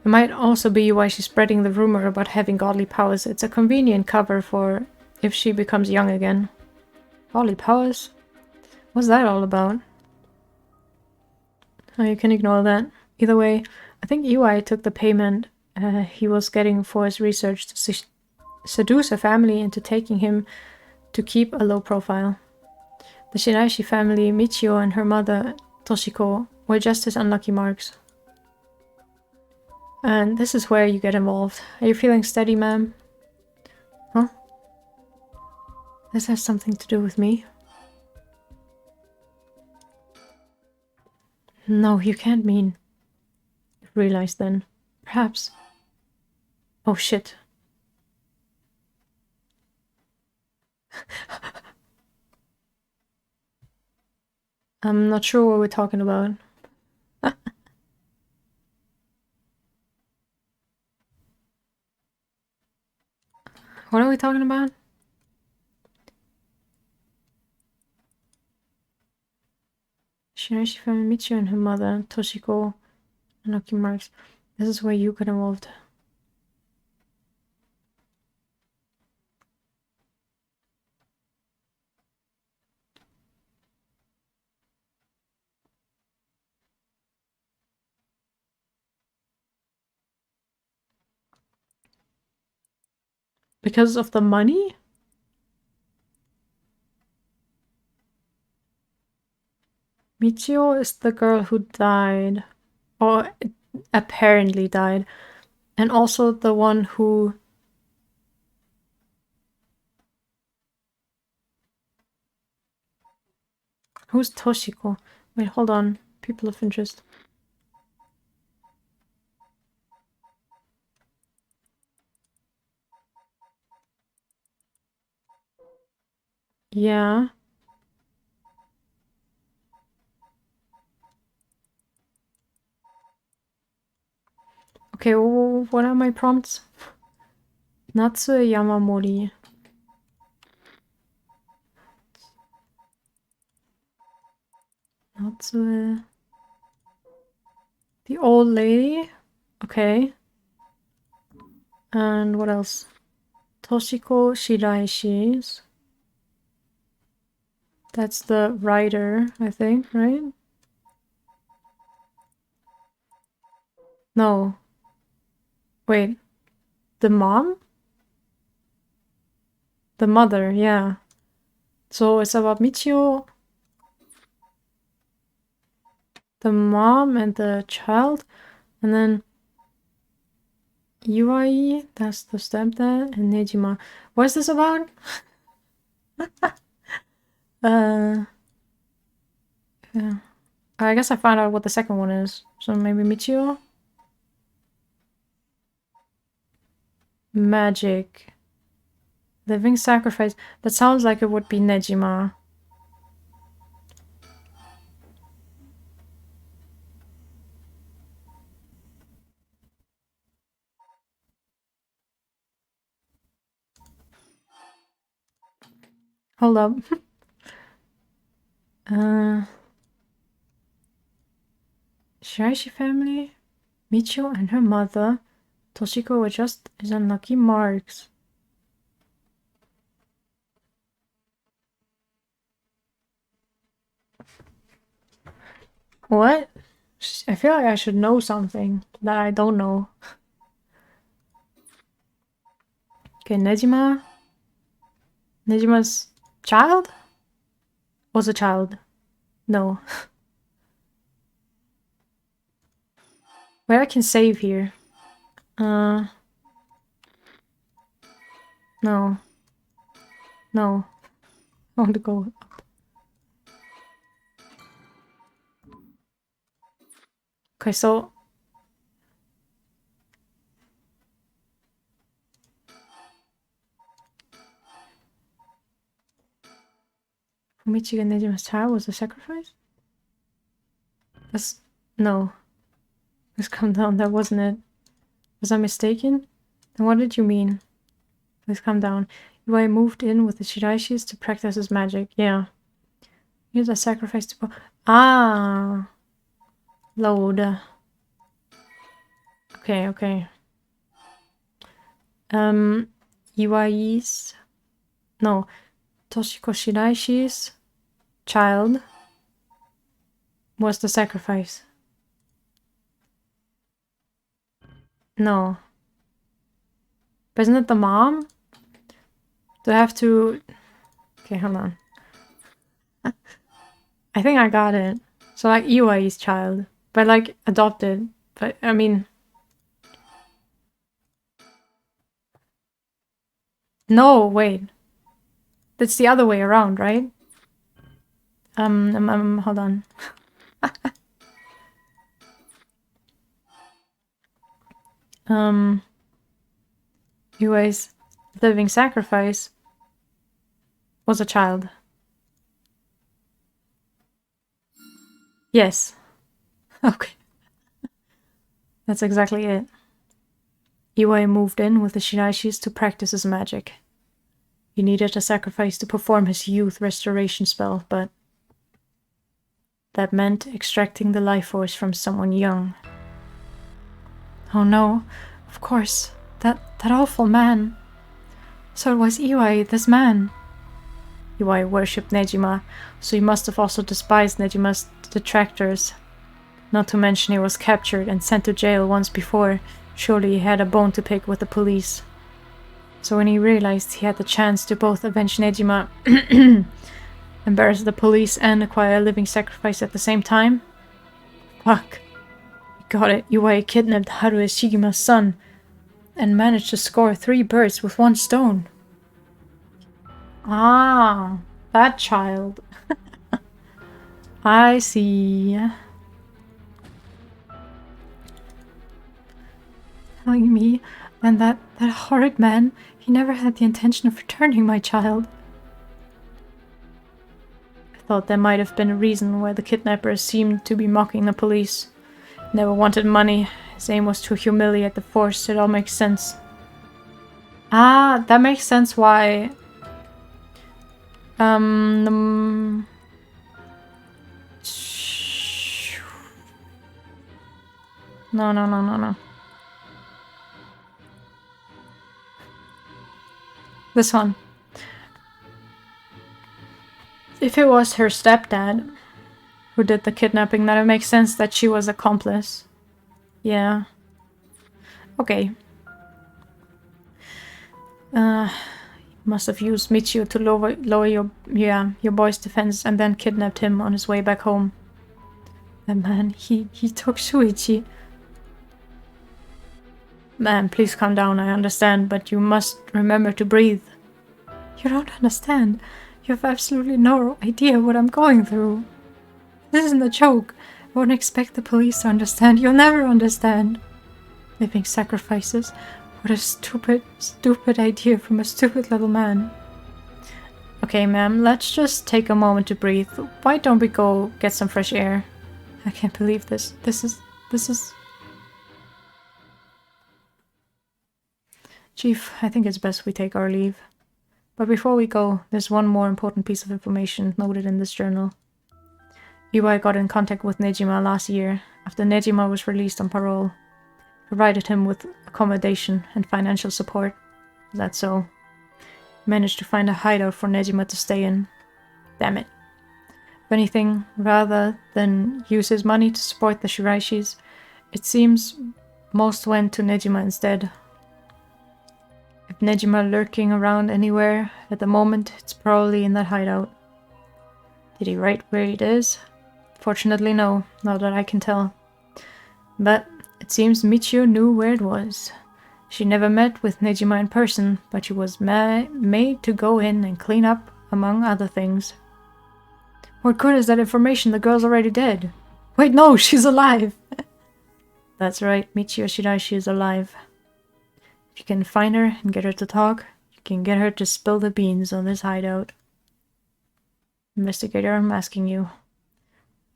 It might also be why she's spreading the rumor about having godly powers. It's a convenient cover for if she becomes young again. Godly powers? What's that all about? Oh, you can ignore that. Either way, I think Iwai took the payment he was getting for his research to seduce a family into taking him to keep a low profile. The Shiraishi family, Michio and her mother, Toshiko, were just his unlucky marks. And this is where you get involved. Are you feeling steady, ma'am? Huh? This has something to do with me. No, you can't mean. Realize then. Perhaps. Oh shit. I'm not sure what we're talking about. What are we talking about? Shiraishi family, Michio and her mother, Toshiko, and Lucky Marks. This is where you get involved. Because of the money? Michio is the girl who died. Or apparently died. And also the one who... Who's Toshiko? Wait, hold on. People of interest. Yeah. Okay, what are my prompts? Natsue Yamamori. Natsue... The old lady? Okay. And what else? Toshiko Shiraishi's. That's the writer, I think, right? No. Wait. The mom? The mother, yeah. So it's about Michio, the mom, and the child. And then Iwai, that's the stepdad, and Nejima. What is this about? Yeah. I guess I found out what the second one is. So maybe Michio? Magic. Living sacrifice. That sounds like it would be Nejima. Hold up. Shiraishi family? Michio and her mother, Toshiko, were just his unlucky marks. What? I feel like I should know something that I don't know. Okay, Nejima. Nejima's child? Was a child. No. Where I can save here. No. No. I want to go up. Okay, so... Michigan Nejima's child was a sacrifice? That's... No. Let's calm down, that wasn't it. Was I mistaken? Then what did you mean? Please calm down. Iwai moved in with the Shiraishis to practice his magic. Yeah. Here's a sacrifice to... Ah! Load. Okay. Iwai's... No. Toshiko Shiraishi's child was the sacrifice. No. But isn't it the mom? Do I have to... Okay, hold on. I think I got it. So, like, Iwai's child. But, like, adopted. But, I mean... No, wait. That's the other way around, right? Hold on. Iwai's living sacrifice was a child. Yes. Okay. That's exactly it. Iwai moved in with the Shirashis to practice his magic. He needed a sacrifice to perform his youth restoration spell, but that meant extracting the life force from someone young. Oh no, of course, that awful man. So it was Iwai, this man. Iwai worshipped Nejima, so he must have also despised Nejima's detractors. Not to mention he was captured and sent to jail once before. Surely he had a bone to pick with the police. So when he realized he had the chance to both avenge Nejima, embarrass the police, and acquire a living sacrifice at the same time? Fuck. He got it. Iwai kidnapped Haruhi Shigima's son and managed to score 3 birds with 1 stone. Ah, that child. I see. Telling me, and that horrid man, he never had the intention of returning my child. I thought there might have been a reason why the kidnapper seemed to be mocking the police. Never wanted money. His aim was to humiliate the force. It all makes sense. Ah, that makes sense why... No. This one. If it was her stepdad who did the kidnapping, then it makes sense that she was accomplice. Yeah. Okay. Must have used Michio to lower your boy's defense and then kidnapped him on his way back home. And man, he took Shuichi. Man, please calm down, I understand, but you must remember to breathe. You don't understand. You have absolutely no idea what I'm going through. This isn't a joke. I won't expect the police to understand. You'll never understand. Living sacrifices. What a stupid idea from a stupid little man. Okay, ma'am, let's just take a moment to breathe. Why don't we go get some fresh air? I can't believe this. This is... Chief, I think it's best we take our leave. But before we go, there's one more important piece of information noted in this journal. Iwai got in contact with Nejima last year, after Nejima was released on parole. Provided him with accommodation and financial support. Is that so? Managed to find a hideout for Nejima to stay in. Damn it. If anything, rather than use his money to support the Shirashis, it seems most went to Nejima instead. If Nejima lurking around anywhere at the moment, it's probably in that hideout. Did he write where it is? Fortunately no, not that I can tell. But it seems Michio knew where it was. She never met with Nejima in person, but she was made to go in and clean up, among other things. What good is that information? The girl's already dead. Wait, no, she's alive! That's right, Michio Shirashi is alive. If you can find her and get her to talk, you can get her to spill the beans on this hideout. Investigator, I'm asking you.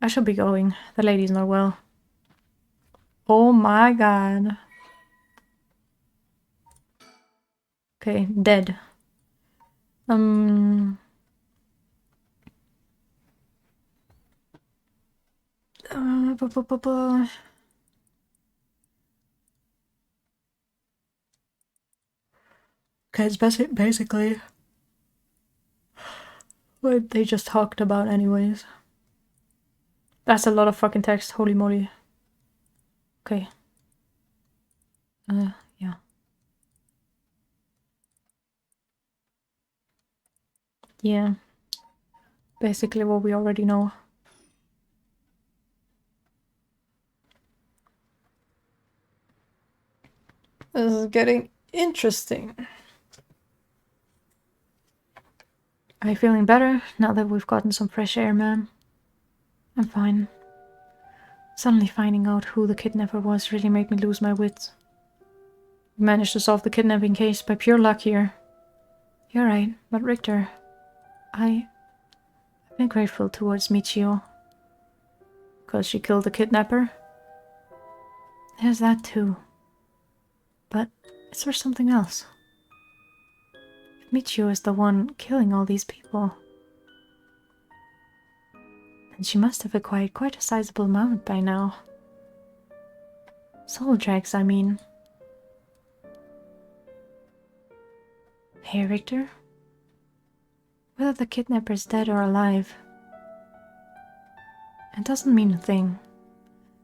I shall be going. The lady's not well. Oh my god. Okay, dead. Okay, it's basically what they just talked about anyways. That's a lot of fucking text, holy moly. Okay. Yeah. Yeah. Basically what we already know. This is getting interesting. Are you feeling better now that we've gotten some fresh air, man? I'm fine. Suddenly finding out who the kidnapper was really made me lose my wits. We managed to solve the kidnapping case by pure luck here. You're right, but Richter, I've been grateful towards Michio. Because she killed the kidnapper? There's that too. But it's for something else. If Michio is the one killing all these people, then she must have acquired quite a sizable amount by now. Soul drags, I mean. Hey, Richter? Whether the kidnapper is dead or alive, it doesn't mean a thing.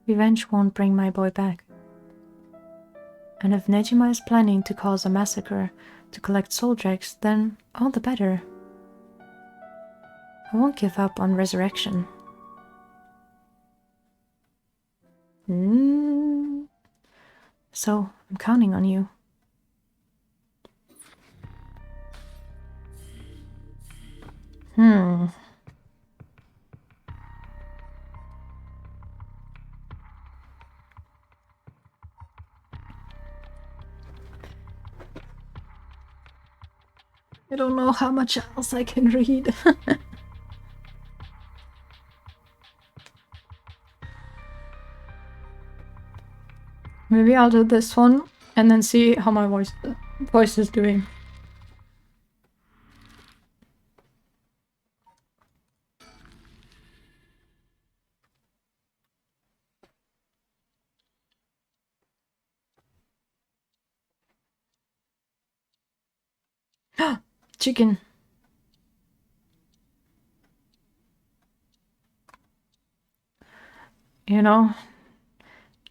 Revenge won't bring my boy back. And if Nejima is planning to cause a massacre to collect soul dregs, then all the better. I won't give up on resurrection. So, I'm counting on you. I don't know how much else I can read. Maybe I'll do this one and then see how my voice is doing. Chicken. You know,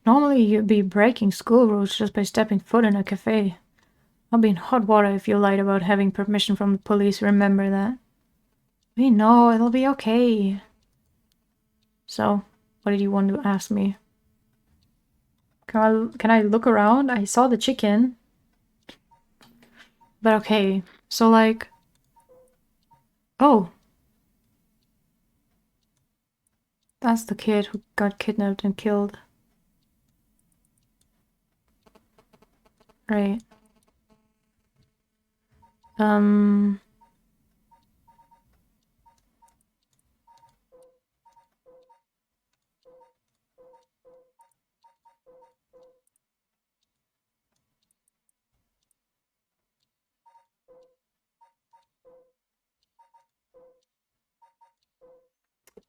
normally you'd be breaking school rules just by stepping foot in a cafe. I'll be in hot water if you lied about having permission from the police, remember that. We know, it'll be okay. So, what did you want to ask me? Can I look around? I saw the chicken. But okay, so like... Oh! That's the kid who got kidnapped and killed. Right.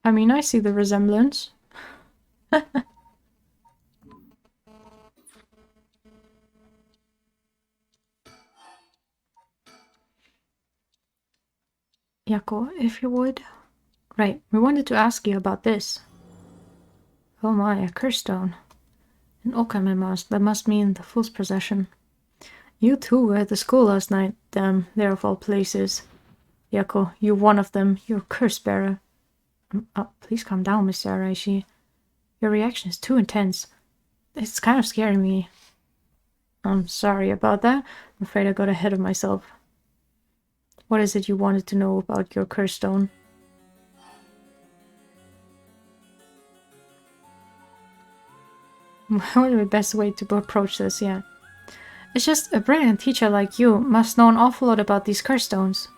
I mean, I see the resemblance. Yako, if you would. Right, we wanted to ask you about this. Oh my, a curse stone. An okame mask, that must mean the fool's possession. You too were at the school last night, damn, there of all places. Yako, you're one of them, you're a curse bearer. Please calm down, Mr. Araishi. Your reaction is too intense. It's kind of scaring me. I'm sorry about that. I'm afraid I got ahead of myself. What is it you wanted to know about your curse stone? What would be the best way to approach this, yeah. It's just a brilliant teacher like you must know an awful lot about these curse stones.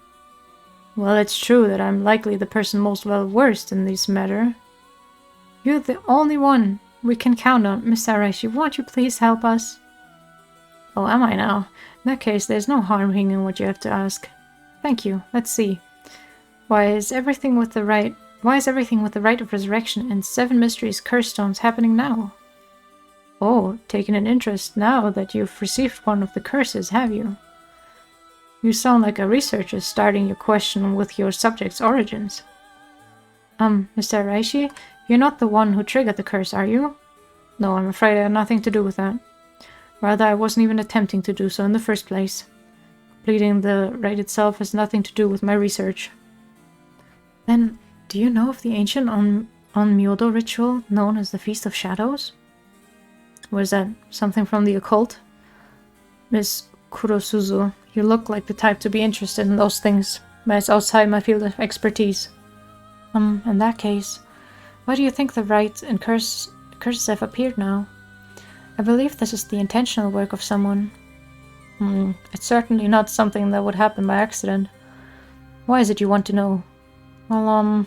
Well, it's true that I'm likely the person most well-versed in this matter. You're the only one we can count on, Miss Araishi. Won't you please help us? Oh, am I now? In that case, there's no harm in what you have to ask. Thank you. Let's see. Why is everything with the rite of resurrection and 7 mysteries curse stones happening now? Oh, taken an interest now that you've received one of the curses, have you? You sound like a researcher starting your question with your subject's origins. Mr. Araishi, you're not the one who triggered the curse, are you? No, I'm afraid I had nothing to do with that. Rather, I wasn't even attempting to do so in the first place. Completing the rite itself has nothing to do with my research. Then, do you know of the ancient Onmyodo ritual known as the Feast of Shadows? Was that something from the occult? Miss Kurosuzu, you look like the type to be interested in those things, but it's outside my field of expertise. In that case, why do you think the rite and curses have appeared now? I believe this is the intentional work of someone. It's certainly not something that would happen by accident. Why is it you want to know? Well,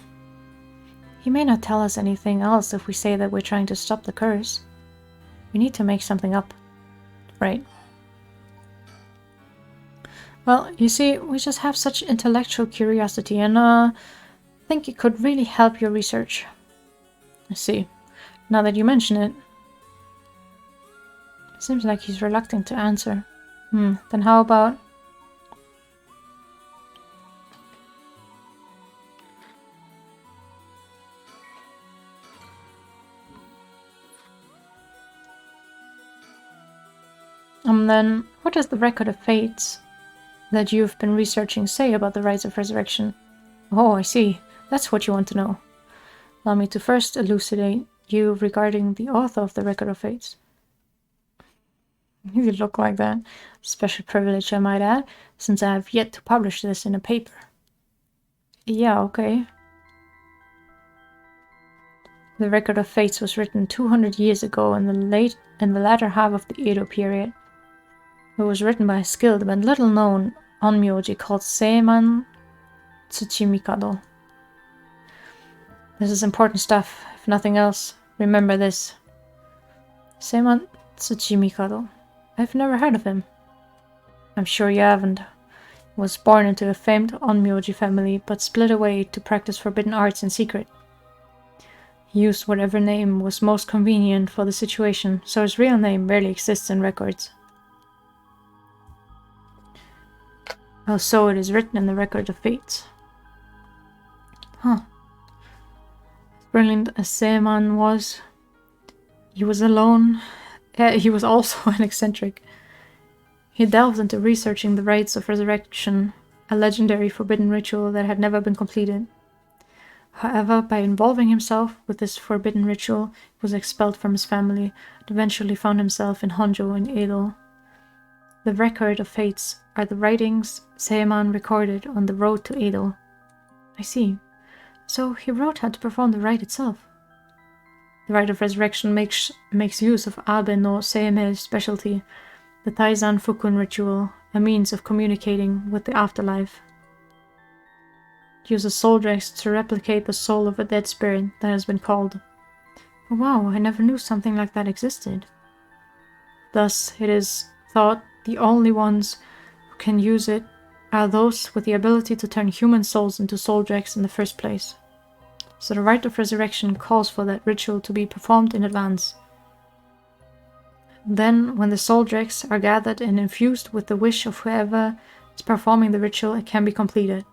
he may not tell us anything else if we say that we're trying to stop the curse. We need to make something up. Right. Well, you see, we just have such intellectual curiosity, and I think it could really help your research. I see. Now that you mention it. Seems like he's reluctant to answer. Then how about... then what does the record of fates that you've been researching say about the rites of resurrection? Oh, I see. That's what you want to know. Allow me to first elucidate you regarding the author of the record of fates. You look like that. Special privilege, I might add, since I have yet to publish this in a paper. Yeah, okay. The record of fates was written 200 years ago in the latter half of the Edo period. It was written by a skilled but little-known onmyoji called Seiman Tsuchimikado. This is important stuff, if nothing else. Remember this. Seiman Tsuchimikado. I've never heard of him. I'm sure you haven't. He was born into a famed onmyoji family, but split away to practice forbidden arts in secret. He used whatever name was most convenient for the situation, so his real name barely exists in records. Oh, so it is written in the record of fates. Huh. Brilliant as Seiman was, he was alone. He was also an eccentric. He delved into researching the rites of resurrection, a legendary forbidden ritual that had never been completed. However, by involving himself with this forbidden ritual, he was expelled from his family and eventually found himself in Honjo in Edo. The record of fates are the writings Seiman recorded on the road to Edo. I see. So he wrote how to perform the rite itself. The rite of resurrection makes use of Abe no Seime's specialty, the Taizan Fukun ritual, a means of communicating with the afterlife. It uses soul dregs to replicate the soul of a dead spirit that has been called. Oh, wow, I never knew something like that existed. Thus, it is thought the only ones who can use it are those with the ability to turn human souls into soul dregs in the first place. So the rite of resurrection calls for that ritual to be performed in advance. Then, when the soul dregs are gathered and infused with the wish of whoever is performing the ritual, it can be completed.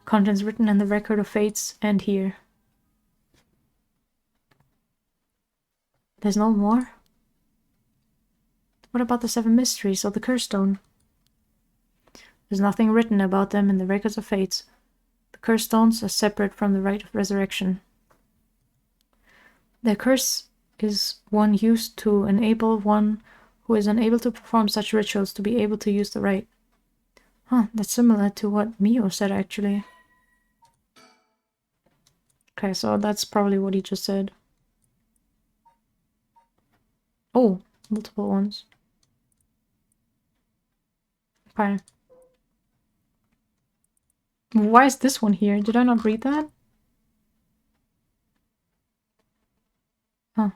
Contents written in the record of fates end here. There's no more? What about the 7 mysteries or the curse stone? There's nothing written about them in the records of fates. The curse stones are separate from the rite of resurrection. The curse is one used to enable one who is unable to perform such rituals to be able to use the rite. Huh, that's similar to what Mio said actually. Okay, so that's probably what he just said. Oh, multiple ones. Okay. Why is this one here? Did I not read that? Huh.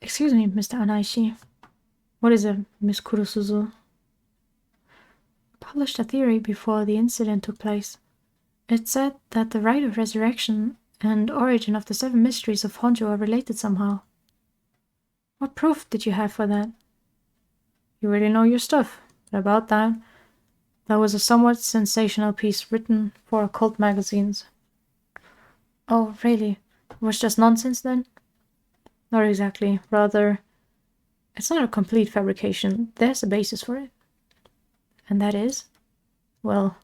Excuse me, Mr. Anaishi. What is it, Miss Kurosuzu? Published a theory before the incident took place. It said that the rite of resurrection and origin of the 7 mysteries of Honjo are related somehow. What proof did you have for that? You really know your stuff. But about that was a somewhat sensational piece written for occult magazines. Oh, really? It was just nonsense then? Not exactly. Rather, it's not a complete fabrication. There's a basis for it. And that is? Well,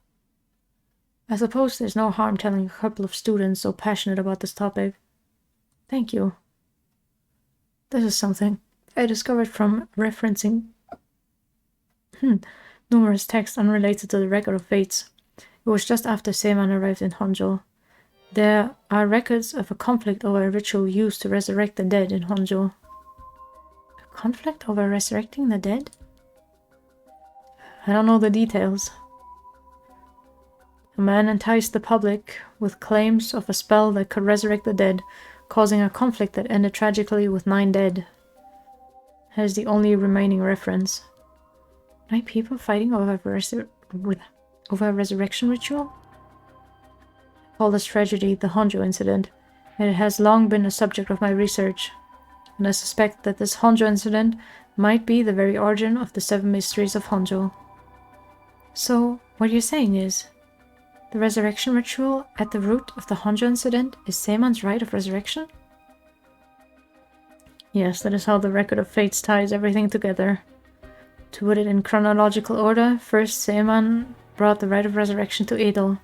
I suppose there's no harm telling a couple of students so passionate about this topic. Thank you. This is something I discovered from referencing numerous texts unrelated to the record of fates. It was just after Seiman arrived in Honjo. There are records of a conflict over a ritual used to resurrect the dead in Honjo. A conflict over resurrecting the dead? I don't know the details. A man enticed the public with claims of a spell that could resurrect the dead, causing a conflict that ended tragically with 9 dead. That is the only remaining reference. 9 people fighting over a resurrection ritual? I call this tragedy the Honjo incident, and it has long been a subject of my research. And I suspect that this Honjo incident might be the very origin of the 7 mysteries of Honjo. So, what you're saying is, the resurrection ritual at the root of the Honjo incident is Seiman's rite of resurrection? Yes, that is how the record of fates ties everything together. To put it in chronological order, first Seiman brought the rite of resurrection to Edo. You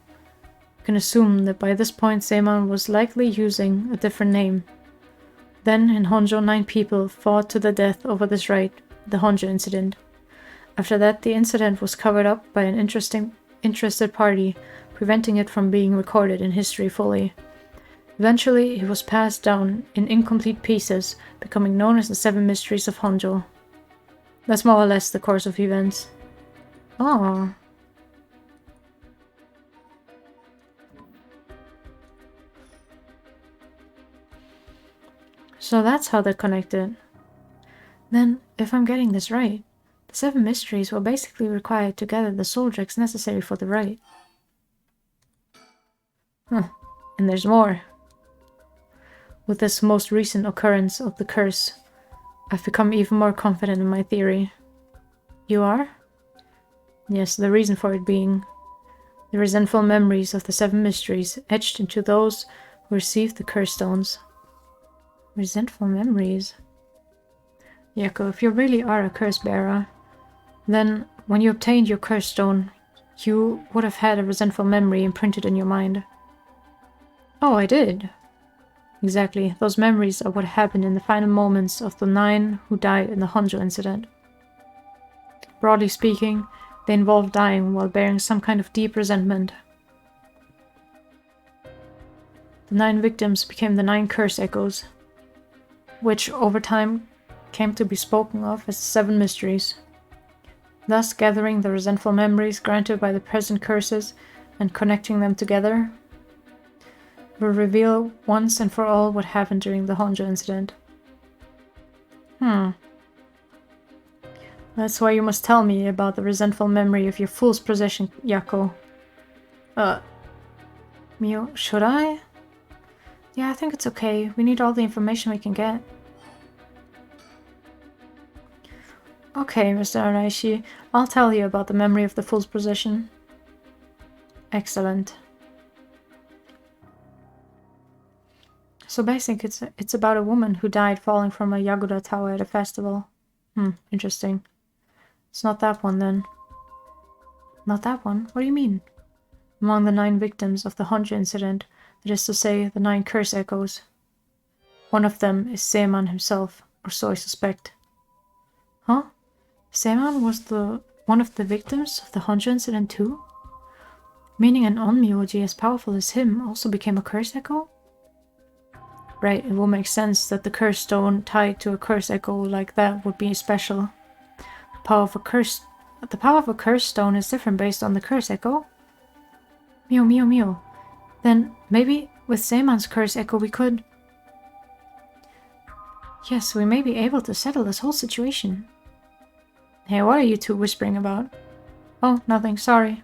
can assume that by this point Seiman was likely using a different name. Then, in Honjo, 9 people fought to the death over this rite, the Honjo incident. After that, the incident was covered up by an interested party, preventing it from being recorded in history fully. Eventually, it was passed down in incomplete pieces, becoming known as the 7 Mysteries of Honjo. That's more or less the course of events. Oh. So that's how they're connected. Then, if I'm getting this right, the 7 mysteries were basically required to gather the soul gems necessary for the rite. Huh. And there's more. With this most recent occurrence of the curse, I've become even more confident in my theory. You are? Yes, the reason for it being the resentful memories of the 7 mysteries etched into those who received the curse stones. Resentful memories? Yako, if you really are a curse bearer, then when you obtained your curse stone, you would have had a resentful memory imprinted in your mind. Oh, I did. Exactly, those memories are what happened in the final moments of the 9 who died in the Honjo incident. Broadly speaking, they involve dying while bearing some kind of deep resentment. The 9 victims became the 9 curse echoes, which over time came to be spoken of as the 7 mysteries, thus gathering the resentful memories granted by the present curses and connecting them together will reveal once and for all what happened during the Honjo incident. That's why you must tell me about the resentful memory of your fool's possession, Yako. Mio, should I? Yeah, I think it's okay. We need all the information we can get. Okay, Mr. Araishi, I'll tell you about the memory of the fool's possession. Excellent. So basically, it's about a woman who died falling from a Yaguda tower at a festival. Interesting. It's not that one then. Not that one? What do you mean? Among the 9 victims of the Honjo incident, that is to say, the 9 curse echoes. One of them is Seiman himself, or so I suspect. Huh? Seiman was one of the victims of the Honjo incident too? Meaning an onmyoji as powerful as him also became a curse echo? Right, it will make sense that the curse stone tied to a curse echo like that would be special. The power of a curse stone is different based on the curse echo. Mio. Then maybe with Seiman's curse echo we could... Yes, we may be able to settle this whole situation. Hey, what are you two whispering about? Oh, nothing, sorry.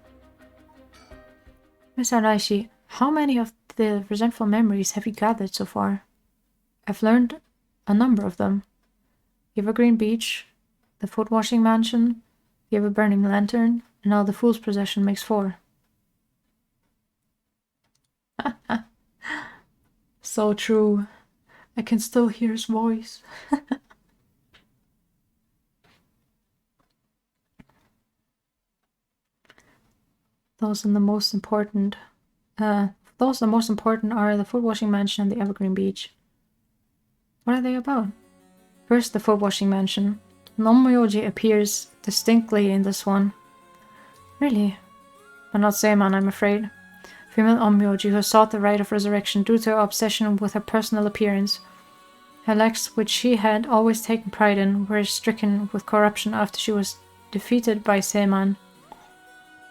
Miss Araishi, how many of the resentful memories have you gathered so far? I've learned a number of them. Evergreen Beach, the foot washing mansion, the ever-burning lantern, and now the fool's possession makes 4. So true. I can still hear his voice. Those the most important are the foot washing mansion and the Evergreen Beach. What are they about? First, the foot washing mansion. Non-Myoji appears distinctly in this one. Really? But not Seiman, I'm afraid. Female Onmyoji who sought the right of resurrection due to her obsession with her personal appearance. Her legs, which she had always taken pride in, were stricken with corruption after she was defeated by Seiman.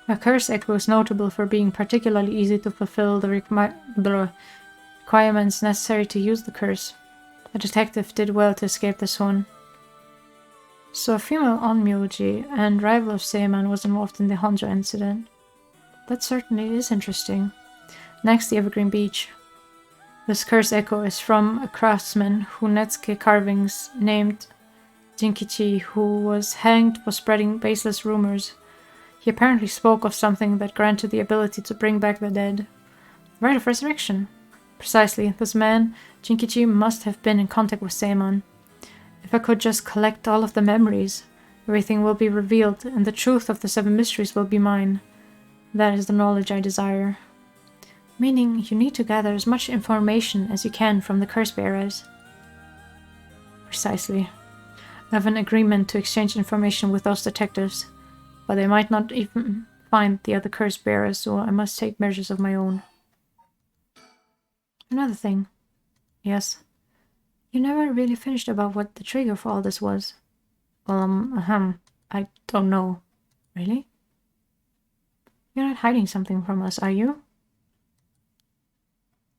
Her curse echo is notable for being particularly easy to fulfill the requirements necessary to use the curse. The detective did well to escape this one. So a female Onmyoji and rival of Seiman was involved in the Honjo incident. That certainly is interesting. Next, the Evergreen Beach. This curse echo is from a craftsman who Netsuke carvings named Jinkichi, who was hanged for spreading baseless rumors. He apparently spoke of something that granted the ability to bring back the dead. The right of resurrection. Precisely, this man, Jinkichi, must have been in contact with Seiman. If I could just collect all of the memories, everything will be revealed, and the truth of the 7 mysteries will be mine. That is the knowledge I desire. Meaning, you need to gather as much information as you can from the curse bearers. Precisely. I have an agreement to exchange information with those detectives, but they might not even find the other curse bearers, so I must take measures of my own. Another thing. Yes. You never really finished about what the trigger for all this was. Well, I don't know. Really? You're not hiding something from us, are you?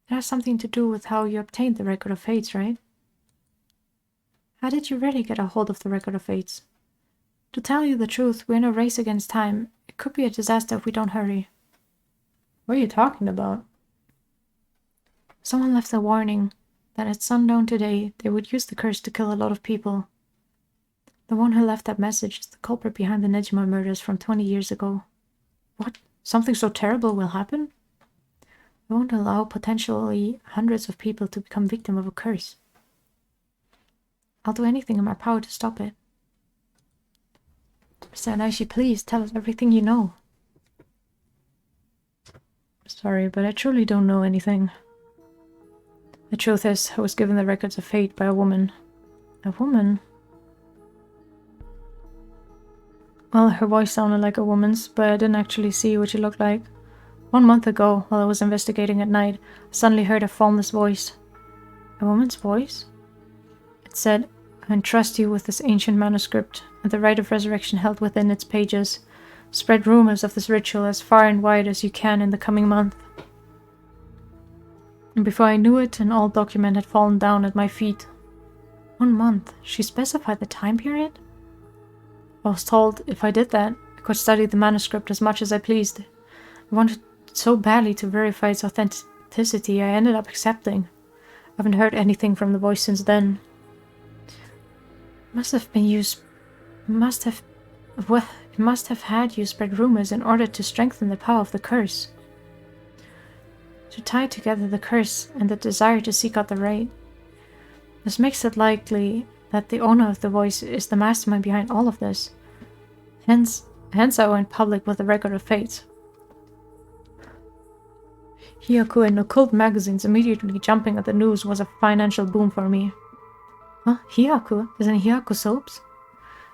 It has something to do with how you obtained the Record of Fates, right? How did you really get a hold of the Record of Fates? To tell you the truth, we're in a race against time. It could be a disaster if we don't hurry. What are you talking about? Someone left a warning that at sundown today, they would use the curse to kill a lot of people. The one who left that message is the culprit behind the Nejima murders from 20 years ago. What? Something so terrible will happen? I won't allow potentially hundreds of people to become victim of a curse. I'll do anything in my power to stop it. Mr. Anaishi, please tell us everything you know. Sorry, but I truly don't know anything. The truth is, I was given the records of fate by a woman. A woman? Well, her voice sounded like a woman's, but I didn't actually see what she looked like. 1 month ago, while I was investigating at night, I suddenly heard a formless voice. A woman's voice? It said, I entrust you with this ancient manuscript, and the right of resurrection held within its pages. Spread rumors of this ritual as far and wide as you can in the coming month. And before I knew it, an old document had fallen down at my feet. 1 month? She specified the time period? I was told if I did that, I could study the manuscript as much as I pleased. I wanted so badly to verify its authenticity, I ended up accepting. I haven't heard anything from the voice since then. It must have had you spread rumors in order to strengthen the power of the curse. To tie together the curse and the desire to seek out the right. This makes it likely that the owner of the voice is the mastermind behind all of this. Hence I went public with the Record of Fates. Hyaku and occult magazines immediately jumping at the news was a financial boom for me. Huh? Hyaku? Isn't Hyaku soaps?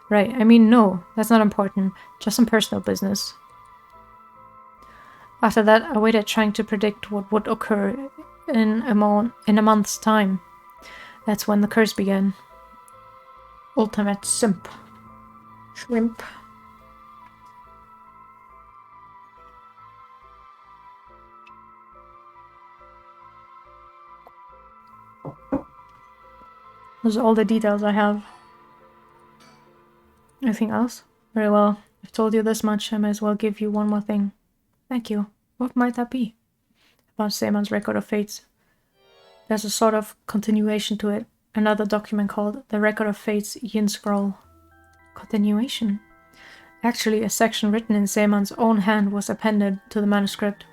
Right, I mean no, that's not important. Just some personal business. After that, I waited trying to predict what would occur in a month's time. That's when the curse began. Ultimate simp. Shrimp. Those are all the details I have. Anything else? Very well. I've told you this much, I might as well give you one more thing. Thank you. What might that be? About Seiman's Record of Fates. There's a sort of continuation to it. Another document called the Record of Fates Yin Scroll. Continuation? Actually, a section written in Seiman's own hand was appended to the manuscript.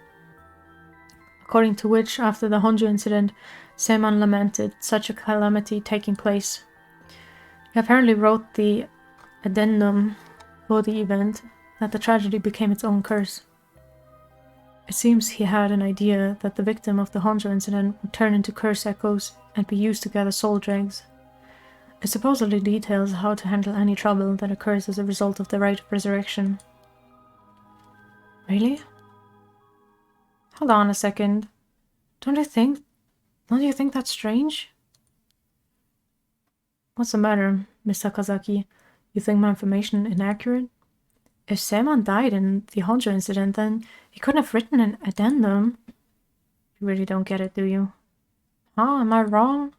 according to which, after the Honjo incident, Seiman lamented such a calamity taking place. He apparently wrote the addendum for the event that the tragedy became its own curse. It seems he had an idea that the victim of the Honjo incident would turn into curse echoes and be used to gather soul dregs. It supposedly details how to handle any trouble that occurs as a result of the rite of resurrection. Really? Hold on a second. Don't you think that's strange? What's the matter, Miss Sakazaki? You think my information inaccurate? If Seiman died in the Honjo incident, then he couldn't have written an addendum. You really don't get it, do you? Huh? Am I wrong?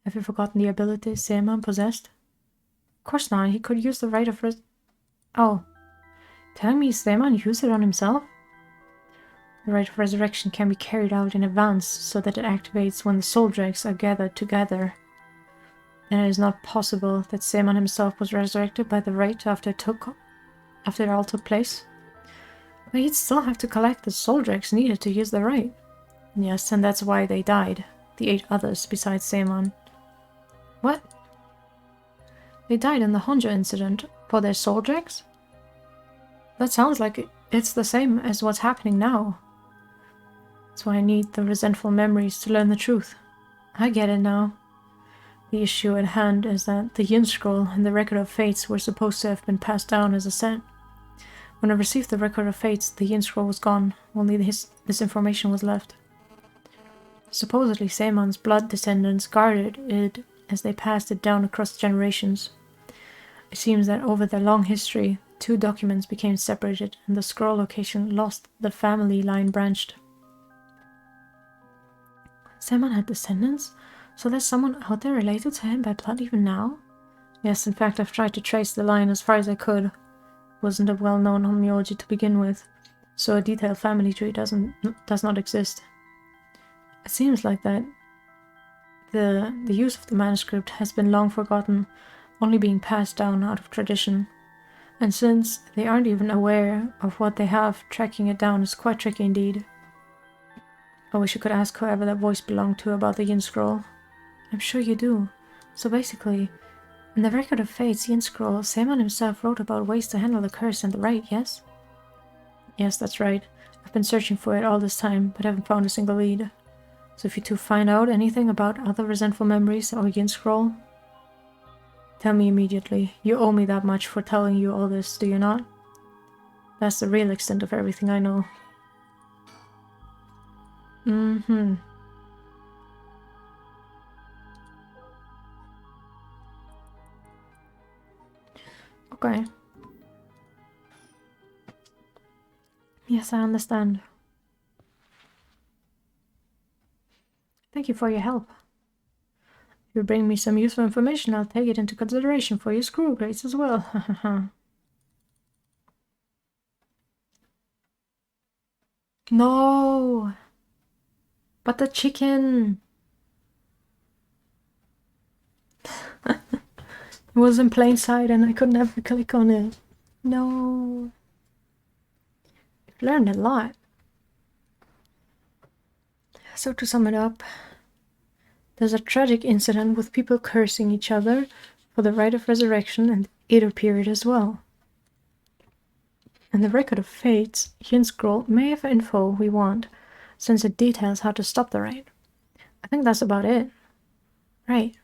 Have you forgotten the abilities Seiman possessed? Of course not. He could use the rite of Oh. Telling me Seiman used it on himself? The rite of resurrection can be carried out in advance so that it activates when the soul dregs are gathered together. Then it is not possible that Seiman himself was resurrected by the rite after it all took place. But he'd still have to collect the soul dregs needed to use the rite. Yes, and that's why they died. The 8 others besides Seiman. What? They died in the Honjo incident for their soul dregs? That sounds like it's the same as what's happening now. That's why I need the resentful memories to learn the truth. I get it now. The issue at hand is that the Yin Scroll and the Record of Fates were supposed to have been passed down as a set. When I received the Record of Fates, the Yin Scroll was gone, only this information was left. Supposedly Seiman's blood descendants guarded it as they passed it down across generations. It seems that over their long history, 2 documents became separated and the scroll location lost, the family line branched. Seiman had descendants? So there's someone out there related to him by blood even now? Yes, in fact I've tried to trace the line as far as I could. It wasn't a well-known homology to begin with, so a detailed family tree does not exist. It seems like that the use of the manuscript has been long forgotten, only being passed down out of tradition. And since they aren't even aware of what they have, tracking it down is quite tricky indeed. I wish you could ask whoever that voice belonged to about the Yin Scroll. I'm sure you do. So basically, in the Record of Fates Yin Scroll, Seiman himself wrote about ways to handle the curse and the rite, yes? Yes, that's right. I've been searching for it all this time, but haven't found a single lead. So if you two find out anything about other resentful memories or Yin Scroll, tell me immediately. You owe me that much for telling you all this, do you not? That's the real extent of everything I know. Okay. Yes, I understand. Thank you for your help. If you bring me some useful information, I'll take it into consideration for your school grades as well. No! But the chicken! It was in plain sight and I could never click on it. No. I've learned a lot. So to sum it up, there's a tragic incident with people cursing each other for the rite of resurrection and Edo period as well. And the Record of Fates, Yin Scroll, may have info we want, since it details how to stop the rite. I think that's about it. Right.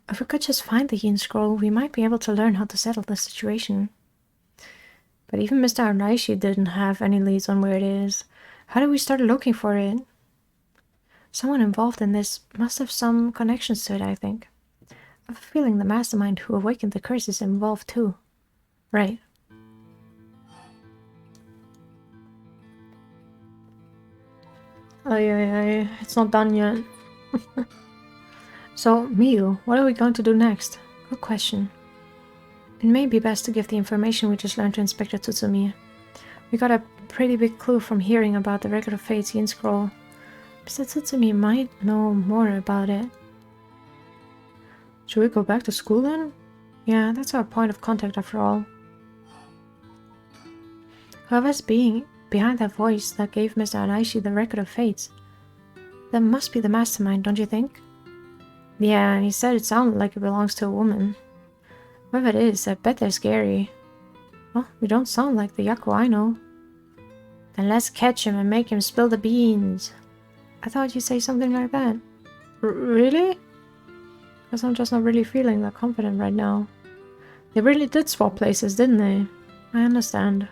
If we could just find the Yin Scroll, we might be able to learn how to settle the situation. But even Mr. Araishi didn't have any leads on where it is. How do we start looking for it? Someone involved in this must have some connections to it, I think. I have a feeling the mastermind who awakened the curse is involved too. Right. It's not done yet. So, Miyu, what are we going to do next? Good question. It may be best to give the information we just learned to Inspector Tsutsumi. We got a pretty big clue from hearing about the Record of Fates Yin Scroll. Mr. Tsutsumi might know more about it. Should we go back to school then? Yeah, that's our point of contact after all. Whoever's being behind that voice that gave Mr. Anaishi the record of fates. That must be the mastermind, don't you think? Yeah, and he said it sounded like it belongs to a woman. Whoever it is, I bet they're scary. Well, we don't sound like the Yaku I know. Then let's catch him and make him spill the beans. I thought you'd say something like that. Really? Because I'm just not really feeling that confident right now. They really did swap places, didn't they? I understand.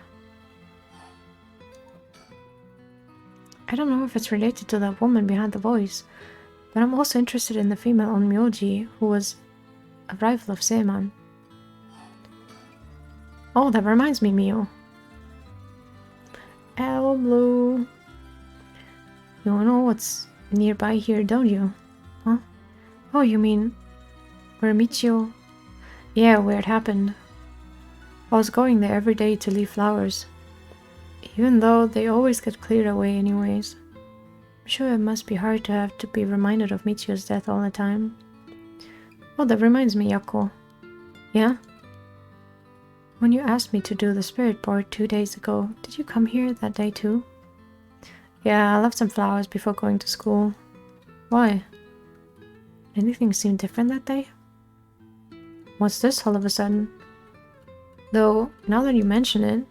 I don't know if it's related to that woman behind the voice, but I'm also interested in the female Onmyoji who was a rival of Seiman. Oh, that reminds me, Mio. L Blue. You know what's nearby here, don't you? Huh? Oh, you mean where Michio? Yeah, where it happened. I was going there every day to leave flowers. Even though they always get cleared away anyways. I'm sure it must be hard to have to be reminded of Michio's death all the time. Oh, that reminds me, Yako. Yeah? When you asked me to do the spirit board 2 days ago, did you come here that day too? Yeah, I left some flowers before going to school. Why? Anything seem different that day? What's this all of a sudden? Though, now that you mention it,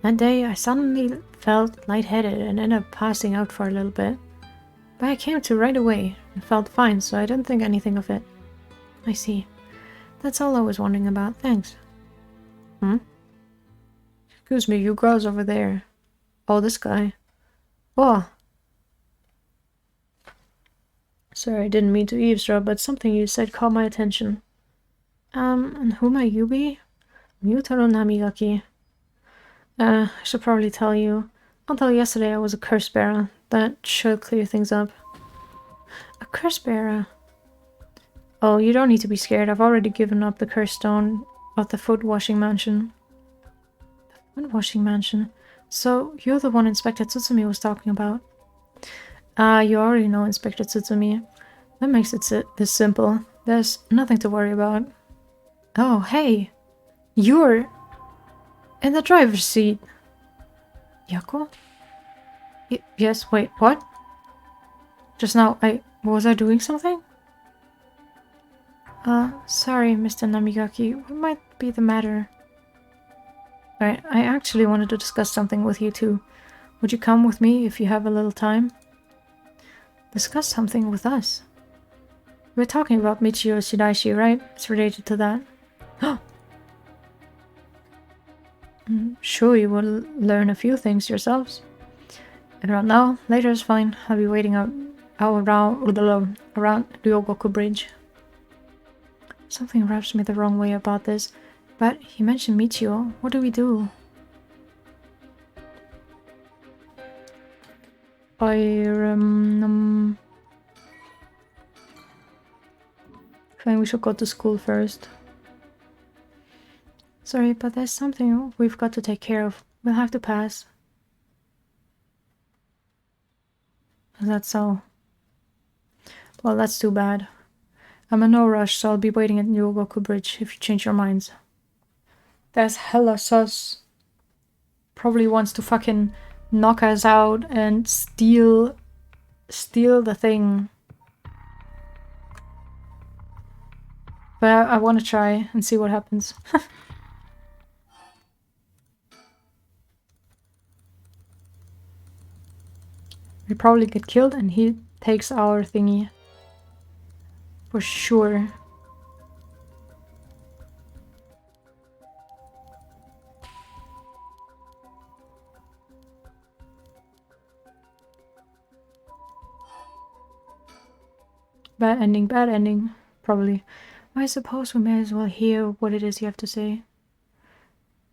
that day I suddenly felt lightheaded and ended up passing out for a little bit. But I came to right away and felt fine, so I didn't think anything of it. I see. That's all I was wondering about. Thanks. Hmm? Excuse me, you girls over there. Oh, this guy. Whoa. Sorry, I didn't mean to eavesdrop, but something you said caught my attention. And who might you be? Mutaro Namigaki. I should probably tell you. Until yesterday I was a curse bearer. That should clear things up. A curse bearer? Oh, you don't need to be scared. I've already given up the curse stone of the foot washing mansion. The foot washing mansion? So, you're the one Inspector Tsutsumi was talking about. You already know Inspector Tsutsumi. That makes it this simple. There's nothing to worry about. Oh, hey! You're in the driver's seat. Yako? Yes, wait, what? Just now, was I doing something? Sorry, Mr. Namigaki. What might be the matter? Alright, I actually wanted to discuss something with you too. Would you come with me if you have a little time? Discuss something with us? We're talking about Michio Shiraishi, right? It's related to that. Sure, you will learn a few things yourselves. If not now, later is fine. I'll be waiting out around Ryogoku Bridge. Something rubs me the wrong way about this, but he mentioned Michio. What do we do? I think we should go to school first. Sorry, but there's something we've got to take care of. We'll have to pass. Is that so? Well, that's too bad. I'm in no rush, so I'll be waiting at Ryogoku Bridge if you change your minds. That's hella sus. Probably wants to fucking knock us out and steal the thing. But I want to try and see what happens. We probably get killed and he takes our thingy. For sure. Bad ending, probably. I suppose we may as well hear what it is you have to say.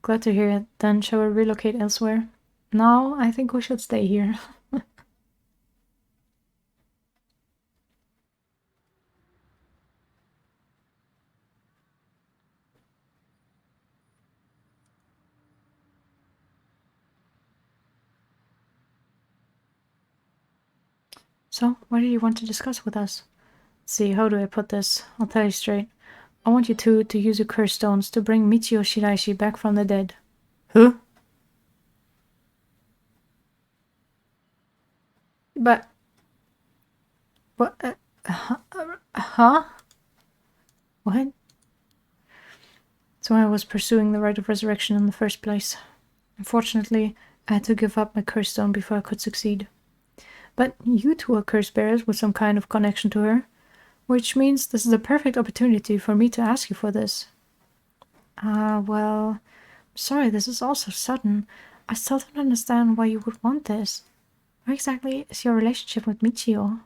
Glad to hear it. Then shall we relocate elsewhere? No, I think we should stay here. So, what do you want to discuss with us? Let's see, how do I put this? I'll tell you straight. I want you two to use your curse stones to bring Michio Shiraishi back from the dead. Huh? But... What? Huh? What? So I was pursuing the right of resurrection in the first place. Unfortunately, I had to give up my curse stone before I could succeed. But you two are curse bearers with some kind of connection to her, which means this is a perfect opportunity for me to ask you for this. Well, sorry, this is all so sudden. I still don't understand why you would want this. What exactly is your relationship with Michio?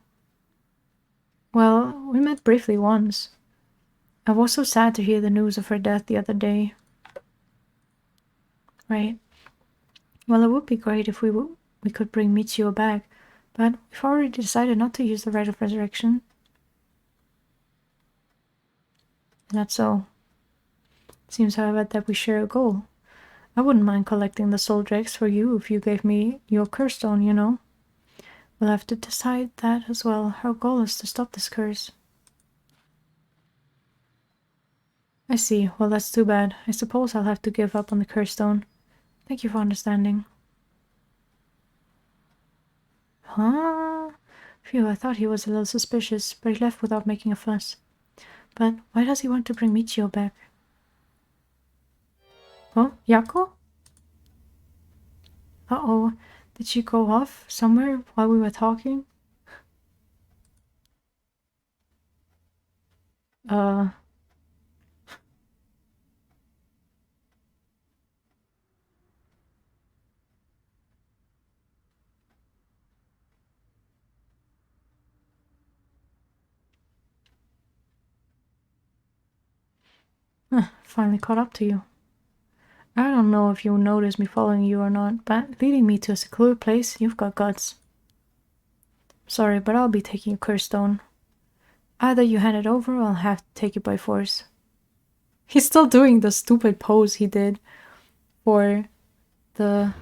Well, we met briefly once. I was so sad to hear the news of her death the other day. Right. Well, it would be great if we could bring Michio back, but we've already decided not to use the Rite of Resurrection. That's so. It seems, however, that we share a goal. I wouldn't mind collecting the soul drakes for you if you gave me your curse stone, you know. We'll have to decide that as well. Our goal is to stop this curse. I see. Well, that's too bad. I suppose I'll have to give up on the curse stone. Thank you for understanding. Huh? Phew, I thought he was a little suspicious, but he left without making a fuss. But why does he want to bring Michio back? Oh, Yako? Uh-oh. Did she go off somewhere while we were talking? Finally caught up to you. I don't know if you noticed me following you or not, but leading me to a secluded place, you've got guts. Sorry, but I'll be taking a curse stone. Either you hand it over or I'll have to take it by force. He's still doing the stupid pose he did for the...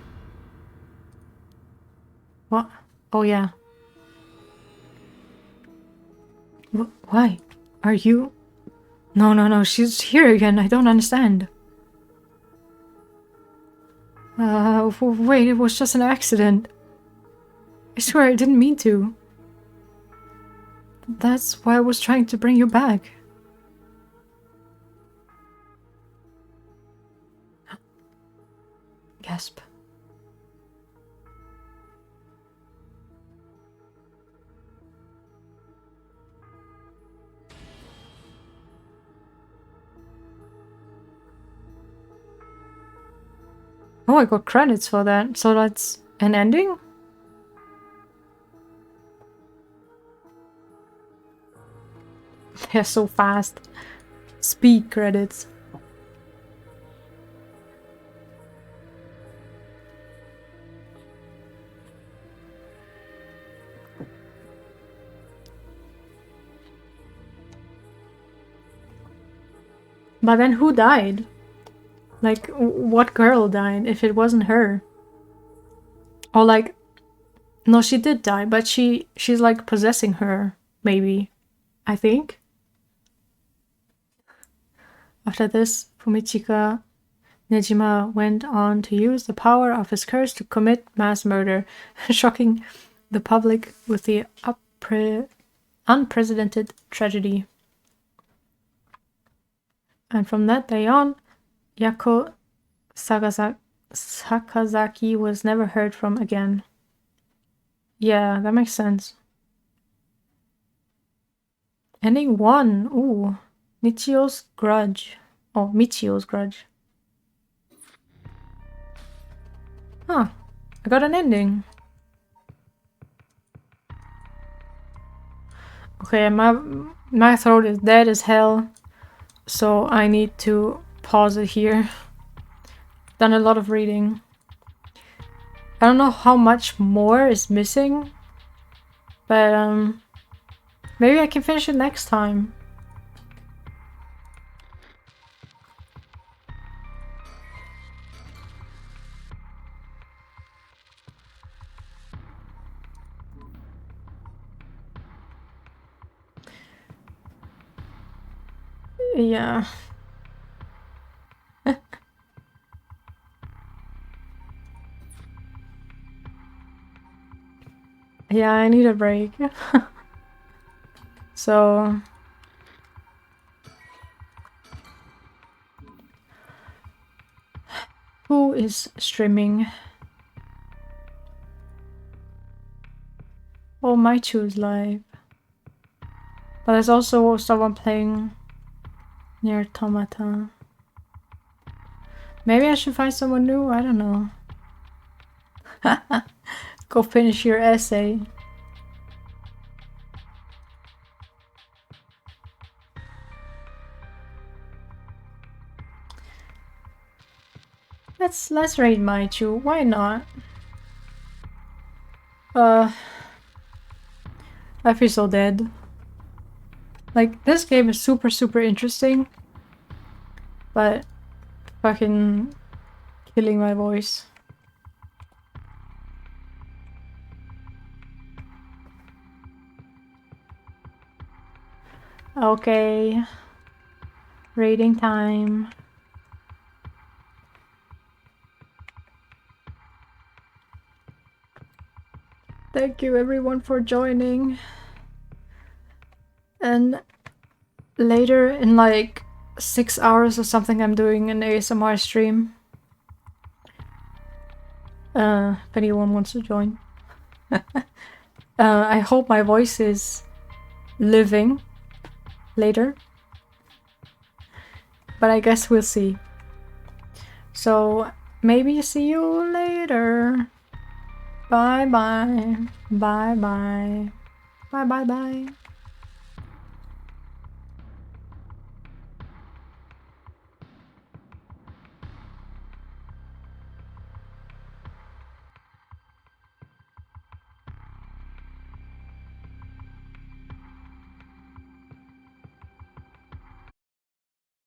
What? Oh yeah. Why? Are you... No, she's here again, I don't understand. Wait, it was just an accident. I swear I didn't mean to. That's why I was trying to bring you back. Gasp. Oh, I got credits for that. So that's an ending? They're so fast. Speed credits. But then who died? Like, what girl died if it wasn't her? Or like, no, she did die, but she's like possessing her, maybe. I think. After this, Fumichika Nejima went on to use the power of his curse to commit mass murder, shocking the public with the unprecedented tragedy. And from that day on, Yako Sakazaki was never heard from again. Yeah, that makes sense. Ending 1. Ooh. Nichio's Grudge. Oh, Michio's Grudge. Huh. I got an ending. Okay, my throat is dead as hell, so I need to pause it here. Done a lot of reading. I don't know how much more is missing, but maybe I can finish it next time. Yeah. Yeah, I need a break. So... Who is streaming? Oh, my choose live. But there's also someone playing near Automata. Maybe I should find someone new? I don't know. Go finish your essay. Let's raid Maichu. Why not? I feel so dead. Like, this game is super interesting, but fucking killing my voice. Okay. Raiding time. Thank you everyone for joining. And later in like 6 hours or something I'm doing an ASMR stream. If anyone wants to join. I hope my voice is living later. But I guess we'll see. So maybe see you later. Bye bye. Bye bye. Bye bye bye.